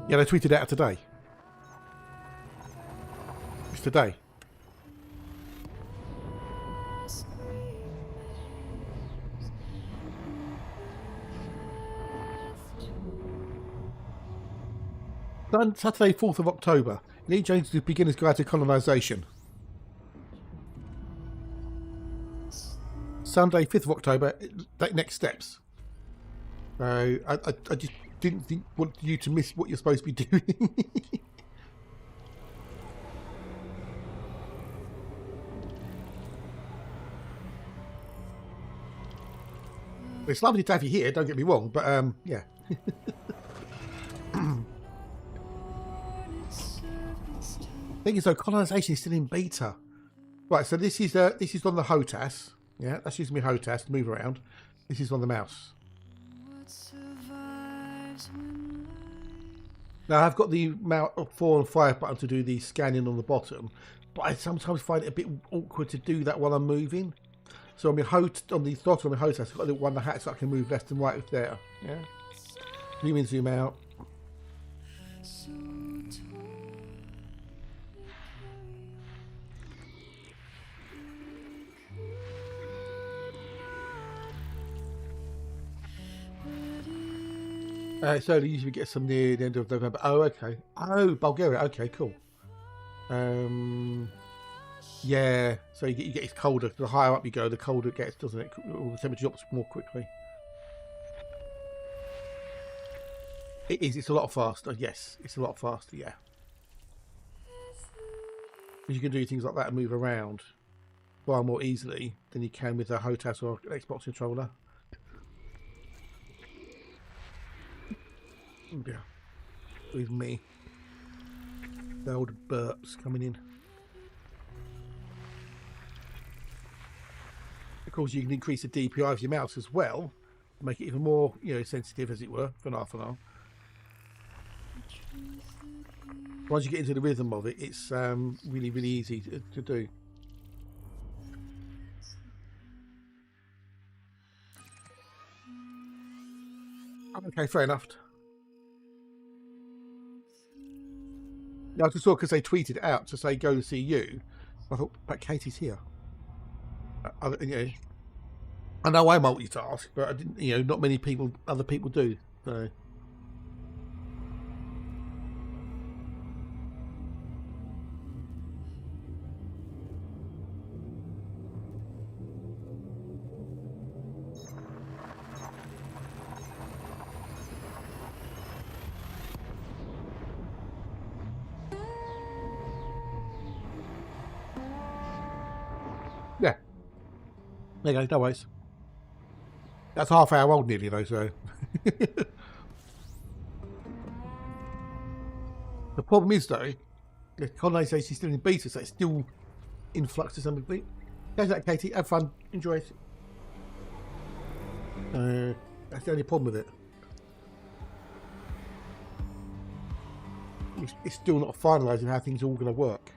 Yeah, they tweeted out today. It's today. Saturday, 4th of October. Elite Jones to Beginner's Guide to Colonisation. Sunday, 5th of October, next steps. So I just didn't want you to miss what you're supposed to be doing. It's lovely to have you here, don't get me wrong, but yeah. Thing is, though, colonisation is still in beta. Right, so this is on the HOTAS. Yeah, that's using my HOTAS to move around. This is on the mouse. Now I've got the 4 and 5 button to do the scanning on the bottom, but I sometimes find it a bit awkward to do that while I'm moving. So on the throttle on my HOTAS, I've got a little one the hat so I can move left and right with there. Yeah. Zoom in, zoom out. So they usually get some near the end of November. Oh, okay. Oh, Bulgaria. Okay, cool. Yeah. So you get it's colder. The higher up you go, the colder it gets, doesn't it? All the temperature drops more quickly. It is. It's a lot faster. Yes, it's a lot faster. Yeah. You can do things like that and move around far more easily than you can with a HOTAS or an Xbox controller. Yeah, with me. The old burps coming in. Of course, you can increase the DPI of your mouse as well, to make it even more, sensitive, as it were, for an half an hour. Once you get into the rhythm of it, it's really, really easy to do. Okay, fair enough. I just saw because they tweeted it out to say go to see you. I thought, but Katie's here. I know I multitask, but I didn't. Not many other people do. So. Yeah. There you go, no worries. That's half hour old nearly though, so. The problem is though, the colonisation is still in beta, so it's still in flux to some degree. How's that, Katie? Have fun, enjoy it. That's the only problem with it. It's still not finalising how things are all going to work.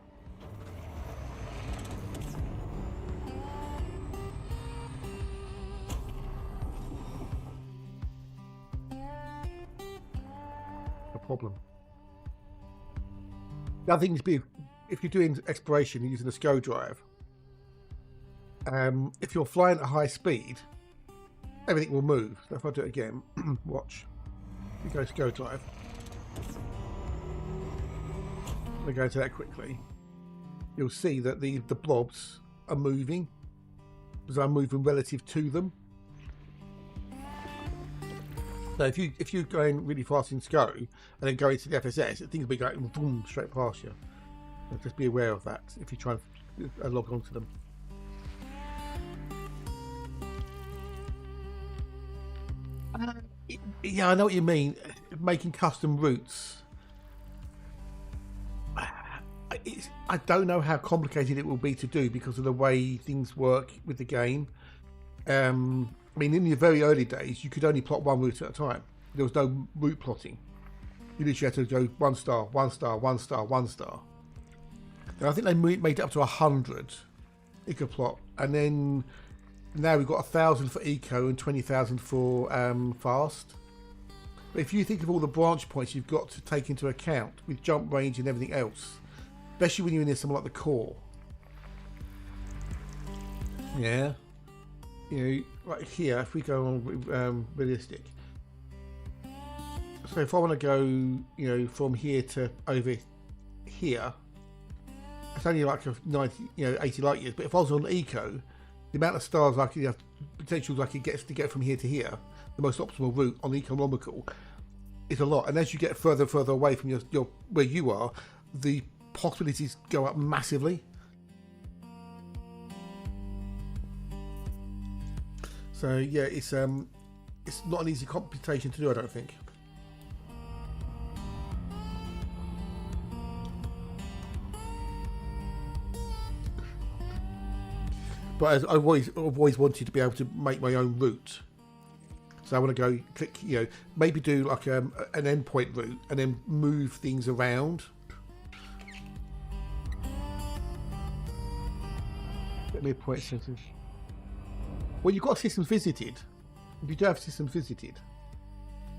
Problem. The other thing is, if you're doing exploration using a SCO drive, if you're flying at high speed, everything will move. So if I do it again, watch. You go SCO drive. I'm going to go into that quickly. You'll see that the blobs are moving because I'm moving relative to them. So if you're going really fast in SCO and then go into the FSS, things will be going boom straight past you. So just be aware of that if you try and log on to them. Yeah, I know what you mean. Making custom routes. I don't know how complicated it will be to do because of the way things work with the game. I mean, in the very early days, you could only plot one route at a time. There was no route plotting. You literally had to go 1 star, 1 star, 1 star, 1 star. And I think they made it up to 100 you could plot. And then now we've got 1,000 for eco and 20,000 for fast. But if you think of all the branch points you've got to take into account with jump range and everything else, especially when you're in something like the core. Yeah. Right here, if we go on realistic, So if I want to go, you know, from here to over here, it's only like a 90, you know, 80 light years. But if I was on eco, the amount of stars I could have, potentials I could get to get from here to here, the most optimal route on economical, is a lot. And as you get further and further away from your where you are, the possibilities go up massively. So yeah, it's not an easy computation to do, I don't think. But as I've always wanted to be able to make my own route. So I want to go click, you know, maybe do like an endpoint route and then move things around. Midpoint centers. Well, you've got systems visited. If you do have systems visited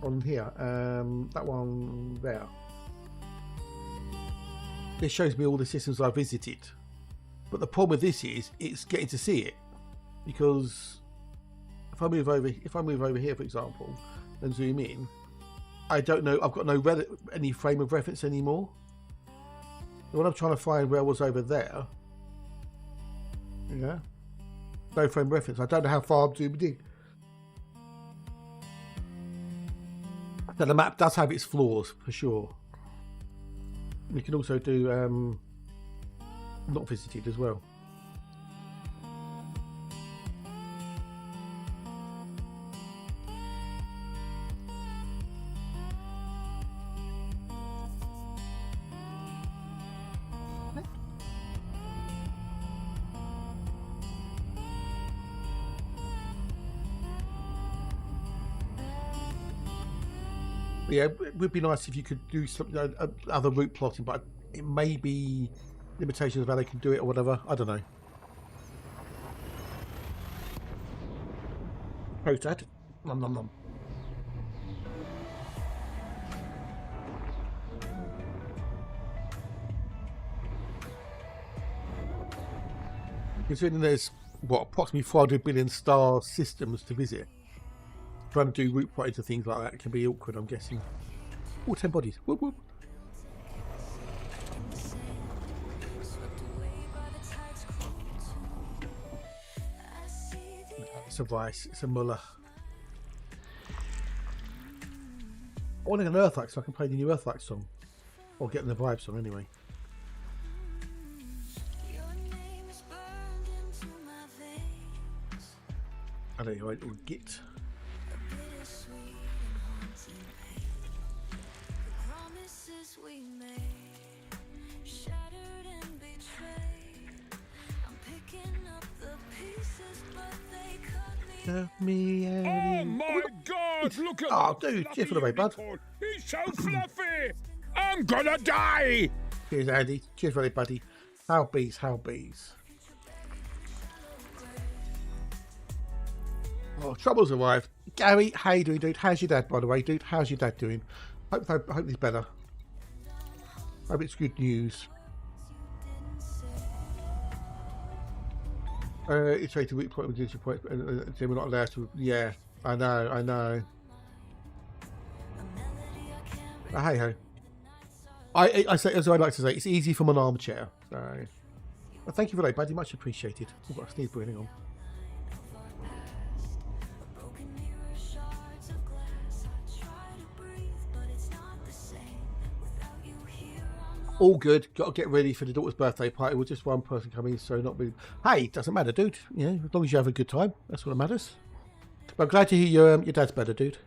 on here, that one there. This shows me all the systems I visited. But the problem with this is it's getting to see it, because if I move over here, for example, and zoom in, I don't know. I've got no any frame of reference anymore. And when I'm trying to find where I was over there, yeah, no frame of reference. I don't know how far I'm zoomed in. Now the map does have its flaws for sure. We can also do not visited as well. Yeah, it would be nice if you could do something other route plotting, but it may be limitations of how they can do it or whatever. I don't know. Post that. Nom nom nom. Considering there's what approximately 400 billion star systems to visit, trying to do route plotting to things like that can be awkward, I'm guessing. Oh, 10 bodies. Whoop whoop. It's a Vice, it's a Muller. I want an Earthlight so I can play the new Earthlight song. Or get the Vibe song anyway. I don't know, or Git. Me Oh my God! Look at oh, dude, cheers for the way, bud. He's so fluffy. I'm gonna die. Cheers, Andy. Cheers for the buddy. How bees, how bees. Oh, trouble's arrived. Gary, how you doing, dude? How's your dad, by the way, dude? How's your dad doing? Hope he's better. Hope it's good news. It's ready to weak point with digital point, and we're not allowed to. Yeah, I know. But hey ho. I say, as I like to say, it's easy from an armchair. So, well, thank you for that, buddy. Much appreciated. I've got a sneeze breathing on. All good. Got to get ready for the daughter's birthday party with just one person coming, so not really. Hey, doesn't matter, dude. You know, as long as you have a good time, that's what matters. But I'm glad to hear your dad's better, dude.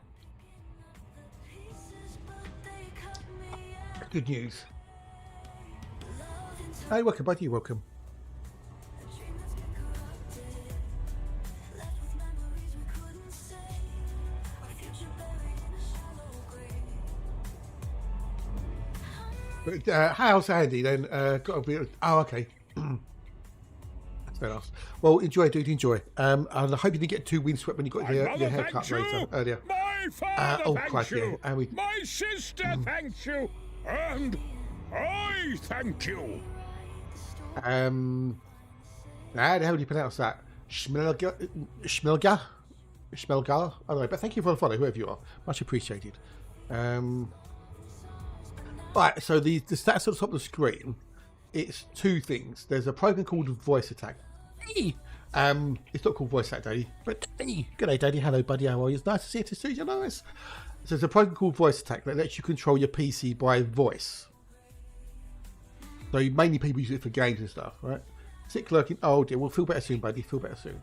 Good news. Hey, welcome, buddy. You're welcome. But how's Andy then? Got to be. Oh, okay. That's fair enough. Well, enjoy, dude. Enjoy. And I hope you didn't get too windswept when you got your haircut earlier. My father thanks you. Yeah. And we, my sister thanks you. And I thank you. how the hell do you pronounce that? Schmelga? I don't know, but thank you for the follow, whoever you are. Much appreciated. Right, so the stats at the top of the screen, it's two things. There's a program called Voice Attack. Hey! It's not called Voice Attack, Daddy, but hey, good day, Daddy. Hello, buddy. How are you? It's nice to see you. To see you, nice. So there's a program called Voice Attack that lets you control your PC by voice. So mainly people use it for games and stuff, right? Sick lurking. Oh dear, we'll feel better soon, buddy. Feel better soon.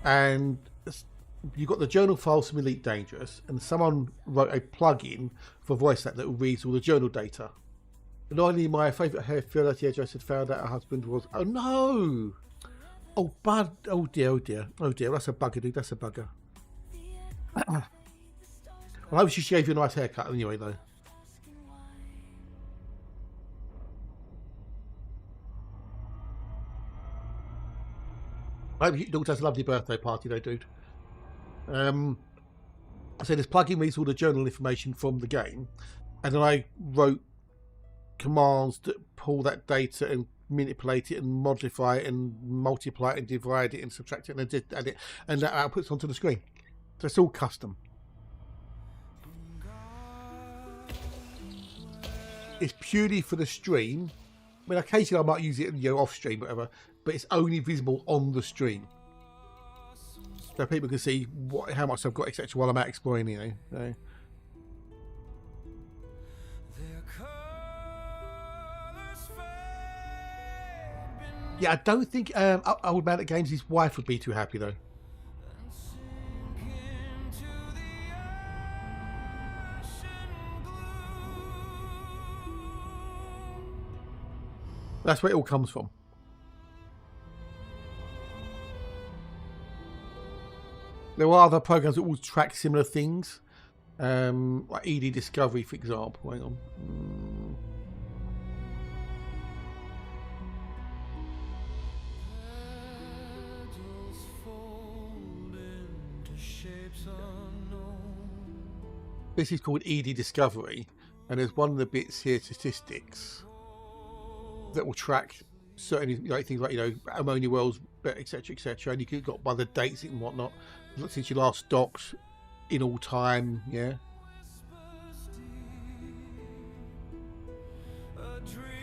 And you've got the journal files from Elite Dangerous, and someone wrote a plugin for Voice Attack that reads all the journal data. And only my favourite hairfidelity hairdresser had found out her husband was. Oh no! Oh bud! Oh dear! Oh dear! Oh dear! That's a bugger, dude. That's a bugger. Well, I hope she gave you a nice haircut anyway, though. I hope your daughter has a lovely birthday party, though, dude. So this plugin reads all the journal information from the game, and then I wrote commands that pull that data and manipulate it and modify it and multiply it and divide it and subtract it and add it, and that outputs onto the screen. So it's all custom. It's purely for the stream. I mean, occasionally I might use it, you know, off stream, whatever, but it's only visible on the stream, so people can see how much I've got, etc. While I'm out exploring, you know. So. Yeah, I don't think Old Man at Games, his wife would be too happy though. That's where it all comes from. There are other programs that will track similar things, like ED Discovery, for example. Hang on. This is called ED Discovery, and there's one of the bits here, statistics, that will track certain things like, you know, ammonia wells, etc., etc., and you can got by the dates and whatnot since you last docked in all time. Yeah.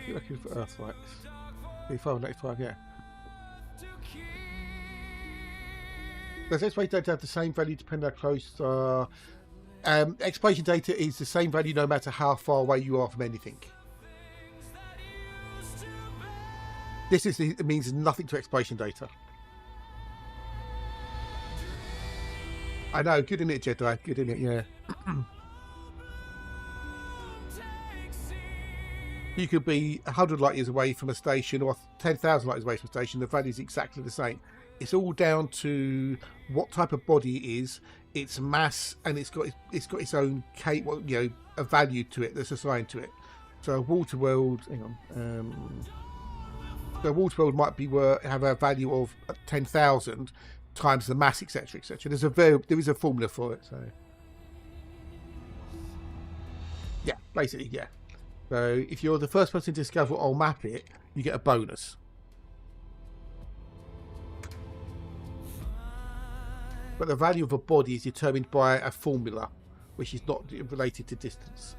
Looking for Earthlights. 3595, yeah. Does exploration data have the same value depending on how close? Exploration data is the same value no matter how far away you are from anything. It means nothing to exploration data. I know, good in it, Jedi. Good in it, yeah. You could be 100 light years away from a station or 10,000 light years away from a station. The value is exactly the same. It's all down to what type of body it is, its mass, and it's got its own a value to it that's assigned to it. So a water world, hang on. The water world might have a value of 10,000 times the mass, etc., etc. There is a formula for it. So yeah, basically, yeah. So if you're the first person to discover or map it, you get a bonus. But the value of a body is determined by a formula, which is not related to distance.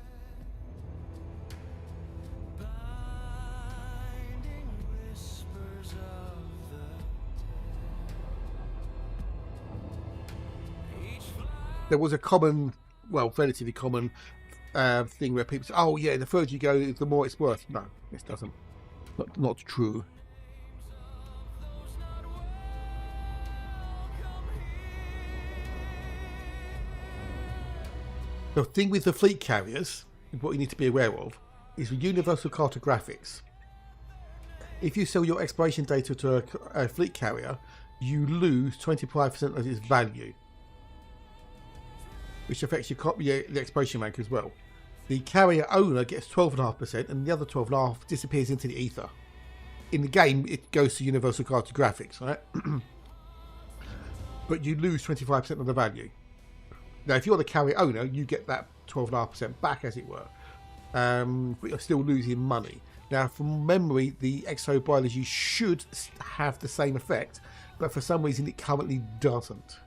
There was a common, well, relatively common thing where people say, oh yeah, the further you go, the more it's worth. No, this doesn't. Not true. The thing with the fleet carriers, what you need to be aware of, is with universal cartographics. If you sell your exploration data to a fleet carrier, you lose 25% of its value, which affects the exploration rank as well. The carrier owner gets 12.5%, and the other 12.5% disappears into the ether. In the game, it goes to universal cartographics, right? But you lose 25% of the value. Now, if you're the carrier owner, you get that 12.5% back, as it were. But you're still losing money. Now, from memory, the exo biology should have the same effect, but for some reason it currently doesn't.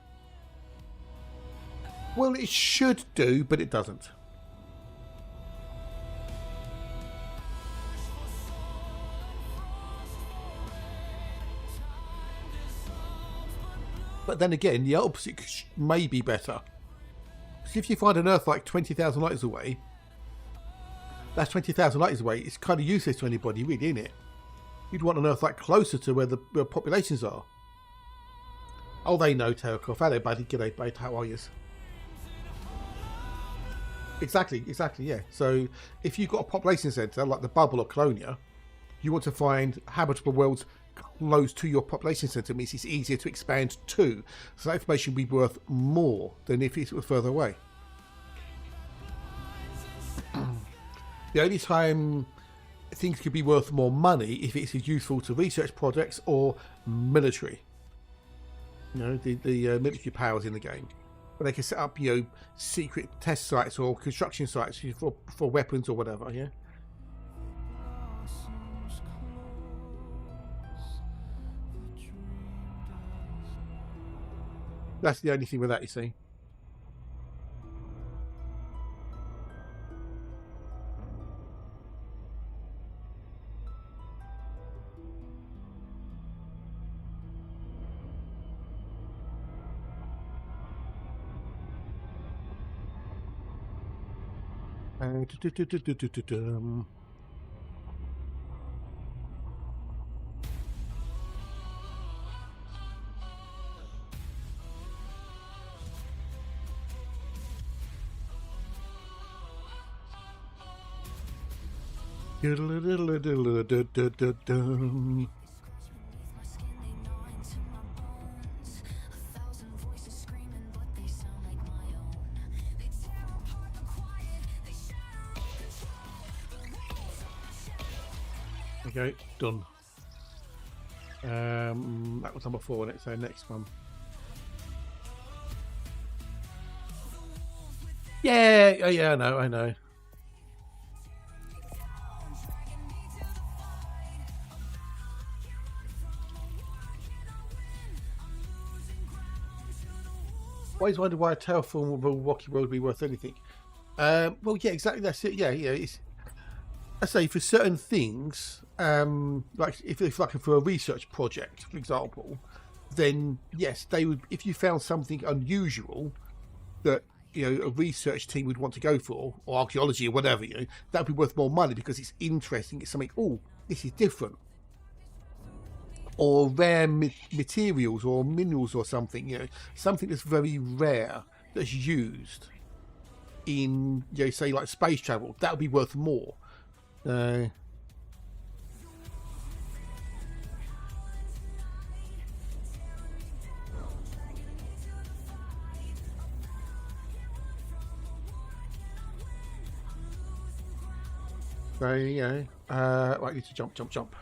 Well, it should do, but it doesn't. But then again, the opposite may be better. So if you find an Earth like 20,000 light years away, that's 20,000 light years away. It's kind of useless to anybody, really, isn't it? You'd want an Earth like closer to where the populations are. Oh, they know, Terracoff. Hello, buddy. G'day, mate. How are you? Exactly, yeah. So if you've got a population centre like the Bubble or Colonia, you want to find habitable worlds close to your population centre. It means it's easier to expand to. So that information will be worth more than if it was further away. The only time things could be worth more money if it's useful to research projects or military. You know, the military powers in the game. But they can set up, you know, secret test sites or construction sites for weapons or whatever, yeah? That's the only thing with that, you see. Okay, done. That was number 4, wasn't it? So next one. Yeah, I know. Always wondered why a terraform of a rocky world would be worth anything. Well, yeah, exactly. That's it. Yeah. It's, I say for certain things, like if like for a research project, for example, then yes, they would. If you found something unusual that, you know, a research team would want to go for, or archaeology or whatever, you know, that would be worth more money because it's interesting. It's something. Oh, this is different. Or rare materials or minerals or something, you know, something that's very rare that's used in, you know, say like space travel, that would be worth more. So you know, right, you need to jump.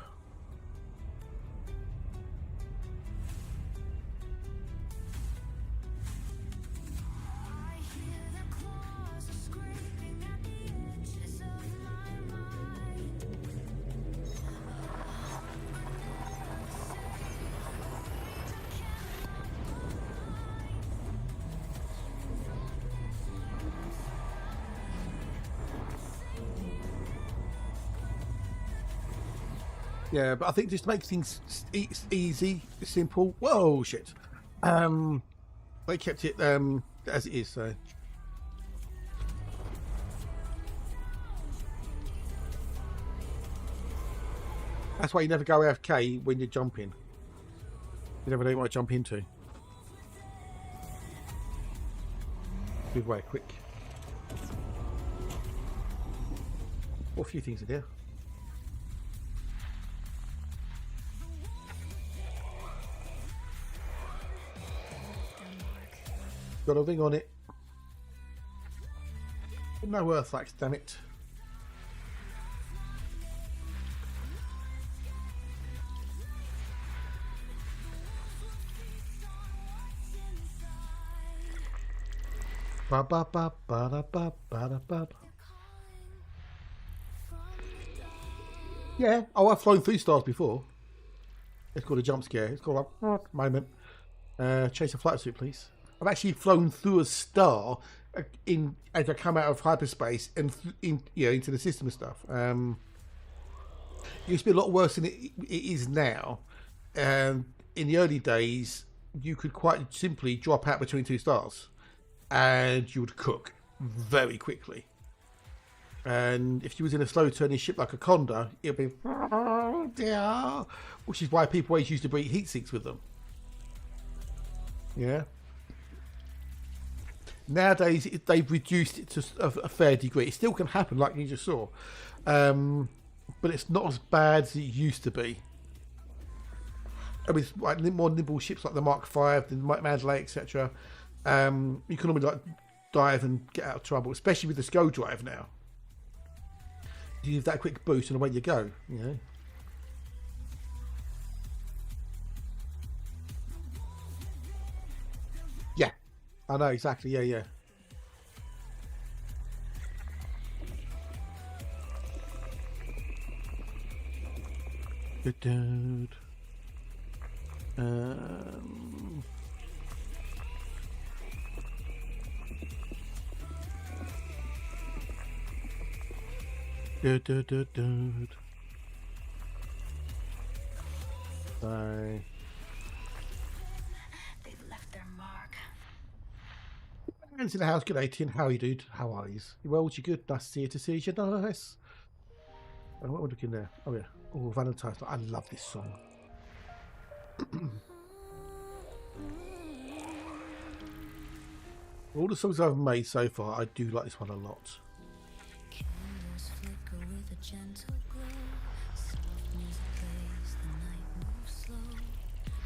Yeah, but I think just to make things easy, simple. Whoa, shit. They kept it as it is. So that's why you never go AFK when you're jumping. You never know what to jump into. Good way, quick. Well, a few things in there. Got a ring on it. No earthquakes, damn it. Ba ba ba ba da ba ba da ba. Yeah. Oh, I've flown 3 stars before. It's called a jump scare. It's called a moment. Chase a flight suit, please. I've actually flown through a star as I come out of hyperspace and into the system and stuff. It used to be a lot worse than it is now. In the early days, you could quite simply drop out between 2 stars and you would cook very quickly. And if you was in a slow turning ship like a Conda, it'd be, which is why people always used to bring heat sinks with them. Yeah. Nowadays they've reduced it to a fair degree. It still can happen, like you just saw, but it's not as bad as it used to be. I mean, like more nimble ships like the Mark V, the Mandalay, etc. You can normally like dive and get out of trouble, especially with the SCO drive now. You give that quick boost and away you go. You know. Yeah, I know exactly. Yeah. Good dude. Dude. Bye. They've left their mark. Hands in the house, good 18. How are you, dude? How are you? You well? You good? Nice to see you. Nice. Oh, what are we looking there? Oh yeah. Oh, Valentine's. I love this song. All the songs I've made so far, I do like this one a lot. Candles flicker with a gentle glow. Soft music plays, the night moves slow.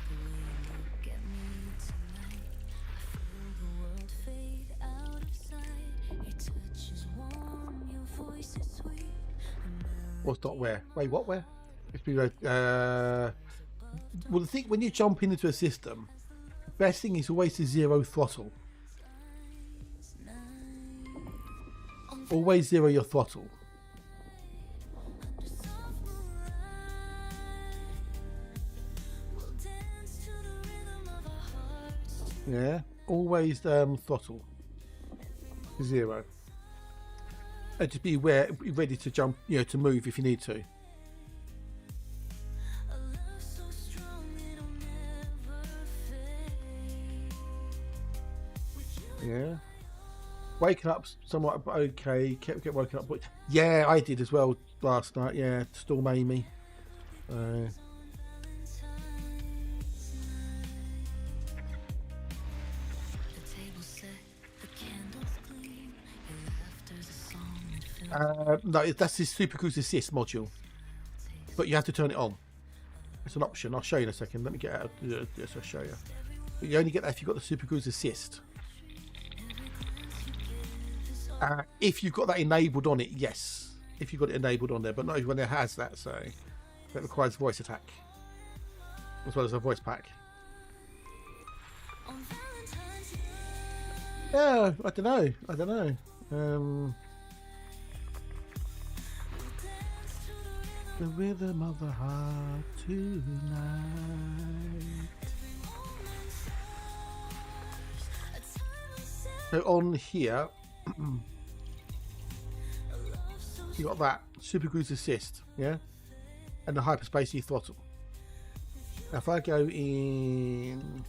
The way you look at me tonight, I feel the world fade out of sight. Your touch is warm, your voice is sweet. What's not where? Wait, what? Where? It's been well, the thing when you jump into a system, the best thing is always to zero throttle. Always zero your throttle. Yeah, always throttle zero. And just be aware, be ready to jump, you know, to move if you need to. Yeah. Waking up somewhat okay. Kept woken up. Yeah, I did as well last night. Yeah, Storm Amy. No, that's his Super Cruise Assist module, but you have to turn it on. It's an option. I'll show you in a second. Let me get out. Yes, I'll show you. But you only get that if you've got the Super Cruise Assist. If you've got that enabled on it, yes. If you've got it enabled on there, but not everyone there has that, so that requires voice attack as well as a voice pack. Yeah, I don't know. The rhythm of the heart tonight. So on here, you got that Super Cruise Assist, yeah, and the hyperspace throttle. Now if I go in,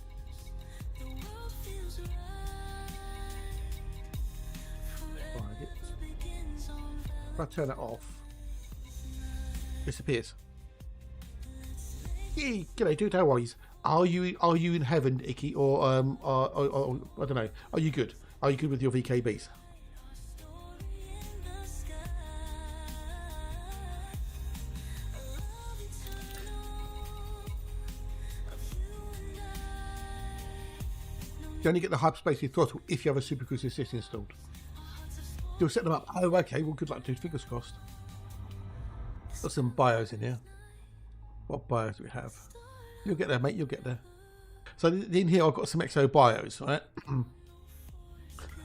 if I turn it off, disappears. Hey, g'day dude, how are you? Are you in heaven, Icky, or I don't know? Are you good? Are you good with your VKBs? You only get the hyperspace throttle if you have a Super Cruise Assist installed. You'll set them up. Oh, okay. Well, good luck, dude. Fingers crossed. Got some bios in here. What bios do we have? You'll get there, mate. You'll get there. So in here, I've got some XO bios, right?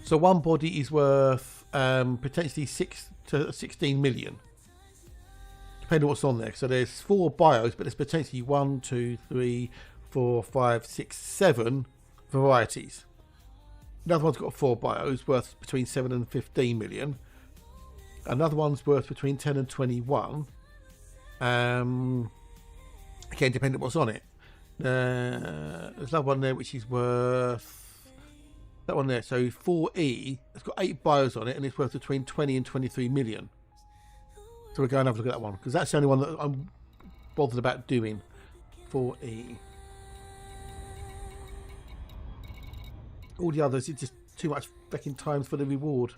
So one body is worth potentially 6 to 16 million, depending on what's on there. So there's 4 bios, but there's potentially 1, 2, 3, 4, 5, 6, 7 varieties. Another one's got 4 bios worth between 7 and 15 million. Another one's worth between 10 and 21. Again, depending on what's on it. There's another one there which is worth that one there. So 4E, it's got 8 bios on it, and it's worth between 20 and 23 million. So we're going to have a look at that one because that's the only one that I'm bothered about doing. 4E. All the others, it's just too much fucking time for the reward.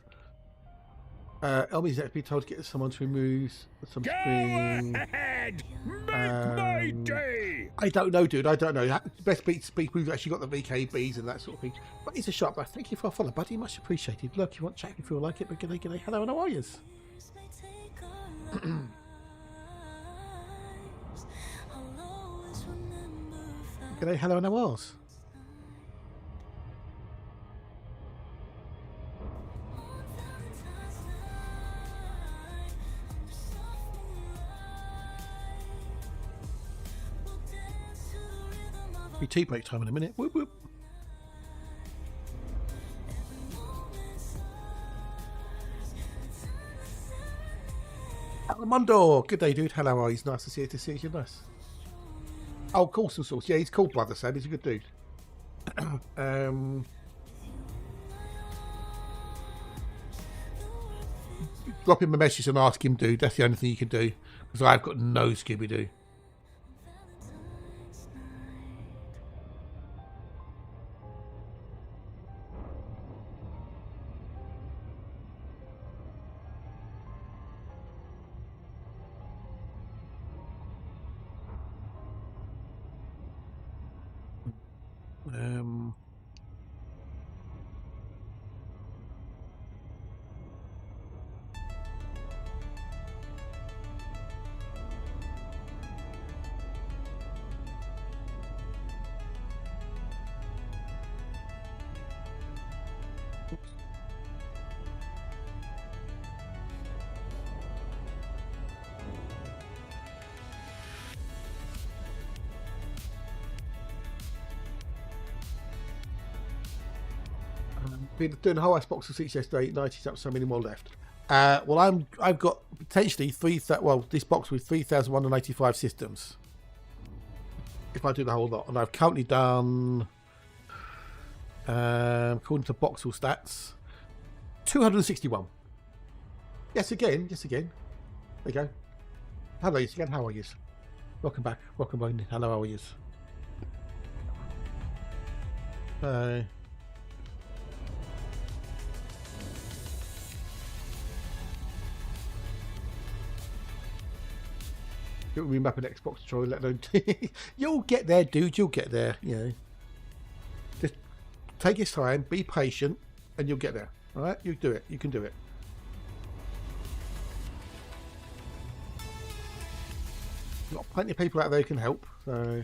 Elby's actually told to get someone to remove some Go screen. ahead! Make my day! I don't know, dude. I don't know. Best beats speak. We've actually got the VKBs and that sort of thing. But it's a shot. But thank you for a follow, buddy. Much appreciated. Look, you want chat if you feel like it. But g'day. Hello, and how are yous? G'day, hello, and how was? Be tea break time in a minute. Whoop whoop. Alamundo, good day, dude. Hello, are you? Nice to see you. Nice. Oh, cool, some sauce. Yeah, he's cool, brother Sam. He's a good dude. Drop him a message and ask him, dude. That's the only thing you can do because I've got no Scooby Doo. Been doing the whole Xbox of 6 yesterday, 90 up, so many more left. Well, I've got potentially 3,000. Well, this box with 3,185 systems. If I do the whole lot, and I've currently done, according to Boxel stats, 261. Yes, again. There you go. Hello, yes again. How are you? Welcome back. Welcome on. Hello, how are you? You'll remap an Xbox controller, let alone you'll get there, dude. You'll get there. You know, just take your time, be patient, and you'll get there. All right, you do it. You can do it. You've got plenty of people out there who can help. So.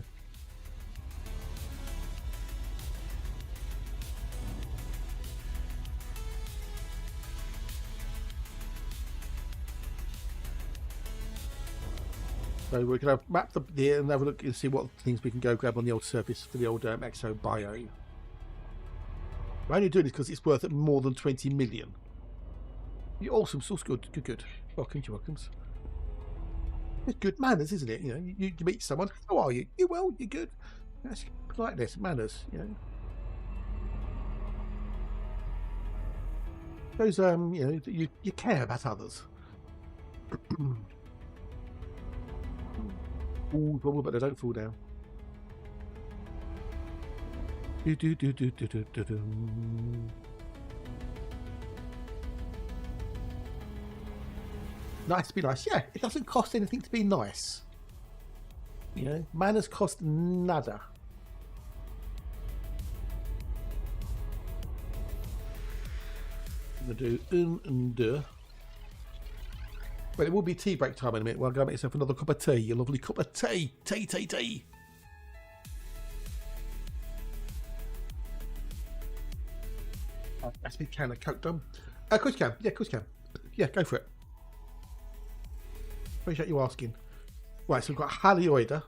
So we're going to map the here and have a look and see what things we can go grab on the old surface for the old Exo Bio. We're only doing this because it's worth more than 20 million. You're awesome, source good. Welcome, you're welcome. It's good manners, isn't it? You know, you meet someone. How are you? You well? You good? That's politeness, manners. You know. Those you know, you care about others. Ooh, but they don't fall down. Nice to be nice. Yeah, it doesn't cost anything to be nice. You know, manners cost nada. I'm gonna do and do. But it will be tea break time in a minute. Well, I'll go make yourself another cup of tea. A lovely cup of tea. Tea. That's me can of Coke done. Of course you can. Yeah, of course you can. Yeah, go for it. Appreciate you asking. Right, so we've got Halioida,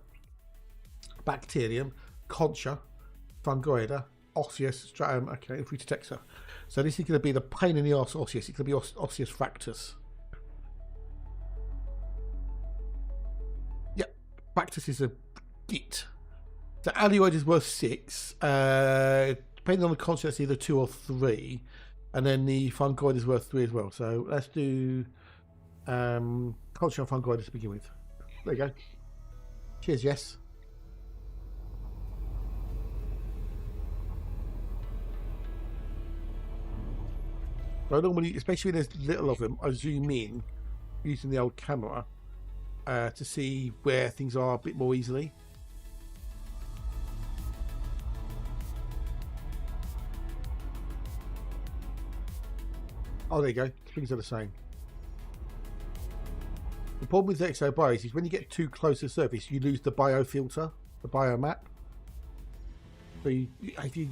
Bacterium, Concha, Fungoida, Osseous, Stratum, okay, and Fruititexa. So this is going to be the pain in the arse Osseous. It's going to be Osseous Fractus. Yep, Fractus is a git. The alloy is worth 6. Depending on the concept, it's either 2 or 3. And then the fungoid is worth 3 as well. So let's do culture on fungoid to begin with. There you go. Cheers, yes. So normally, especially when there's little of them, I zoom in using the old camera to see where things are a bit more easily. Oh, there you go. Things are the same. The problem with exobios is when you get too close to the surface, you lose the biofilter, the biomap. So if you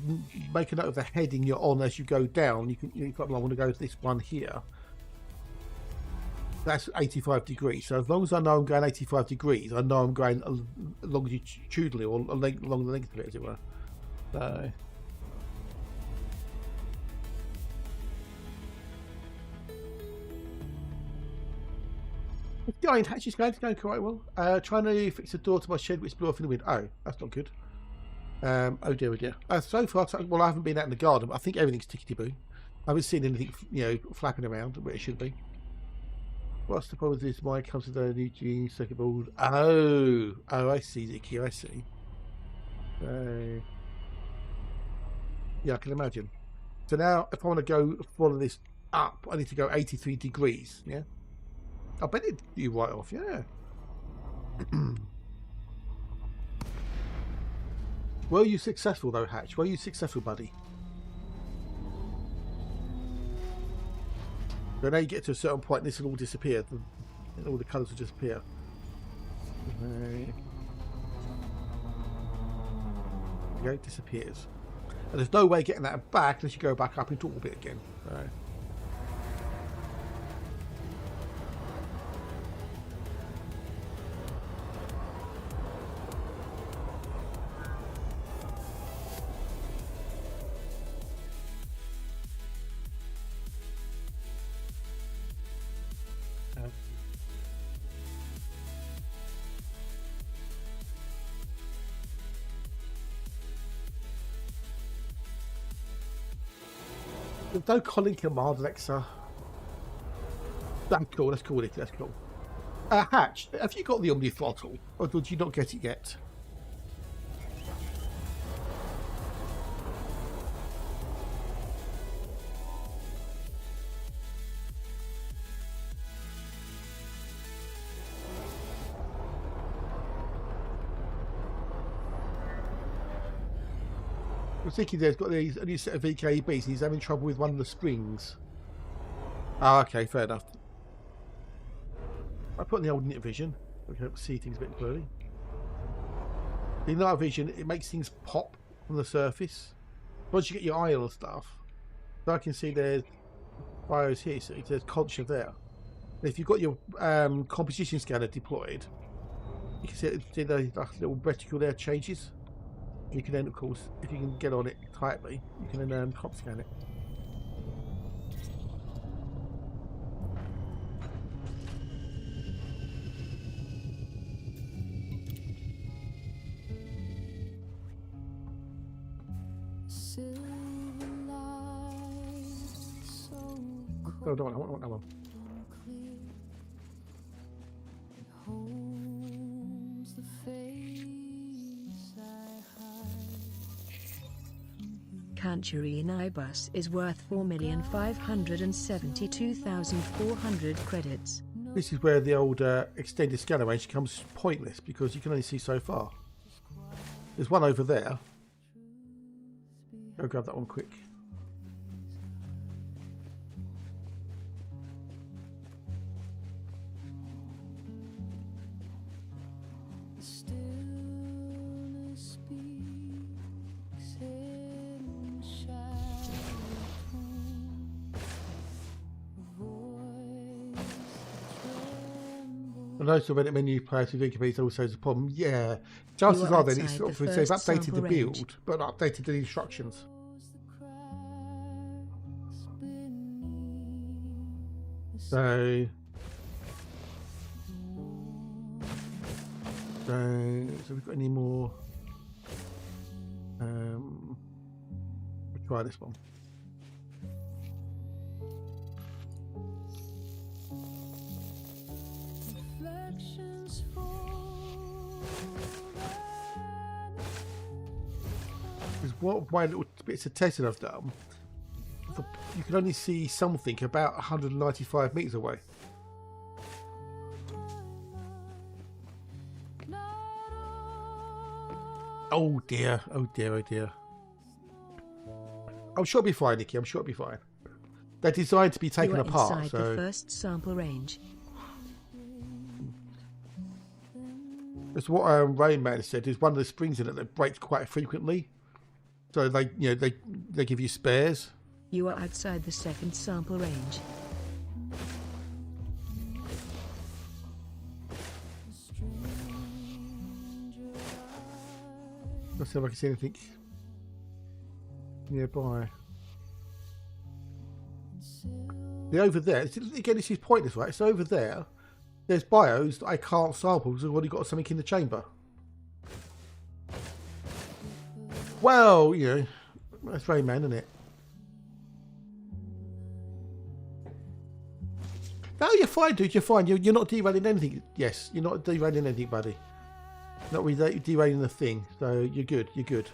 make a note of the heading you're on as you go down, you can. I want to go to this one here. That's 85 degrees. So as long as I know I'm going 85 degrees, I know I'm going longitudinally or along the length of it, as it were. So. Going, hatch it's going quite well. Trying to fix the door to my shed which blew off in the wind. Oh, that's not good. Oh dear, oh dear. So far, well, I haven't been out in the garden, but I think everything's tickety-boo. I haven't seen anything, flapping around where it should be. What's the problem with this? Why comes with the new gene circuit board? Oh, I see, Ziki, I see. Yeah, I can imagine. So now, if I want to go follow this up, I need to go 83 degrees, yeah? I bet it you right off, yeah. Were you successful though, Hatch? Were you successful, buddy? So now you get to a certain point, this will all disappear. All the colours will disappear. There you go, it disappears. And there's no way of getting that back unless you go back up into orbit again. Right. There's no calling command, Alexa. That's cool, that's cool, that's cool. Hatch, have you got the Omni Throttle? Or did you not get it yet? I was thinking there's got a new set of VKBs. He's having trouble with one of the springs. Oh, okay, fair enough. I put in the old night vision. I can see things a bit clearly. The night vision, it makes things pop from the surface. Once you get your eye on stuff, so I can see there's bios here, so there's culture there. And if you've got your composition scanner deployed, you can see the little reticle there changes. You can then, of course, if you can get on it tightly, you can then hop scan it. Oh, no, I want that one. Kanchuri Ibus is worth 4,572,400 credits. This is where the old extended scanner range becomes pointless because you can only see so far. There's one over there. Go grab that one quick. I noticed when menu players with VKBs also is a problem. Yeah, chances are then it's sort of they've updated the build, but not updated the instructions. So we've got any more? We'll try this one. Reflections fall. Because what my little bits of testing I've done, you can only see something about 195 meters away. Oh dear, oh dear, oh dear. I'm sure it'll be fine, Nikki. I'm sure it'll be fine. They're designed to be taken You are apart. inside So the first sample range. that's what Rain Man said. Is one of the springs in it that breaks quite frequently. So they, you know, they give you spares. You are outside the second sample range. Let's see if I can see anything nearby. The over there, again, this is pointless, right? So over there, there's bios that I can't sample because I've already got something in the chamber. Well, you know, that's Rain Man, isn't it? No, you're fine, dude. You're fine. You're not derailing anything. Yes, you're not derailing anything, buddy. Not really derailing the thing. So you're good. You're good.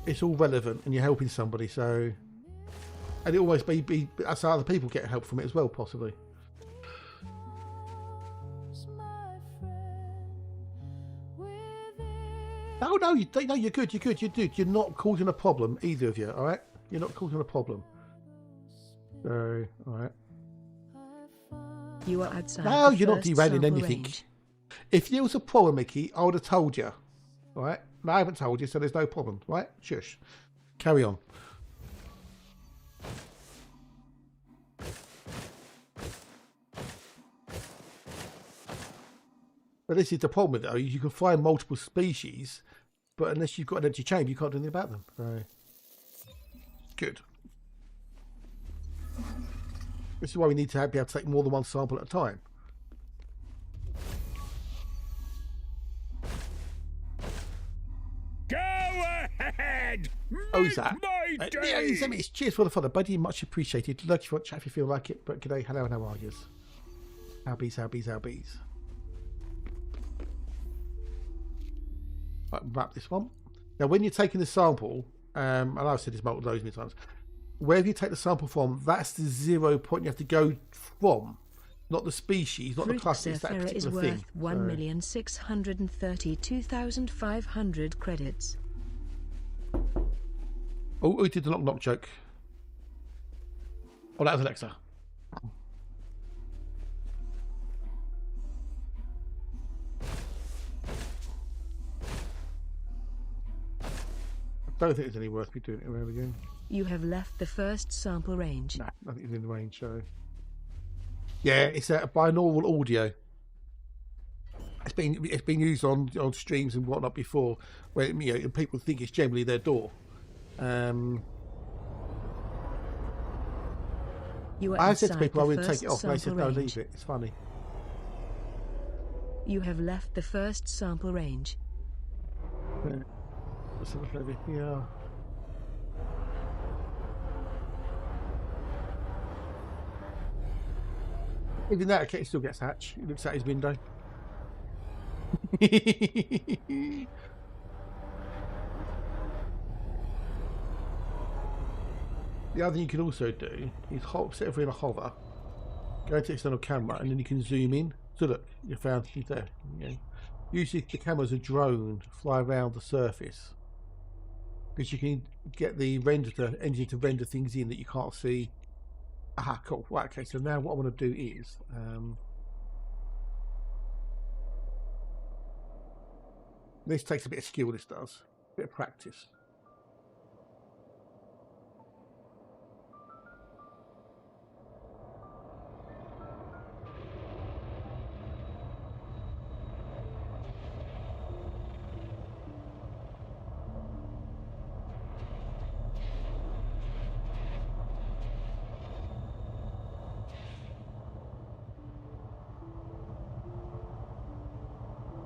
It's all relevant, and you're helping somebody. So, and it always be that's how other people get help from it as well, possibly. No, you're good. You're good. You're not causing a problem, either of you. All right, you're not causing a problem. So, all right. You are outside. No, the you're not first derailing sample anything. range. If there was a problem, Mickey, I would have told you. All right? No, I haven't told you, so there's no problem. Right? Shush. Carry on. But this is the problem with it, though. You can find multiple species, but unless you've got an empty chamber, you can't do anything about them. So, good. This is why we need to be able to take more than one sample at a time. Go ahead! Oh, is that? Make my Yeah, day! it's cheers for the follow, buddy. Much appreciated. Lucky for chat if you feel like it. But g'day, hello, and how are yous? How bees, how bees, how bees. Right, wrap this one. Now, when you're taking the sample, and I've said this multiple loads many times, wherever you take the sample from, that's the 0 point you have to go from, not the species, not the cluster. It's that Fruit is particular thing. worth 1,632,500 credits. Oh, who did the knock knock joke? Oh, that was Alexa. I don't think it's any worth me doing it around again. You have left the first sample range. No, I think it's in the range, so. Yeah, it's a binaural audio. It's been used on streams and whatnot before, where you know people think it's generally their door. You are I said to inside people I the would take first it off, and they said sample no, range. leave it. It's funny. You have left the first sample range. Let's have a look over here. Even that, okay, still gets hatch. He looks out his window. The other thing you can also do is set everything in a hover, go into external camera, and then you can zoom in. So look, you found she's there. Okay. Usually the camera's a drone, fly around the surface, because you can get the engine to render things in that you can't see. Aha, cool. Right, okay, so now what I want to do is this takes a bit of skill, this does. A bit of practice.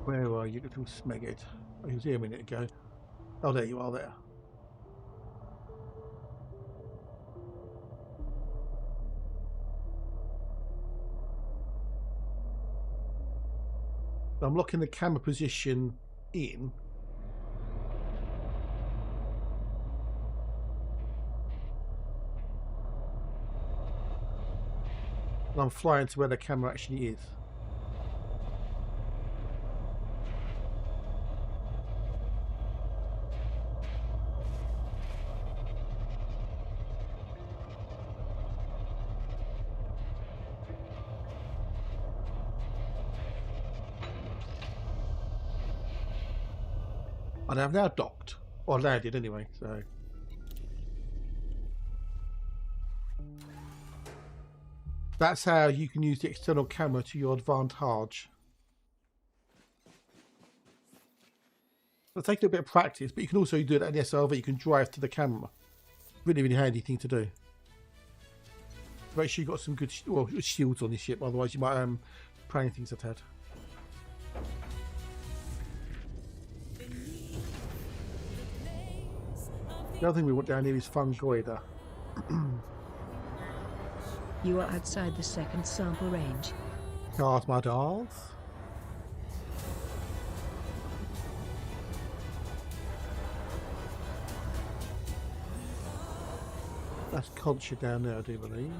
Where are you, little smeghead? I was here a minute ago. Oh, there you are there. I'm locking the camera position in. And I'm flying to where the camera actually is. And I've now docked, or landed anyway, so. That's how you can use the external camera to your advantage. It'll take a little bit of practice, but you can also do it at the SRV. You can drive to the camera. Really, really handy thing to do. Make sure you've got some good shields on this ship, otherwise you might praying things I've had. The other thing we want down here is fungoider. You are outside the second sample range. Cars, my dolls. That's Concha down there, I do believe.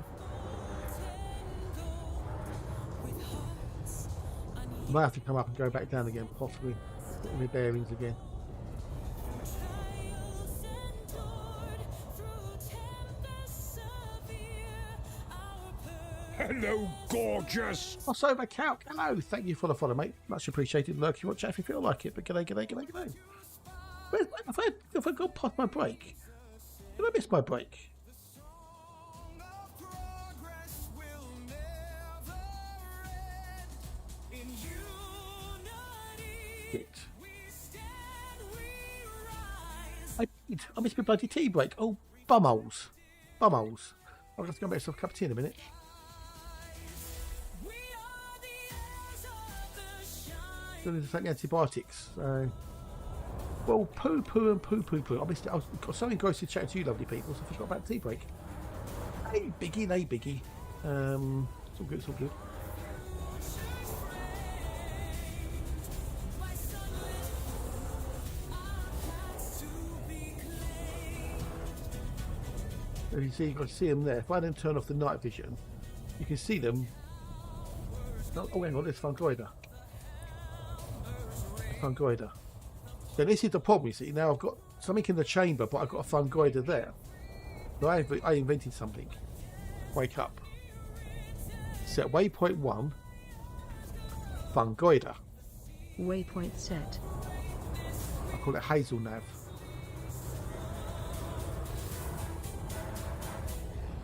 I might have to come up and go back down again, possibly. Get my bearings again. Hello, gorgeous. Crossover Calc, hello, thank you for the follow, mate. Much appreciated. Lurk, you watch out if you feel like it, but g'day, g'day, g'day, g'day. Have I got past my break? Did I miss my break? Shit. I missed my bloody tea break. Oh, bumholes. Bumholes. I'll just go make myself a cup of tea in a minute. Still need to take the antibiotics. Well, poo-poo and poo-poo-poo. I missed it. I was so engrossed in chatting to you lovely people, so I forgot about the tea break. Hey, Biggie, hey, Biggie. It's all good, it's all good. You see, you can see them there. If I then turn off the night vision, you can see them. Oh, hang on, there's fungoider. Fungoider. So this is the problem, you see. Now I've got something in the chamber, but I've got a fungoider there. So I invented something. Wake up. Set waypoint 1. Fungoider. Waypoint set. I call it Hazelnav.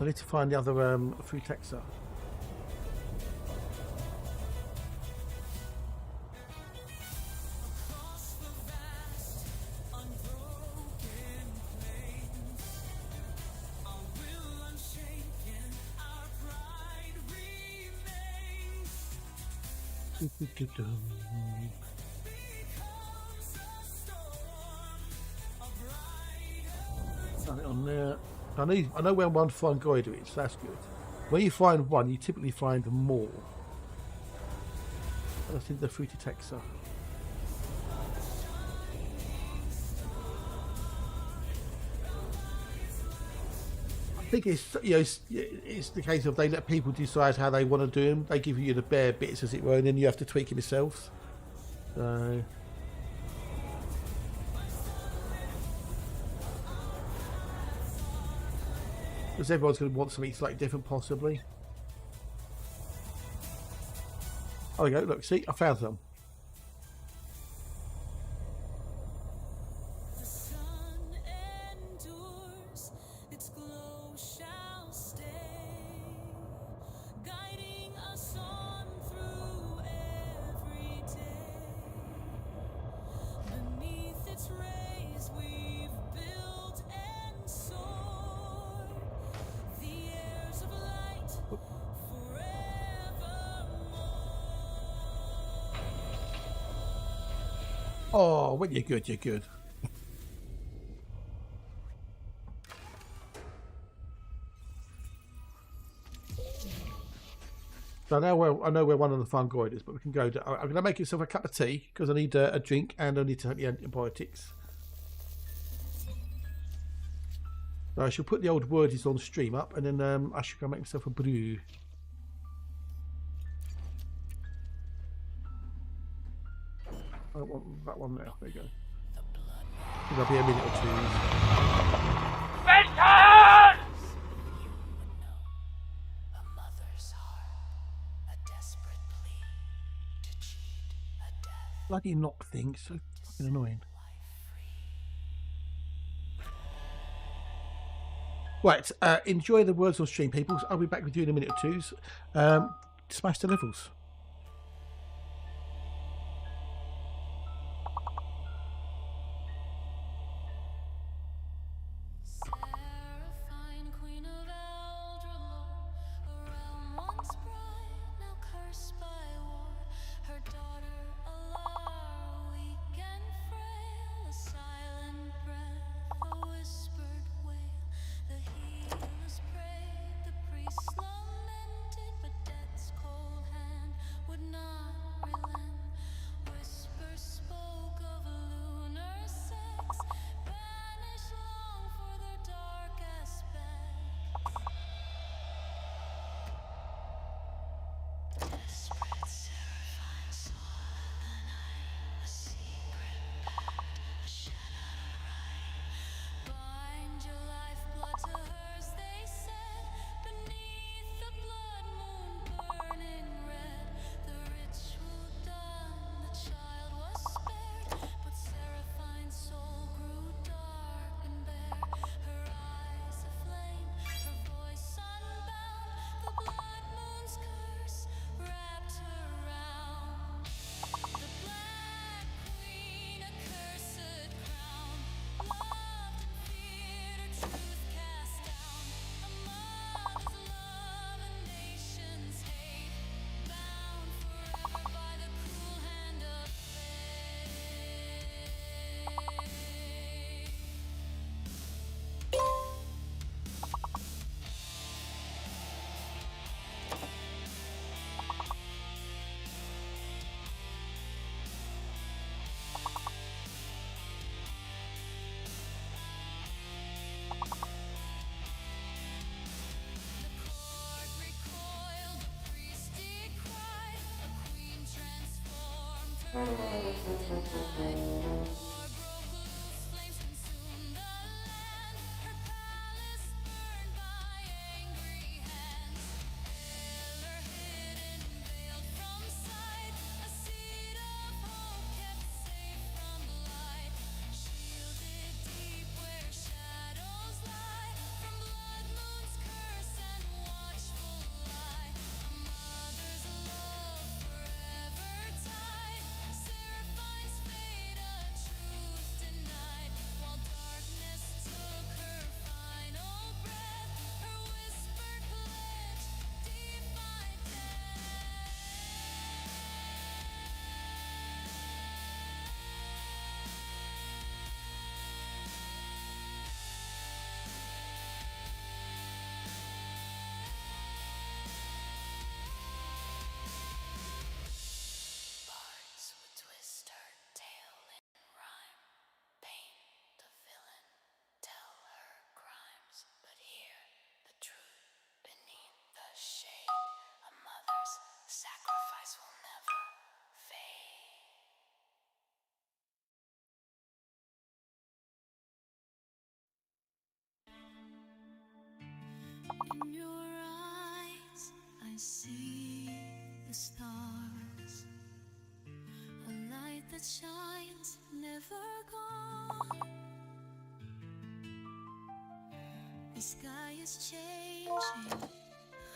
I need to find the other Frutexa. Done it on there. I know where one fungoider is, that's good. When you find one, you typically find more. I think the Frutexa. I think it's, you know, it's the case of they let people decide how they want to do them. They give you the bare bits, as it were, and then you have to tweak them yourselves. So. Because everyone's going to want something slightly different, possibly. Oh, there we go. Look, see, I found some. The sun endures, its glow shall stay, guiding us on through every day. Beneath its rays we've built and soared, the airs of light forevermore. Oh, when you're good, you're good. So now I know where one of the fungoid is, but we can go. I'm going to make myself a cup of tea because I need a drink and I need to take the antibiotics. So I shall put the old wordies on stream up, and then I shall go make myself a brew. I don't want that one now. There you go. There'll be a minute or two. Vistas! Bloody knock thing, so fucking annoying. Right, enjoy the words on stream, people. I'll be back with you in a minute or two. Smash the levels. In your eyes, I see the stars, a light that shines, never gone. The sky is changing,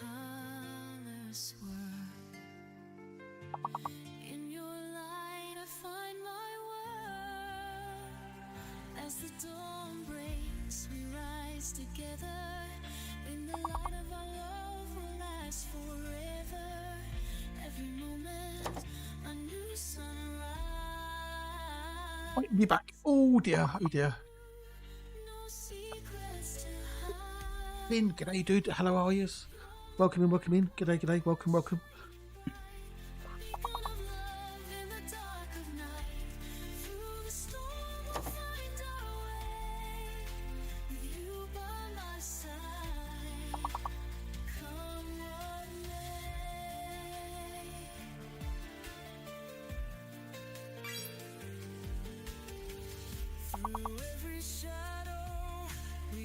colors swirl. In your light, I find my world. As the dawn breaks, we rise together. In the light of our love will last forever. Every moment, a new sunrise. Wait, be back. Oh dear, oh dear. No secrets to hide. Finn, g'day dude. Hello, how are you? Welcome in, welcome in. G'day, g'day, welcome, welcome.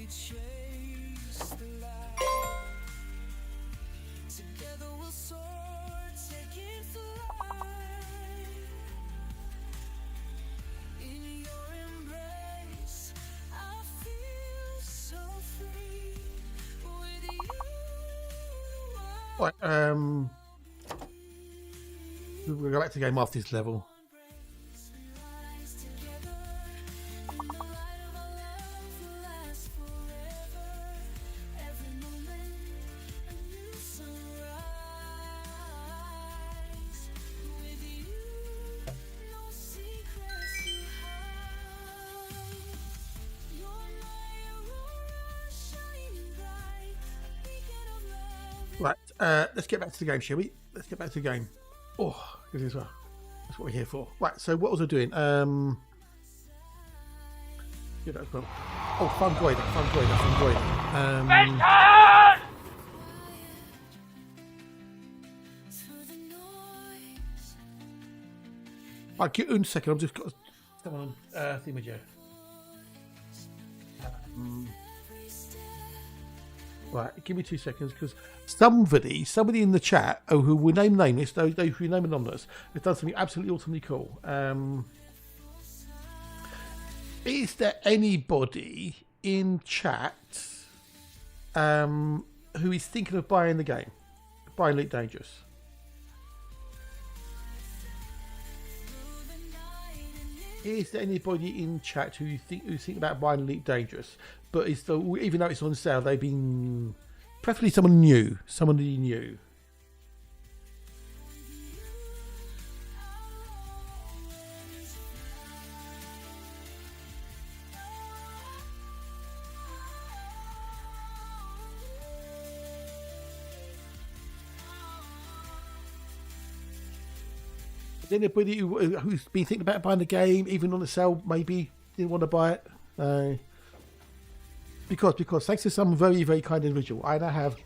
chase the light. Together we'll soar, taking flight. In your embrace, I feel so free. With you, Right, we'll go back to the game after this level. rise together. The light of our love will last forever. Every moment, a new sunrise. With you, no secrets to hide. You're my aurora, shining bright, a beacon of love. Right, let's get back to the game, shall we? Let's get back to the game. Oh, this is well. That's what we're here for. Right, so what was I doing? Yeah, that's well. Oh, fungoid. Through the noise, Right, give one second. I've just got someone on Themager. Right, give me 2 seconds because somebody in the chat, who will name nameless, those who name anonymous, has done something absolutely awesomely cool. Is there anybody in chat who is thinking of buying the game, buying Elite Dangerous? Is there anybody in chat who's thinking about buying Elite Dangerous, but is still, even though it's on sale, they've been preferably somebody new. Is anybody who's been thinking about buying the game, even on the sale, maybe didn't want to buy it? Because thanks to some very, very kind individual, I know.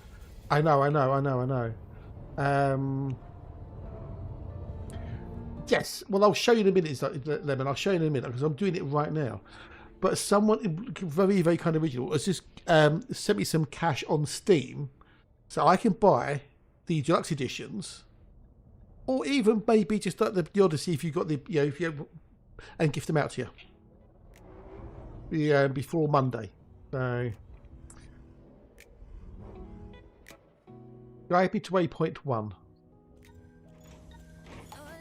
Yes, well, I'll show you in a minute, Lemon. I'll show you in a minute because I'm doing it right now. But someone very, very kind original has just sent me some cash on Steam, so I can buy the deluxe editions, or even maybe just like the Odyssey if you got the and gift them out to you before Monday. So, guide me to waypoint 1.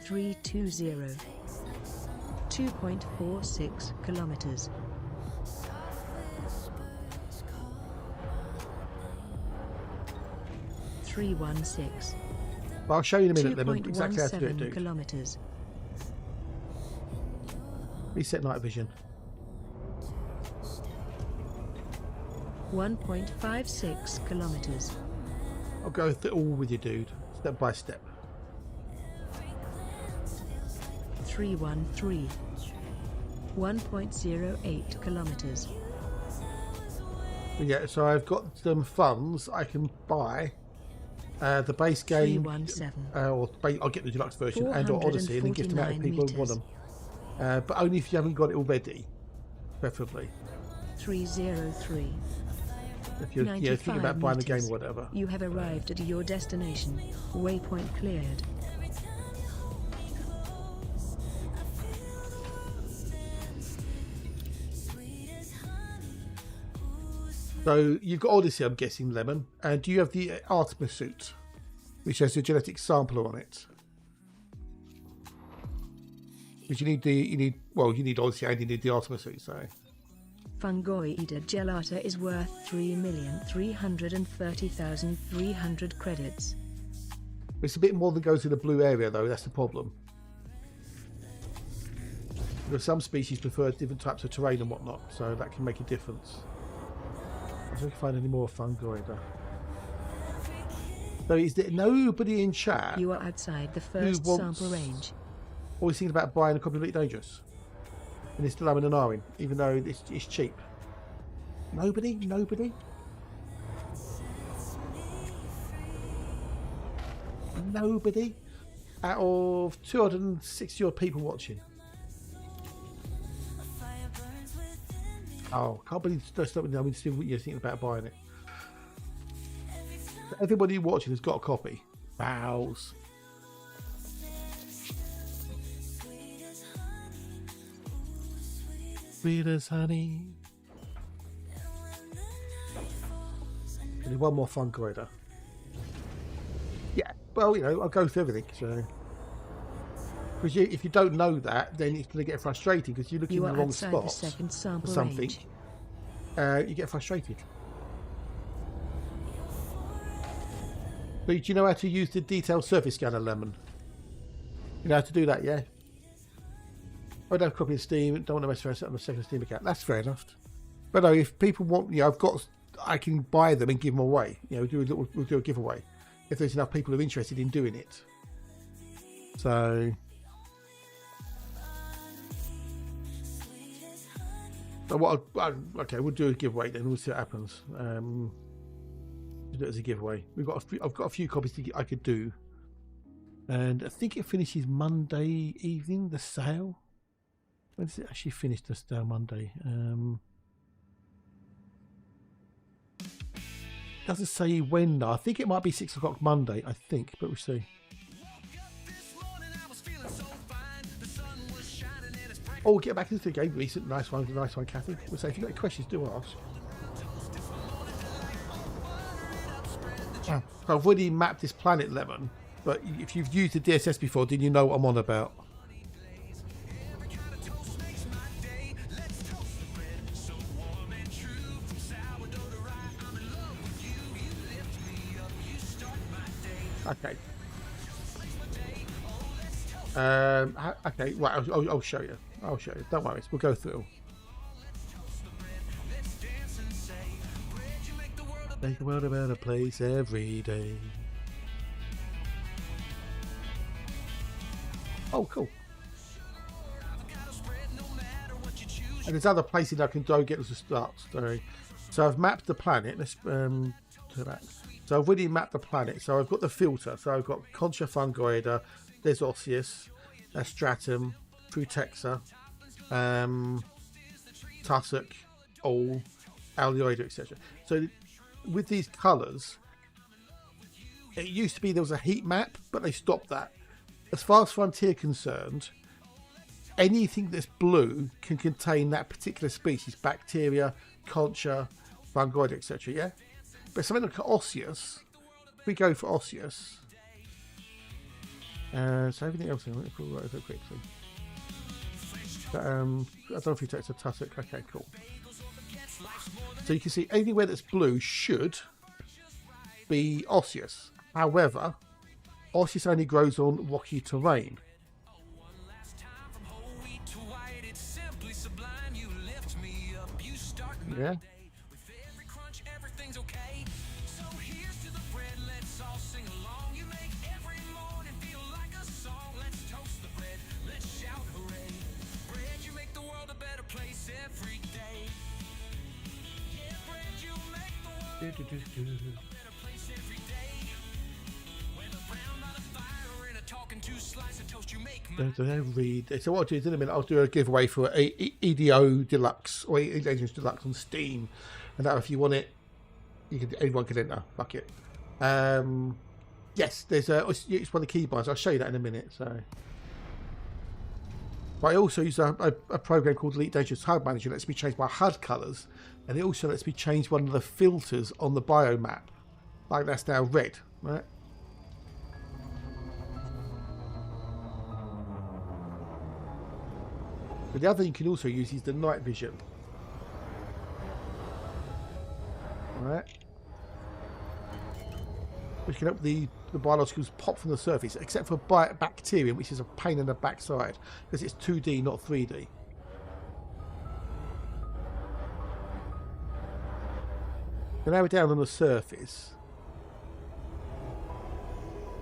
320. 2.46 kilometers. $316. Well, I'll show you in a minute, Lemon, exactly how to do it, 2.17 dude. kilometers. Reset night vision. 1.56 kilometers. I'll go through all with you, dude, step by step. 313. 1.08 kilometers. Yeah, so I've got some funds I can buy the base game, 317. I'll get the deluxe version and or Odyssey and then gift them out to people who want them. But only if you haven't got it already, preferably. 303. If you're thinking about buying the game meters. or whatever. You have arrived at your destination. Waypoint cleared. So you've got Odyssey, I'm guessing, Lemon. And do you have the Artemis suit, which has a genetic sampler on it? Because you need Odyssey and you need the Artemis suit. So Fungoida gelata is worth 3,330,300 credits. it's a bit more than goes in the blue area, though. That's the problem. Because some species prefer different types of terrain and whatnot, so that can make a difference. I don't find any more Fungoida. So is there nobody in chat You are outside the first sample range. always thinking about buying a copy of Elite Dangerous? And it's still having an R in, even though it's cheap. Nobody? Nobody out of 260 odd people watching. Oh, can't believe that's not. I mean, still you're thinking about buying it. Everybody watching has got a copy. Vows. Sweet as honey. And one more fun grader. Yeah, well, you know, I'll go through everything. So, because if you don't know that, then it's going to get frustrating because you're looking You in are the wrong outside spot the second or sample something. range. You get frustrated. But do you know how to use the detailed surface scanner, Lemon? You know how to do that, yeah? I don't have a copy of Steam, don't want to mess around on a second Steam account. That's fair enough. But no, if people want, you know, I can buy them and give them away. You know, we'll do a giveaway if there's enough people who are interested in doing it. So okay, we'll do a giveaway then. We'll see what happens. We'll do it as a giveaway. I've got a few copies I could do, and I think it finishes Monday evening. The sale. When does it actually finish? The sale Monday. Doesn't say when though. I think it might be 6 o'clock Monday. I think, but we'll see. Oh, get back into the game. Recent, nice one, Kathy. We'll say if you've got any questions, do ask. I've already mapped this planet, Lemon. But if you've used the DSS before, then you know what I'm on about. Okay. Okay. Right. I'll show you. I'll show you. Don't worry. We'll go through. Make the world a better place every day. Oh, cool. And there's other places I can go get us a start. So I've mapped the planet. Let's do that. So I've already mapped the planet. So I've got the filter. So I've got Concha Fungoida, there's Osseous, Stratum, Frutexa, Tussock, All, Alioida, etc. So with these colours, it used to be there was a heat map, but they stopped that. As far as Frontier concerned, anything that's blue can contain that particular species, bacteria, Concha, Fungoida, etc. Yeah? But something like Osseous, if we go for Osseous, so everything else I'm going to pull right over quickly. But, I don't know if you take a Tussock. Okay, cool. So you can see anywhere that's blue should be Osseous. However, Osseous only grows on rocky terrain. Yeah. So what I'll do is in a minute I'll do a giveaway for a EDO Deluxe or Agents Deluxe on Steam, and that if you want it, anyone can enter. Fuck it. Yes, there's it's one of the keybinds. I'll show you that in a minute. So, but I also use a program called Elite Dangerous HUD Manager. It lets me change my HUD colours, and it also lets me change one of the filters on the biomap. Like that's now red, right? But the other thing you can also use is the night vision. Right? Which can help the biologicals pop from the surface, except for bacterium, which is a pain in the backside, because it's 2D, not 3D. So now we're down on the surface.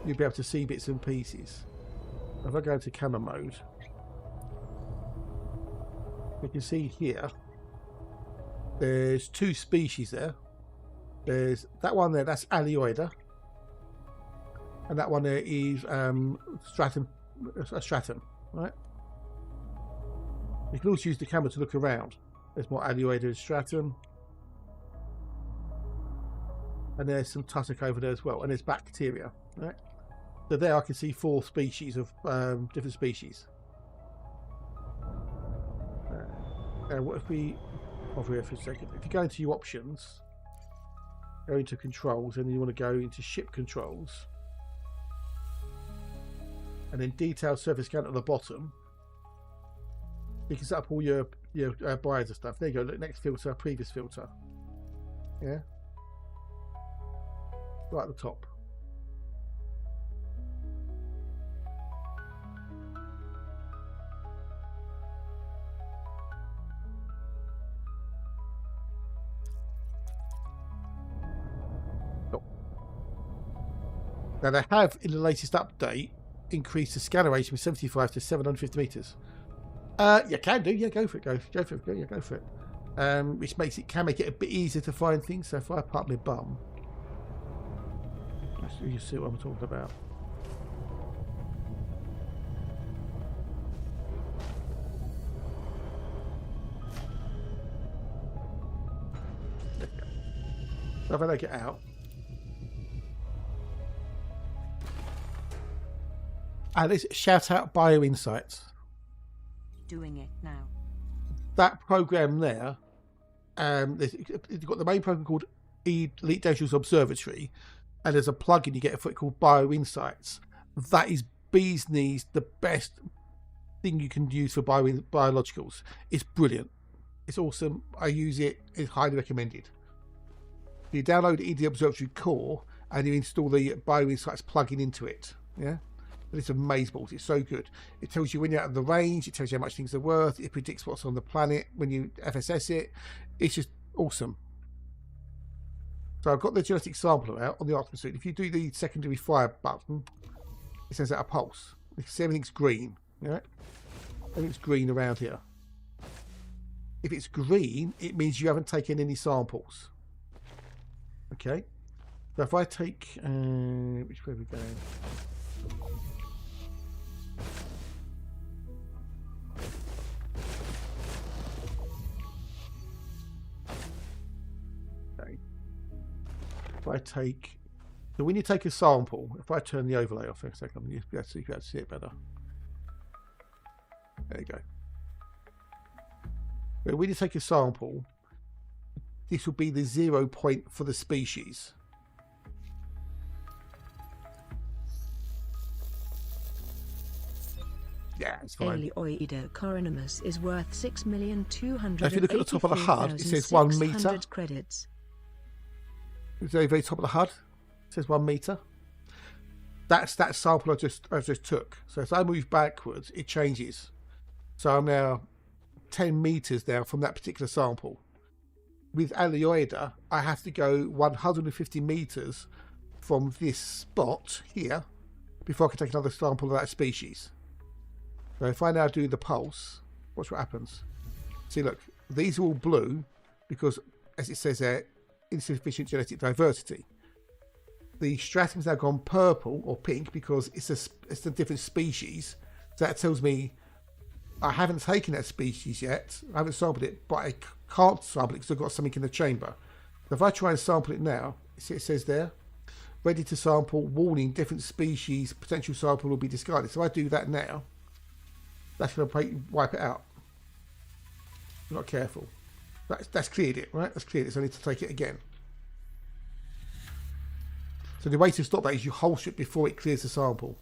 You'll be able to see bits and pieces. If I go into camera mode, we can see here there's two species there. There's that one there, that's Alioida, and that one there is stratum, right? You can also use the camera to look around. There's more Alioida and stratum. And there's some tussock over there as well. And there's bacteria. Right? So there I can see 4 species of different species. Now what if we hover here for a second? If you go into your options, go into controls, and then you want to go into ship controls. And then detailed surface scan at the bottom. You can set up all your buyers and stuff. There you go. Look, next filter, previous filter. Yeah. Right at the top. Now they have, in the latest update, increased the scanner range from 75 to 750 meters. You can do, yeah, go for it, go for it, go for it. Which can make it a bit easier to find things. So if I park my bum, you see what I'm talking about. So if I take it out. And let's shout out Bio Insights. Doing it now. That program there, you've got the main program called Elite Dangerous Observatory, and there's a plugin you get for it called Bio Insights. That is bee's knees, the best thing you can use for biologicals. It's brilliant. It's awesome. I use it. It's highly recommended. You download the ED Observatory core and you install the Bio Insights plugin into it. Yeah. But it's amazing. It's so good. It tells you when you're out of the range. It tells you how much things are worth. It predicts what's on the planet when you FSS it. It's just awesome. So I've got the genetic sample out on the Optimus suit. If you do the secondary fire button, it sends out a pulse. You can see everything's green. Yeah, everything's green around here. If it's green, it means you haven't taken any samples. Okay. So if I take which way are we going? If I take, so when you take a sample, if I turn the overlay off for a second, you'll be able to see it better. There you go. But when you take a sample, this will be the 0 point for the species. Yeah, it's fine. Alioida coronamus is worth 6,284,600 if you look at the top of the HUD, it says 1 meter. Credits. It's very, very top of the HUD. It says 1 meter. That's that sample I just took. So as I move backwards, it changes. So I'm now 10 meters now from that particular sample. With Alioida, I have to go 150 meters from this spot here before I can take another sample of that species. So if I now do the pulse, watch what happens. See, look, these are all blue because, as it says there, insufficient genetic diversity. The stratum's now gone purple or pink because it's a different species. So that tells me I haven't taken that species yet. I haven't sampled it, but I can't sample it because I've got something in the chamber. So if I try and sample it now, see it says there, ready to sample, warning, different species, potential sample will be discarded. So I do that now. That's going to wipe it out. If you're not careful. That's cleared it, right? That's cleared it, so I need to take it again. So the way to stop that is you hold it before it clears the sample.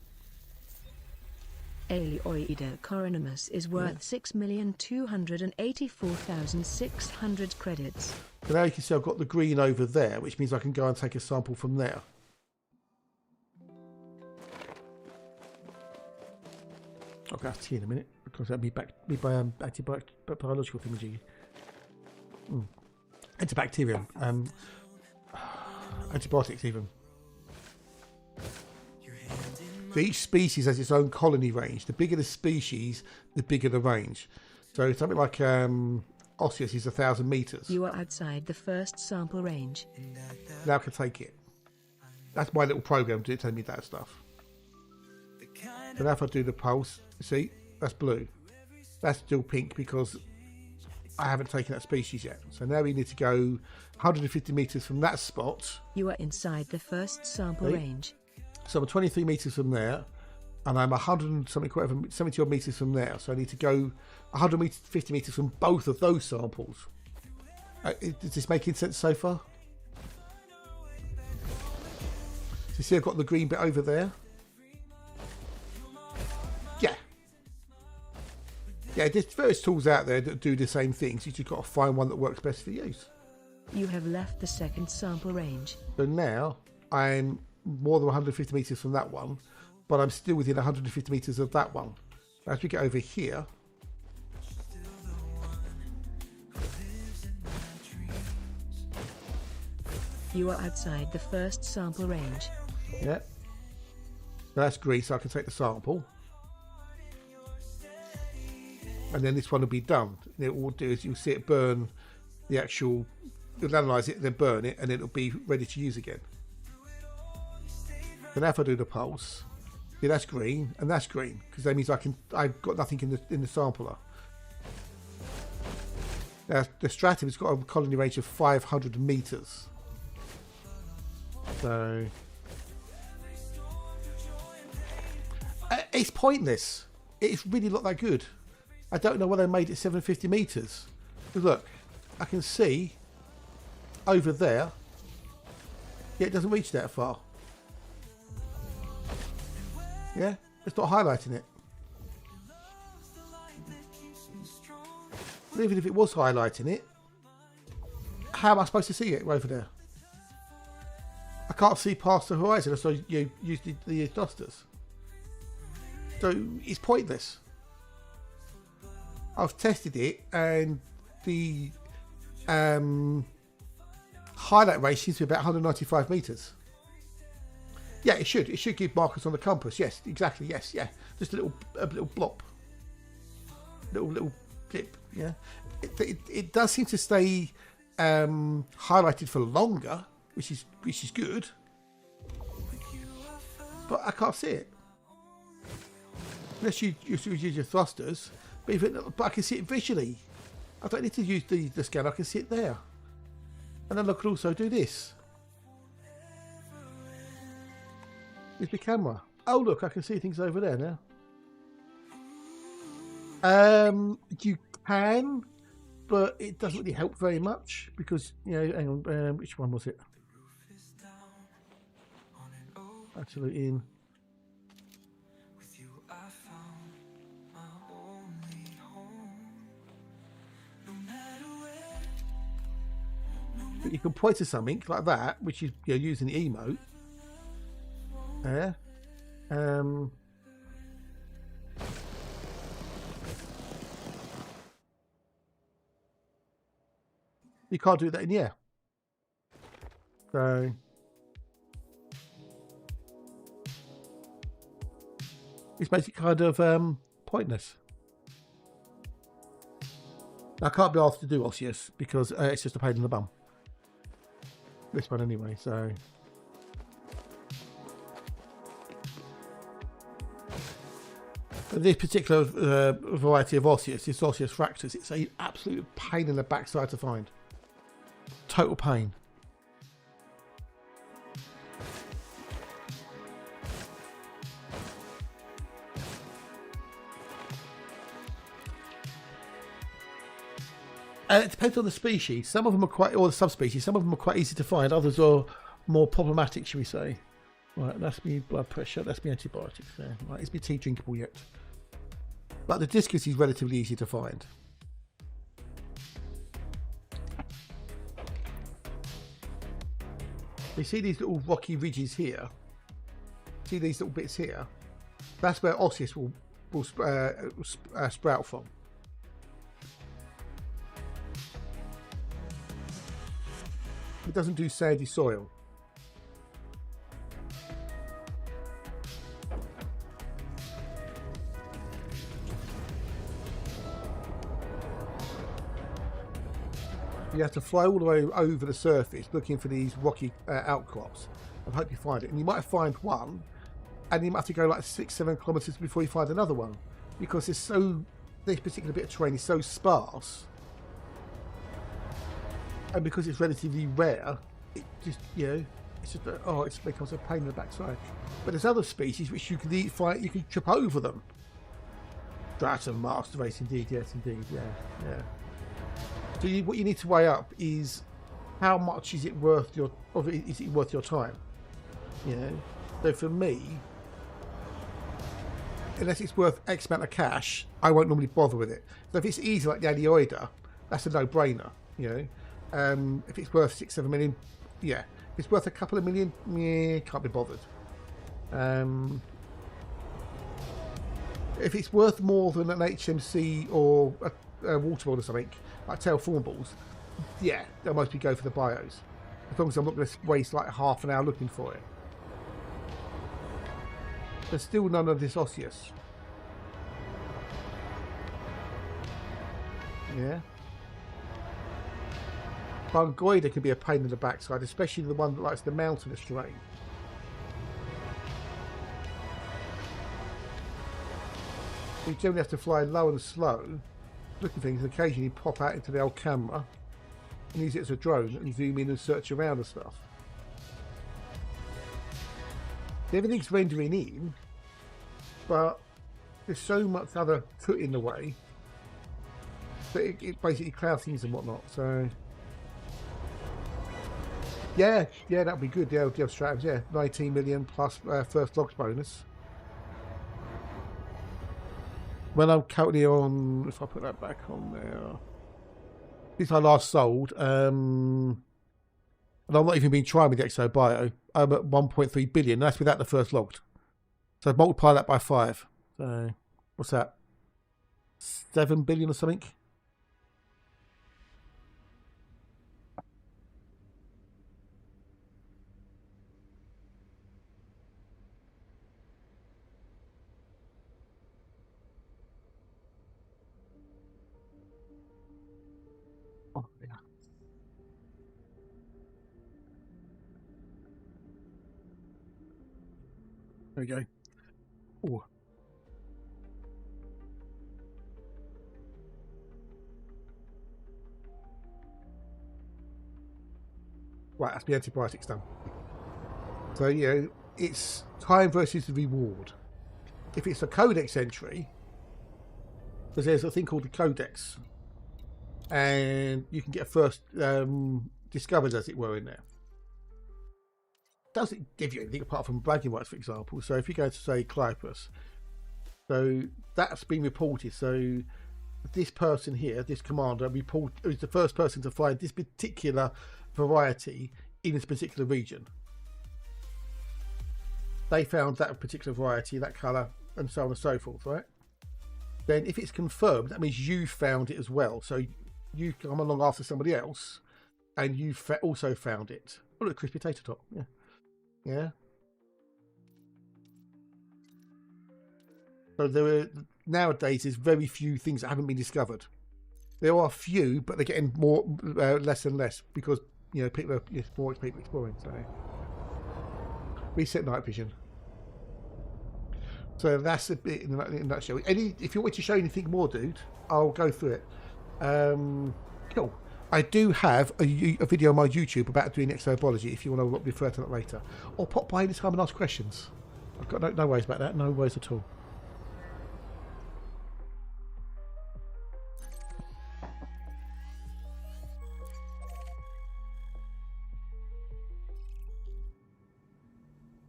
Alioida coronamus is worth 6,284,600 credits. So now you can see I've got the green over there, which means I can go and take a sample from there. I'll go to tea in a minute because that'll be biological thingamajig. Antibacterium, antibiotics even. So each species has its own colony range. The bigger the species, the bigger the range. So something like Osseous is 1,000 meters. You are outside the first sample range. Now I can take it. That's my little program to tell me that stuff. So now if I do the pulse, see, that's blue. That's still pink because I haven't taken that species yet. So now we need to go 150 meters from that spot. You are inside the first sample range. So I'm 23 meters from there, and I'm 100 and something, whatever, 70 odd meters from there. So I need to go 150 meters from both of those samples. Is this making sense so far? So you see I've got the green bit over there. Yeah. Yeah, there's various tools out there that do the same things. You just got to find one that works best for you. You have left the second sample range. So now I'm more than 150 meters from that one, but I'm still within 150 meters of that one. As we get over here, You are outside the first sample range. yeah, that's green, so I can take the sample. And then this one will be done. And what we'll do is you'll see it burn the actual, you'll analyse it, then burn it, and it'll be ready to use again. So now if I do the pulse, yeah, that's green, and that's green, because that means I've got nothing in the sampler. Now the stratum has got a colony range of 500 meters. So it's pointless. It's really not that good. I don't know why they made it 750 meters. Look, I can see over there. Yeah, it doesn't reach that far. Yeah, it's not highlighting it. But even if it was highlighting it, how am I supposed to see it over there? I can't see past the horizon, so you use the dusters. So it's pointless. I've tested it, and the highlight rate seems to be about 195 meters. Yeah, it should. It should give markers on the compass. Yes, exactly. Yes, yeah. Just a little blop, little blip. Yeah. It does seem to stay highlighted for longer, which is good. But I can't see it unless you use your thrusters. But I can see it visually. I don't need to use the scanner. I can see it there. And then I can also do this. With the camera. Oh look, I can see things over there now. You can, but it doesn't really help very much because, you know, hang on, which one was it? Absolute in. But you can point to something like that, which is, you know, using the emote. There. You can't do that in the air. So it's basically kind of pointless. I can't be asked to do Osseous because it's just a pain in the bum. This one anyway, so. This particular variety of Osseous, this Osseous fractus, it's an absolute pain in the backside to find. Total pain. And it depends on the species. Some of them are quite, or the subspecies, some of them are quite easy to find. Others are more problematic, shall we say. Right, that's me blood pressure, that's me antibiotics there. Right, is my tea drinkable yet? But the discus is relatively easy to find. You see these little rocky ridges here? See these little bits here? That's where Osseous will sprout from. It doesn't do sandy soil. You have to fly all the way over the surface looking for these rocky outcrops and hope you find it. And you might find one, and you might have to go like 6-7 kilometers before you find another one, because this particular bit of terrain is so sparse and because it's relatively rare, it just, you know, it's just it becomes a pain in the backside. But there's other species which you can fight, you can trip over them. Dragon Master Race, indeed, yes, indeed, yeah. So what you need to weigh up is how much is it worth your time? You know, so for me, unless it's worth X amount of cash, I won't normally bother with it. So if it's easy like the Alioida, that's a no-brainer. You know, if it's worth 6-7 million, yeah. If it's worth a couple of million, yeah, can't be bothered. If it's worth more than an HMC or a water ball or something, like tail fawn balls, yeah, they'll mostly go for the bios. As long as I'm not going to waste like half an hour looking for it. There's still none of this osseous. Yeah. Bungoida can be a pain in the backside, especially the one that likes the mountainous terrain. You generally have to fly low and slow, looking things, and occasionally pop out into the old camera and use it as a drone and zoom in and search around and stuff. Everything's rendering in, but there's so much other foot in the way that it basically clouds things and whatnot. So yeah, that'd be good. The LDF strategies, yeah, 19 million plus first logs bonus. When I'm currently on, if I put that back on there, since I last sold, and I'm not even been trying with the Exo Bio, I'm at 1.3 billion. That's without the first logged. So multiply that by 5. So what's that? 7 billion or something? Oh, yeah. There we go. Ooh. Right, that's the antibiotics done. So, you know, it's time versus the reward. If it's a codex entry, because there's a thing called the codex, and you can get a first discovered, as it were, in there. Doesn't give you anything apart from bragging rights, for example. So if you go to, say, Clypus, so that's been reported. So this person here, this commander, is the first person to find this particular variety in this particular region. They found that particular variety, that colour, and so on and so forth, right? Then if it's confirmed, that means you found it as well. So you come along after somebody else, and you also found it. Oh, look, crispy potato top. Yeah. Yeah. So nowadays there's very few things that haven't been discovered. There are few, but they're getting less and less because, you know, people are more people exploring. So reset night vision. So that's a bit in a nutshell. If you want me to show you anything more, dude, I'll go through it. Cool. I do have a video on my YouTube about doing exobiology if you want to refer to that later. Or pop by any time and ask questions. I've got no worries about that. No worries at all.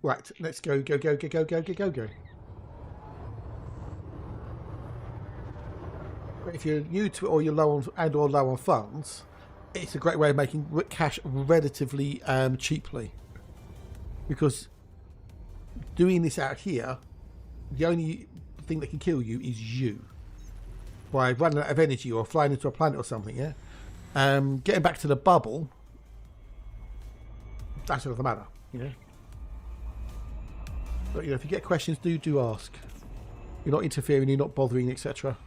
Right, let's go. If you're new to it or you're low on funds, it's a great way of making cash relatively cheaply, because doing this out here, the only thing that can kill you is you by running out of energy or flying into a planet or something. Yeah, getting back to the bubble, that's another matter. You know, but you know, if you get questions, do ask. You're not interfering, you're not bothering, etc.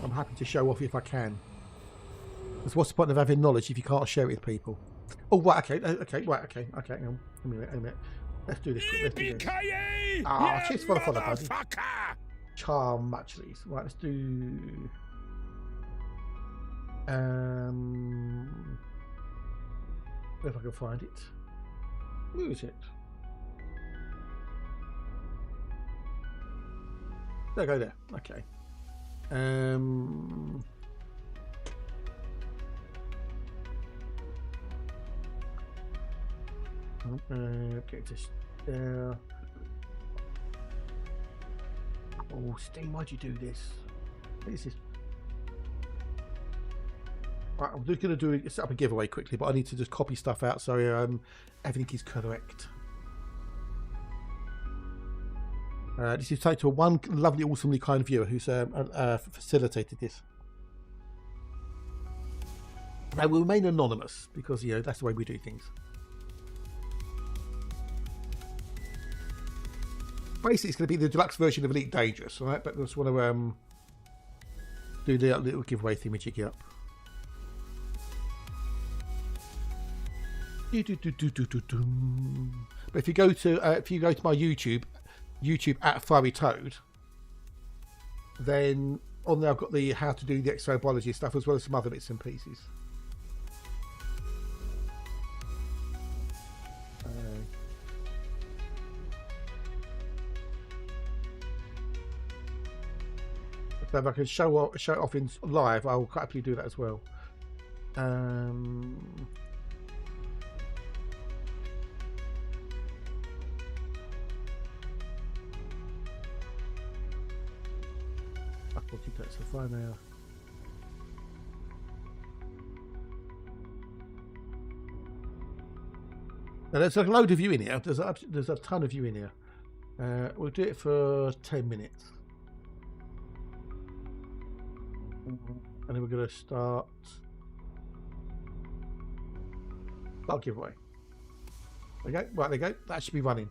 I'm happy to show off if I can. Because what's the point of having knowledge if you can't share it with people? Oh, right, okay. Hang on. A minute. Let's do this quick. Cheers for the follow, buddy. Charm matchless. Right, let's do... If I can find it. Where is it? There, go there. Okay. Get this there. Oh, Steam, why'd you do this? What is this? Right, I'm just going to set up a giveaway quickly, but I need to just copy stuff out so everything is correct. This is tied to one lovely, awesomely kind viewer who's facilitated this. They will remain anonymous because, you know, that's the way we do things. Basically, it's going to be the deluxe version of Elite Dangerous, all right? But I just want to do the little giveaway thingamajiggy up. But if you go to my YouTube at Fiery Toad, then on there I've got the how to do the exobiology stuff as well as some other bits and pieces. So if I can show it off in live, I'll quite happily do that as well. That's the fine now. Now there's a load of you in here. There's a ton of you in here. We'll do it for 10 minutes. And then we're going to start giveaway. Okay, right, there you go. That should be running.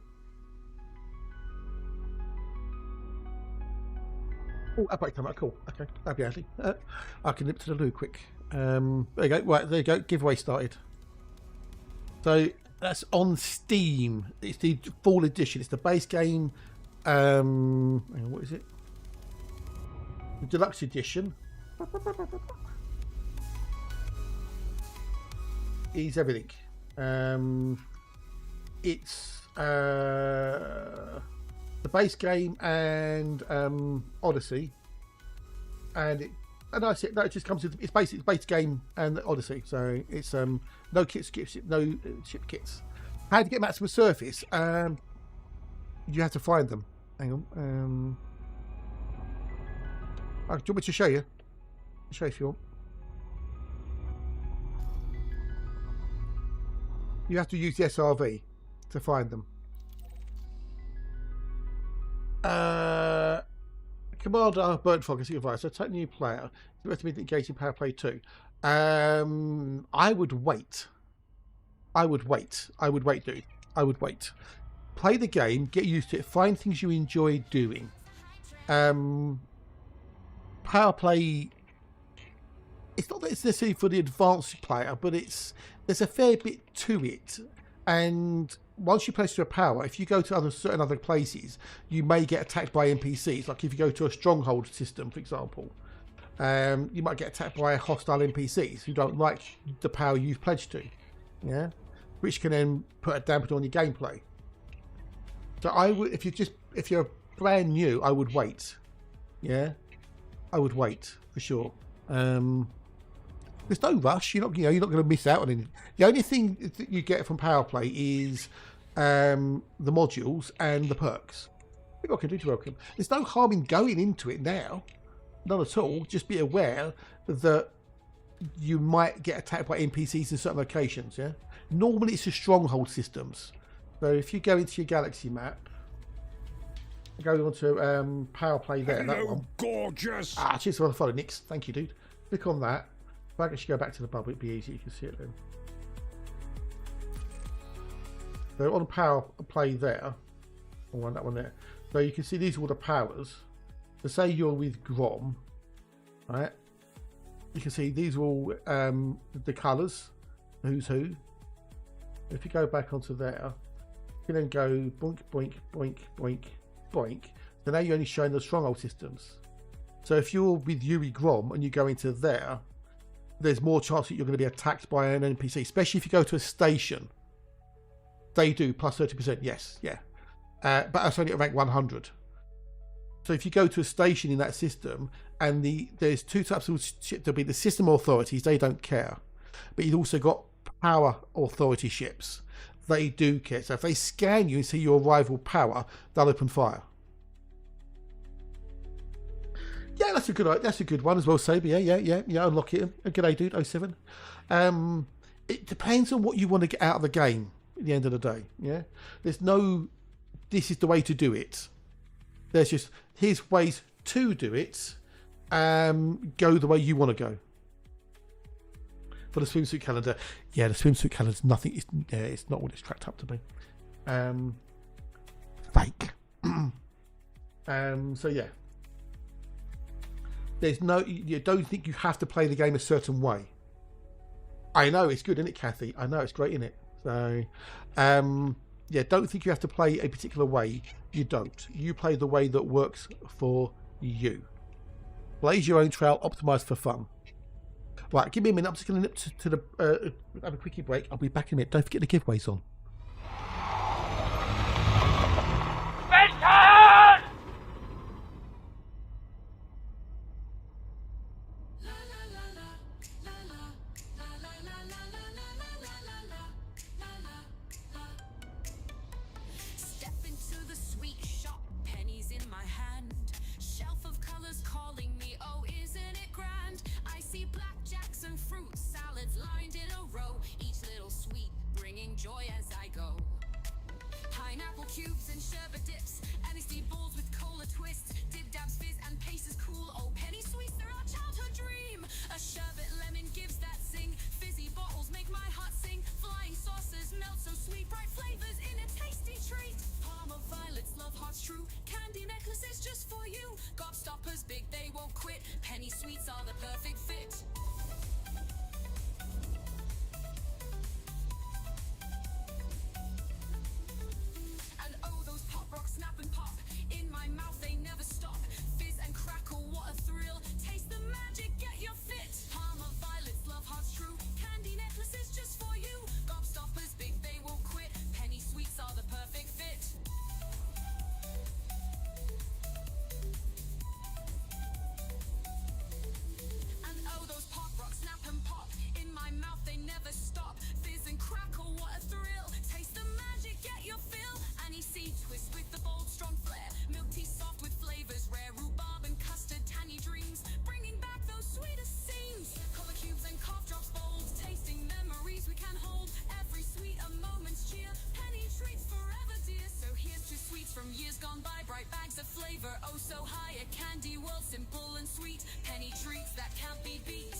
Oh, that break time. Cool. Okay, that'd be handy. I can nip to the loo quick. There you go. Right, there you go. Giveaway started. So that's on Steam. It's the full edition. It's the base game. Hang on, what is it? The deluxe edition. Is everything. It's the base game and Odyssey, and that's it. No, it just comes with it's basically base game and Odyssey. So it's no kit skips, no ship kits. How to get maximum surface? You have to find them. Hang on. Do you want me to show you? I'll show you if you want. You have to use the SRV to find them. Commander Burnt Fog, advice. So take new player. The rest of me engaging power play 2. I would wait. I would wait, dude. I would wait. Play the game, get used to it, find things you enjoy doing. Power play. It's not that it's necessarily for the advanced player, but there's a fair bit to it. And once you place to a power, if you go to certain other places, you may get attacked by NPCs. Like if you go to a stronghold system, for example, you might get attacked by hostile NPCs who don't like the power you've pledged to, yeah, which can then put a dampener on your gameplay. So I would, if you're brand new, I would wait, yeah, I would wait for sure. There's no rush. You're not going to miss out on anything. The only thing that you get from power play is the modules and the perks. You're welcome, dude. You're welcome. There's no harm in going into it now. None at all. Just be aware that you might get attacked by NPCs in certain locations. Yeah. Normally it's the stronghold systems. So if you go into your galaxy map, go on to power play there. Hello, that one. Gorgeous. Cheers for the follow, Nix. Thank you, dude. Click on that. If I actually go back to the bubble, it'd be easy. You can see it then. So on power play there, that one there. So you can see these are all the powers. So say you're with Grom, right? You can see these are all the colours, who's who. If you go back onto there, you can then go boink, boink, boink, boink, boink. So now you're only showing the stronghold systems. So if you're with Yuri Grom and you go into there, there's more chance that you're going to be attacked by an NPC, especially if you go to a station. They do plus 30%, yes, yeah. But that's only at rank 100. So if you go to a station in that system, and there's two types of ship, there'll be the system authorities, they don't care. But you've also got power authority ships, they do care. So if they scan you and see your rival power, they'll open fire. Yeah, that's a good one as well, Saber. Yeah. Unlock it. A good day, dude. 07. It depends on what you want to get out of the game at the end of the day. Yeah. There's no, this is the way to do it. There's just, here's ways to do it. Go the way you want to go. For the swimsuit calendar. Yeah, the swimsuit calendar is nothing. It's not what it's cracked up to be. Fake. So yeah. There's no, you don't think you have to play the game a certain way. I know it's good, isn't it, Kathy? I know it's great, isn't it? So, yeah, don't think you have to play a particular way. You don't. You play the way that works for you. Blaze your own trail, optimized for fun. Right, give me a minute. I'm just going to nip to the have a quickie break. I'll be back in a minute. Don't forget the giveaways on. Cubes and sherbet dips, NXT balls with cola twists, dib dabs fizz and pace is cool. Oh, penny sweets, they're our childhood dream. A sherbet lemon gives that sing. Fizzy bottles make my heart sing. Flying saucers melt so sweet, bright flavors in a tasty treat. Palm of violets, love hearts true. Candy necklaces just for you. Gobstoppers big, they won't quit. Penny sweets are the perfect fit. Snap and pop, in my mouth they never stop. Fizz and crackle, what a thrill. Taste the magic, get your fit. Palm of violets, love hearts true. Candy necklaces just for you. Gobstoppers big, they won't quit. Penny sweets are the perfect fit. And oh, those pop rocks, snap and pop. In my mouth they never stop. Fizz and crackle, what a thrill. Taste the magic, get your fill. Seed twist with the bold, strong flair. Milk tea soft with flavors rare. Rhubarb and custard, tangy dreams. Bringing back those sweetest scenes. Cola cubes and cough drops bold. Tasting memories we can hold. Every sweet a moment's cheer. Penny treats forever dear. So here's to sweets from years gone by. Bright bags of flavor, oh so high. A candy world, simple and sweet. Penny treats that can't be beat.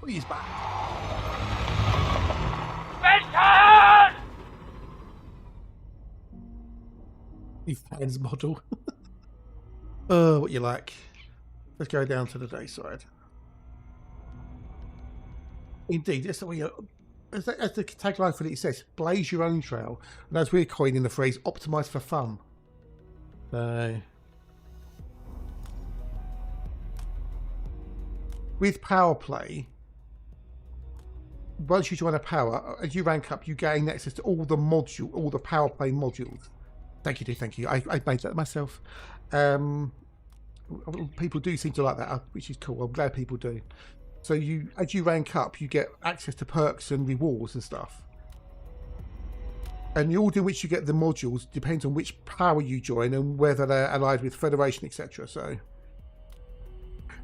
He's back. He fans model. Oh, what you like? Let's go down to the day side. Indeed, that's the way. As the tagline for it says, blaze your own trail. And as we're coining the phrase, optimize for fun. With power play. Once you join a power, as you rank up, you gain access to all the power play modules. Thank you. I made that myself. People do seem to like that, which is cool. I'm glad people do. So as you rank up, you get access to perks and rewards and stuff. And the order in which you get the modules depends on which power you join and whether they're allied with Federation, etc. So,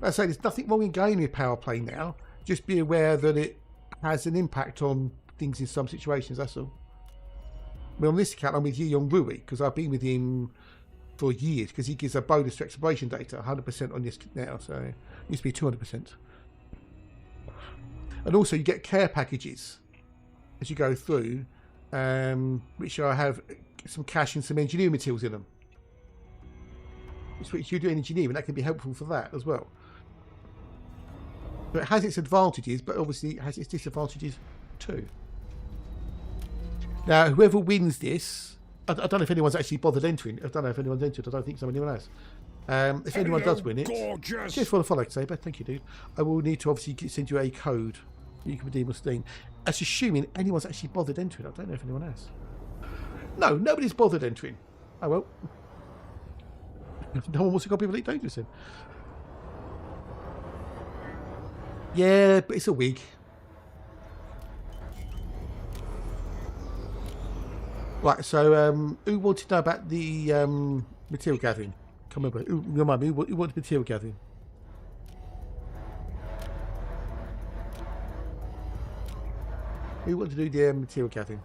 I say there's nothing wrong in going with power play now. Just be aware that it has an impact on things in some situations, that's all. I mean, on this account, I'm with Yeon Rui, because I've been with him for years, because he gives a bonus to exploration data, 100% on this now, so it used to be 200%. And also, you get care packages as you go through, which I have some cash and some engineering materials in them. If you're doing engineering, that can be helpful for that as well. But it has its advantages, but obviously it has its disadvantages too. Now, whoever wins this, I don't know if anyone's actually bothered entering. I don't know if anyone's entered. I don't think anyone has. If anyone does win it, gorgeous. cheers for the follow, Saber. Thank you, dude. I will need to obviously send you a code you can redeem on Steam. That's assuming anyone's actually bothered entering. I don't know if anyone has. No, nobody's bothered entering. Oh well. No one wants to copy Elite Dangerous then. Yeah, but it's a wig. Right, so who wanted to know about the material gathering? Come on, remind me, who wanted material gathering? Who wanted to do the material gathering?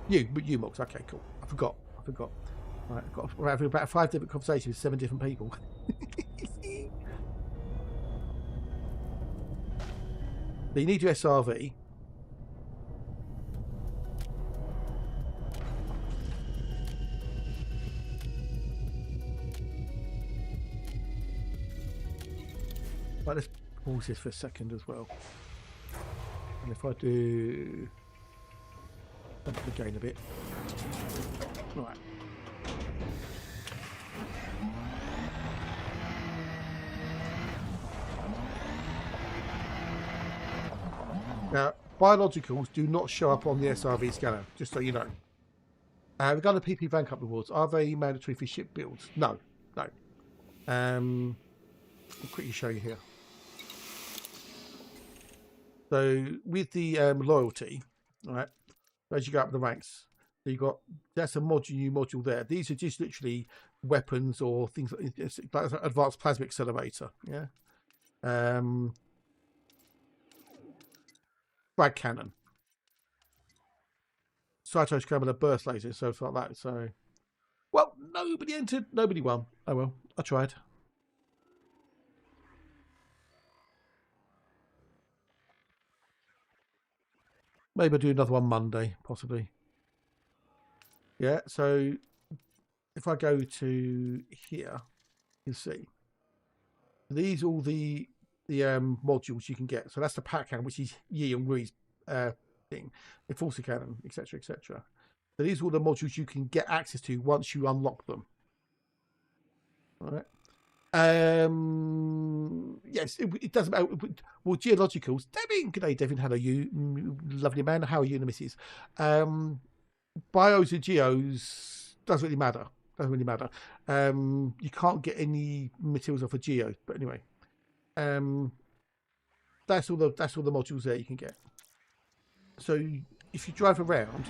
You, Mox. Okay, cool. I forgot. Right, we're having about 5 different conversations with 7 different people. So you need your SRV. Right, let's pause this for a second as well. And if I do bump the gain a bit. Right. Now, biologicals do not show up on the SRV scanner, just so you know. Regarding the PP Van Cup rewards, are they mandatory for ship builds? No. I'll quickly show you here. So, with the loyalty, right, as you go up the ranks, so you got, that's a new module there. These are just literally weapons or things like advanced plasma accelerator, yeah. Frag cannon, Cyto scrambler, burst laser, so like that. So, well, nobody entered, nobody won. Oh well, I tried. Maybe I'll do another one Monday, possibly. Yeah. So, if I go to here, you can see these are all the modules you can get. So that's the pack cannon, which is Yi and Rui's thing, the force cannon, etc., etc. So these are all the modules you can get access to once you unlock them. All right. Yes, it doesn't matter. Well, geologicals. Devin, good day, Devin. Hello, you lovely man. How are you and the missus? Bios and geos doesn't really matter. You can't get any materials off a geo, but anyway. That's all the modules there you can get. So if you drive around,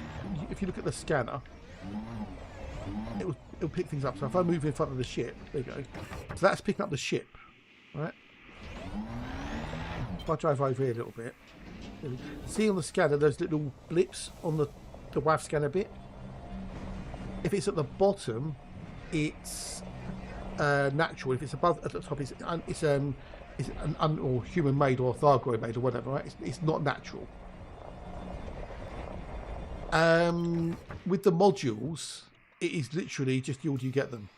if you look at the scanner, it'll pick things up. So if I move in front of the ship, there you go. So that's picking up the ship, right? If I drive over here a little bit, see on the scanner those little blips on the WAV scanner bit. If it's at the bottom, it's natural. If it's above at the top, it's an or human made or Thargoid made or whatever, right? It's not natural. With the modules, it is literally just the order you get them.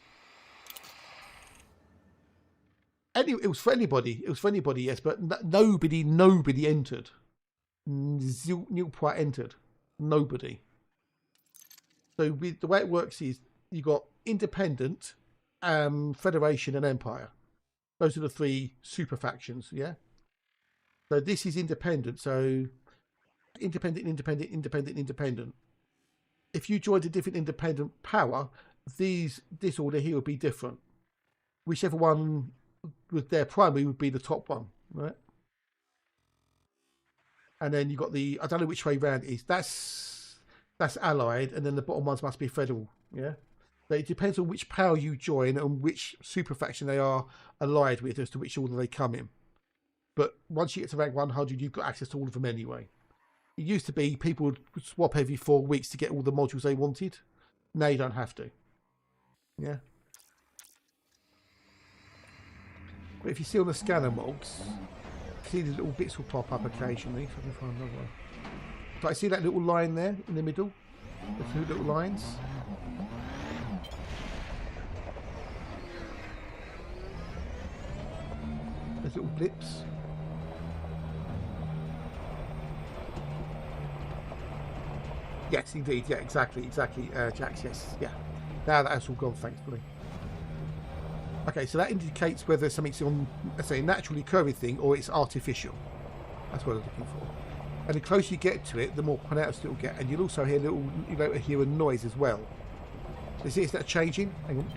It was for anybody. Yes, but nobody entered. Nil entered. Nobody. So the way it works is you got Independent, Federation, and Empire. Those are the 3 super factions. Yeah. So this is Independent. So Independent. If you joined a different independent power, this order here would be different. Whichever one with their primary would be the top one, right? And then you got I don't know which way round it is. That's allied, and then the bottom ones must be federal, yeah? So it depends on which power you join and which super faction they are allied with as to which order they come in. But once you get to rank 100, you've got access to all of them anyway. It used to be people would swap every 4 weeks to get all the modules they wanted. Now you don't have to. Yeah. But if you see on the scanner mogs, see the little bits will pop up occasionally. If I can find another one. But I see that little line there in the middle. The two little lines. There's little blips. Yes, indeed. Yeah, exactly. Jax, yes. Yeah. Now that's all gone, thankfully. Okay, so that indicates whether something's on, let's say, a naturally occurring thing or it's artificial. That's what I'm looking for. And the closer you get to it, the more pronounced it will get. And you'll also hear hear a noise as well. Is that changing? Hang on.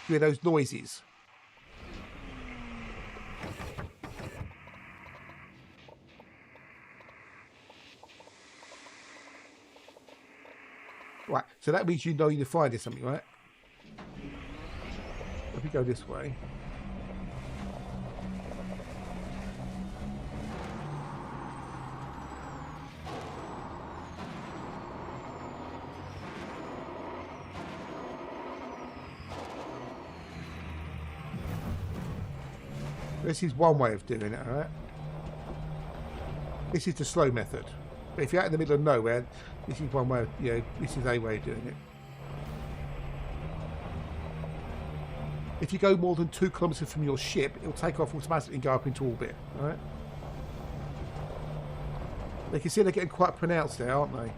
You hear those noises. Right, so that means you know you're finding something, right? If we go this way. This is one way of doing it, alright? This is the slow method. But if you're out in the middle of nowhere, this is one way, this is a way of doing it. If you go more than 2 kilometers from your ship, it'll take off automatically and go up into orbit, alright? They can see they're getting quite pronounced there, aren't they?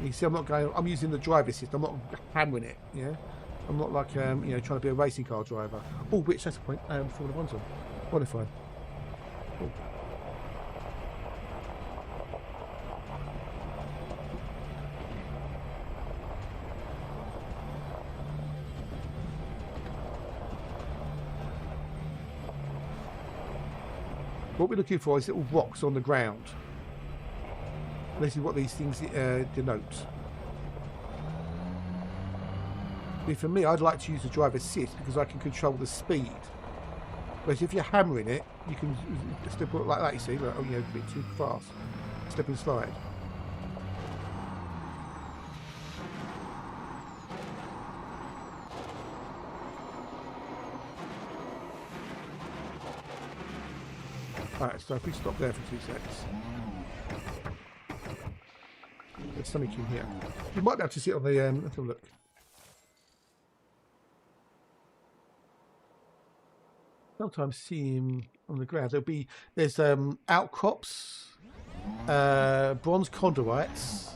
You see, I'm using the driver assist, I'm not hammering it, yeah? I'm not like, trying to be a racing car driver. Oh, which, that's the point, Formula 1's on. Qualified. Cool. What we're looking for is little rocks on the ground. This is what these things denote. For me, I'd like to use the driver assist because I can control the speed. Whereas if you're hammering it, you can slip like that, you see, like, a bit too fast. Slip and slide. Alright, so if we stop there for 2 seconds. There's something in here. You might be able to see it on the, let's have a look. Sometimes see him on the ground. There's outcrops, bronze chondrites,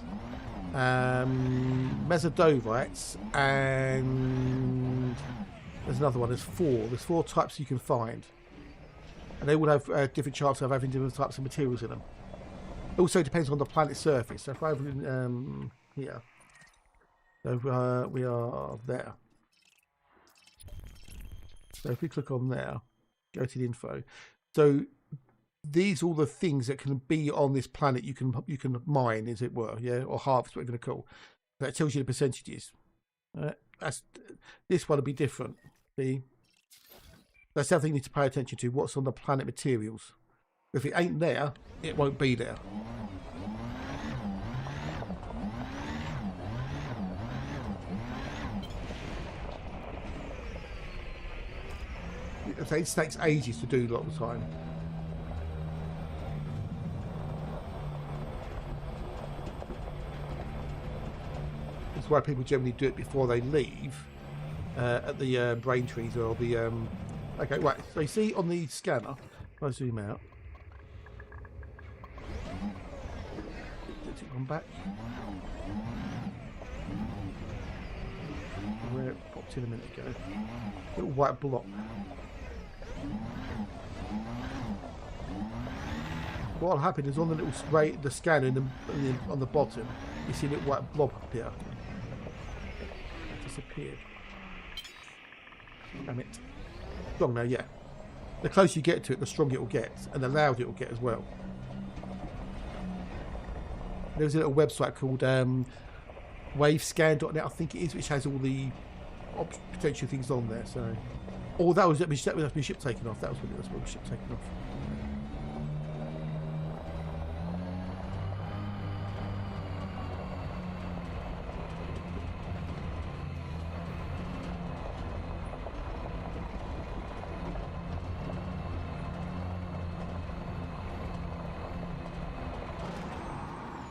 mesodovites, and there's another one. There's 4. There's 4 types you can find, and they all have different chances of having different types of materials in them. It also depends on the planet's surface. So if I have here, so we are there. So if we click on there. Go to the info. So these are all the things that can be on this planet you can mine, as it were, yeah, or harvest, whatever you want to call. That tells you the percentages. This one will be different. See, that's something you need to pay attention to. What's on the planet materials? If it ain't there, it won't be there. It takes ages to do a lot of the time. That's why people generally do it before they leave at the brain trees or the... Okay, right. So you see on the scanner, if I zoom out. Did it come back? Where it popped in a minute ago. Little white block. What'll happen is on the little spray, the scanner on the bottom, you see a little white blob appear. It disappeared. Damn it. Strong now, yeah. The closer you get to it, the stronger it will get, and the louder it will get as well. There's a little website called wavescan.net, I think it is, which has all the potential things on there. So, oh, that was my ship taken off. That was what my ship taken off.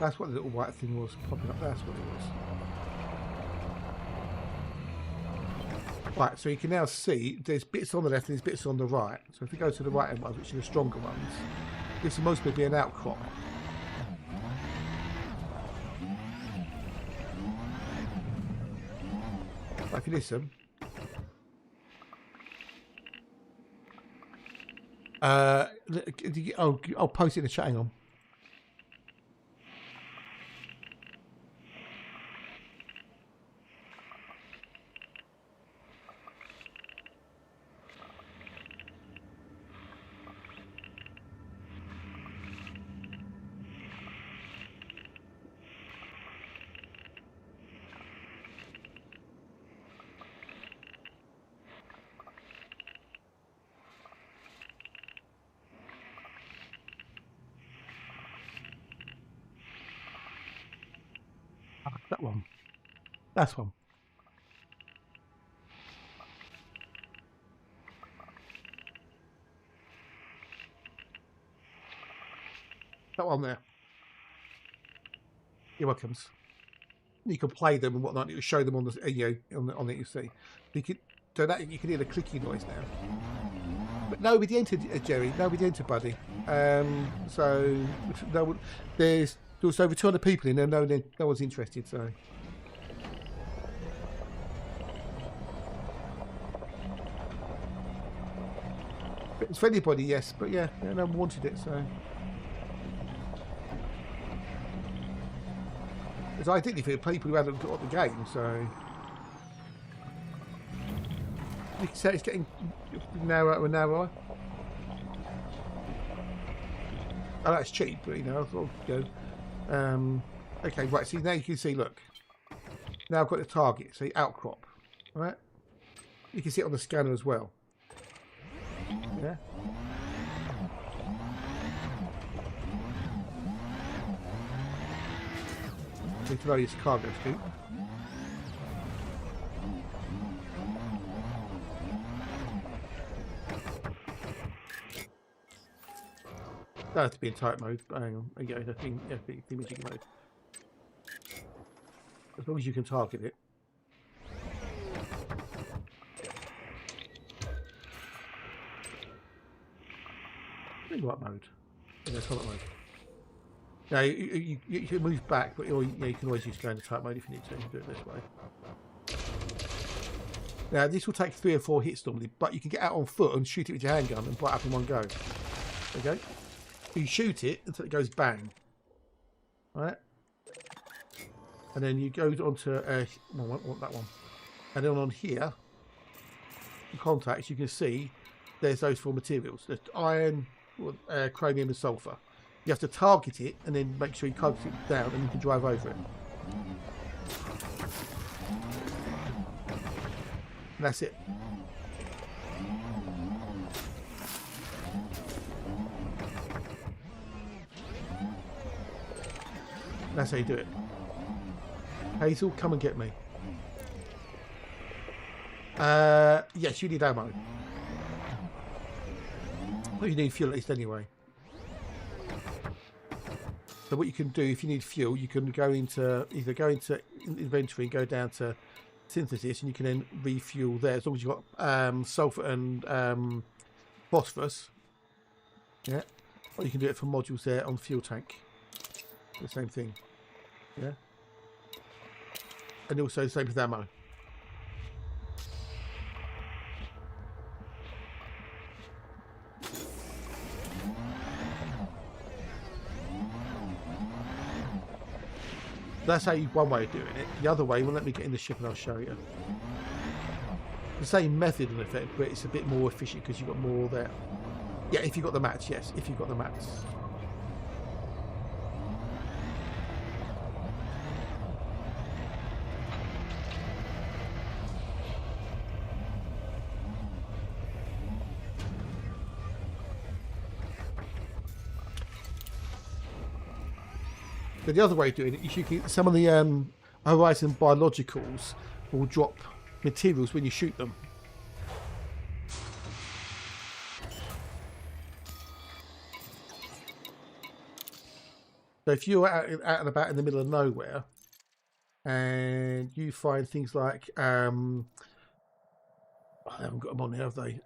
That's what the little white thing was popping up. That's what it was. Right, so you can now see there's bits on the left and there's bits on the right. So if we go to the right hand ones, which are the stronger ones, this will mostly be an outcrop. But if you listen, I'll post it in the chat. Hang on. That one. That's one. That one there. You're welcome. You can play them and whatnot. You show them on the on it. You see. You can do that. You can hear the clicky noise now. But nobody entered, Jerry. Nobody entered, buddy. So no, there was over 200 people in there. No one's interested. So. But it's for anybody, yes. But yeah, no one wanted it. So. It's ideally for people who haven't got the game. So. You can say it's getting narrower and narrower. Oh, that's cheap, but you know, I thought, you know. Okay, right, see, now you can see, look. Now I've got the target, see, outcrop. Right? You can see it on the scanner as well. Yeah? Need to load this cargo scoop. That has to be in type mode, but hang on. Okay, I think imaging mode. As long as you can target it. In what mode? Yeah, solid mode. Now you can move back, but you can always use go into type mode if you need to. Do it this way. Now this will take 3 or 4 hits normally, but you can get out on foot and shoot it with your handgun and blow it up in one go. Okay. You shoot it until it goes bang, right? And then you go onto that one, and then on here, the contacts, you can see there's those 4 materials: there's iron, chromium, and sulfur. You have to target it and then make sure you coax it down, and you can drive over it. And that's it. That's how you do it. Hazel, come and get me. Yes, you need ammo. Well, you need fuel at least anyway. So what you can do, if you need fuel, you can go into inventory and go down to synthesis, and you can then refuel there as long as you've got sulfur and phosphorus. Yeah. Or you can do it from modules there on the fuel tank. The same thing. Yeah. And also the same with ammo. That's one way of doing it. The other way, well, let me get in the ship and I'll show you. The same method in effect, but it's a bit more efficient because you've got more there. Yeah, if you've got the mats, yes, if you've got the mats. But the other way of doing it is you can, some of the Horizon biologicals will drop materials when you shoot them. So if you're out and about in the middle of nowhere, and you find things like I haven't got them on here, have they?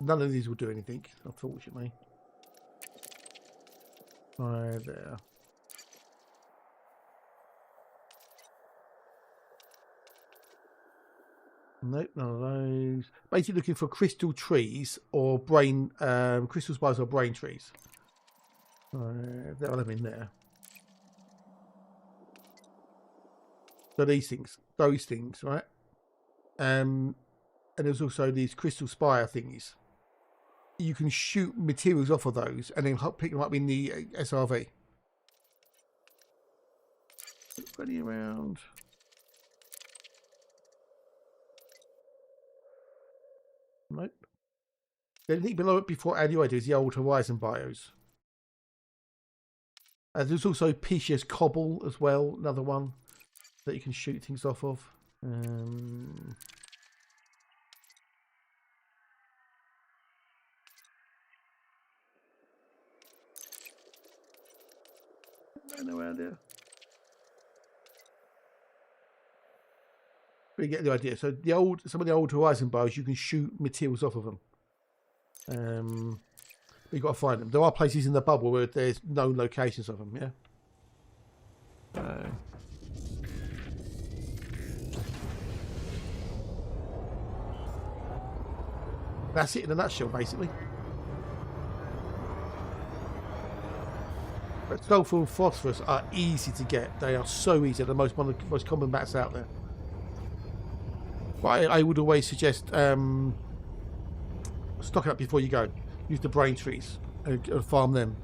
None of these will do anything, unfortunately. Right there. Nope, none of those. Basically looking for crystal trees or brain, crystal spires or brain trees. There are them in there. So these things, those things, right? And there's also these crystal spire thingies. You can shoot materials off of those and then pick them up in the SRV. Running around. Nope. The thing below it before anyway is the old Horizon bios. There's also Precious Cobble as well, another one that you can shoot things off of. Nothing around here. But you get the idea. So some of the old Horizon bios, you can shoot materials off of them. You've got to find them. There are places in the bubble where there's known locations of them, yeah? That's it in a nutshell, basically. But sulfur and phosphorus are easy to get. They are so easy. They're one of the most common bats out there. But I would always suggest stocking up before you go. Use the brain trees and farm them.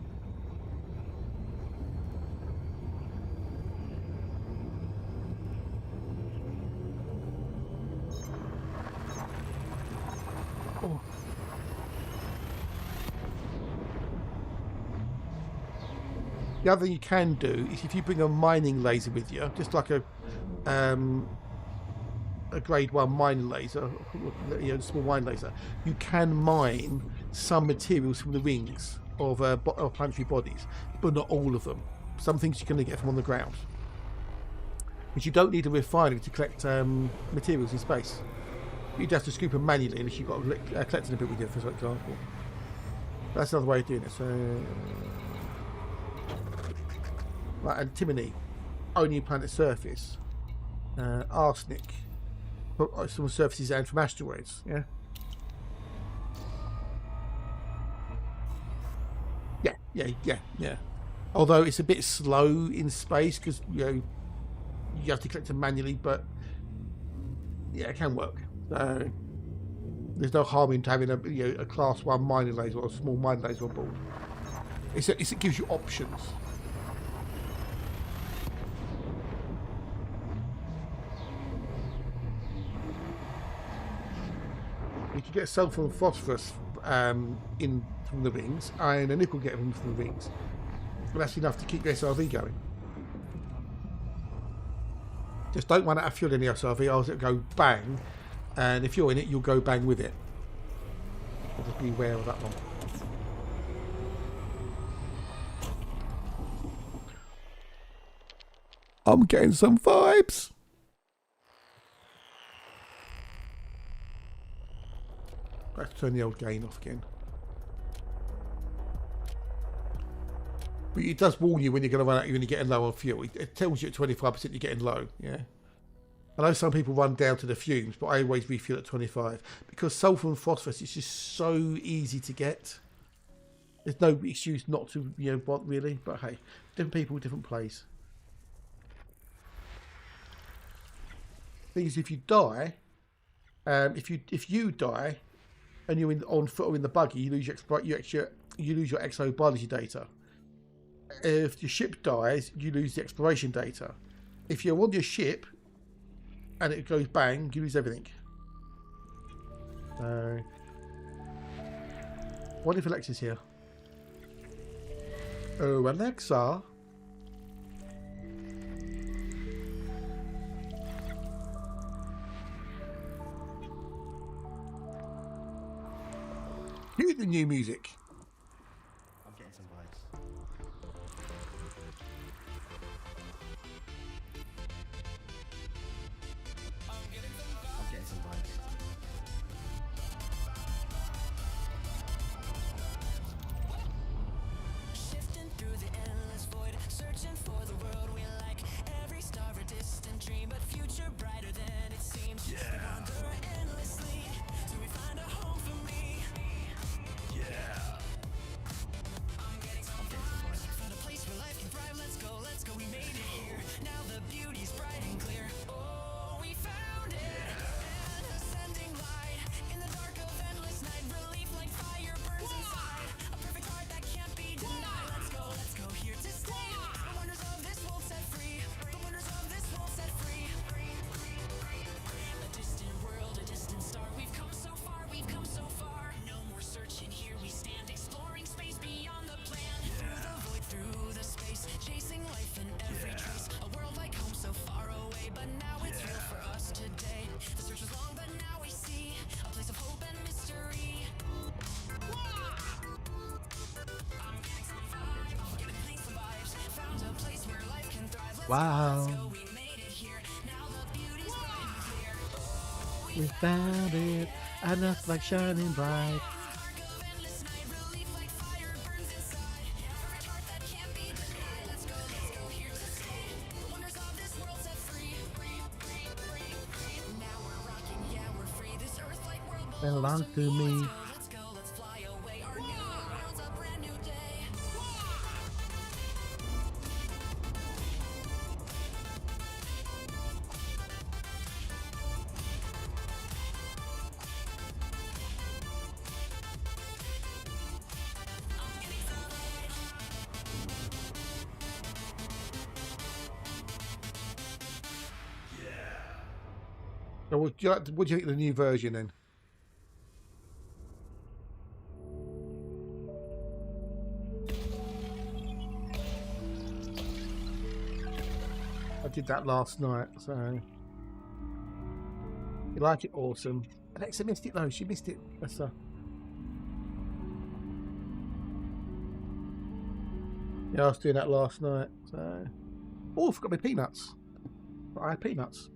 Oh. The other thing you can do is if you bring a mining laser with you, just like a grade 1 mining laser, small mine laser, you can mine some materials from the rings of planetary bodies, but not all of them. Some things you're going to get from on the ground, but you don't need a refinery to collect materials in space. You'd have to scoop them manually unless you've got a collecting a bit with you, for example. That's another way of doing it. So, right, antimony, only planet surface, arsenic, some surfaces and from asteroids, yeah. Yeah. Although it's a bit slow in space because you have to collect them manually, but yeah, it can work. So there's no harm in having a class 1 mining laser or a small mining laser on board. It gives you options. You can get sulfur and phosphorus in from the rings, and a nickel get them from the rings. But that's enough to keep the SRV going. Just don't run out of fuel in the SRV, else it'll go bang, and if you're in it, you'll go bang with it. So just be aware of that one. I'm getting some vibes. Let's turn the old gain off again. But it does warn you when you're going to run out, when you're getting low on fuel. It tells you at 25% you're getting low, yeah. I know some people run down to the fumes, but I always refuel at 25. Because sulfur and phosphorus is just so easy to get. There's no excuse not to, want really. But hey, different people, different place. Thing is, if you die, if you die, and you're on foot or in the buggy, you lose your exobiology data. If your ship dies, you lose the exploration data. If you're on your ship and it goes bang, you lose everything. What if Alexa's here? Oh, Alexa. Cue the new music. I'm getting some vibes. Wow. We found it, and that's like shining bright. Belong to me. So what do you think of the new version then? I did that last night, so you like it? Awesome. Alexa missed it though. She missed it. That's yeah, I was doing that last night. So, oh, I forgot my peanuts. I had peanuts.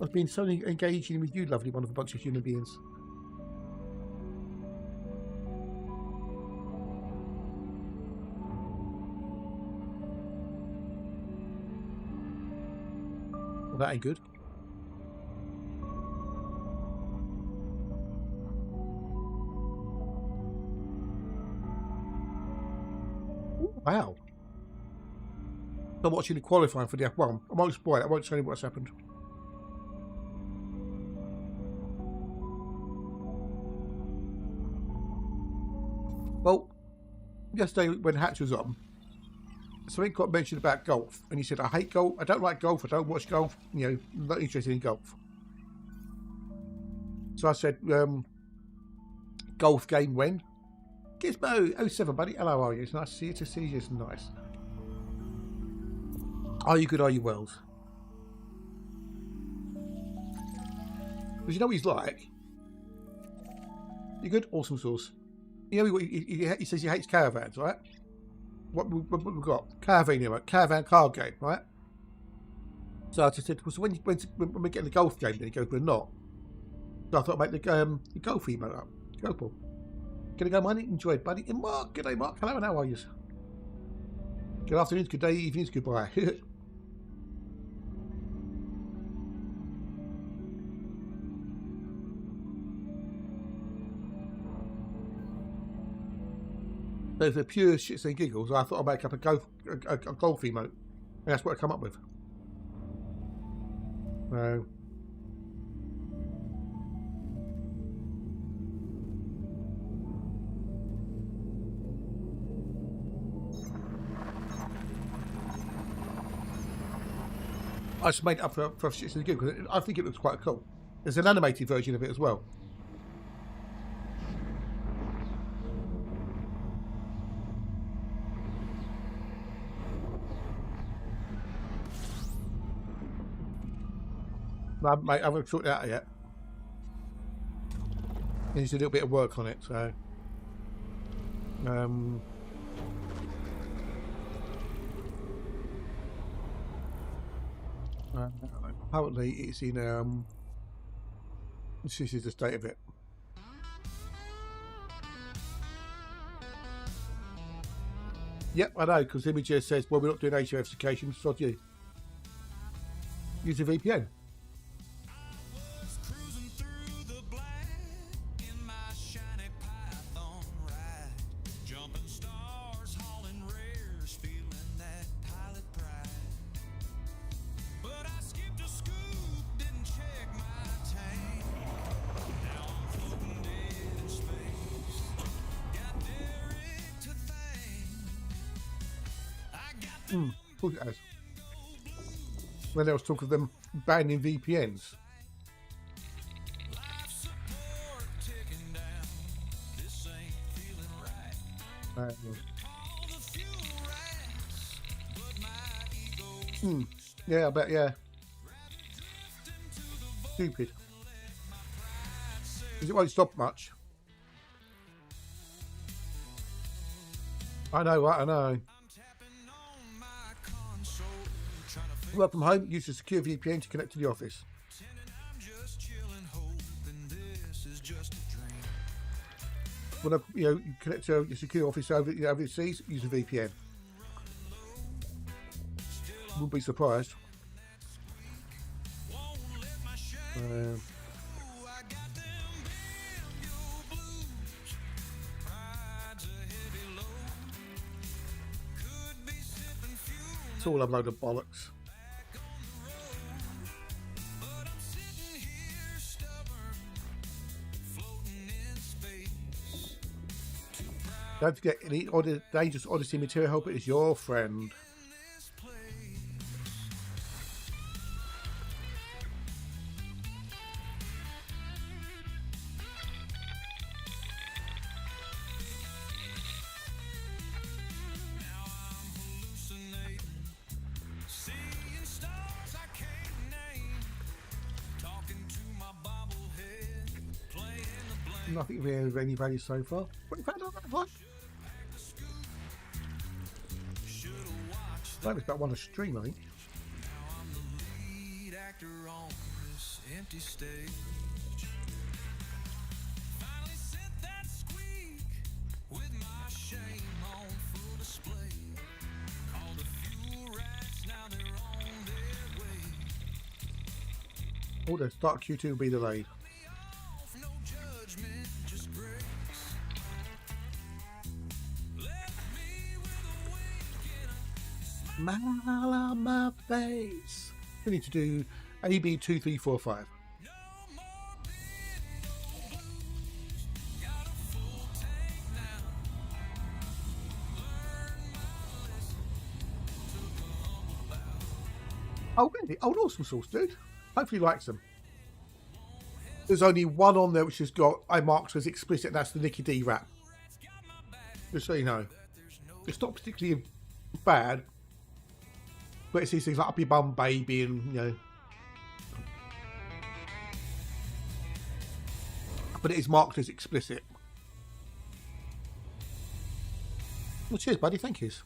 I've been so engaging with you, lovely one of a bunch of human beings. Well, that ain't good. Ooh, wow. I'm watching the qualifying for the F1. I won't spoil it. I won't tell you what's happened. Well, yesterday when Hatch was on, something got mentioned about golf, and he said, "I hate golf. I don't like golf. I don't watch golf. You know, not interested in golf." So I said, "Golf game when?" Gizmo 07, buddy. Hello, are you? It's nice to see you. To see you, it's nice. Are you good? Are you well? Because you know what he's like. You good? Awesome sauce. You know he says he hates caravans, right? What we've got? Caravan, you know, caravan card game, right? So I just said, well, so when we get in the golf game, then he goes, we're not. So I thought I'd make the golf emote up. Go, Paul. Gonna go, money? Enjoy it, buddy. And Mark, good day, Mark. Hello, and how are you? Good afternoons, good day, evenings, goodbye. So for pure shits and giggles, I thought I'd make up a golf emote. And that's what I come up with. So I just made it up for shits and giggles. I think it looks quite cool. There's an animated version of it as well. I haven't sorted it out yet. Needs a little bit of work on it, so apparently it's in this is the state of it. Yep, I know, because Image just says, well, we're not doing age verification, sod you. Use a VPN. Of course it has. When there was talk of them banning VPNs. Yeah, I bet, yeah. Stupid. Because it won't stop much. I know, right? I know. Work from home, use a secure VPN to connect to the office. I'm just chilling, hoping this is just a dream. When you connect to your secure office overseas, use a VPN. Wouldn't be surprised. It's all a load of bollocks. Don't forget, any dangerous Odyssey material helper is your friend. Nothing really of any value so far. What have you found on that one? That was about one a stream, I think. I'm the lead actor on this empty stage. Finally sent that squeak with my shame on full display. Called a few rats, now they're on their way. Oh, the start Q2 will be delayed. No judgment, just grace. Left me with a wink and a Smile on my face. We need to do AB 2345. no more video blues. Got a full tank now. Learn my lesson. Took a humble bow. Oh, really? Oh, awesome sauce, dude. Hopefully he likes them. There's only one on there which has got I marked as explicit, and that's the Nicky D rap. Just so you know. It's not particularly bad, but it says things like up your bum baby and, you know. But it is marked as explicit. Well, cheers, buddy. Thank yous.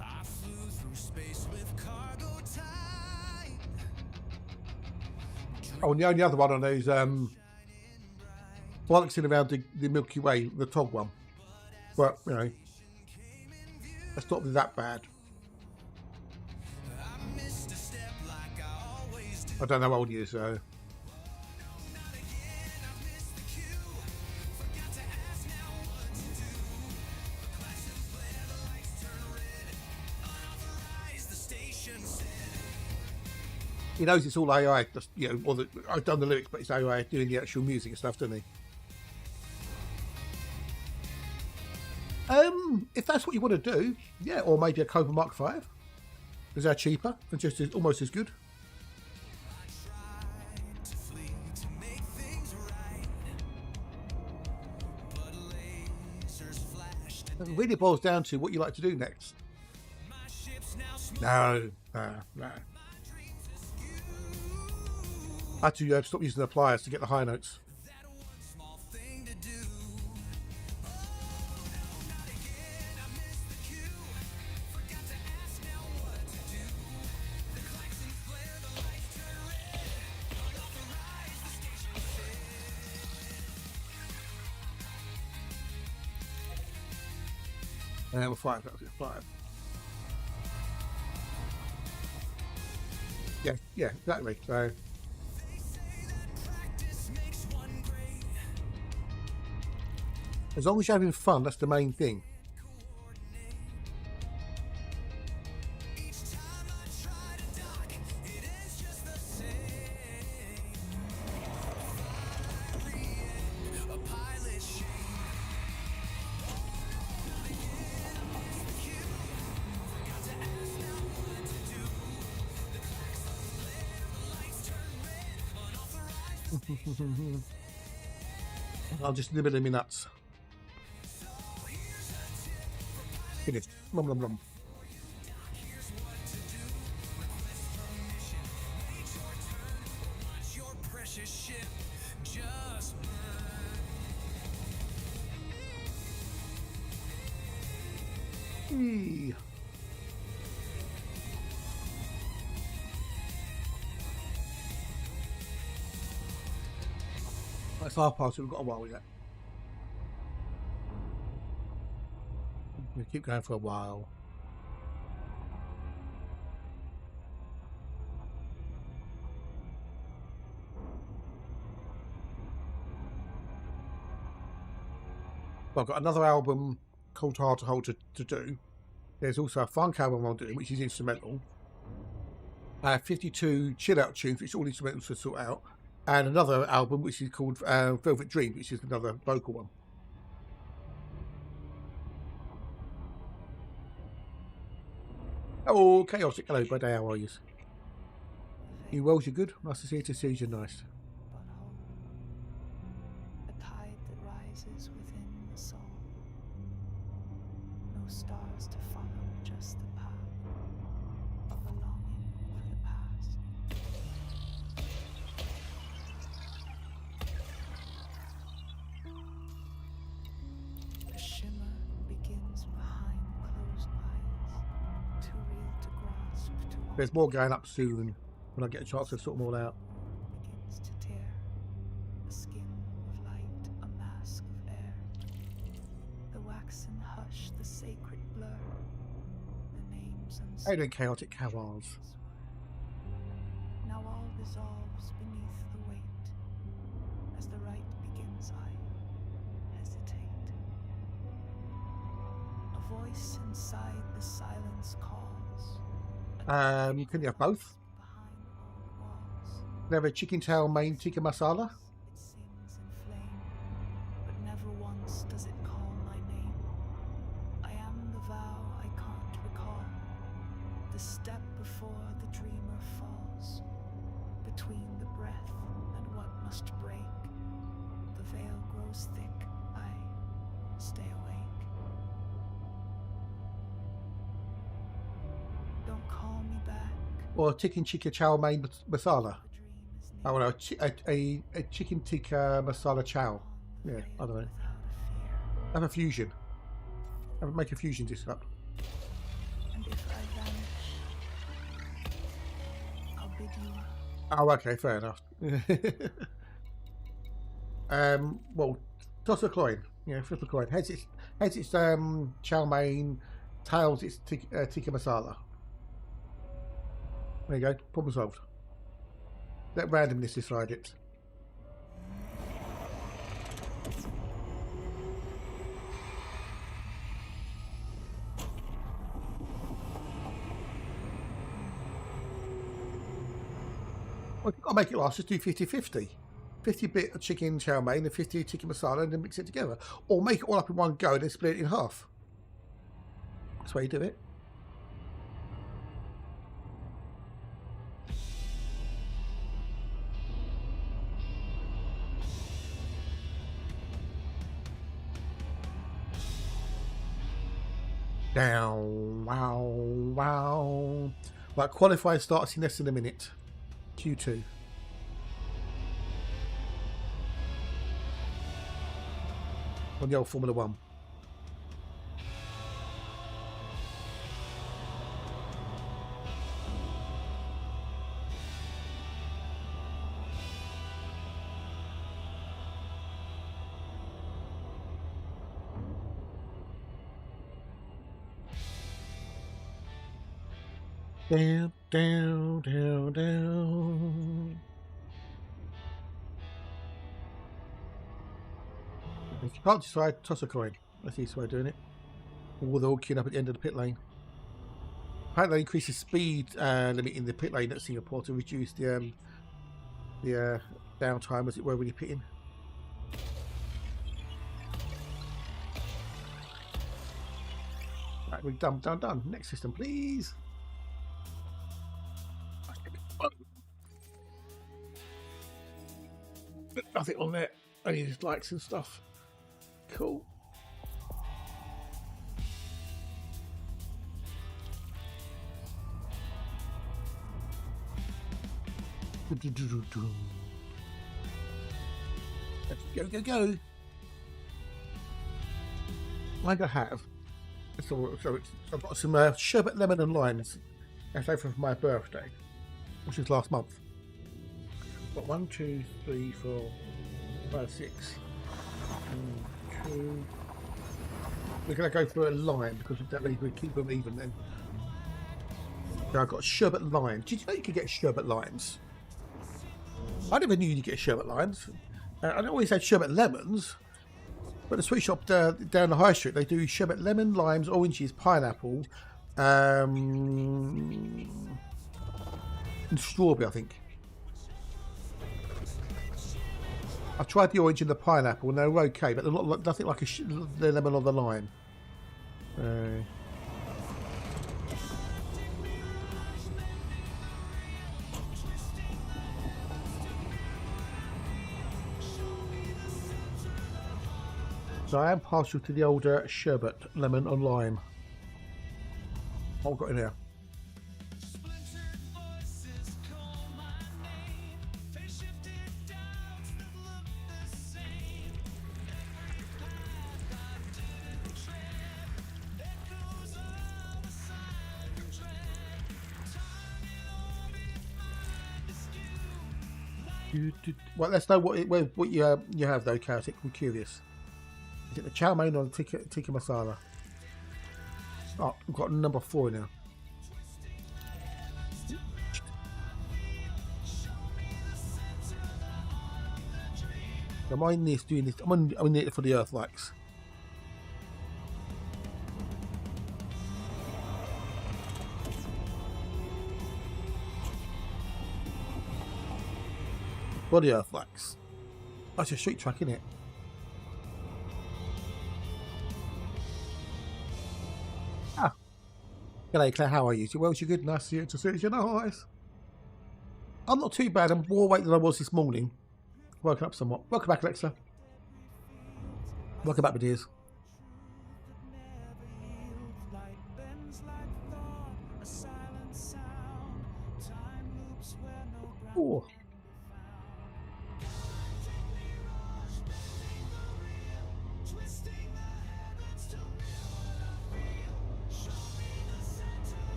I flew through space with cargo tight. Oh, and the only other one on those balancing around the Milky Way, the Tog one. But, you know, that's not that bad. I missed a step like I always do. I don't know how old he is, so. Not again, I missed the cue. Forgot to ask now what to do. The claxon flare, the lights turn red. Unauthorized, the station said. He knows it's all AI, just, you know, or I've done the lyrics, but it's AI doing the actual music and stuff, doesn't he? If that's what you want to do, yeah, or maybe a Cobra Mark 5. Because they're cheaper and just almost as good. Tried to flee to make things right. But lasers flashed. It really boils down to what you like to do next. My ship's now smoking. No. I had to stop using the pliers to get the high notes. That one small thing to do. Oh no, not again. I missed the cue. Forgot to ask now what to do. The klaxons flare, the lights turn red. Unauthorized, the station said. Well, 5. That was it, 5. Yeah, exactly. So. They say that practice makes one great. As long as you're having fun, that's the main thing. Coordinate. Each time I try to dock, it is just the same. Fiery end, a pilot shame. I'll just nibble in my nuts. Finished. Nom nom nom. Here's what to do. Request permission. Wait your turn. Watch your prey. Hey. That's half past, so we've got a while yet. We'll keep going for a while. Well, I've got another album called Hard to Hold to do. There's also a funk album I'm doing, which is instrumental. 52 chill out tunes, which are all instrumentals to sort out. And another album, which is called Velvet Dream, which is another vocal one. Oh, Chaotic. Hello, bud. How are you? You well? You good? Nice to see you. To see you. Nice. A tide that rises within the soul. No stars to follow, just the path of a longing for the past. The shimmer begins behind closed eyes, too real to grasp, too There's more going up soon when I get a chance to sort them all out. begins to tear. A skin of light, a mask of air. The waxen hush, the sacred blur. The names Hey then, Chaotic Cavalls. Now all dissolves beneath the weight. As the right begins, I hesitate. A voice inside the silence calls. Can you have both? Behind old walls. Never chicken tail main tikka masala. It sings in flame, but never once does it call my name. I am the vow I can't recall. The step before the dreamer falls. Between the breath and what must break. The veil grows thick, I stay awake. Don't call me back. Or chicken tikka chow mein masala. The dream is Oh no, a chicken tikka masala chow. Yeah, I don't know. without a fear. Have a fusion. Make a fusion dish up. And if I vanish, I'll bid you Oh, okay, fair enough. Well, toss a coin. Yeah, flip a coin. Heads it's chow mein, tails it's tikka masala. There you go. Problem solved. Let randomness decide it. Well, you've got to make it last. Just do 50-50. 50 bit of chicken chow mein and 50 chicken masala, and then mix it together. Or make it all up in one go and then split it in half. That's the way you do it. Down, wow, wow. Right, qualifying starts in less than a minute. Q2. On the old Formula 1. Down, down, down, down. If you can't decide, toss a coin. That's the easy way of doing it. Or they're all queuing up at the end of the pit lane. Apparently they increase the speed limit in the pit lane at Singapore to reduce the downtime, as it were, when you're pitting. Right, we're done. Next system, please. Nothing on there. Only just likes and stuff. Cool. Go. I'm going to have So I've got some sherbet, lemon, and limes. That's over for my birthday, which is last month. Got 1, 2, 3, 4, 5, 6. 2. We're going to go for a lime because that way we keep them even then. So I've got sherbet lime. Did you know you could get sherbet limes? I never knew you could get sherbet limes. I always had sherbet lemons. But the sweet shop down the high street, they do sherbet lemon, limes, oranges, pineapple, and strawberry, I think. I tried the orange and the pineapple, and they were okay, but they're not nothing like the lemon or the lime. So I am partial to the older sherbet, lemon and lime. What have I got in here? Well, let's know what you have though, Chaotic. I'm curious. Is it the chow mein or the tikka masala? Oh, we've got number 4 now. Am I in this doing this? I'm in it for the Earth likes. For the Earth likes. That's a street track, isn't it? G'day Claire, how are you? Well, you're good, nice to see you. Nice. I'm not too bad, I'm more awake than I was this morning. Woken up somewhat. Welcome back, Alexa. Welcome back, my dears. Oh.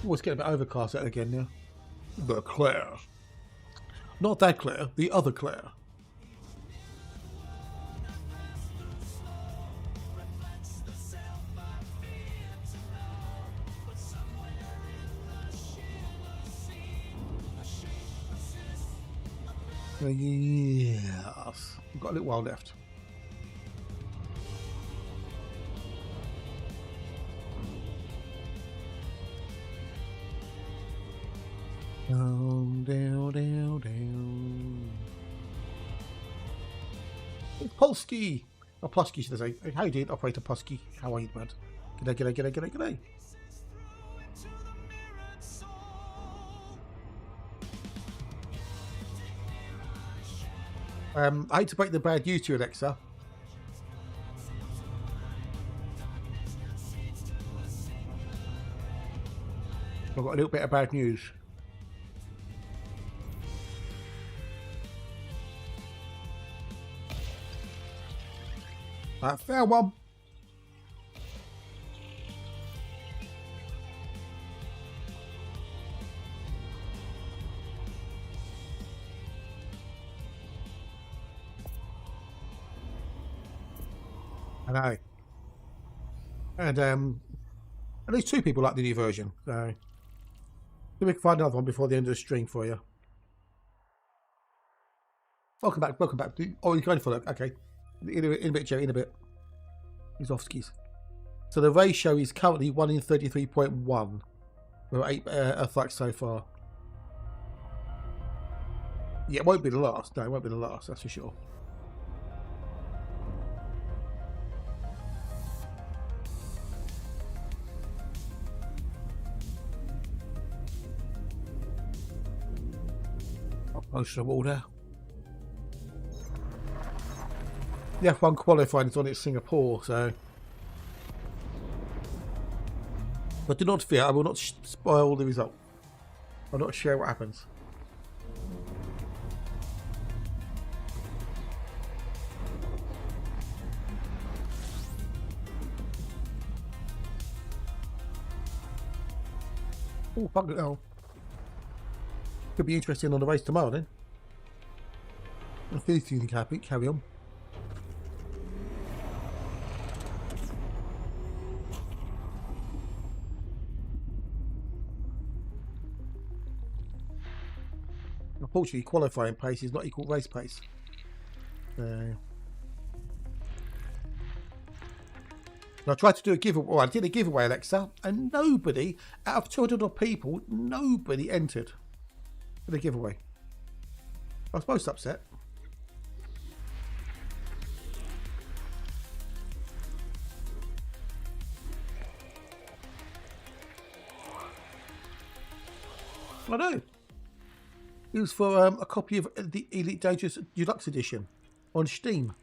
Oh, it's getting a bit overcast out again now. The Claire. Not that Claire, the other Claire. Yes. We've got a little while left. Down, down, down, down. It's Polsky! Oh, Plusky, should I say. How you doing, Operator Plusky? How are you, man? G'day, g'day, g'day, g'day, g'day. I hate to break the bad news to you, Alexa. I've got a little bit of bad news. I found one. I know. And at least 2 people like the new version. So we can find another one before the end of the stream for you. Welcome back. Welcome back. Oh, you're going for that? Okay. In a bit, Joe. In a bit. He's off skis. So the ratio is currently 1 in 33.1. We're 8 Earthlights so far. Yeah, it won't be the last. No, it won't be the last. That's for sure. Most of the water. The F1 qualifying is on at Singapore, so. But do not fear, I will not spoil the result. I'll not share what happens. Oh, fuck it hell. Could be interesting on the race tomorrow then. If these things can carry on. Unfortunately, qualifying pace is not equal race pace. I tried to do a giveaway. Well, I did a giveaway, Alexa, and nobody, out of 200 odd people, nobody entered for the giveaway. I was most upset. I know. It was for a copy of the Elite Dangerous Deluxe Edition on Steam.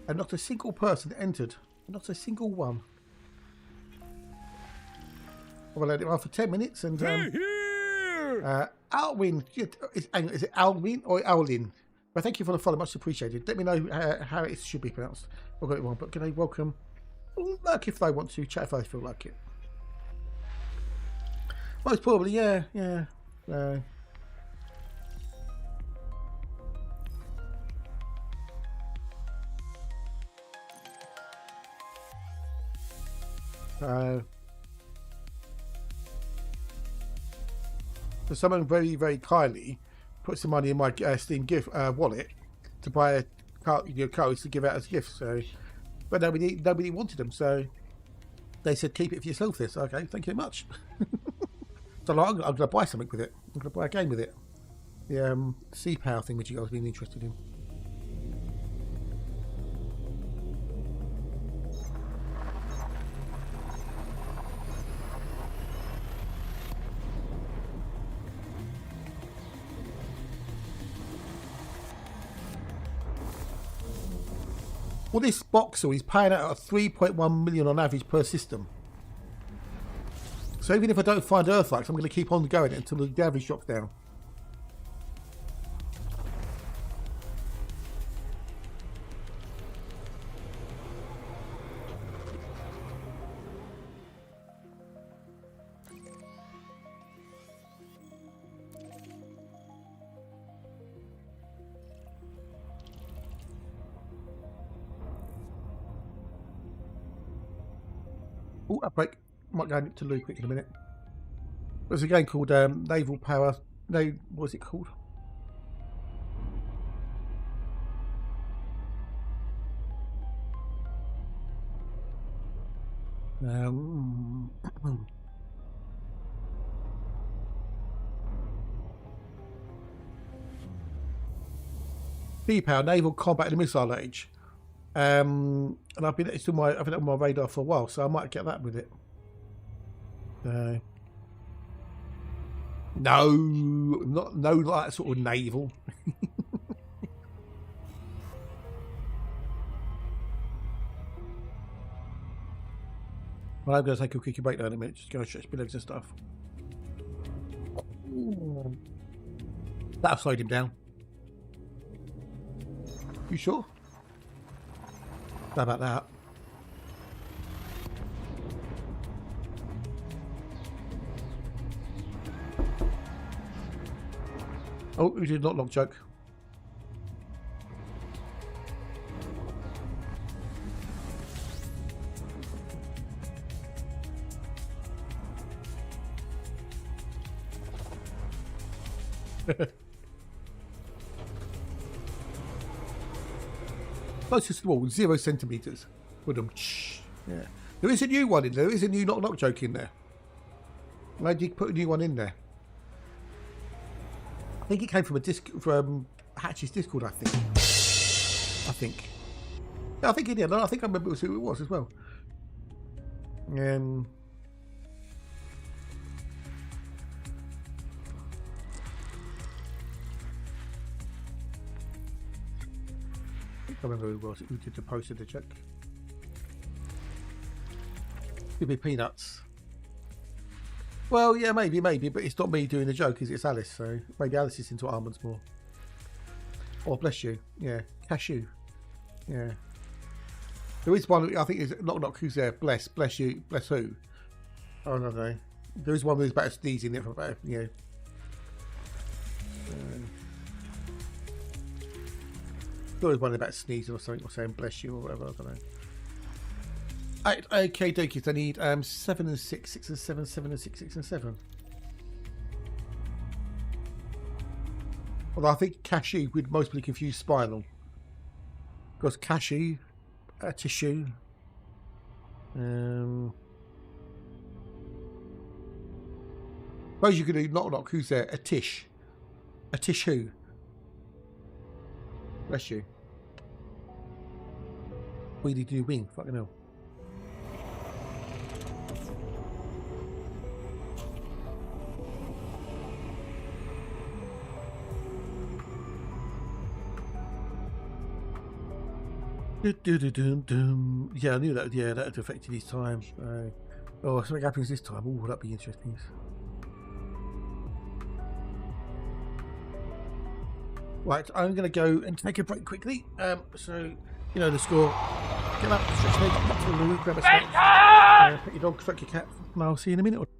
And not a single person entered. Not a single one. Well, I let it run for 10 minutes and... Alwyn, is it Alwyn or Alwyn? Well, thank you for the follow, much appreciated. Let me know how it should be pronounced. I've got it wrong, but can I welcome... Like if they want to, chat if they feel like it. Most probably, yeah. So someone very, very kindly put some money in my Steam gift wallet to buy codes to give out as gifts. So, but nobody wanted them, so they said keep it for yourself. This, okay, thank you very much. So like, I'm going to buy something with it. I'm going to buy a game with it. The sea power thing, which you guys have been interested in. Well, this Boxel is paying out 3.1 million on average per system. So even if I don't find Earthlights, I'm going to keep on going until the average drops down. Oh, a break. Might go to Lou quick in a minute. There's a game called Naval Power. No, what was it called? Sea Power, Naval Combat in the Missile Age. And I've been on my radar for a while, so I might get that with it. No, not that sort of naval. Well, I'm going to take a quick break now in a minute. Just go and stretch my legs and stuff. That'll slow him down. You sure? How about that? Oh, we did not long joke. Closest to the wall, 0 centimeters. Yeah. There is a new one in there. There is a new knock joke in there. I did put a new one in there. I think it came from Hatch's Discord, I think. Yeah, I think it did. I think I remember who it was as well. I remember who it was who did the post of the check. Could be Peanuts. Well, yeah, maybe, but it's not me doing the joke, is it? It's Alice, so maybe Alice is into almonds more. Oh, bless you. Yeah, cashew. Yeah. There is one, I think, is Knock who's there. Bless you, bless who. Oh, no. There is one who's about to sneeze in it for about, you know. There was one about sneezing or something, or saying bless you or whatever, I don't know. Right, okay, dokies, I need 7 and 6, 6 and 7, 7 and 6, 6 and 7. Although I think cashew would mostly confuse spinal. Because cashew, tissue. Suppose you could do knock, who's there? A tish. A tish who? Bless you. What did you do wing? Fucking hell. Yeah, I knew that. Yeah, that had affected his time. Oh, something happens this time. Oh, that'd be interesting. Right, I'm going to go and take a break quickly. So, you know the score. Get up, stretch legs, get to the loo, grab a snack, pet your dog, stroke your cat, and I'll see you in a minute or two.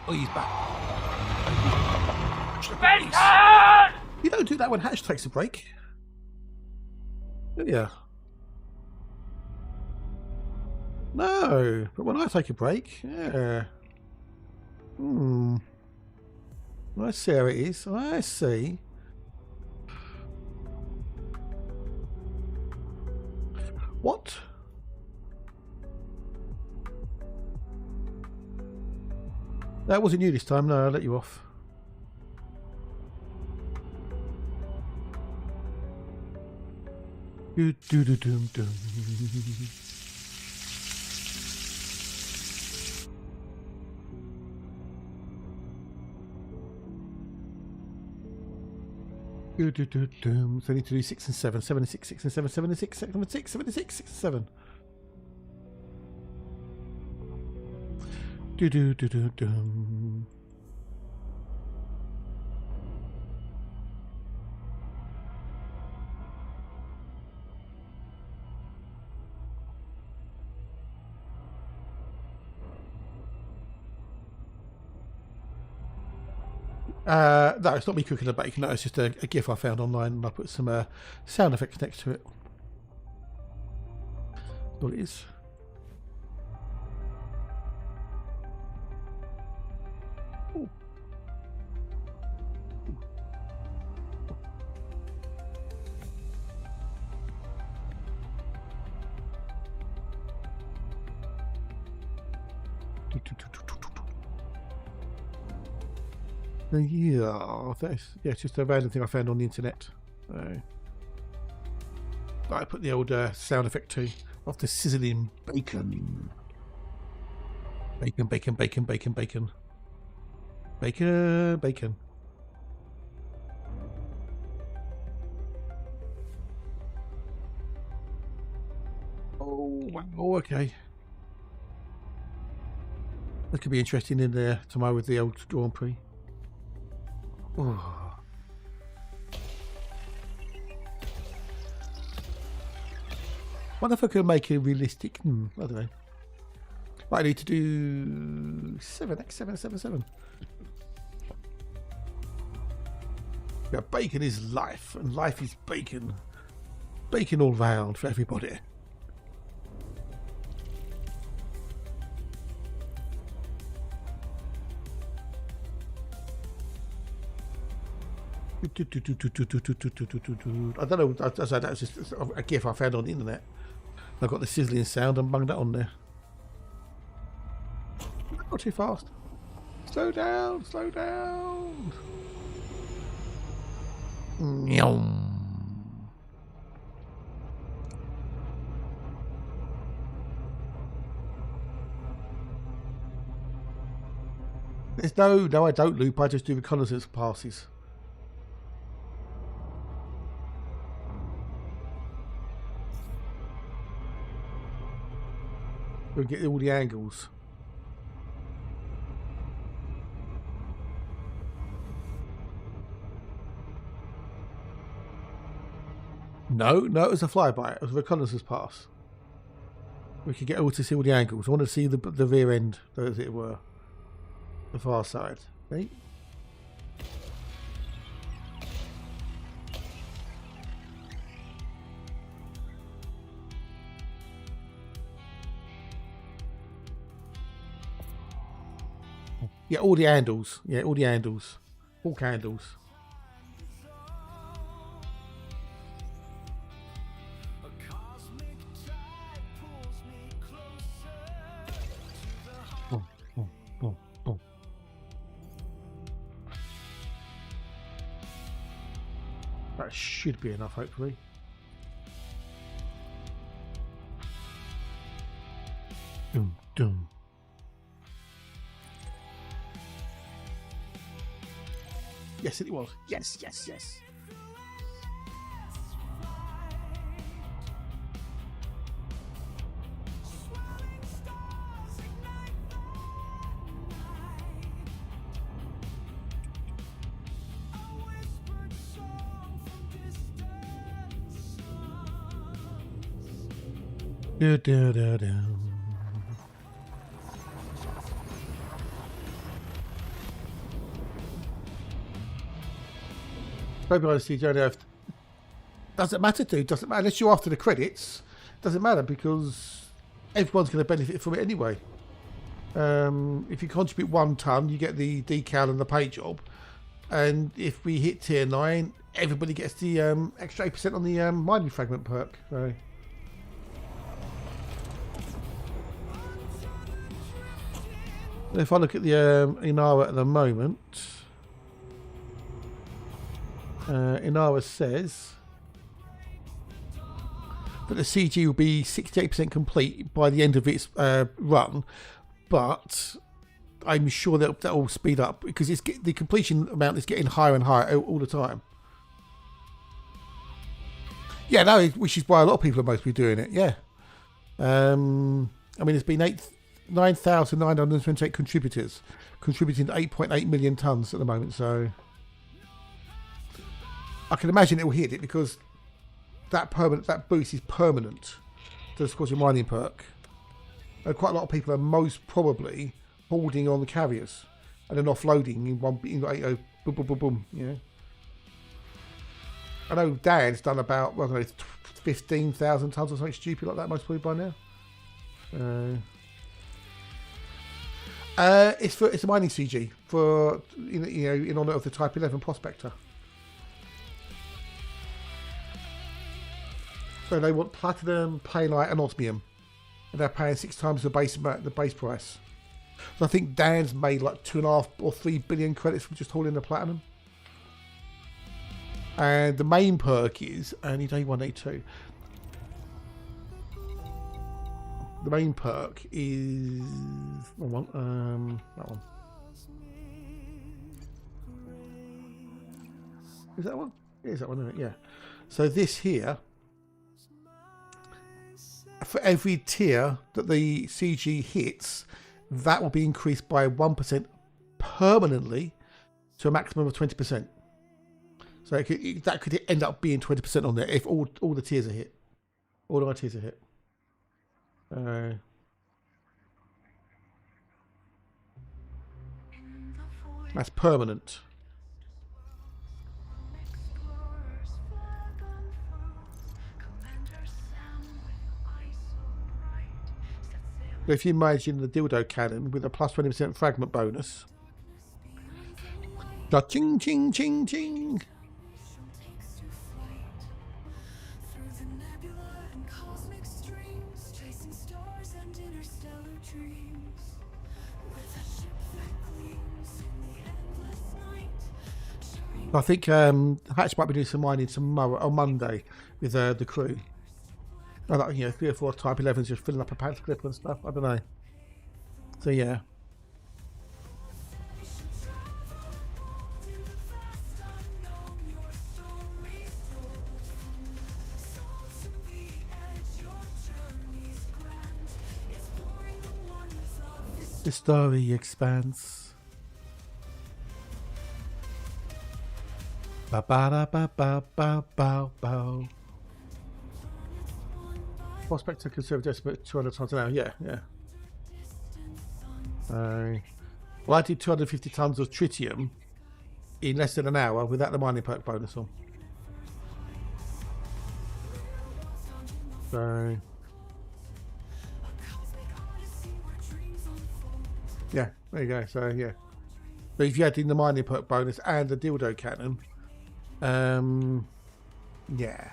Oh, he's back. You don't do that when Hatch takes a break. Do you? No, but when I take a break, yeah. I see how it is. I see. What? That wasn't you this time. No, I'll let you off. Do do do dum dum. So I need to do 6 and 7. 7 and 6, 6 and 7, 7 and 6, 7 and 6, 7 and 6, 6 and 7. No, it's not me cooking the bacon. No, it's just a GIF I found online, and I put some sound effects next to it. That's all it is. Ooh. Yeah, it's just a random thing I found on the internet. So, I put the old sound effect too of the sizzling bacon. Bacon, bacon, bacon, bacon, bacon. Bacon, bacon. Oh, wow, okay. That could be interesting in there tomorrow with the old Grand Prix. Oh. Wonder if I could make a realistic. I don't know. Right, I need to do 7x 7 7 7. Yeah, bacon is life, and life is bacon. Bacon all round for everybody. I don't know. That's just a GIF I found on the internet. I've got the sizzling sound and bunged that on there. Not too fast. Slow down, slow down. There's no, I don't loop. I just do reconnaissance passes. We'll get all the angles. No, it was a flyby. It was a reconnaissance pass. We could get all to see all the angles. I want to see the rear end, as it were. The far side. Right? Yeah, all the handles. Yeah, all the handles. All candles. Boom, boom, boom, boom. That should be enough, hopefully. Dum, dum. Yes, it was. Yes, yes, yes. Da, da, da, da. Maybe honestly, you don't have. Doesn't matter, dude. Doesn't matter unless you're after the credits. Doesn't matter because everyone's going to benefit from it anyway. If you contribute 1 ton, you get the decal and the paint job, and if we hit tier 9, everybody gets the extra 8% on the mining fragment perk. So. If I look at the Inara at the moment. Inara says that the CG will be 68% complete by the end of its run, but I'm sure that will speed up because the completion amount is getting higher and higher all the time. Yeah, no, which is why a lot of people are mostly doing it. Yeah. I mean, there's been 9,928 contributors, contributing to 8.8 million tons at the moment. So I can imagine it will hit it because that boost is permanent to the Scorching Mining perk. And quite a lot of people are most probably holding on the carriers and then offloading in one, boom, boom, boom, boom. Yeah. I know Dan's done about, well, I don't know, 15,000 tons or something stupid like that, most probably by now. It's a mining CG for in honor of the Type 11 prospector. So they want platinum, paleite, and osmium, and they're paying 6 times the base price. So I think Dan's made like 2.5 or 3 billion credits from just holding the platinum. And the main perk is only day 1, day 2. The main perk is that one. Is that one? It is that one, isn't it? Yeah. So this here, for every tier that the CG hits, that will be increased by 1% permanently to a maximum of 20%. So that could end up being 20% on there if all the tiers are hit. All our tiers are hit. That's permanent. So if you imagine the dildo cannon with a plus 20% fragment bonus. Ching ching ching ching. Through the nebulae and cosmic streams, chasing stars and interstellar dreams. With a ship that gleams in the endless night. I think Hatch might be doing some mining tomorrow on Monday with the crew. I like, 3 or 4 Type 11s just filling up a pants clip and stuff. I don't know. So yeah. The story expands. Ba ba da ba ba ba ba ba. Prospector conservative estimate 200 tons an hour. Yeah, yeah. Well, I did 250 tons of tritium in less than an hour without the mining perk bonus on. So yeah, there you go. So yeah, but if you add in the mining perk bonus and the dildo cannon, yeah.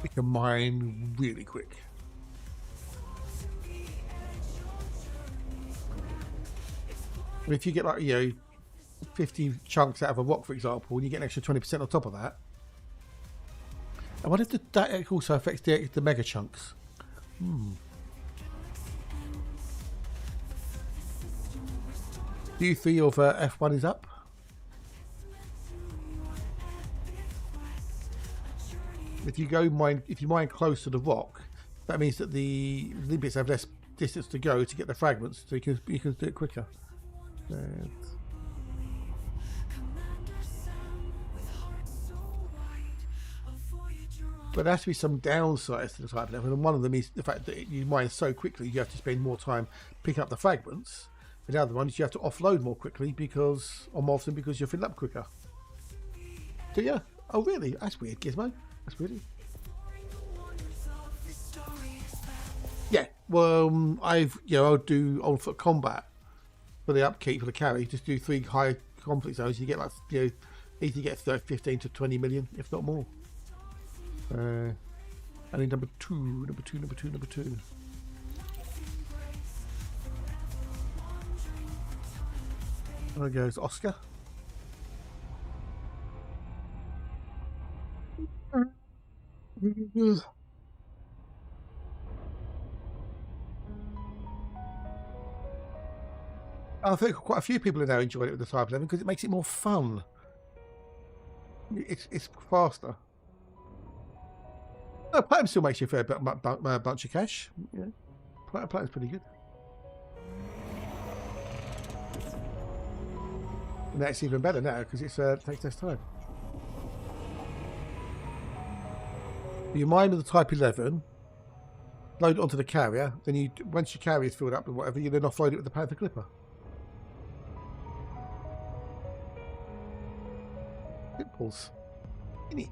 We can mine really quick. And if you get like 50 chunks out of a rock, for example, and you get an extra 20% on top of that. I wonder if that also affects the mega chunks. Do you feel F1 is up? If you mine close to the rock, that means that the limpets have less distance to go to get the fragments, so you can do it quicker. But there has to be some downsides to the Type 11, and one of them is the fact that you mine so quickly you have to spend more time picking up the fragments. And the other one is you have to offload more quickly or more often because you're filling up quicker. So yeah, oh really? That's weird, Gizmo. That's weird. Yeah, well, I'll do on foot combat for the upkeep for the carry. Just do 3 high conflict zones. You get like easily get 15 to 20 million, if not more. And then number two. There goes Oscar. I think quite a few people are now enjoying it with the Type 11 because it makes it more fun. It's faster. No, platinum still makes you a fair bunch of cash. Yeah, platinum's pretty good. And that's even better now because it takes less time. You mine with the Type 11, load it onto the carrier, then once your carrier is filled up with whatever, you then offload it with the Panther Clipper. Pimples. Innit?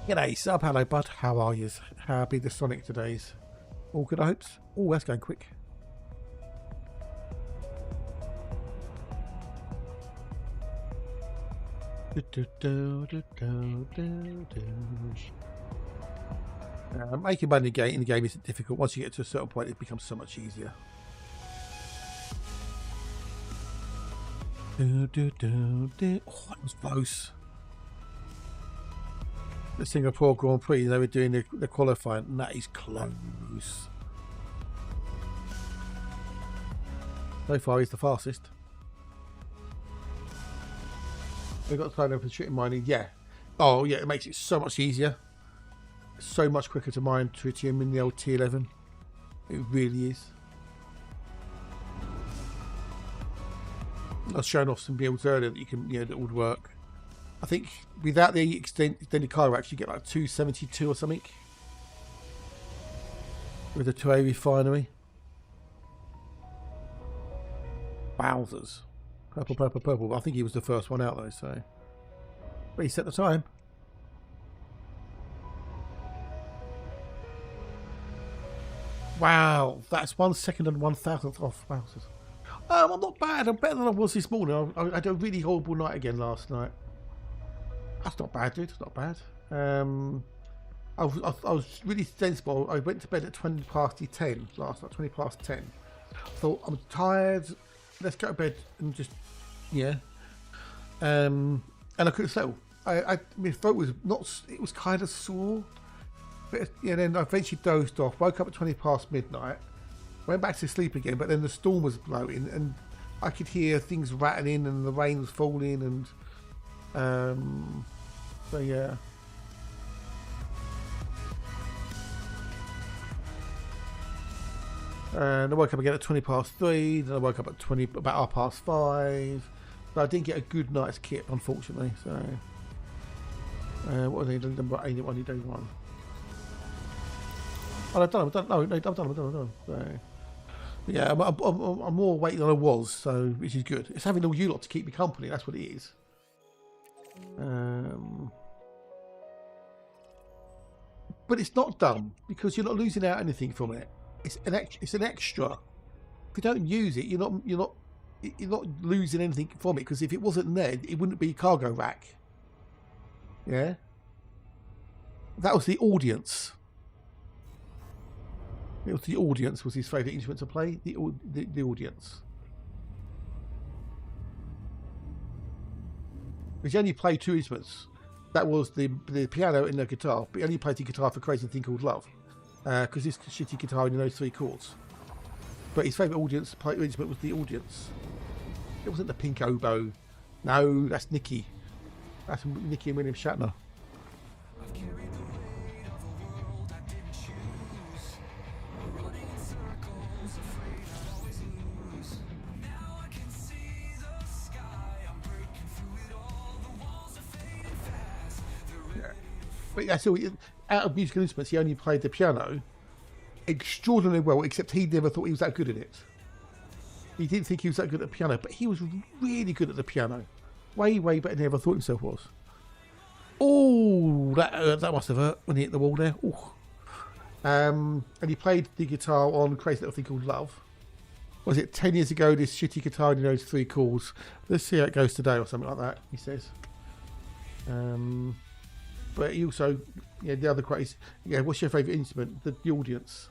G'day, sub. Hello, bud. How are you? How be the Sonic today's? All good, I hope. Oh, that's going quick. Making money in the game isn't difficult. Once you get to a certain point, it becomes so much easier. Oh, that was close. The Singapore Grand Prix, they were doing the qualifying, and that is close. So far, he's the fastest. We've got to try for shooting mining, yeah. Oh, yeah, it makes it so much easier. So much quicker to mine tritium in the old T11. It really is. I was showing off some builds earlier that you can, that would work. I think without the extended car racks, you get like 272 or something with a 2A refinery. Wowzers. Purple, purple, purple. I think he was the first one out though, so. But he set the time. Wow, that's 1 second and 1,000th off. Wowzers. I'm not bad. I'm better than I was this morning. I had a really horrible night again last night. That's not bad, dude. It's not bad. I was really sensible. I went to bed at 20 past 10 last night. 20 past 10. Thought I'm tired. Let's go to bed and just and I couldn't settle. My throat was not. It was kind of sore. But then I eventually dozed off. Woke up at 20 past midnight. Went back to sleep again. But then the storm was blowing and I could hear things rattling and the rain was falling and. So yeah. And I woke up again at 20 past 3. Then I woke up at about 5:30. But I didn't get a good night's kit, unfortunately. So what are they doing? Number 81, day 1. Oh, I've done. No, I've done. So yeah, I'm more awake than I was, so which is good. It's having all you lot to keep me company. That's what it is. But it's not dumb because you're not losing out anything from it. It's an extra. If you don't use it, you're not losing anything from it because if it wasn't there, it wouldn't be a cargo rack. Yeah, that was the audience. It was the audience was his favourite instrument to play. The audience. Because he only played 2 instruments. That was the piano and the guitar. But he only played the guitar for Crazy Thing Called Love. Because this shitty guitar only knows 3 chords. But his favourite instrument was the audience. It wasn't the pink oboe. No, that's Nicky. That's Nicky and William Shatner. I've carried the weight of a world I didn't choose. Running in circles, afraid I'd always lose. Now I can see the sky. I'm breaking through it all. The walls are fading fast. Yeah. But that's all. Out of musical instruments, he only played the piano extraordinarily well, except he never thought he was that good at it. He didn't think he was that good at the piano, but he was really good at the piano. Way, way better than he ever thought himself was. Oh, that must have hurt when he hit the wall there. Ooh. And he played the guitar on Crazy Little Thing Called Love. Was it 10 years ago, this shitty guitar only knows 3 chords. Let's see how it goes today or something like that, he says. But he also, the other quote is, what's your favourite instrument? The audience.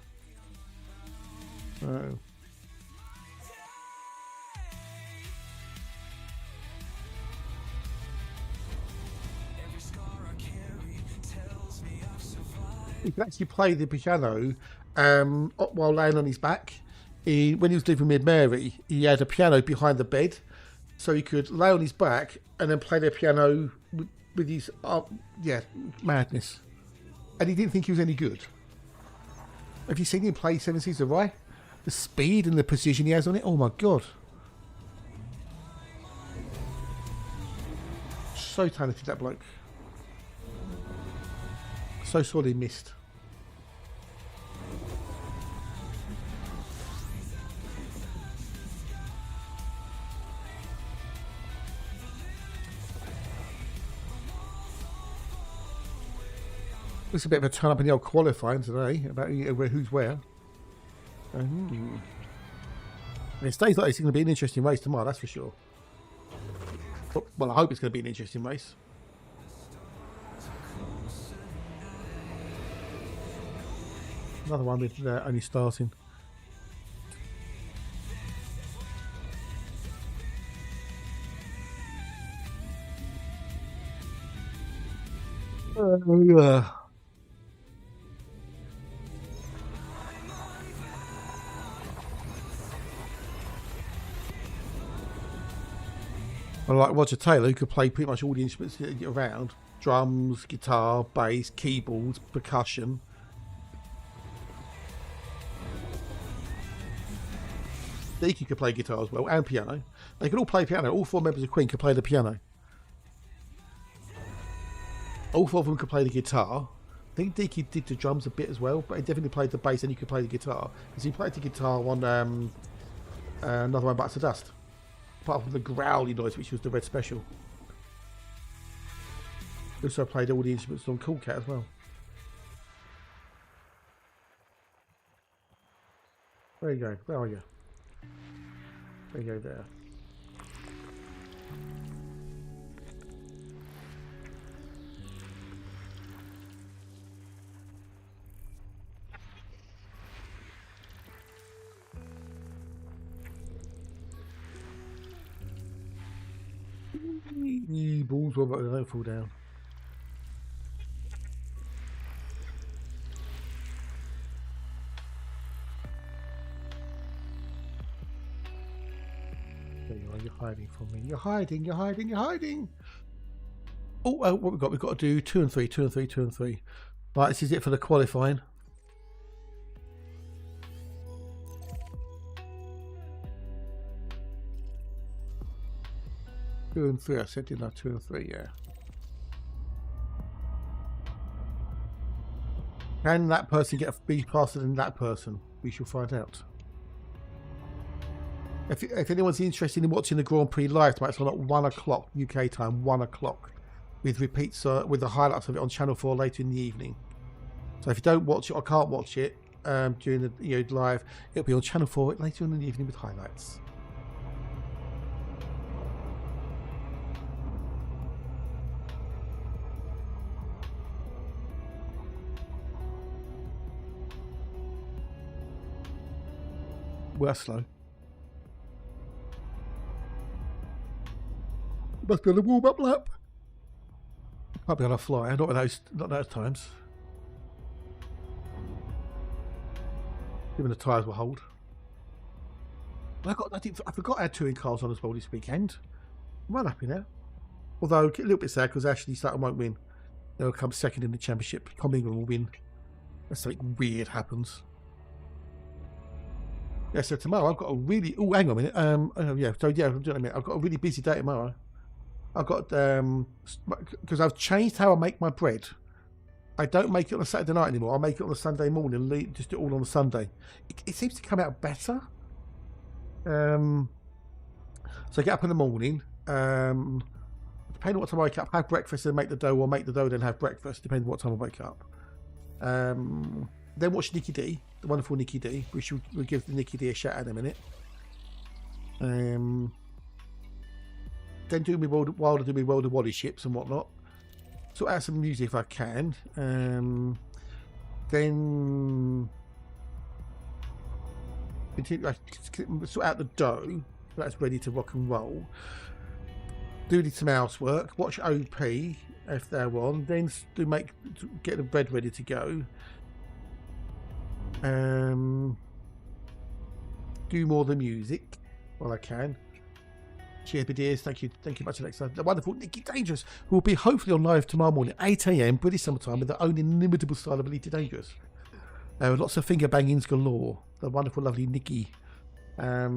He could actually play the piano while laying on his back. When he was living with Mary, he had a piano behind the bed, so he could lay on his back and then play the piano with his madness. And he didn't think he was any good. Have you seen him play Seven Seas of Rye? The speed and the precision he has on it, oh my god. So talented, that bloke. So sorely missed. It's a bit of a turn up in the old qualifying today about who's where. It stays like it's going to be an interesting race tomorrow, that's for sure. Well, I hope it's going to be an interesting race. Another one with only starting. Like Roger Taylor, who could play pretty much all the instruments around. Drums, guitar, bass, keyboards, percussion. Deaky could play guitar as well, and piano. They could all play piano. All four members of Queen could play the piano. All four of them could play the guitar. I think Deaky did the drums a bit as well, but he definitely played the bass and he could play the guitar. Because he played the guitar on Another One Bites the Dust. Apart from the growly noise, which was the Red Special. He also played all the instruments on Cool Cat as well. There you go. Where are you? There you go there. Balls will, but they don't fall down. There you are, you're hiding from me. You're hiding, you're hiding, you're hiding! Oh, what we've got? We've got to do 2 and 3, 2 and 3, 2 and 3. Right, this is it for the qualifying. Two and 3, I said, didn't I? 2 and 3, yeah. Can that person be faster than that person? We shall find out. If anyone's interested in watching the Grand Prix live tonight, it's on at 1 o'clock UK time, 1 o'clock, with repeats with the highlights of it on Channel 4 later in the evening. So if you don't watch it or can't watch it during the live, it'll be on Channel 4 later in the evening with highlights. Well, that's slow. Must be on a warm-up lap. Might be on a flyer, not those times. Even the tyres will hold. I forgot I had touring cars on as well this weekend. I'm well happy now. Although a little bit sad because Ashley Sutton won't win. They'll come second in the championship. Tom England will win. Unless something weird happens. Yeah, so tomorrow I've got a really... Oh, hang on a minute. I've got a really busy day tomorrow. I've got... Because I've changed how I make my bread. I don't make it on a Saturday night anymore. I make it on a Sunday morning and just do it all on a Sunday. It seems to come out better. So I get up in the morning. Depending on what time I wake up, have breakfast and make the dough, or make the dough then have breakfast, depending on what time I wake up. Then watch Nikki D, the wonderful Nikki D, which we'll give the Nikki D a shout out in a minute. Then do me World of Wally ships and whatnot. Sort out some music if I can. Then continue, sort out the dough that's ready to rock and roll. Do some housework. Watch OP. if they're on. Then get the bread ready to go. Do more of the music while I can. Cheers, my dears. Thank you much, Alexa. The wonderful Nikki Dangerous, who will be hopefully on live tomorrow morning, 8 AM British summertime, with their own inimitable style of Elite Dangerous. Lots of finger bangings galore. The wonderful, lovely Nikki. Yeah,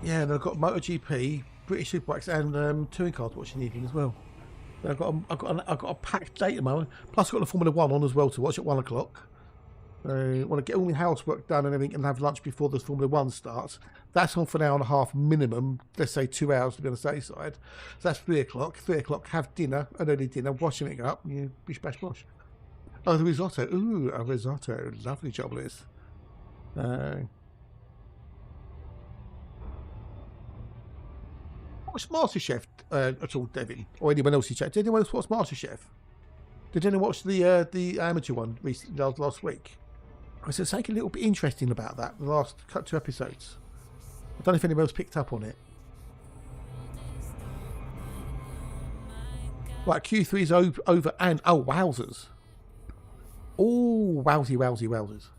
and I've got MotoGP, British Superbikes, and touring cars watching the evening as well. I've got a packed day at the moment. Plus, I've got the Formula 1 on as well to watch at 1 o'clock. I want to get all my housework done and everything and have lunch before the Formula 1 starts. That's on for an hour and a half minimum. Let's say 2 hours to be on the safe side. So that's 3 o'clock. 3 o'clock, have dinner, an early dinner, washing it up. You bish bash bosh. Oh, the risotto. Ooh, a risotto. Lovely job, Liz. What's MasterChef at all, Devin? Or anyone else in chat? Did anyone else watch MasterChef? Did anyone watch the amateur one last week? I said something a little bit interesting about that, the last 2 episodes. I don't know if anyone else picked up on it. Right, Q3's over and... Oh, wowzers. Oh, wowzers.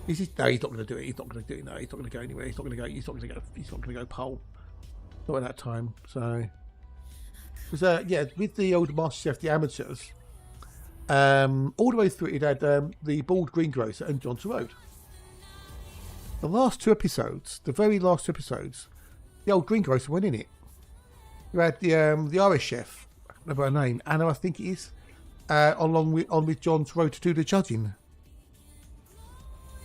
No, he's not going to do it. He's not going to do it. No, he's not going to go anywhere. He's not going to go pole. Not at that time. So... yeah, with the old MasterChef, the amateurs, all the way through it had the bald greengrocer and John Road. The last 2 episodes, the very last 2 episodes, the old greengrocer went in it. You had the Irish chef, I can't remember her name, Anna I think it is, on with John Road to do the judging.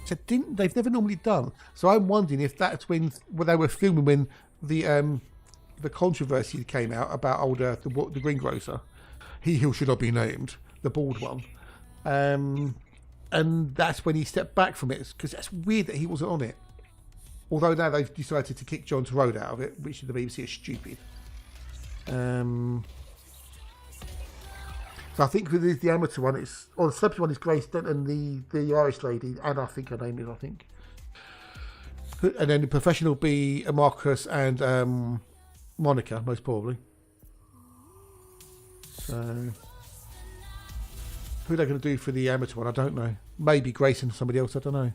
So they've never normally done. So I'm wondering if that's when they were filming when the controversy came out about the greengrocer, he who should not be named, the bald one, and that's when he stepped back from it, because that's weird that he wasn't on it. Although now they've decided to kick John Road out of it, which the BBC is stupid. So I think with the amateur one, the celebrity one is Grace Denton, the Irish lady, and I think her name is, and then the professional will be Marcus and Monica, most probably. So, who are they going to do for the amateur one? I don't know. Maybe Grace and somebody else. I don't know.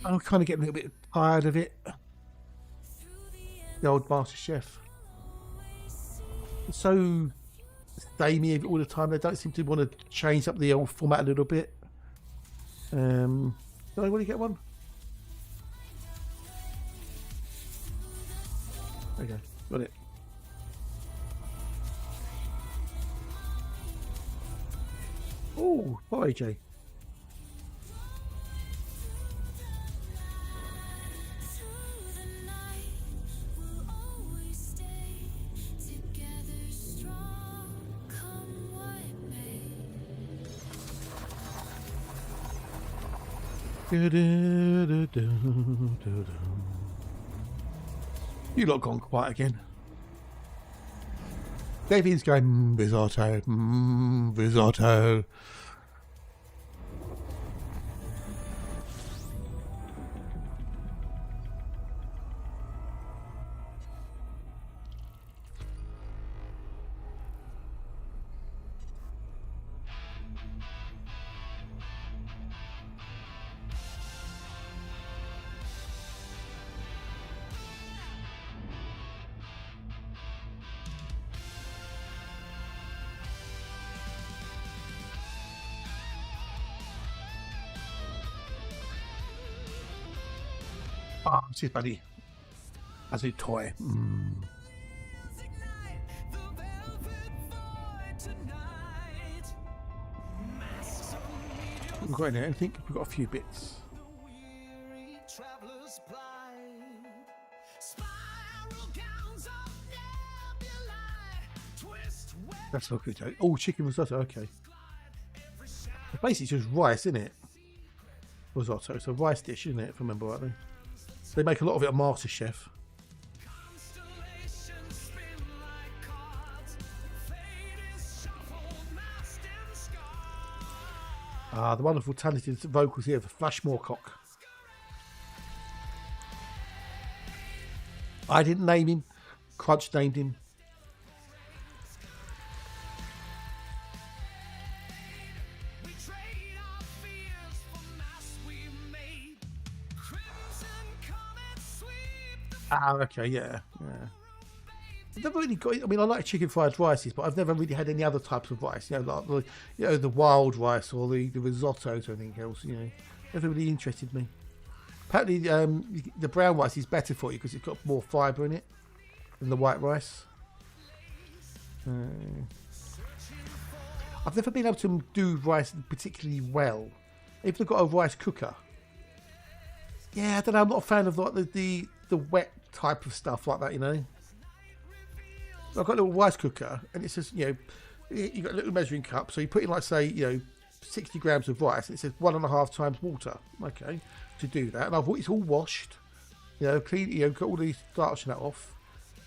I'm kind of getting a little bit tired of it. The old MasterChef. It's so samey all the time. They don't seem to want to change up the old format a little bit. Do I want to get one? Okay, got it. Oh, hi AJ. You lot gone quiet again. Davies going risotto, risotto. Ah, cheers, buddy. As a toy. We've got in anything? We've got a few bits. That's not good. Oh, chicken risotto. Okay. Basically, it's just rice, isn't it? Risotto. It's a rice dish, isn't it? If I remember rightly. They make a lot of it at MasterChef. Ah, the wonderful talented vocals here for Flash Moorcock. I didn't name him. Crunch named him. Ah, okay, yeah. I've never really got. I mean, I like chicken fried rices, but I've never really had any other types of rice. You know, like the wild rice or the risottos or anything else. You know, never really interested me. Apparently, the brown rice is better for you because it's got more fibre in it than the white rice. I've never been able to do rice particularly well. If they've got a rice cooker, yeah, I don't know. I'm not a fan of like the wet type of stuff like that. You know. I've got a little rice cooker, and it says, you know, you've got a little measuring cup, so you put in, like, say, you know, 60 grams of rice, and it says 1.5 times water. Okay, to do that, and it's all washed, you know, clean, you know, got all the starch and that off,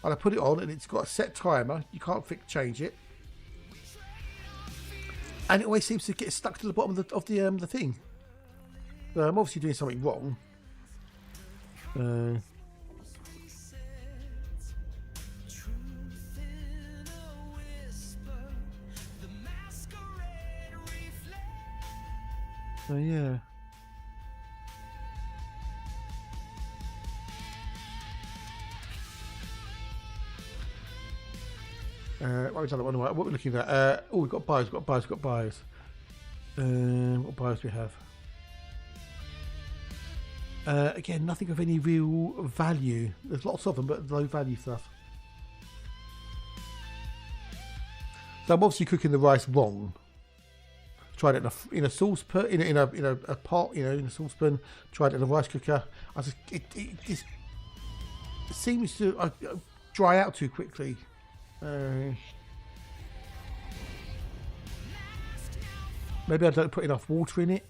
and I put it on, and it's got a set timer. You can't change it, and it always seems to get stuck to the bottom of the thing. So I'm obviously doing something wrong. So yeah. What have we done? What are we looking at? Oh, we've got bios. What bios do we have? Again, nothing of any real value. There's lots of them, but low value stuff. So I'm obviously cooking the rice wrong. Tried it in a saucepan, in a pot, you know, in a saucepan. Tried it in a rice cooker. It just seems to dry out too quickly. Maybe I don't put enough water in it.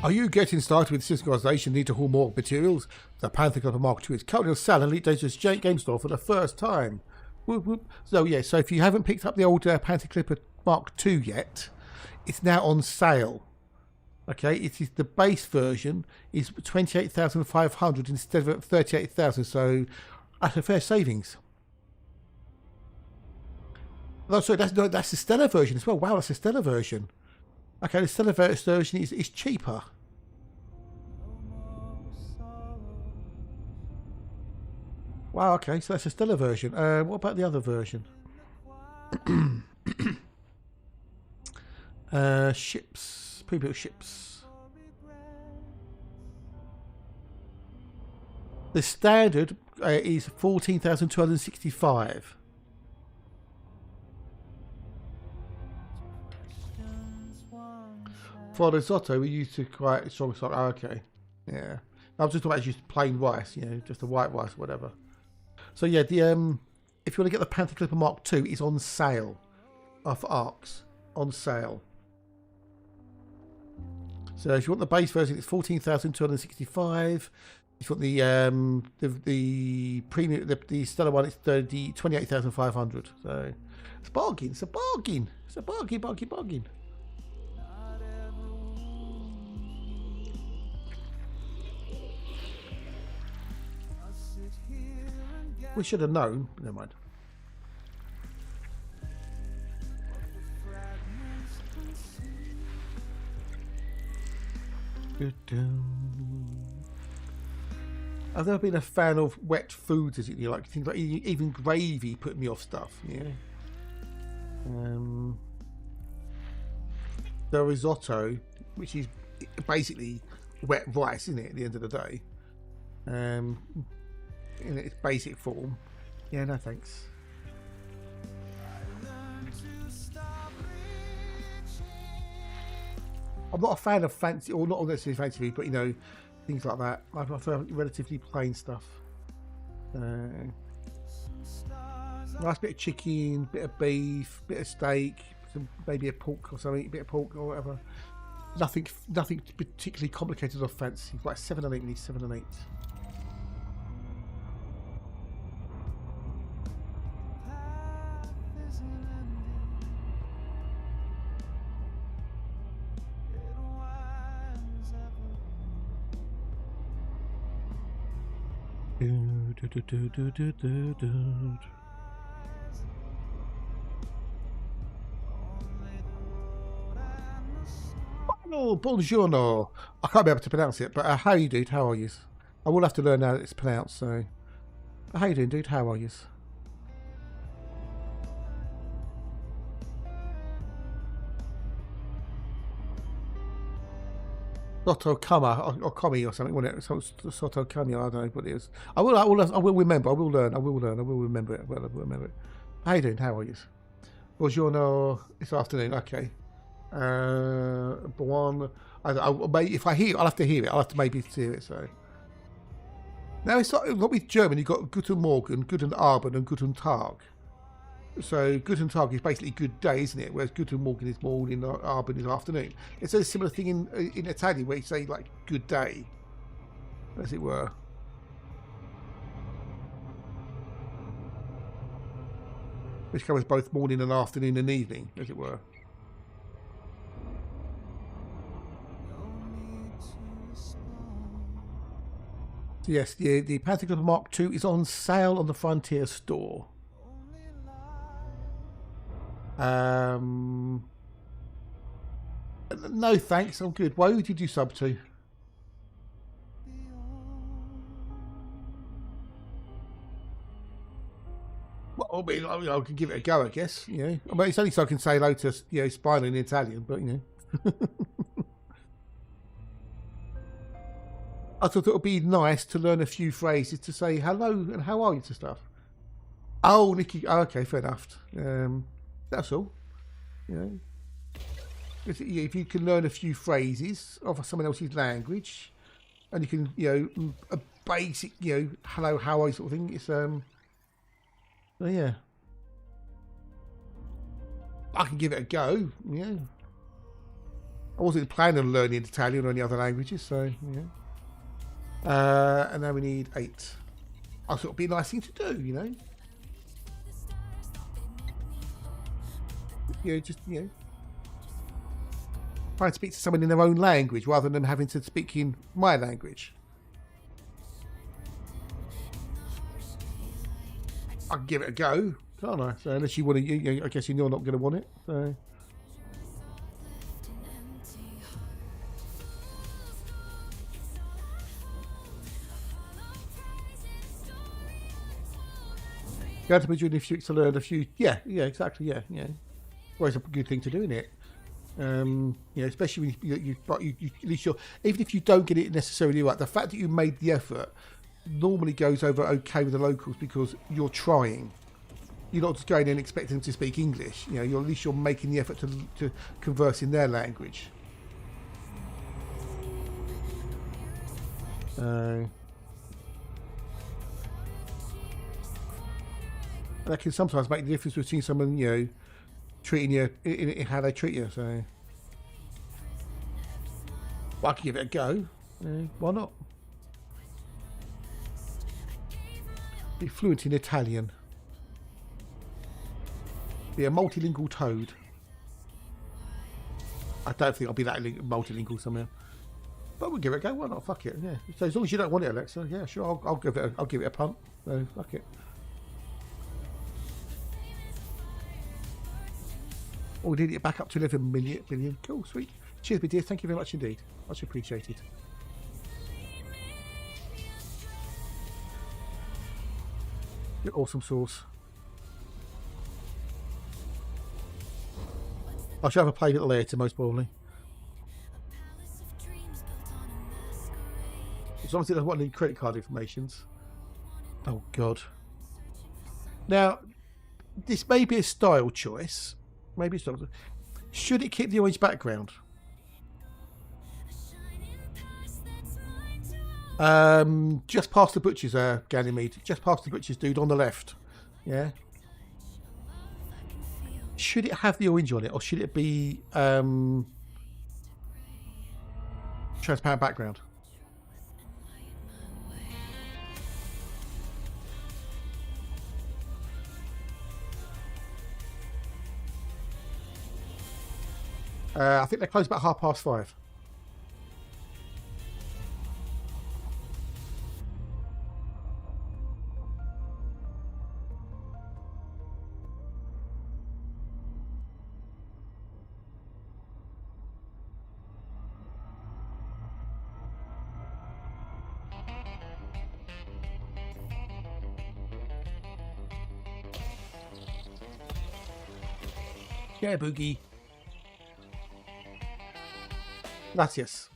Are you getting started with synchronization? Need to haul more materials? The Panther Clipper Mark II is currently on sale at Elite Dangerous Game Store for the first time. Whoop, whoop. So yeah, so if you haven't picked up the old Panther Clipper Mark II yet, it's now on sale. Okay, it is the base version is 28,500 instead of 38,000. So that's a fair savings. No, sorry, that's the Stellar version as well. Wow, that's the Stellar version. Okay, the Stellar version is cheaper. Wow, okay, so that's a Stellar version. What about the other version? Ships, pre-built ships. The standard is 14,265. For the risotto, we used to quite strong salt. Oh, okay, yeah. I was just talking about just plain rice, you know, just the white rice, whatever. So yeah, the if you want to get the Panther Clipper Mark II, it's on sale, for ARX, on sale. So if you want the base version, it's 14,265. If you want the premium, the Stellar one, it's 28,500. So it's a bargain. It's a bargain. It's a bargain. We should have known. Never mind. I've never been a fan of wet foods, as you like things like even gravy put me off stuff. Yeah. The risotto, which is basically wet rice, isn't it? At the end of the day, in its basic form. Yeah, no thanks. I'm not a fan of fancy, or not necessarily fancy food, but you know, things like that. I prefer relatively plain stuff. Nice bit of chicken, bit of beef, bit of steak, maybe a pork or something, a bit of pork or whatever. Nothing particularly complicated or fancy. Like 7 and 8, we need 7 and 8. Oh, buongiorno. I can't be able to pronounce it, but how are you, dude? How are you? I will have to learn how it's pronounced, so... How you doing, dude? How are you? Soto Kama or Kami or something, wasn't it? Soto Kami, I don't know what it is. I will remember. I will learn. I will remember it. I will remember it. How you doing? How are you? Buongiorno. This afternoon. Okay. Buon. If I hear, I'll have to hear it. I'll have to maybe hear it. So now it's not with German. You've got Guten Morgen, Guten Abend, and Guten Tag. So Guten Tag is basically good day, isn't it? Whereas Guten Morgen is morning, Abend is afternoon. It's a similar thing in Italian where you say like good day, as it were. Which covers both morning and afternoon and evening, as it were. So yes, the Panther Clipper Mark II is on sale on the Frontier store. No thanks, I'm good. Why did you sub to? Well, I can give it a go, I guess. You know, I mean, it's only so I can say hello to Spinal in Italian, but you know. I thought it would be nice to learn a few phrases to say hello and how are you to stuff. Oh, Nikki. Oh, okay, fair enough. That's all. You know, if you can learn a few phrases of someone else's language, and you can, a basic, hello, how are you sort of thing. It's so yeah, I can give it a go. Yeah, I wasn't planning on learning Italian or any other languages, so yeah. And now we need 8. I thought it'd be a nice thing to do, you know. Try and speak to someone in their own language rather than having to speak in my language. I can give it a go, can't I? So unless you want to, I guess you're not going to want it. So. Going to be doing a few to learn a few. Yeah, exactly. Yeah. Always a good thing to do, isn't it? Especially when you at least even if you don't get it necessarily right, the fact that you made the effort normally goes over okay with the locals because you're trying. You're not just going in and expecting them to speak English. At least you're making the effort to converse in their language. That can sometimes make the difference between someone, treating you in how they treat you. So, well, I can give it a go. Why not? Be fluent in Italian. Be a multilingual toad. I don't think I'll be that multilingual somehow. But we'll give it a go. Why not? Fuck it. Yeah. So as long as you don't want it, Alexa, yeah, sure. I'll give it a punt. So fuck it. Oh, we did it back up to 11 billion. Cool, sweet. Cheers, my dear. Thank you very much indeed. Much appreciated. You're awesome sauce. I shall have a play a little later, most probably. So obviously, there's one of the credit card informations. Oh God. Now, this may be a style choice. Maybe it's not. Should it keep the orange background? Just past the butchers, Ganymede. Just past the butchers, dude, on the left. Yeah. Should it have the orange on it, or should it be transparent background? I think they close about 5:30. Yeah, Boogie. Gracias.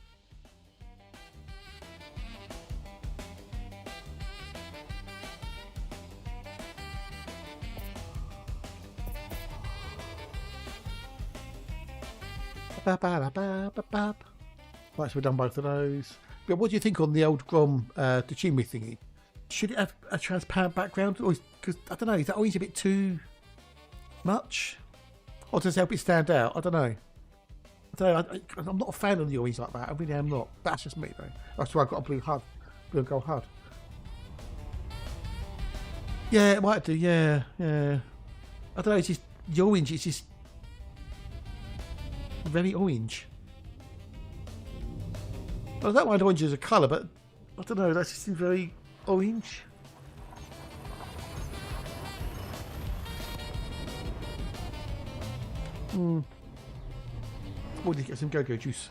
Right, so we've done both of those. But what do you think on the old Grom Tachimi thingy? Should it have a transparent background? Or because I don't know, is that always a bit too much? Or does it help it stand out? I don't know. I'm not a fan of the orange like that. I really am not. That's just me though. That's why I've got a blue HUD, blue and gold HUD. Yeah, it might do. Yeah. I don't know. It's just the orange. It's just very orange. I don't mind orange as a colour, but I don't know. That's just very orange. Or did you get some go-go juice?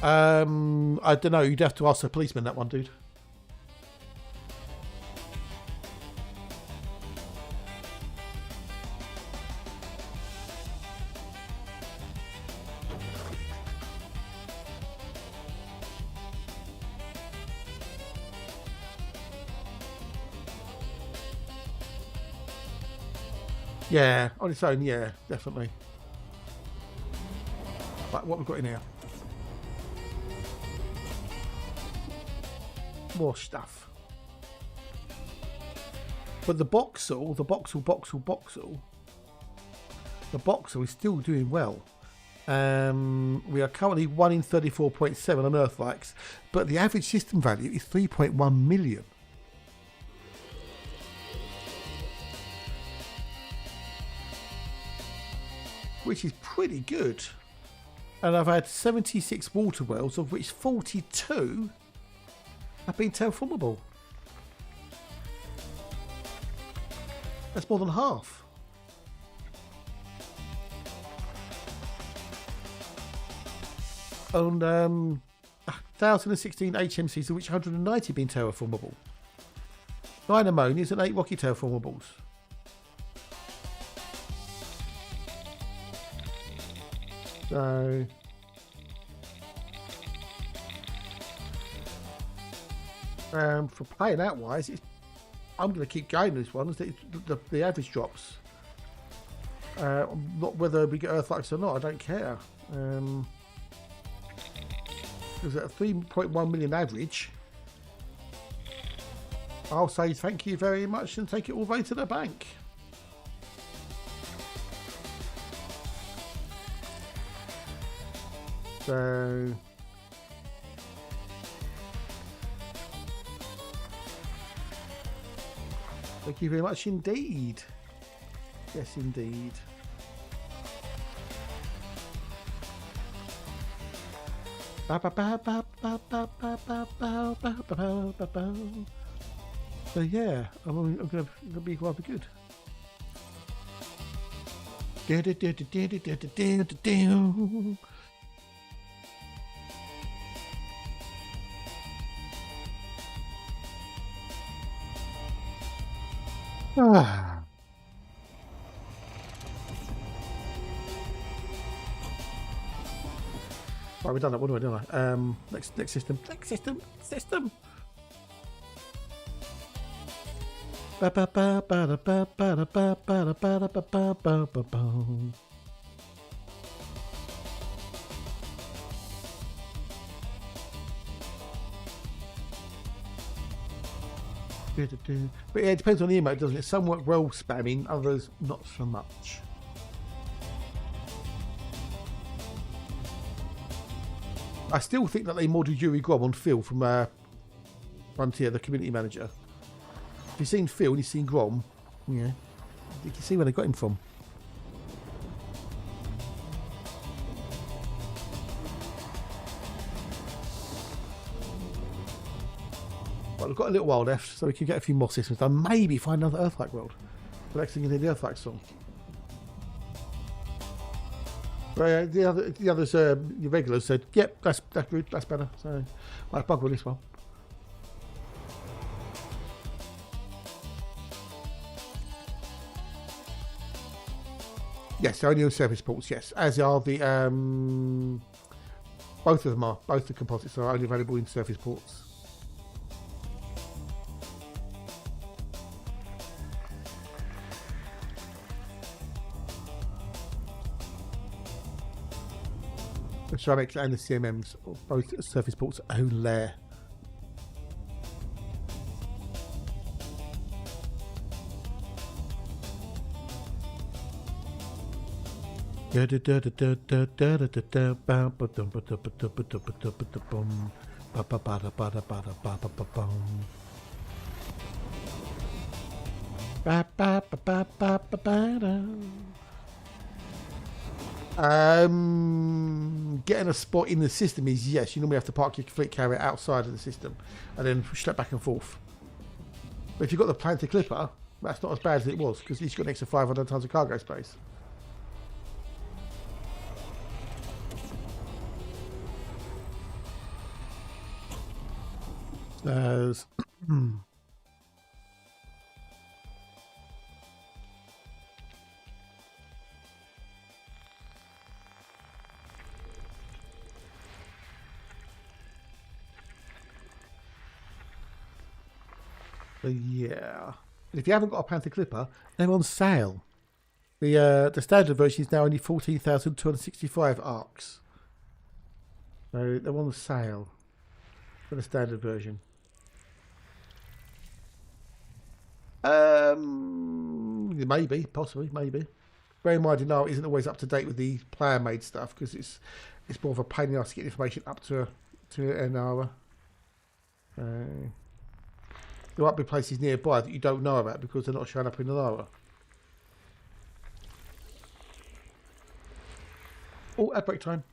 I don't know. You'd have to ask the policeman that one, dude. Yeah, on its own, yeah, definitely. Right, what we've got in here? More stuff. But the Boxel is still doing well. We are currently 1 in 34.7 on Earth likes, but the average system value is 3.1 million. Which is pretty good. And I've had 76 water wells, of which 42 have been terraformable. That's more than half. On 1,016 HMCs, of which 190 have been terraformable. 9 ammonias and 8 rocky terraformables. So for playing out wise, I'm going to keep going this one. The average drops. Not whether we get Earthlights or not, I don't care. Because at a 3.1 million average, I'll say thank you very much and take it all the way to the bank. So thank you very much indeed. Yes, indeed. So yeah, I'm gonna be rather good. Ah. Right, we've done that. What do I do? Next system. Next system. System. Ba ba ba ba da ba ba da ba ba da ba da ba ba ba ba ba. But yeah, it depends on the emote, doesn't it? Some work well spamming, others not so much. I still think that they modelled Yuri Grom on Phil from Frontier, the community manager. If you've seen Phil and you've seen Grom, yeah, you can see where they got him from. Well, we've got a little while left, so we can get a few more systems done. Maybe find another Earth-like world. The next thing is the Earth-like song. But the others, your regulars said, "Yep, that's good, that's better." So, I'll bug with this one. Yes, they're only on surface ports. Yes, as are the both of them are. Both the composites are only available in surface ports. The ceramics and the CMMs, both surface ports, own layer. Getting a spot in the system is yes. You normally have to park your fleet carrier outside of the system and then schlep back and forth. But if you've got the Planter Clipper, that's not as bad as it was because you've got an extra 500 tons of cargo space. Yeah. And if you haven't got a Panther Clipper, they're on sale. The standard version is now only 14,265 arcs. So they're on sale for the standard version. Maybe, possibly, maybe. Bear in mind, Inara isn't always up to date with the player-made stuff because it's more of a pain in the ass to get information up to Inara. There might be places nearby that you don't know about because they're not showing up in Inara. Oh, ad break time.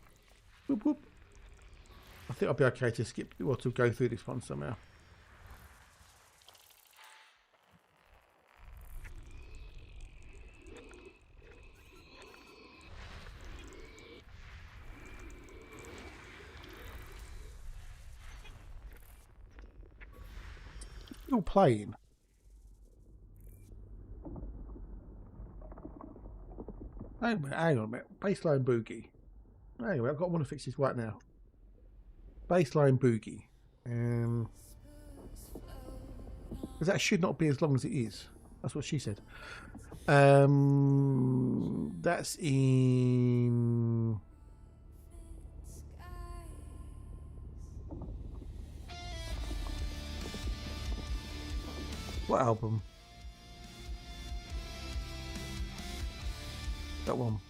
Whoop, whoop. I think I'll be okay to skip or to go through this one somehow. Still playing. Hang on a minute. Baseline boogie. Anyway, I want to fix this right now. Baseline boogie. Because that should not be as long as it is. That's what she said. That's in... What album? That one.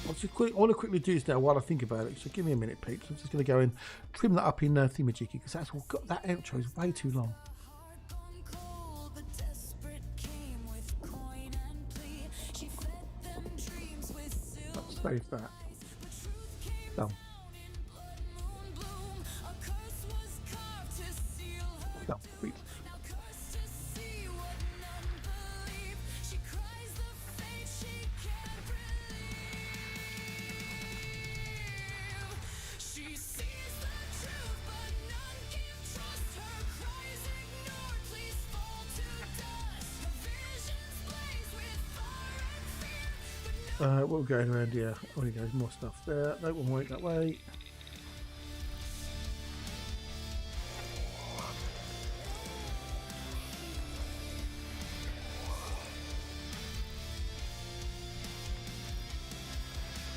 I want to quickly do this now while I think about it. So give me a minute, peeps. I'm just going to go and trim that up in Thingamajiggy because that's what got that outro is way too long. Let's save that. Done. No, sweet. What we're going around here. Oh, there goes more stuff there. No one won't that way.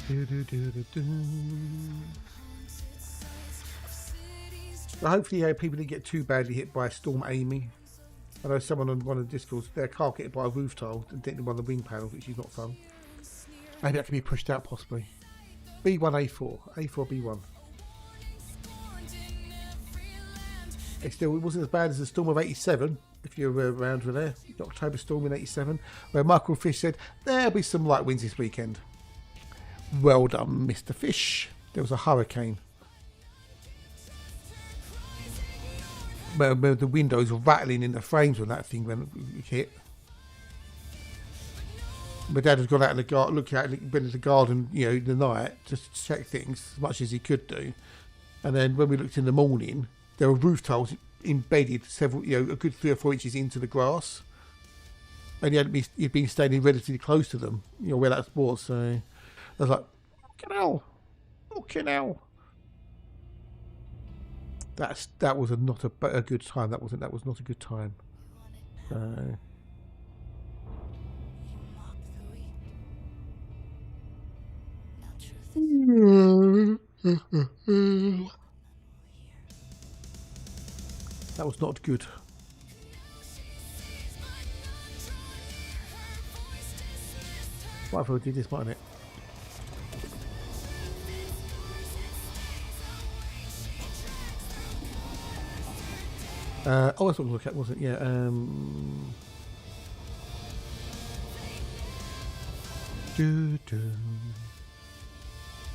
So hopefully people didn't get too badly hit by Storm Amy. I know someone on one of the Discords, their car got hit by a roof tile and didn't one of the wing panels, which is not fun. Maybe that can be pushed out possibly. B1A4, A4 B1. It wasn't as bad as the storm of 87, if you were around with there. The October storm in 87, where Michael Fish said there'll be some light winds this weekend. Well done, Mr. Fish. There was a hurricane. Where the windows were rattling in the frames when that thing went hit. My dad has gone out in the garden, looked out in the garden, you know, in the night, just to check things as much as he could do. And then when we looked in the morning, there were roof tiles embedded several, you know, a good 3 or 4 inches into the grass. And he'd been standing relatively close to them, you know, where that was. So I was like, fucking hell. That was not a good time. That was not a good time. So. That was not good. What if I did this, mightn't it? Oh, that's what we look at, wasn't it? Yeah.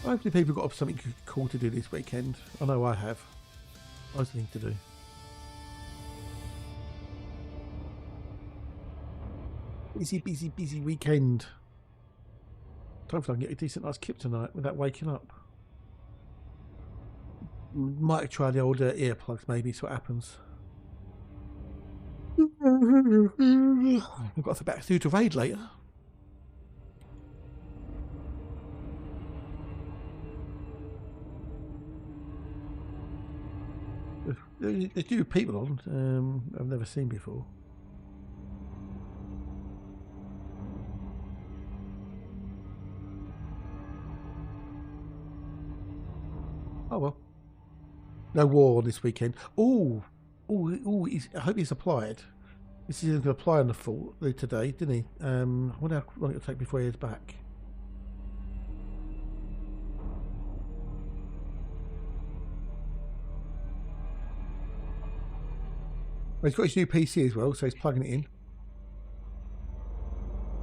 Hopefully people got up something cool to do this weekend. I know I have. Loads of things to do. Busy weekend. Hopefully I can get a decent nice kip tonight without waking up. Might try the old earplugs maybe, see what happens. I've got to back through to raid later. There's new people on I've never seen before. Oh well. No war on this weekend. I hope he's applied. This is going to apply on the full today, didn't he? I wonder how long it'll take before he heads back. Well, he's got his new PC as well, so he's plugging it in.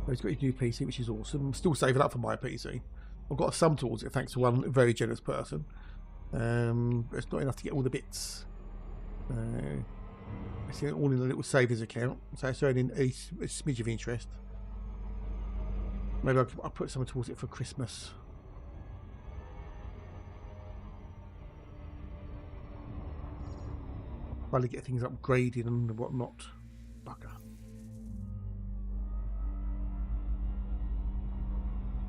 Well, he's got his new PC, which is awesome. I'm still saving up for my PC. I've got a sum towards it, thanks to one very generous person. But it's not enough to get all the bits. I see it all in a little savings account, so it's earning a smidge of interest. Maybe I'll put something towards it for Christmas. Finally get things upgraded and whatnot. Bugger.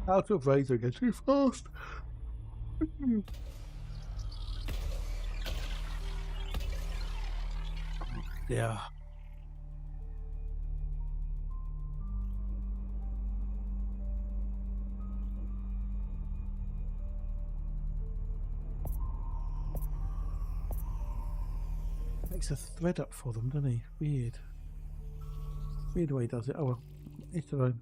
Out of razor again too fast. Yeah. Makes a thread up for them, doesn't he? Weird. Weird way he does it. Oh well. It's their own.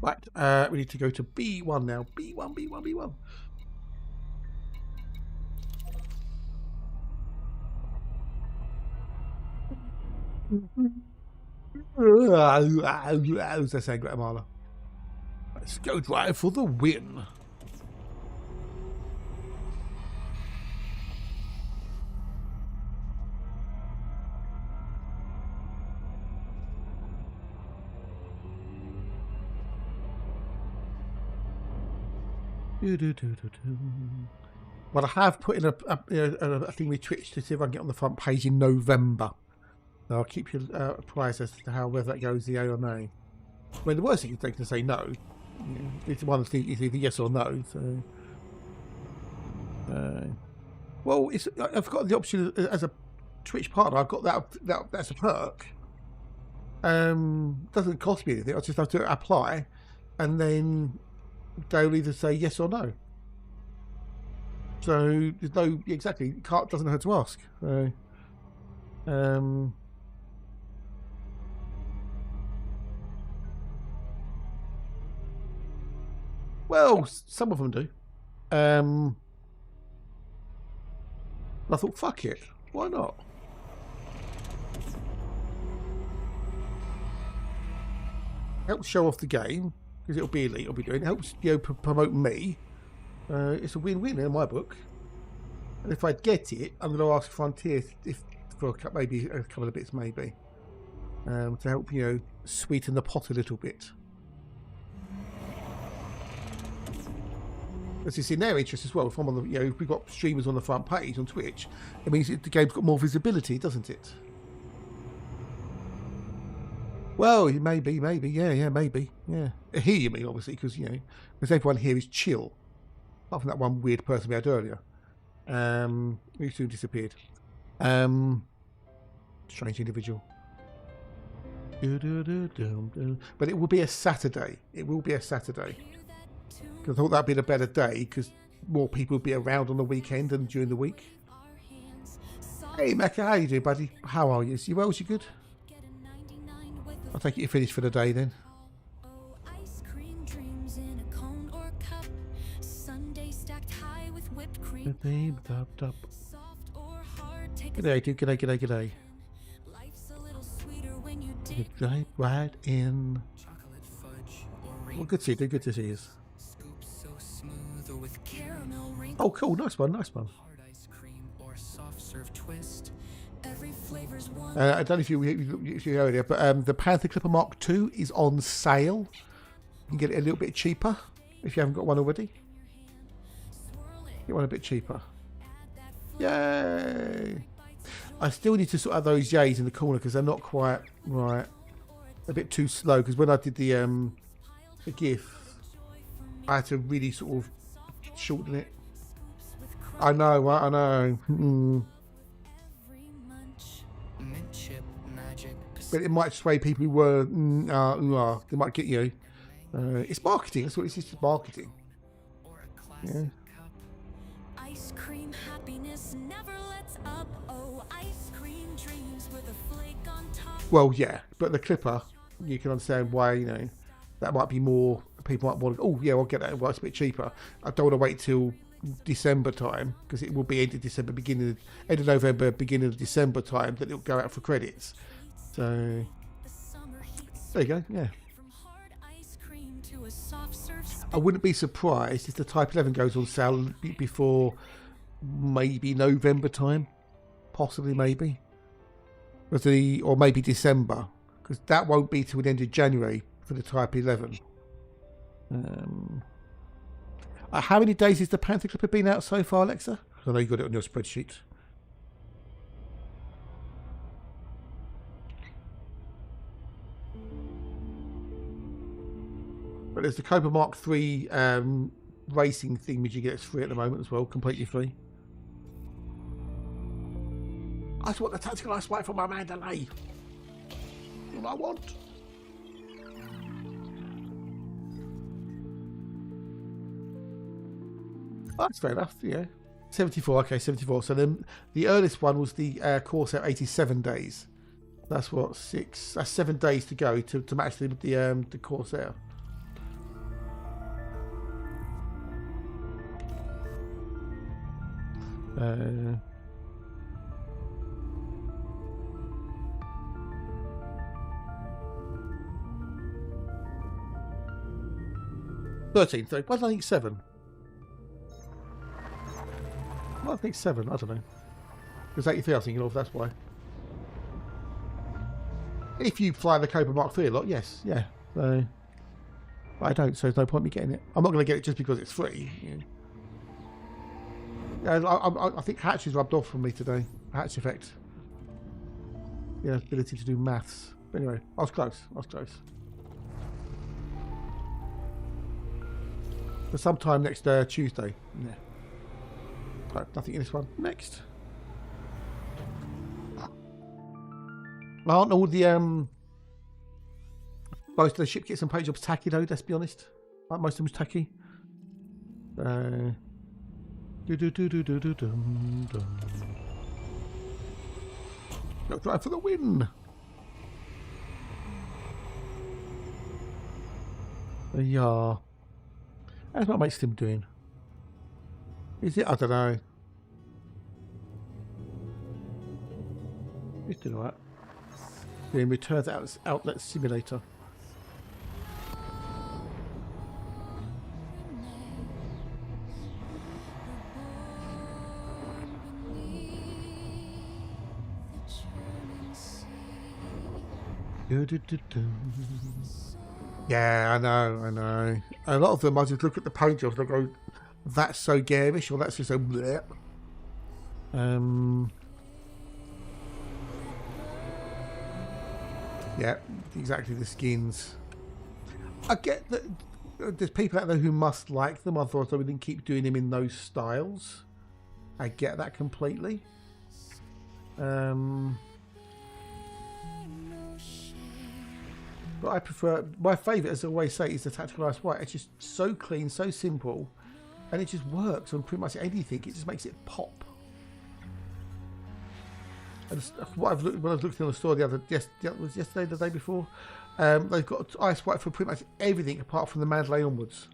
Right, we need to go to B1 now. B1. As I say, Guatemala. Let's go drive for the win. Well, I have put in a thing with Twitch to see if I can get on the front page in November. So I'll keep you apprised as to how whether that goes yay or no. I mean, the worst thing is they can say no. It's one thing is either yes or no. So, well, I've got the option as a Twitch partner. I've got that's a perk. Doesn't cost me anything. I just have to apply, and then they'll either say yes or no. So there's no exactly. Doesn't hurt to ask. So, well, some of them do. I thought, fuck it, why not? Helps show off the game because it'll be elite. I'll be doing. It helps promote me. It's a win-win in my book. And if I get it, I'm going to ask Frontier for maybe a couple of bits, maybe to help sweeten the pot a little bit. As it's in their interest as well. If I'm on the, if we've got streamers on the front page on Twitch, it means the game's got more visibility, doesn't it? Well, maybe, yeah, maybe, yeah. Here you mean, obviously, because because everyone here is chill. Apart from that one weird person we had earlier, who soon disappeared. Strange individual. But it will be a Saturday. It will be a Saturday. Because I thought that'd be a better day, because more people would be around on the weekend than during the week. Hey, Mecca, how you doing, buddy? How are you? You well? You good? I'll take it you're finished for the day then. G'day, dude. G'day. G'day, right in. Well, good to see you, dude. Good to see you. Oh, cool. Nice one. I don't know if you heard earlier, but the Panther Clipper Mark II is on sale. You can get it a little bit cheaper if you haven't got one already. Get one a bit cheaper. Yay! I still need to sort out those yays in the corner because they're not quite right. A bit too slow, because when I did the GIF, I had to really sort of shorten it. I know, right? I know. But it might sway people who were. They might get you. It's marketing. That's what it is. It's marketing. Yeah. Ice cream happiness never lets up. Oh, ice cream dreams with a flake on top. Well, yeah, but the Clipper, you can understand why. That might be more. People might want. Oh, yeah, I'll get that. Well, it's a bit cheaper. I don't want to wait till December time, because it will be end of December, end of November, beginning of December time that it'll go out for credits. So there you go. Yeah. I wouldn't be surprised if the Type 11 goes on sale before maybe November time, possibly maybe, or maybe December, because that won't be till the end of January for the Type 11. How many days has the Panther Clipper been out so far, Alexa? I know you got it on your spreadsheet. But there's the Cobra Mark III racing thing, which you get free at the moment as well, completely free. I just want the tactical ice white from my Mandalay. All I want. Oh, that's fair enough, yeah. 74, okay, 74. So then the earliest one was the Corsair 87 days. That's what, 7 days to go to match the Corsair. Why did I think 7? Well, I think 7, I don't know. Because 83 I was thinking of, that's why. If you fly the Cobra Mark III a lot, yes, yeah. So But I don't, so there's no point in me getting it. I'm not going to get it just because it's free. Yeah, I think Hatch has rubbed off from me today. Hatch effect. Yeah, ability to do maths. But anyway, I was close. But sometime next Tuesday. Yeah. Right, nothing in this one. Next. Aren't all the most of the ship kits and paint jobs tacky though, let's be honest. Like most of them's tacky. Go drive for the win. Yeah. How's my mate Slim doing? Is it? I don't know. He's doing alright. Doing Return to Outlet Simulator. Yeah, I know. A lot of them, I just look at the paint jobs and I go, that's so garish, or that's just so bleh. Yeah, exactly, the skins. I get that there's people out there who must like them, otherwise they wouldn't keep doing them in those styles. I get that completely. But I prefer, my favourite, as I always say, is the Tactical Ice White. It's just so clean, so simple, and it just works on pretty much anything. It just makes it pop. And what I've looked, when I was looking on the store was yesterday, the day before, they've got Ice White for pretty much everything apart from the Mandalay onwards.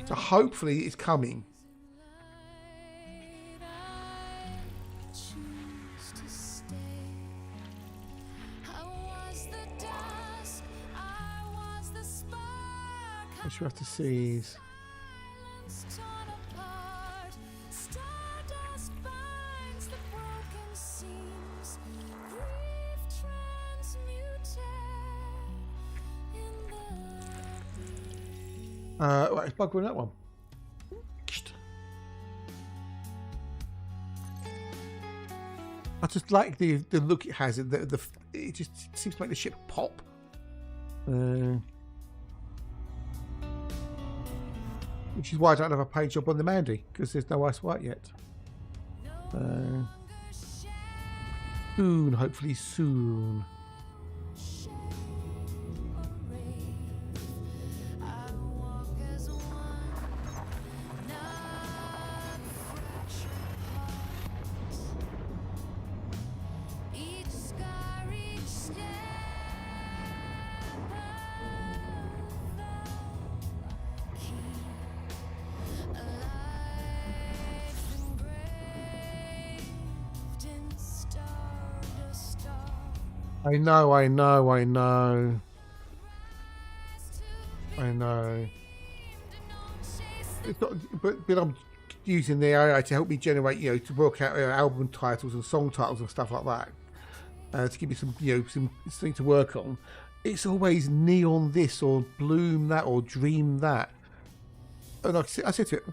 So hopefully it's coming. What you have to see is right, it's bug on that one. I just like the look it has. It just seems to make the ship pop. Which is why I don't have a paint job on the Mandy, because there's no Ice White yet. Soon, hopefully soon. I know. It's not, but I'm using the AI to help me generate, to work out album titles and song titles and stuff like that, to give me some, something to work on. It's always neon this or bloom that or dream that, and I said to it,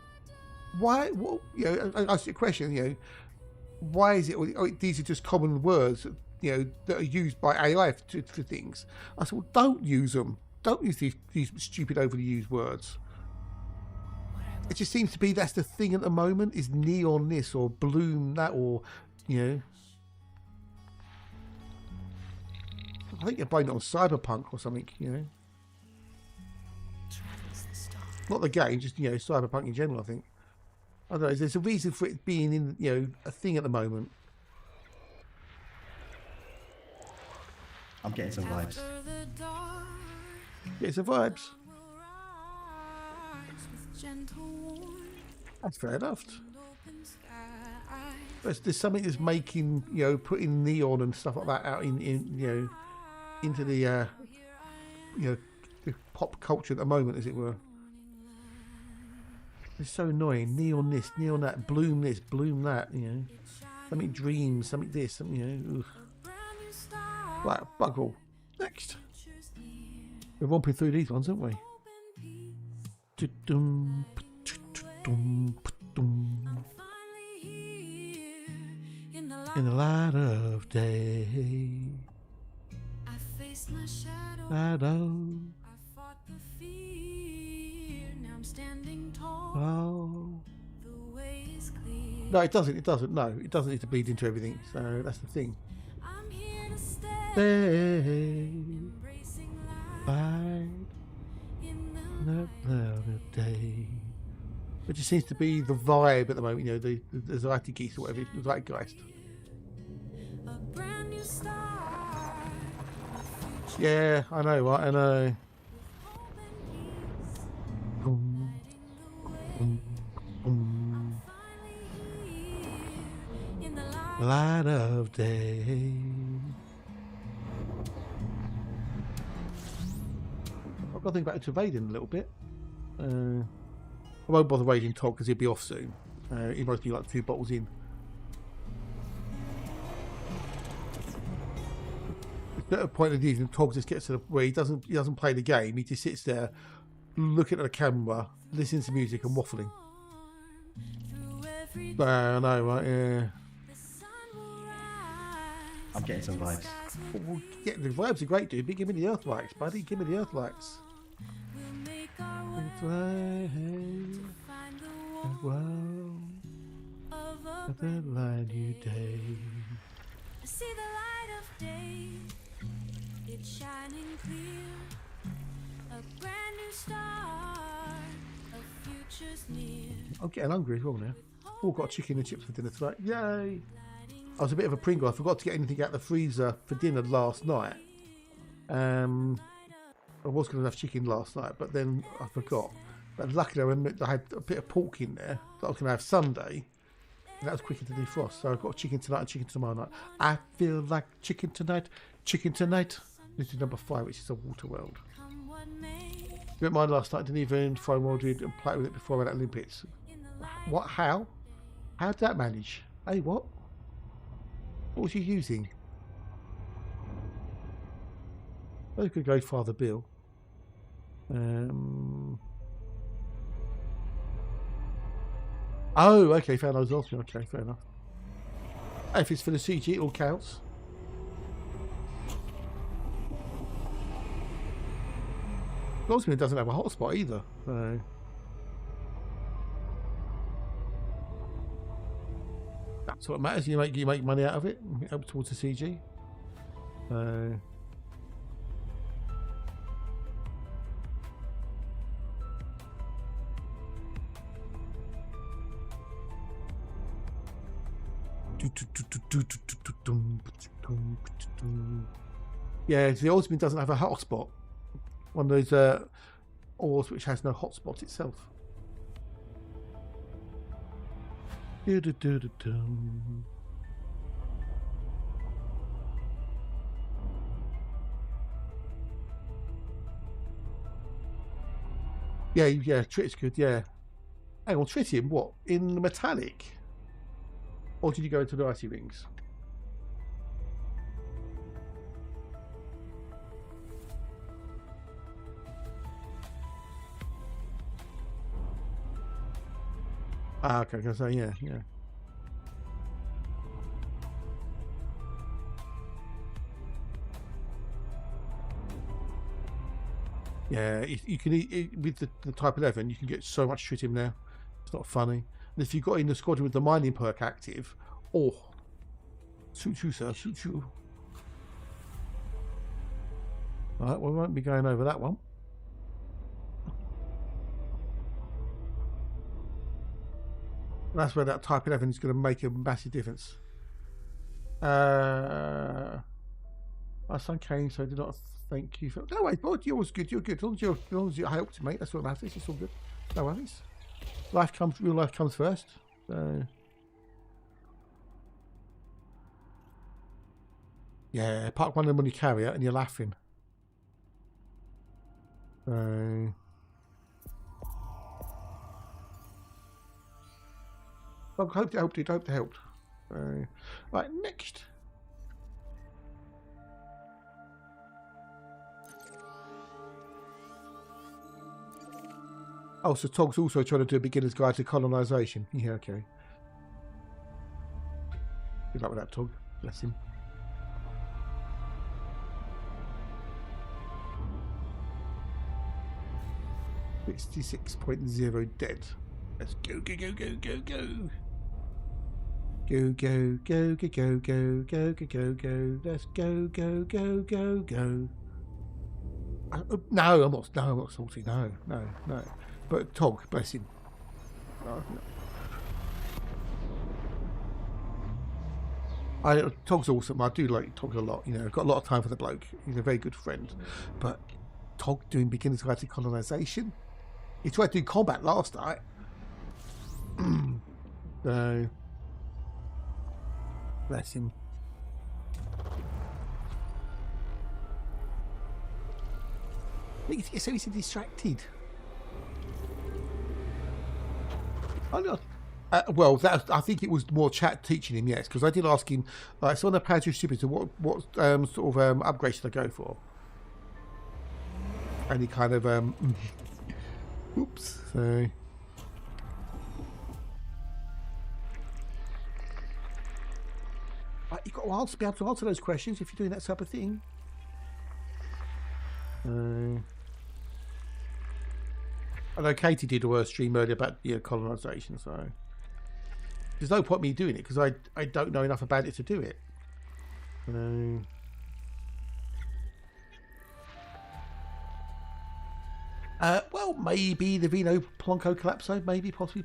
why? What? I asked you a question. Why is it? These are just common words. That are used by AI for things. I said, well, don't use them. Don't use these stupid, overly used words. It just seems to be that's the thing at the moment, is neon this or bloom that or, I think you're blaming it on Cyberpunk or something, Not the game, just, Cyberpunk in general, I think. I don't know, there's a reason for it being in, a thing at the moment. I'm getting some vibes. Get some vibes. That's fair enough. But there's something that's making, putting neon and stuff like that out in into the, the pop culture at the moment, as it were. It's so annoying. Neon this, neon that, bloom this, bloom that, Something dreams, something this, something, Right, bug all. Next. We're romping through these ones, aren't we? Dum, dum, dum. In the light of day, I faced my shadow. shadow. I fought the fear. Now I'm standing tall. Oh. The way is clear. No, it doesn't. It doesn't. No, it doesn't need to bleed into everything. So that's the thing. I'm here to stay. Day, Embracing life light, in the cloud of day. It just seems to be the vibe at the moment. You know, the Zeitgeist or whatever. The Zeitgeist. a brand new start. Yeah, I know. Right, I know. Hope and peace. Boom, boom, boom. Finally here in the light. Light of day. I've got to think about evading a little bit. I won't bother raiding Todd because he'll be off soon. He must be like 2 bottles in. At a point of the evening, Todd just gets to the where he doesn't play the game. He just sits there, looking at the camera, listening to music and waffling. Through every I know, right? Yeah. the sun will rise. I'm getting some vibes. Well, yeah, the vibes are great, dude. But give me the earthlights, buddy. Give me the earthlights. We'll make our way Fly find the the wall world of a of the light new day. I see the light of day. It's shining clear. A brand new start. A future's near. I'm getting hungry as well now. Oh, got chicken and chips for dinner tonight. Yay! I was a bit of a Pringle. I forgot to get anything out of the freezer for dinner last night. I was going to have chicken last night, but then I forgot. But luckily, I had a bit of pork in there that I was going to have Sunday. And that was quicker to defrost. So I've got chicken tonight and chicken tomorrow night. I feel like chicken tonight. Chicken tonight. This is number 5, which is a water world. Come what may. You went mine last night. Didn't even throw molded and play with it before I went at Olympics. In the light. What? How? How did that manage? Hey, what? What was you using? I could go Father Bill. Oh, okay, found those last one. Okay, fair enough. If it's for the CG, it all counts. Gosman doesn't have a hotspot either. So. That's what matters. You make money out of it. Help towards the CG. Yeah, the Osmond doesn't have a hotspot. One of those ores which has no hotspot itself. Yeah, Trit's good, yeah. Hang on, Tritium, what? In the metallic? Or did you go into the icy rings? Ah, okay, I can say, yeah. Yeah, you can eat with the Type 11. You can get so much tritium now. It's not funny. And if you've got in the squadron with the mining perk active, oh, suit you, sir, suit you. All right, we won't be going over that one. That's where that Type 11 is going to make a massive difference. My son came, so I did not thank you for. No worries, boy, you're always good. You're good. As long as you helped, mate. That's what matters. It's all good. No worries. Real life comes first. So. Yeah, park one of them when you carry it and you're laughing. So. I hope it helped. Hope it helped. Right, next. Oh, so Tog's also trying to do a beginner's guide to colonisation. Yeah, okay. Good luck with that, Tog. Bless him. $66.0 dead. Let's go, go, go, go, go, go. Go, go, go, go, go, go, go, go, go, go. Let's go, go, go, go, go. No, I'm not salty. No. But Tog, bless him. Oh, no. Tog's awesome. I do like Tog a lot. You know, I've got a lot of time for the bloke. He's a very good friend. But Tog doing beginner's guide to colonisation. He tried to do combat last night. So, bless him. So he's distracted. Well, I think it was more chat teaching him, yes, because I did ask him, like, so on the Pad Distributor, what sort of upgrade should I go for? And he kind of, oops, so. You've got to be able to answer those questions if you're doing that type of thing. I know Katie did a stream earlier about colonisation, so there's no point me doing it because I don't know enough about it to do it. Well, maybe the Vino Plonko Collapso, maybe, possibly.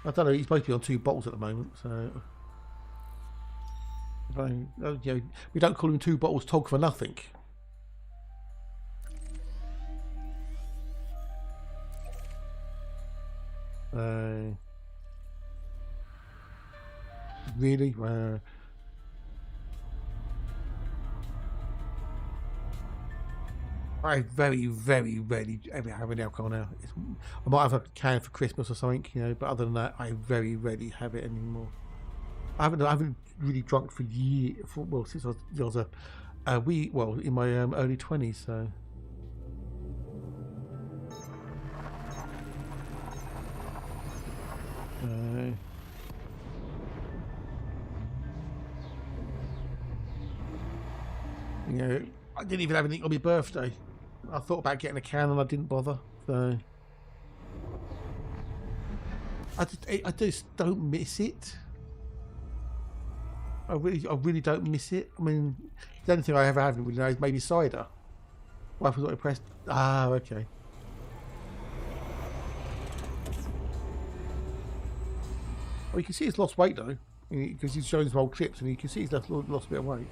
I don't know. He's supposed to be on 2 bottles at the moment, so we don't call him 2 bottles Tog for nothing. Really? I very, very rarely ever have any alcohol now. I might have a can for Christmas or something, but other than that, I very rarely have it anymore. I haven't really drunk for years. Since I was in my early 20s, so. I didn't even have anything on my birthday. I thought about getting a can and I didn't bother. So I just don't miss it. I really don't miss it. I mean, the only thing I ever haven't really know is maybe cider. Wife was not impressed. Ah, okay. Well, you can see he's lost weight though, because he's showing some old clips, and you can see he's lost a bit of weight.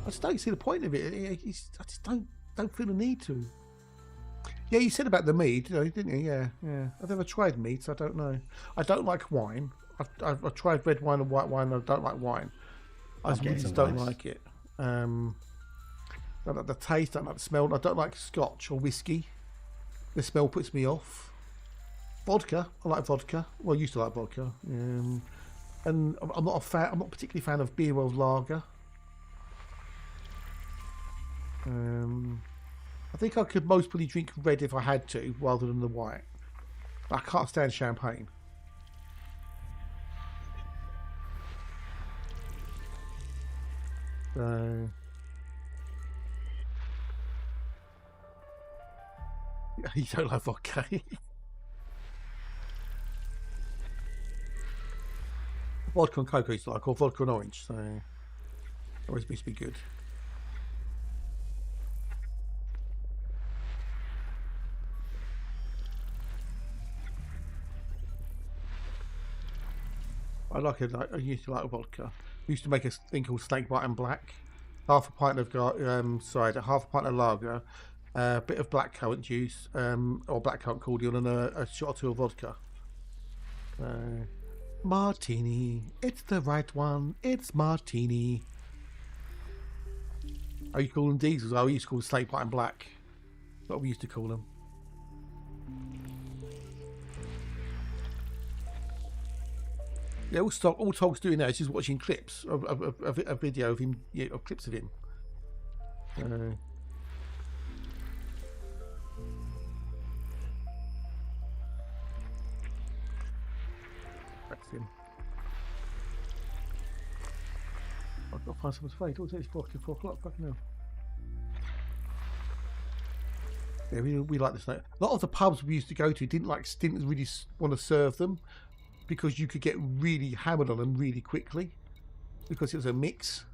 I just don't see the point of it. I just don't feel the need to. Yeah, you said about the mead, didn't you? Yeah. I've never tried mead, so I don't know. I don't like wine. I've tried red wine and white wine, and I don't like wine. I just don't like it. I don't like the taste, I don't like the smell. I don't like scotch or whiskey. The smell puts me off. Vodka, I like vodka. Well, I used to like vodka. And I'm not particularly a fan of beer or lager. I think I could most probably drink red if I had to, rather than the white. But I can't stand champagne. So you don't like vodka. Vodka and cocoa is like, or vodka and orange, so always supposed to be good. I used to like vodka. We used to make a thing called Snake White and Black. Half a pint of cider, half a pint of lager, a bit of blackcurrant juice, or blackcurrant cordial, and a shot or 2 of vodka. Martini, it's the right one. It's martini. Oh, you call them diesels? Oh, we used to call them Snake White and Black. That's what we used to call them. Yeah, all Tog's doing now is just watching clips of a video of him, of clips of him. That's him. I've got to find someone's fate. It's 4 o'clock. Fucking hell. Yeah, we like this. A lot of the pubs we used to go to didn't really want to serve them because you could get really hammered on them really quickly because it was a mix.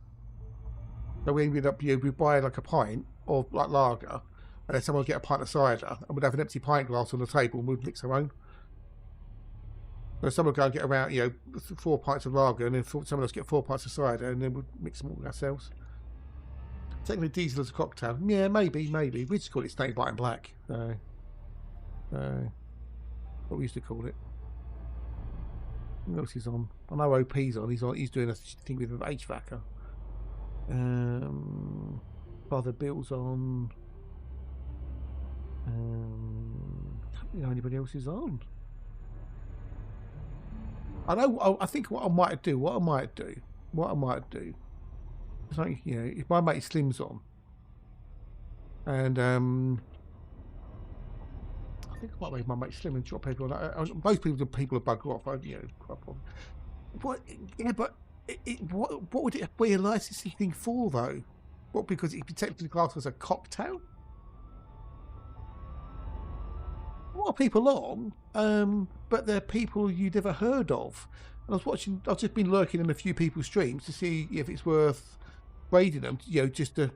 So we ended up, we'd buy like a pint of like lager, and then someone would get a pint of cider, and we'd have an empty pint glass on the table, and we'd mix our own. So someone would go and get around, 4 pints of lager, and then someone else get 4 pints of cider, and then we'd mix them all ourselves. Technically, diesel as a cocktail. Yeah, maybe. We just call it Snake Bite and Black. What we used to call it. What else is on? I know OP's on. He's doing a thing with an HVACer. Father Bill's on. I don't know anybody else is on. I think what I might do. It's like, if my mate Slim's on, and I think I might make my mate Slim and drop people on. Most people bugger off. What? Yeah, but what would it be a licensing thing for though? What, because it'd be technically classed as a cocktail? A lot of people on, but they're people you'd never heard of. And I've just been lurking in a few people's streams to see if it's worth raiding them, just to,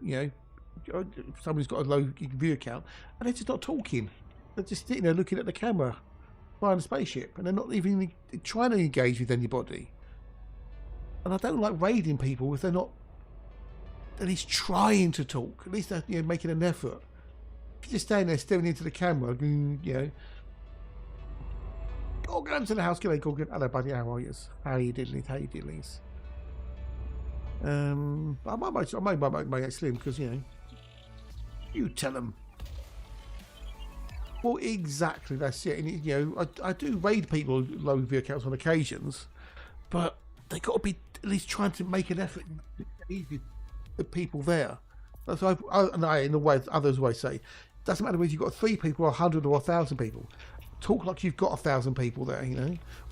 somebody's got a low view account, and they're just not talking. They're just sitting there looking at the camera, flying a spaceship, and they're not even trying to engage with anybody. And I don't like raiding people if they're not at least trying to talk, at least they're making an effort. If you're just standing there staring into the camera, Gorgon's in the house. G'day, Gorgon. Hello, buddy. How are you? How you diddlies? I might make Slim because you tell them. Well, exactly. That's it. And I do raid people low view accounts on occasions, but they got to be at least trying to make an effort to engage with the people there. That's in the way others always say. Doesn't matter whether you've got 3 people or 100 or 1,000 people. Talk like you've got 1,000 people there.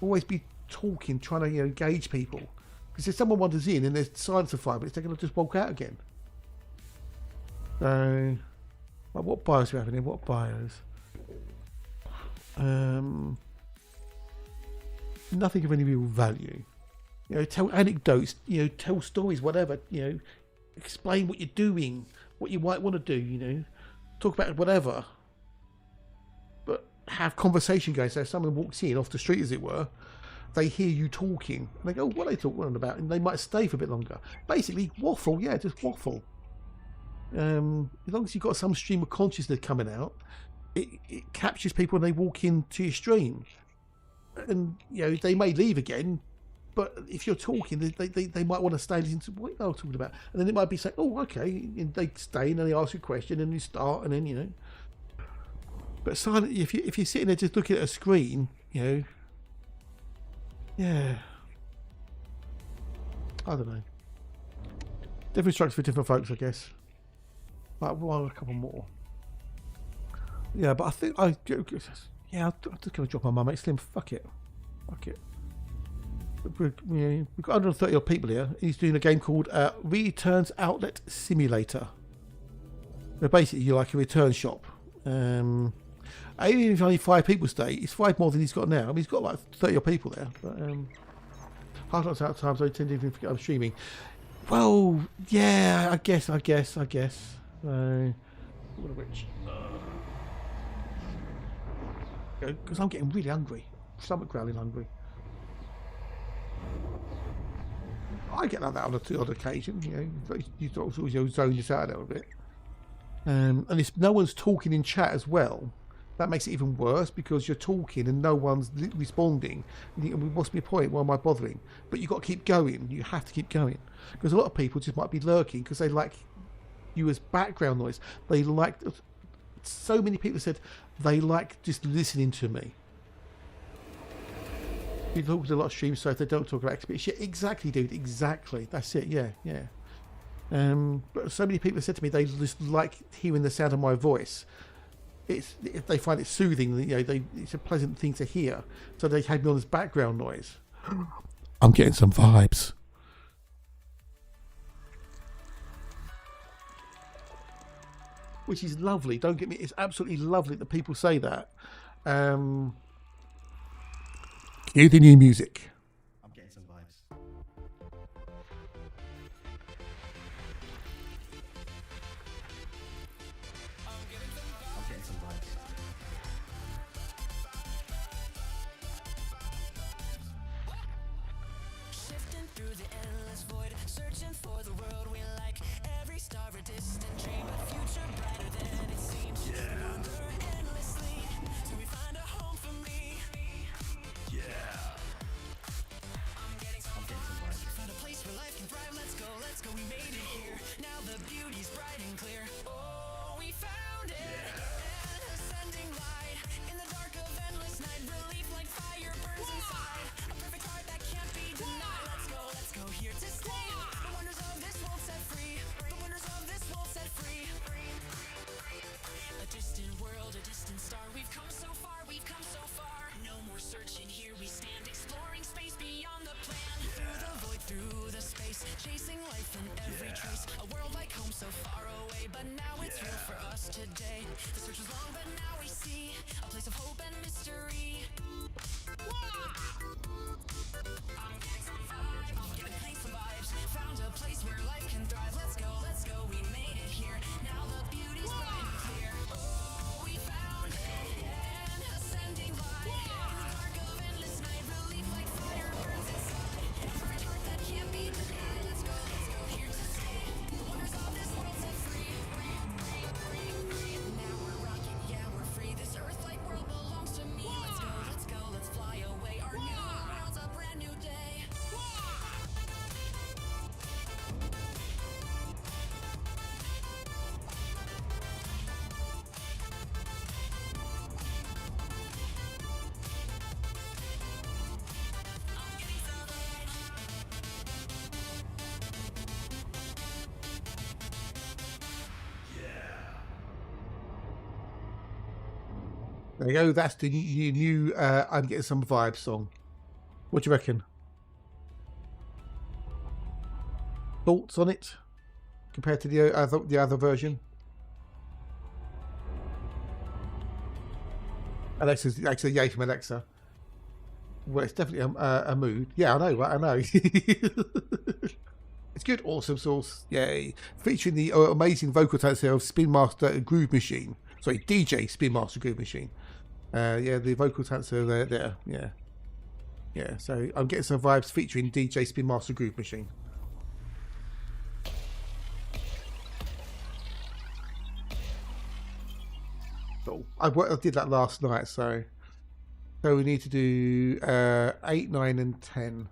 Always be talking, trying to engage people. Because if someone wanders in and there's silence for 5 minutes, they're going to just walk out again. So, what bios do we have in here? What bios? Nothing of any real value. Tell anecdotes. Tell stories. Whatever. Explain what you're doing, what you might want to do. Talk about whatever. But have conversation going. So if someone walks in off the street, as it were, they hear you talking, and they go, what are they talking about? And they might stay for a bit longer. Basically, waffle, just waffle. As long as you've got some stream of consciousness coming out, it captures people when they walk into your stream. And, they may leave again, but if you're talking, they might want to stay and listen to what you're talking about. And then it might be saying, oh, okay, and they stay, and then they ask you a question, and you start, and then, But silent, if you're sitting there just looking at a screen, yeah, I don't know. Different strokes for different folks, I guess. Like, well, a couple more. Yeah, but I think I'm just gonna drop my mate Slim. Fuck it. We've got 130 odd people here. He's doing a game called Returns Outlet Simulator. Where basically you're like a return shop. Even if only 5 people stay, it's 5 more than he's got now. I mean, he's got like 30 odd people there. But half lots out times I tend to even forget I'm streaming. Well, yeah, I guess. Because I'm getting really hungry. Stomach growling hungry. I get like that on the odd occasion, you sort of zone yourself out a little bit. And if no one's talking in chat as well, that makes it even worse because you're talking and no one's responding. And you think, what's my point? Why am I bothering? But you've got to keep going. You have to keep going. Because a lot of people just might be lurking because they like you as background noise. They like... So many people said they like just listening to me. You talk with a lot of streams, so if they don't talk about experience, yeah, exactly, dude, exactly. That's it, yeah. But so many people said to me they just like hearing the sound of my voice. They find it soothing. It's a pleasant thing to hear. So they had me on as background noise. I'm getting some vibes. Which is lovely. Don't get me. It's absolutely lovely that people say that. Cue the new music. I'm getting some vibes. I'm getting some vibes. Shifting through the endless void, searching for the world we like. Every star a distant dream, but future brighter than it seems. Wander endlessly, till we find a home for me. I'm getting some vibes. Found a place where life can thrive. Let's go, we made it here. Now the beauty's bright and clear. Oh, we found it. An ascending light in the dark of endless night. Relief like fire burns inside. A perfect heart that can't be denied. Let's go, here to stay. The wonders of this world set free. The wonders of this world set free. A distant world, a distant star. We've come so far, No more searching, here we stand, exploring space beyond the plan. Through the void, through the space, chasing life in every trace. A world like home so far away, but now it's real for us today. The search was long, but now we see a place of hope and mystery. I'm getting some vibes, found a place where life can thrive. Let's go, we made it here. Now the beauty's bright and clear. Oh, we found it, an ascending light. In the dark of endless night, relief like fire burns inside. A perfect heart that can't be denied. Let's go, here to stay. The wonders of this world set free. Now we're rocking, yeah, we're free. This earth-like world belongs to me. Let's go, let's fly away. Our new world's a brand new day. There you go. That's the new I'm Getting Some Vibes song. What do you reckon? Thoughts on it compared to the other version? Alexa, yay from Alexa. Well, it's definitely a mood. Yeah, I know, right? I know. It's good, awesome sauce. Yay. Featuring the amazing vocal talents of Spin Master Groove Machine. Sorry, DJ Spin Master Groove Machine. Yeah, the vocal talents are there. Yeah. Yeah, so I'm Getting Some Vibes featuring DJ Spin Master Groove Machine. Cool. I did that last night, so we need to do 8, 9 and 10.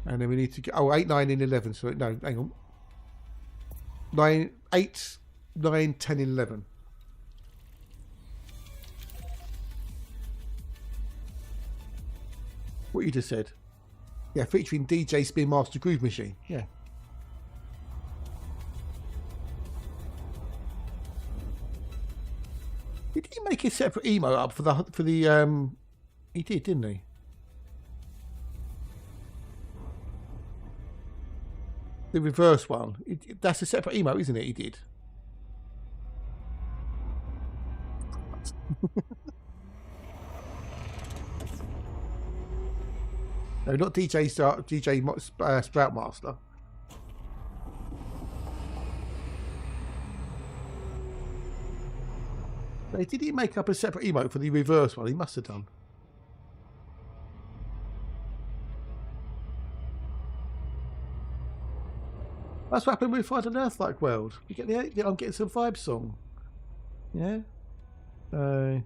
And then we need to get 8, 9 and 11. So no, hang on. 8, 9, 10 and 11. What you just said. Yeah, featuring DJ Spin Master Groove Machine. Yeah. Did he make a separate emo up for the he did, didn't he? The reverse one. That's a separate emo, isn't it? He did. No, not DJ Sproutmaster. Did he make up a separate emote for the reverse one? He must have done. That's what happened with Find an Earth-like World. You get the I'm Getting Some Vibes song. Yeah? So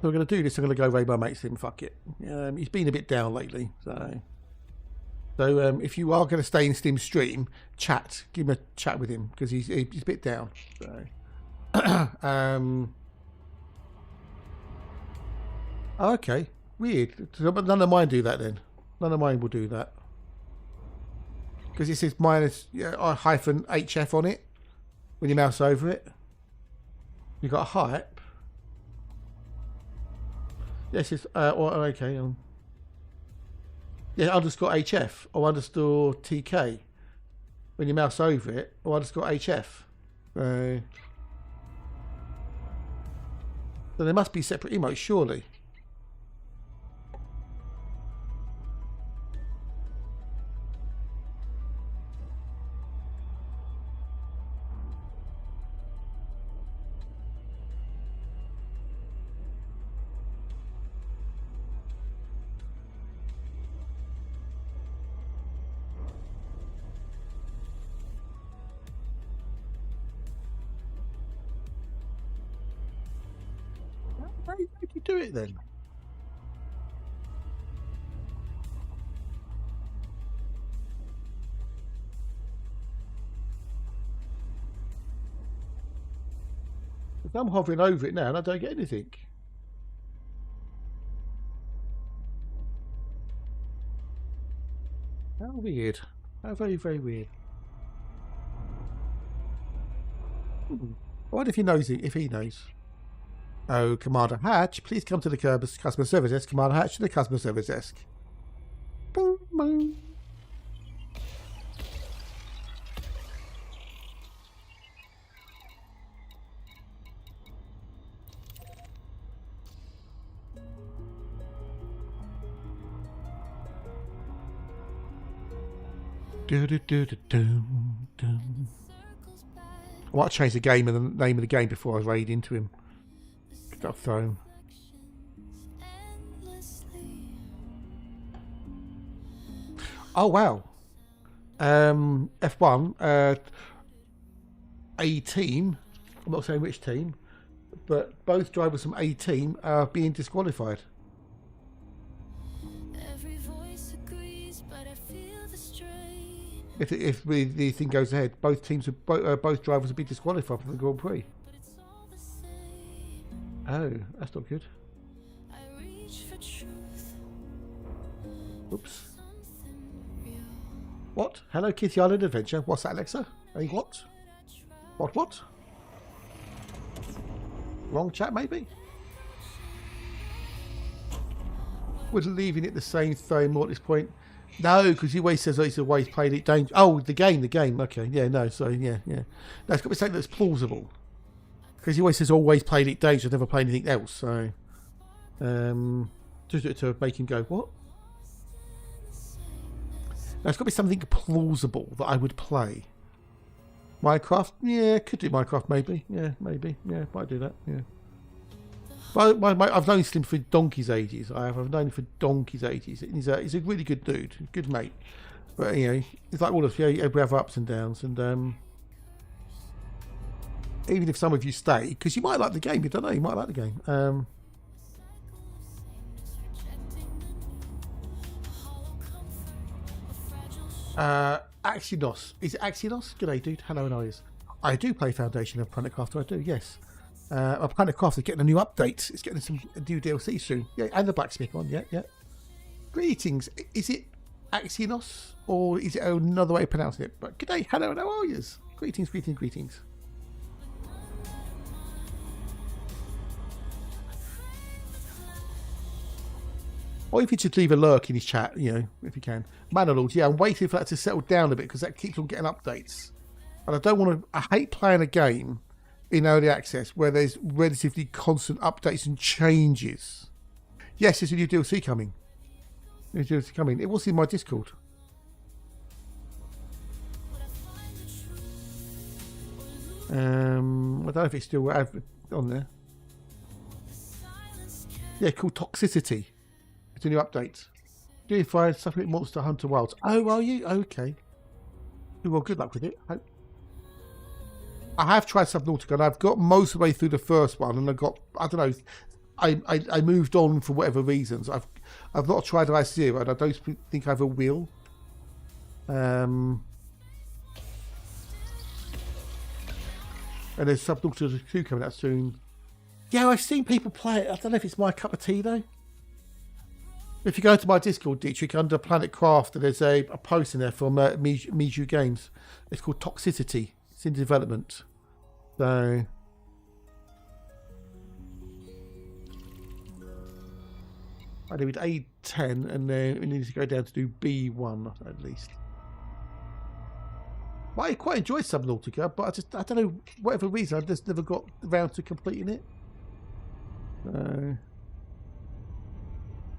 we're going to do this. I'm going to go raid my mate's him. Fuck it. He's been a bit down lately. So if you are going to stay in Steam stream, give him a chat with him because he's a bit down. So oh, okay. Weird. None of mine do that then. None of mine will do that. Because it says -HF on it when you mouse over it. You've got a hype. Yes, it's or okay. Yeah, underscore HF or underscore TK. When you mouse over it, or underscore HF. So there must be separate emotes, surely. How do you do it then? If I'm hovering over it now and I don't get anything. How weird. How very, very weird. I wonder if he knows it, if he knows. Oh, Commander Hatch, please come to the customer service desk. Commander Hatch to the customer service desk. Boom, boom. I might change the game and the name of the game before I raid into him. I'll throw him. Oh wow. F1, A team. I'm not saying which team, but both drivers from A team are being disqualified. If the thing goes ahead, both teams, both drivers will be disqualified from the Grand Prix. Oh, that's not good. Oops. What? Hello Kitty Island Adventure. What's that, Alexa? Hey, what? What? Wrong chat, maybe? We're leaving it the same thing more at this point. No, because he always says he's always played it dangerous. Oh, the game. Okay, yeah, no, so yeah. No, it's got to be something that's plausible. Because he always says always played it dangerous, never played anything else. So, just to make him go, what? No, it's got to be something plausible that I would play. Minecraft? Yeah, could do Minecraft maybe. Yeah, maybe. Yeah, might do that. Yeah. But I've known Slim for donkey's ages. I've known him for donkey's ages. He's a really good dude, good mate. But you know, he's like all of you. We have ups and downs, and even if some of you stay, because you might like the game, you don't know, you might like the game. Axios. Is it Axios? G'day, dude. Hello and eyes. I do play Foundation of Planet Crafter. I do, yes. Planet Craft is getting a new update. It's getting some new DLC soon. Yeah, and the blacksmith one. Yeah. Greetings. Is it Axios or is it another way of pronouncing it? But g'day, hello, and how are yous? Greetings. Or if you just leave a lurk in his chat, you know, if you can. Manalord, yeah, I'm waiting for that to settle down a bit because that keeps on getting updates. And I don't want to. I hate playing a game in early access where there's relatively constant updates and changes. Yes, there's a new DLC coming. It was in my Discord. I don't know if it's still on there. Yeah, called Toxicity. It's a new update. Do you find something Monster Hunter Wilds? Oh, are you? Okay. Well, good luck with it. I have tried Subnautica and I've got most of the way through the first one, and I don't know, I moved on for whatever reasons. I've not tried Ice Zero, and I don't think I ever will. And there's Subnautica 2 coming out soon. Yeah, I've seen people play it. I don't know if it's my cup of tea though. If you go to my Discord, Dietrich, under Planet Craft, there's a post in there from Miju Games. It's called Toxicity. It's in development. So I did A10, and then we need to go down to do B1 at least. Well, I quite enjoyed Subnautica, but I don't know, whatever reason, I just never got around to completing it. Then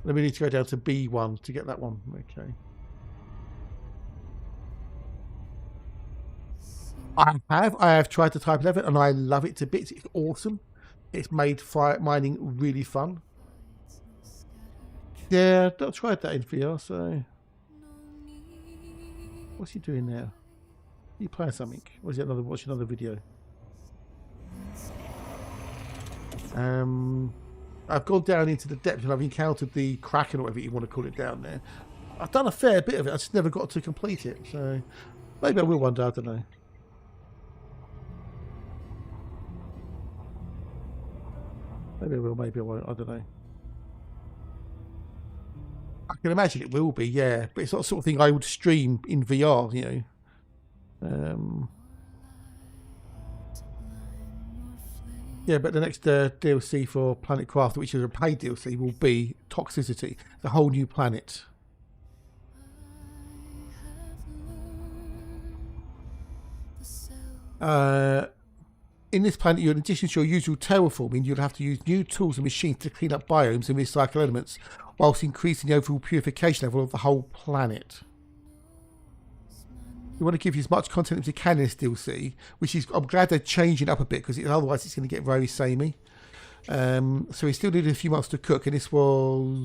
we need to go down to B1 to get that one. Okay. I have tried the Type 11 and I love it to bits. It's awesome. It's made mining really fun. Yeah, I tried that in VR, so... What's he doing now? You playing something? Or is it watching another video? I've gone down into the depths and I've encountered the Kraken or whatever you want to call it down there. I've done a fair bit of it. I just never got to complete it. So maybe I will one day. I don't know. Maybe I will. Maybe I won't. I don't know. I can imagine it will be. Yeah, but it's not the sort of thing I would stream in VR. You know. Yeah, but the next DLC for Planet Craft, which is a paid DLC, will be Toxicity, the whole new planet. In this planet, in addition to your usual terraforming, you'll have to use new tools and machines to clean up biomes and recycle elements, whilst increasing the overall purification level of the whole planet. You want to give you as much content as you can in this DLC, which is, I'm glad they're changing up a bit, because otherwise it's going to get very samey. So we still needed a few months to cook, and this was...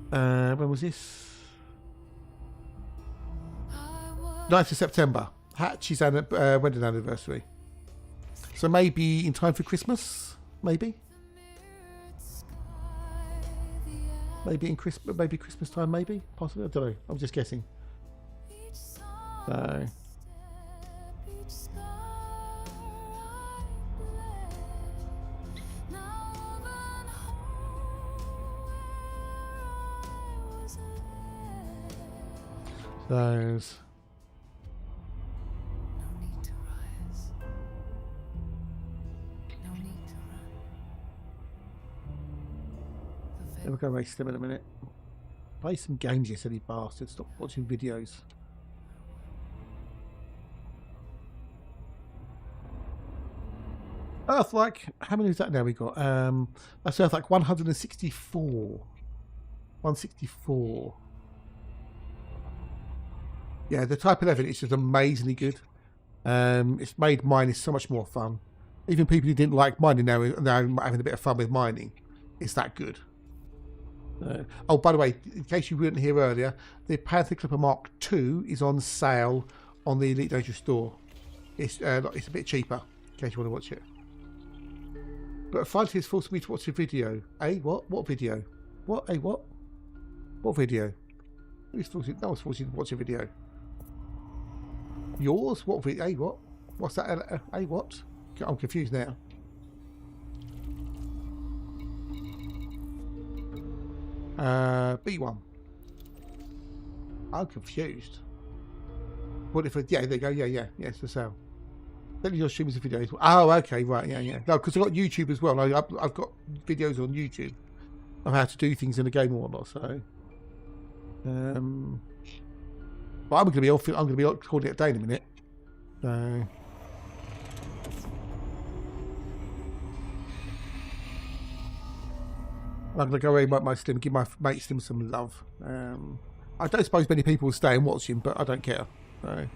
when was this? 9th of September. Hatch's wedding anniversary. So maybe in time for Christmas? Maybe? Maybe Christmas time, maybe? Possibly? I don't know. I'm just guessing. So... those... We're going to race them in a minute. Play some games, you silly bastard. Stop watching videos. Earth, like, how many is that now we got? That's Earth, like 164. 164. Yeah, the Type 11 is just amazingly good. It's made mining so much more fun. Even people who didn't like mining now are having a bit of fun with mining. It's that good. Oh, by the way, in case you weren't here earlier, the Panther Clipper Mark II is on sale on the Elite Dangerous store. It's a bit cheaper, in case you want to watch it. But finally, it's forced me to watch a video. Eh? What? What video? What? Eh? What? What video? No one's forcing you to watch a video. Yours? What video? Eh? What? What's that? Eh? What? I'm confused now. B1. I'm confused. What if? Yeah, there you go. Yeah, it's for sale. Then your streamers and videos. Oh, okay, right, yeah. No, because I've got YouTube as well. I've got videos on YouTube of how to do things in the game and whatnot. So, but I'm going to be off. I'm going to be recording it a day in a minute. So. I'm going to go away with my Slim, give my mate Slim some love. I don't suppose many people will stay and watch him, but I don't care. So,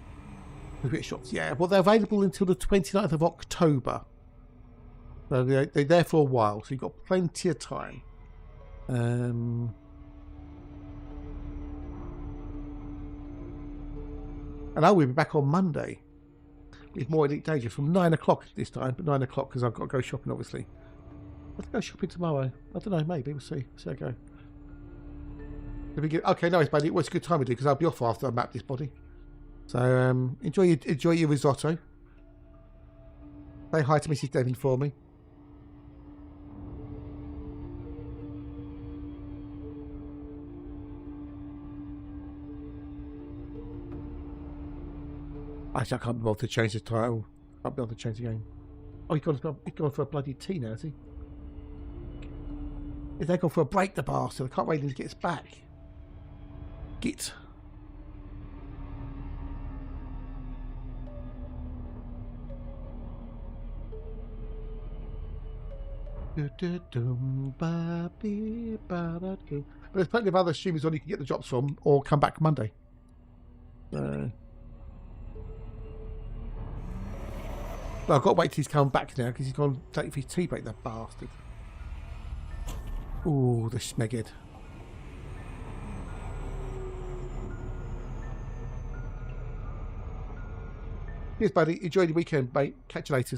a bit of shots. Yeah, well, they're available until the 29th of October. So they're there for a while, so you've got plenty of time. And I will be back on Monday with more Elite Danger from 9 o'clock this time, but 9 o'clock because I've got to go shopping, obviously. I'll go shopping tomorrow. I don't know, maybe. We'll see. See how I go. Okay, no, it's a good time to do because I'll be off after I map this body. So enjoy your risotto. Say hi to Mrs. Devon for me. Actually, I can't be bothered to change the title. I can't be able to change the game. Oh, he's gone for a bloody tea now, has he? Is they gone for a break, the bastard? I can't wait until he gets back. Git. But there's plenty of other streamers on you can get the drops from, or come back Monday. Well, I've got to wait till he's come back now because he's gone to take his tea break, that bastard. Ooh, the schmegged. Cheers, buddy. Enjoy the weekend, mate. Catch you later.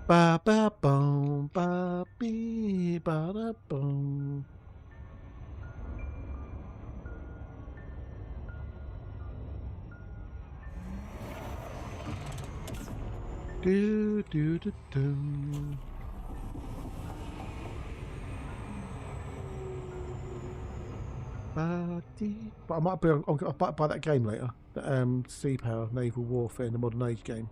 Ba ba boom, ba bee, ba da boom. Do do do do. But I might be. I'll buy that game later. The Sea Power Naval Warfare in the Modern Age game.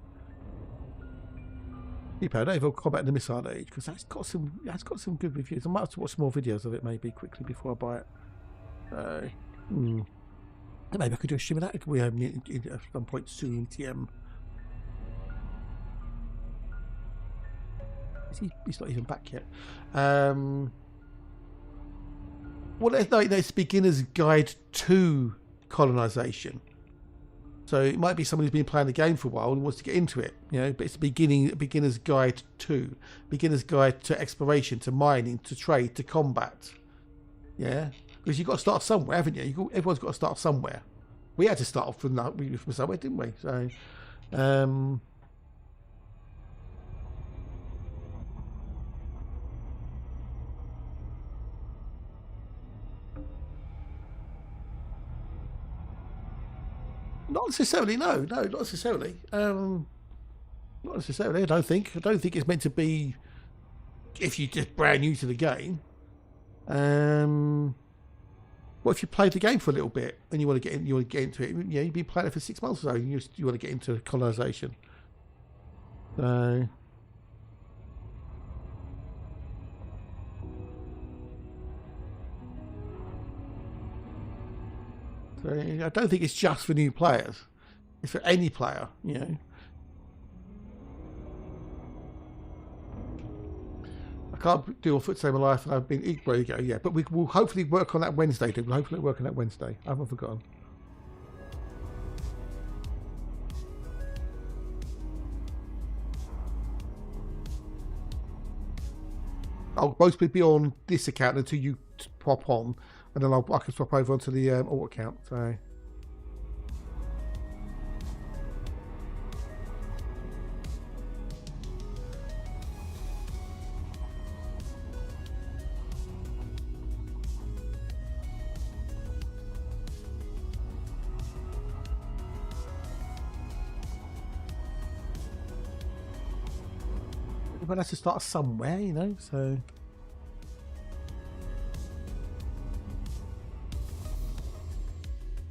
Sea Power Naval Combat in the Missile Age, because that's got some good reviews. I might have to watch some more videos of it maybe quickly before I buy it. Maybe I could do a stream of that. We have at some point soon. TM. He's not even back yet. Well, there's beginner's guide to colonisation. So it might be someone who's been playing the game for a while and wants to get into it, you know. But it's a beginner's guide to exploration, to mining, to trade, to combat. Yeah, because you've got to start somewhere, haven't you? Everyone's got to start somewhere. We had to start off from somewhere, didn't we? So. Not necessarily, no, not necessarily. Not necessarily. I don't think it's meant to be. If you're just brand new to the game, what if you played the game for a little bit and you want to get into it? Yeah, you've been playing it for 6 months or so. And you want to get into colonisation. So. I don't think it's just for new players. It's for any player, you know. I can't do a foot save my life, and I've been. Well, you go, yeah. But we will hopefully work on that Wednesday, dude. We'll hopefully work on that Wednesday. I haven't forgotten. I'll mostly be on this account until you pop on. And then I can swap over onto the alt account. So. Everyone has to start somewhere, you know. So.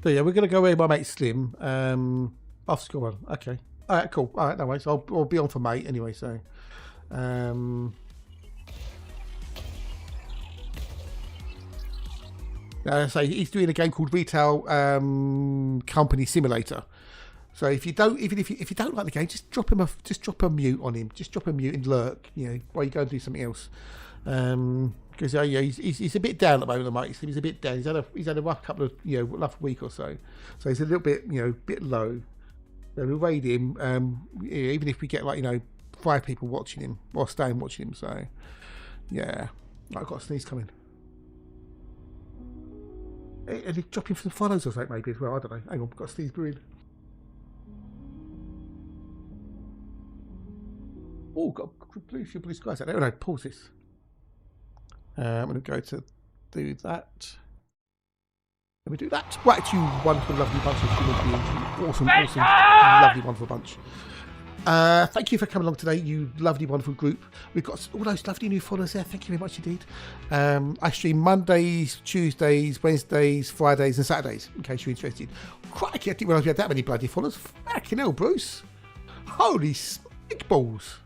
So yeah, we're going to go away with my mate Slim after school run. Okay. All right, cool. All right, no worries. I'll be on for mate anyway, so. So he's doing a game called Retail Company Simulator. So if you don't like the game, just drop a mute on him. Just drop a mute and lurk, you know, while you go and do something else. Because yeah, he's a bit down at the moment, mate. He's a bit down. He's had a rough couple of rough week or so. So he's a little bit bit low. So we raid him. Even if we get 5 people watching him or staying watching him. So yeah, I've got a sneeze coming. And he's dropping some follows or something maybe as well. I don't know. Hang on, I've got a sneeze brewing. Oh, got blue skies out there. No, pause this. I'm going to go to do that. Let me do that. Right, you wonderful, lovely bunch of human beings. Awesome, lovely, wonderful bunch. Thank you for coming along today, you lovely, wonderful group. We've got all those lovely new followers there. Thank you very much indeed. I stream Mondays, Tuesdays, Wednesdays, Fridays and Saturdays, in case you're interested. Crikey, I didn't realise we had that many bloody followers. Fucking hell, Bruce. Holy balls!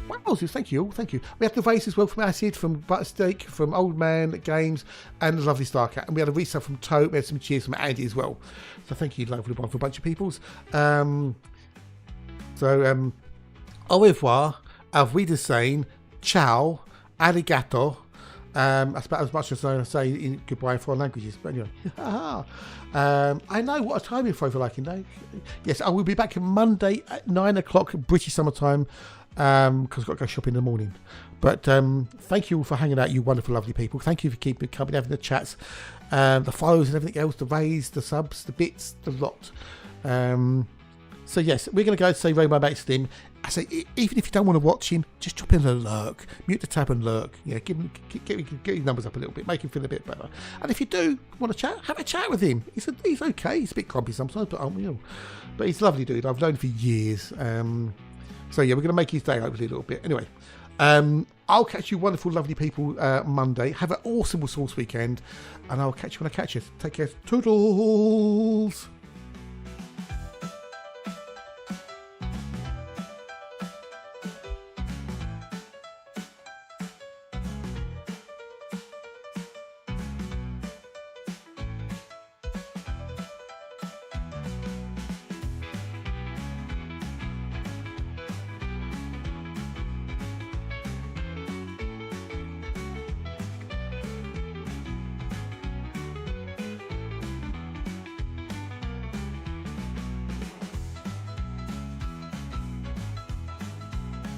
Wow, thank you all, thank you. We had the vase as well from Acid, from Buttersteak, from Old Man Games, and the lovely Starcat. And we had a resub from Tote, we had some cheers from Andy as well. So thank you, lovely one, for a bunch of peoples. Au revoir, auf Wiedersehen, ciao, arigato. That's about as much as I say in goodbye in foreign languages. But anyway, I know what a time you're for liking, though. Yes, I will be back Monday at 9 o'clock British summertime, because I've got to go shopping in the morning. But thank you all for hanging out, you wonderful, lovely people. Thank you for keeping coming, having the chats, the follows and everything else, the rays, the subs, the bits, the lot. So yes, we're going to go and say Rainbow Max to him. I say, even if you don't want to watch him, just drop in a lurk, mute the tab and lurk. Yeah, get his numbers up a little bit, make him feel a bit better. And if you do want to chat, have a chat with him. He's okay. He's a bit grumpy sometimes, but but he's a lovely dude. I've known him for years. So yeah, we're going to make his day hopefully a little bit. Anyway, I'll catch you wonderful, lovely people Monday. Have an awesome Sauce weekend, and I'll catch you when I catch you. Take care. Toodles.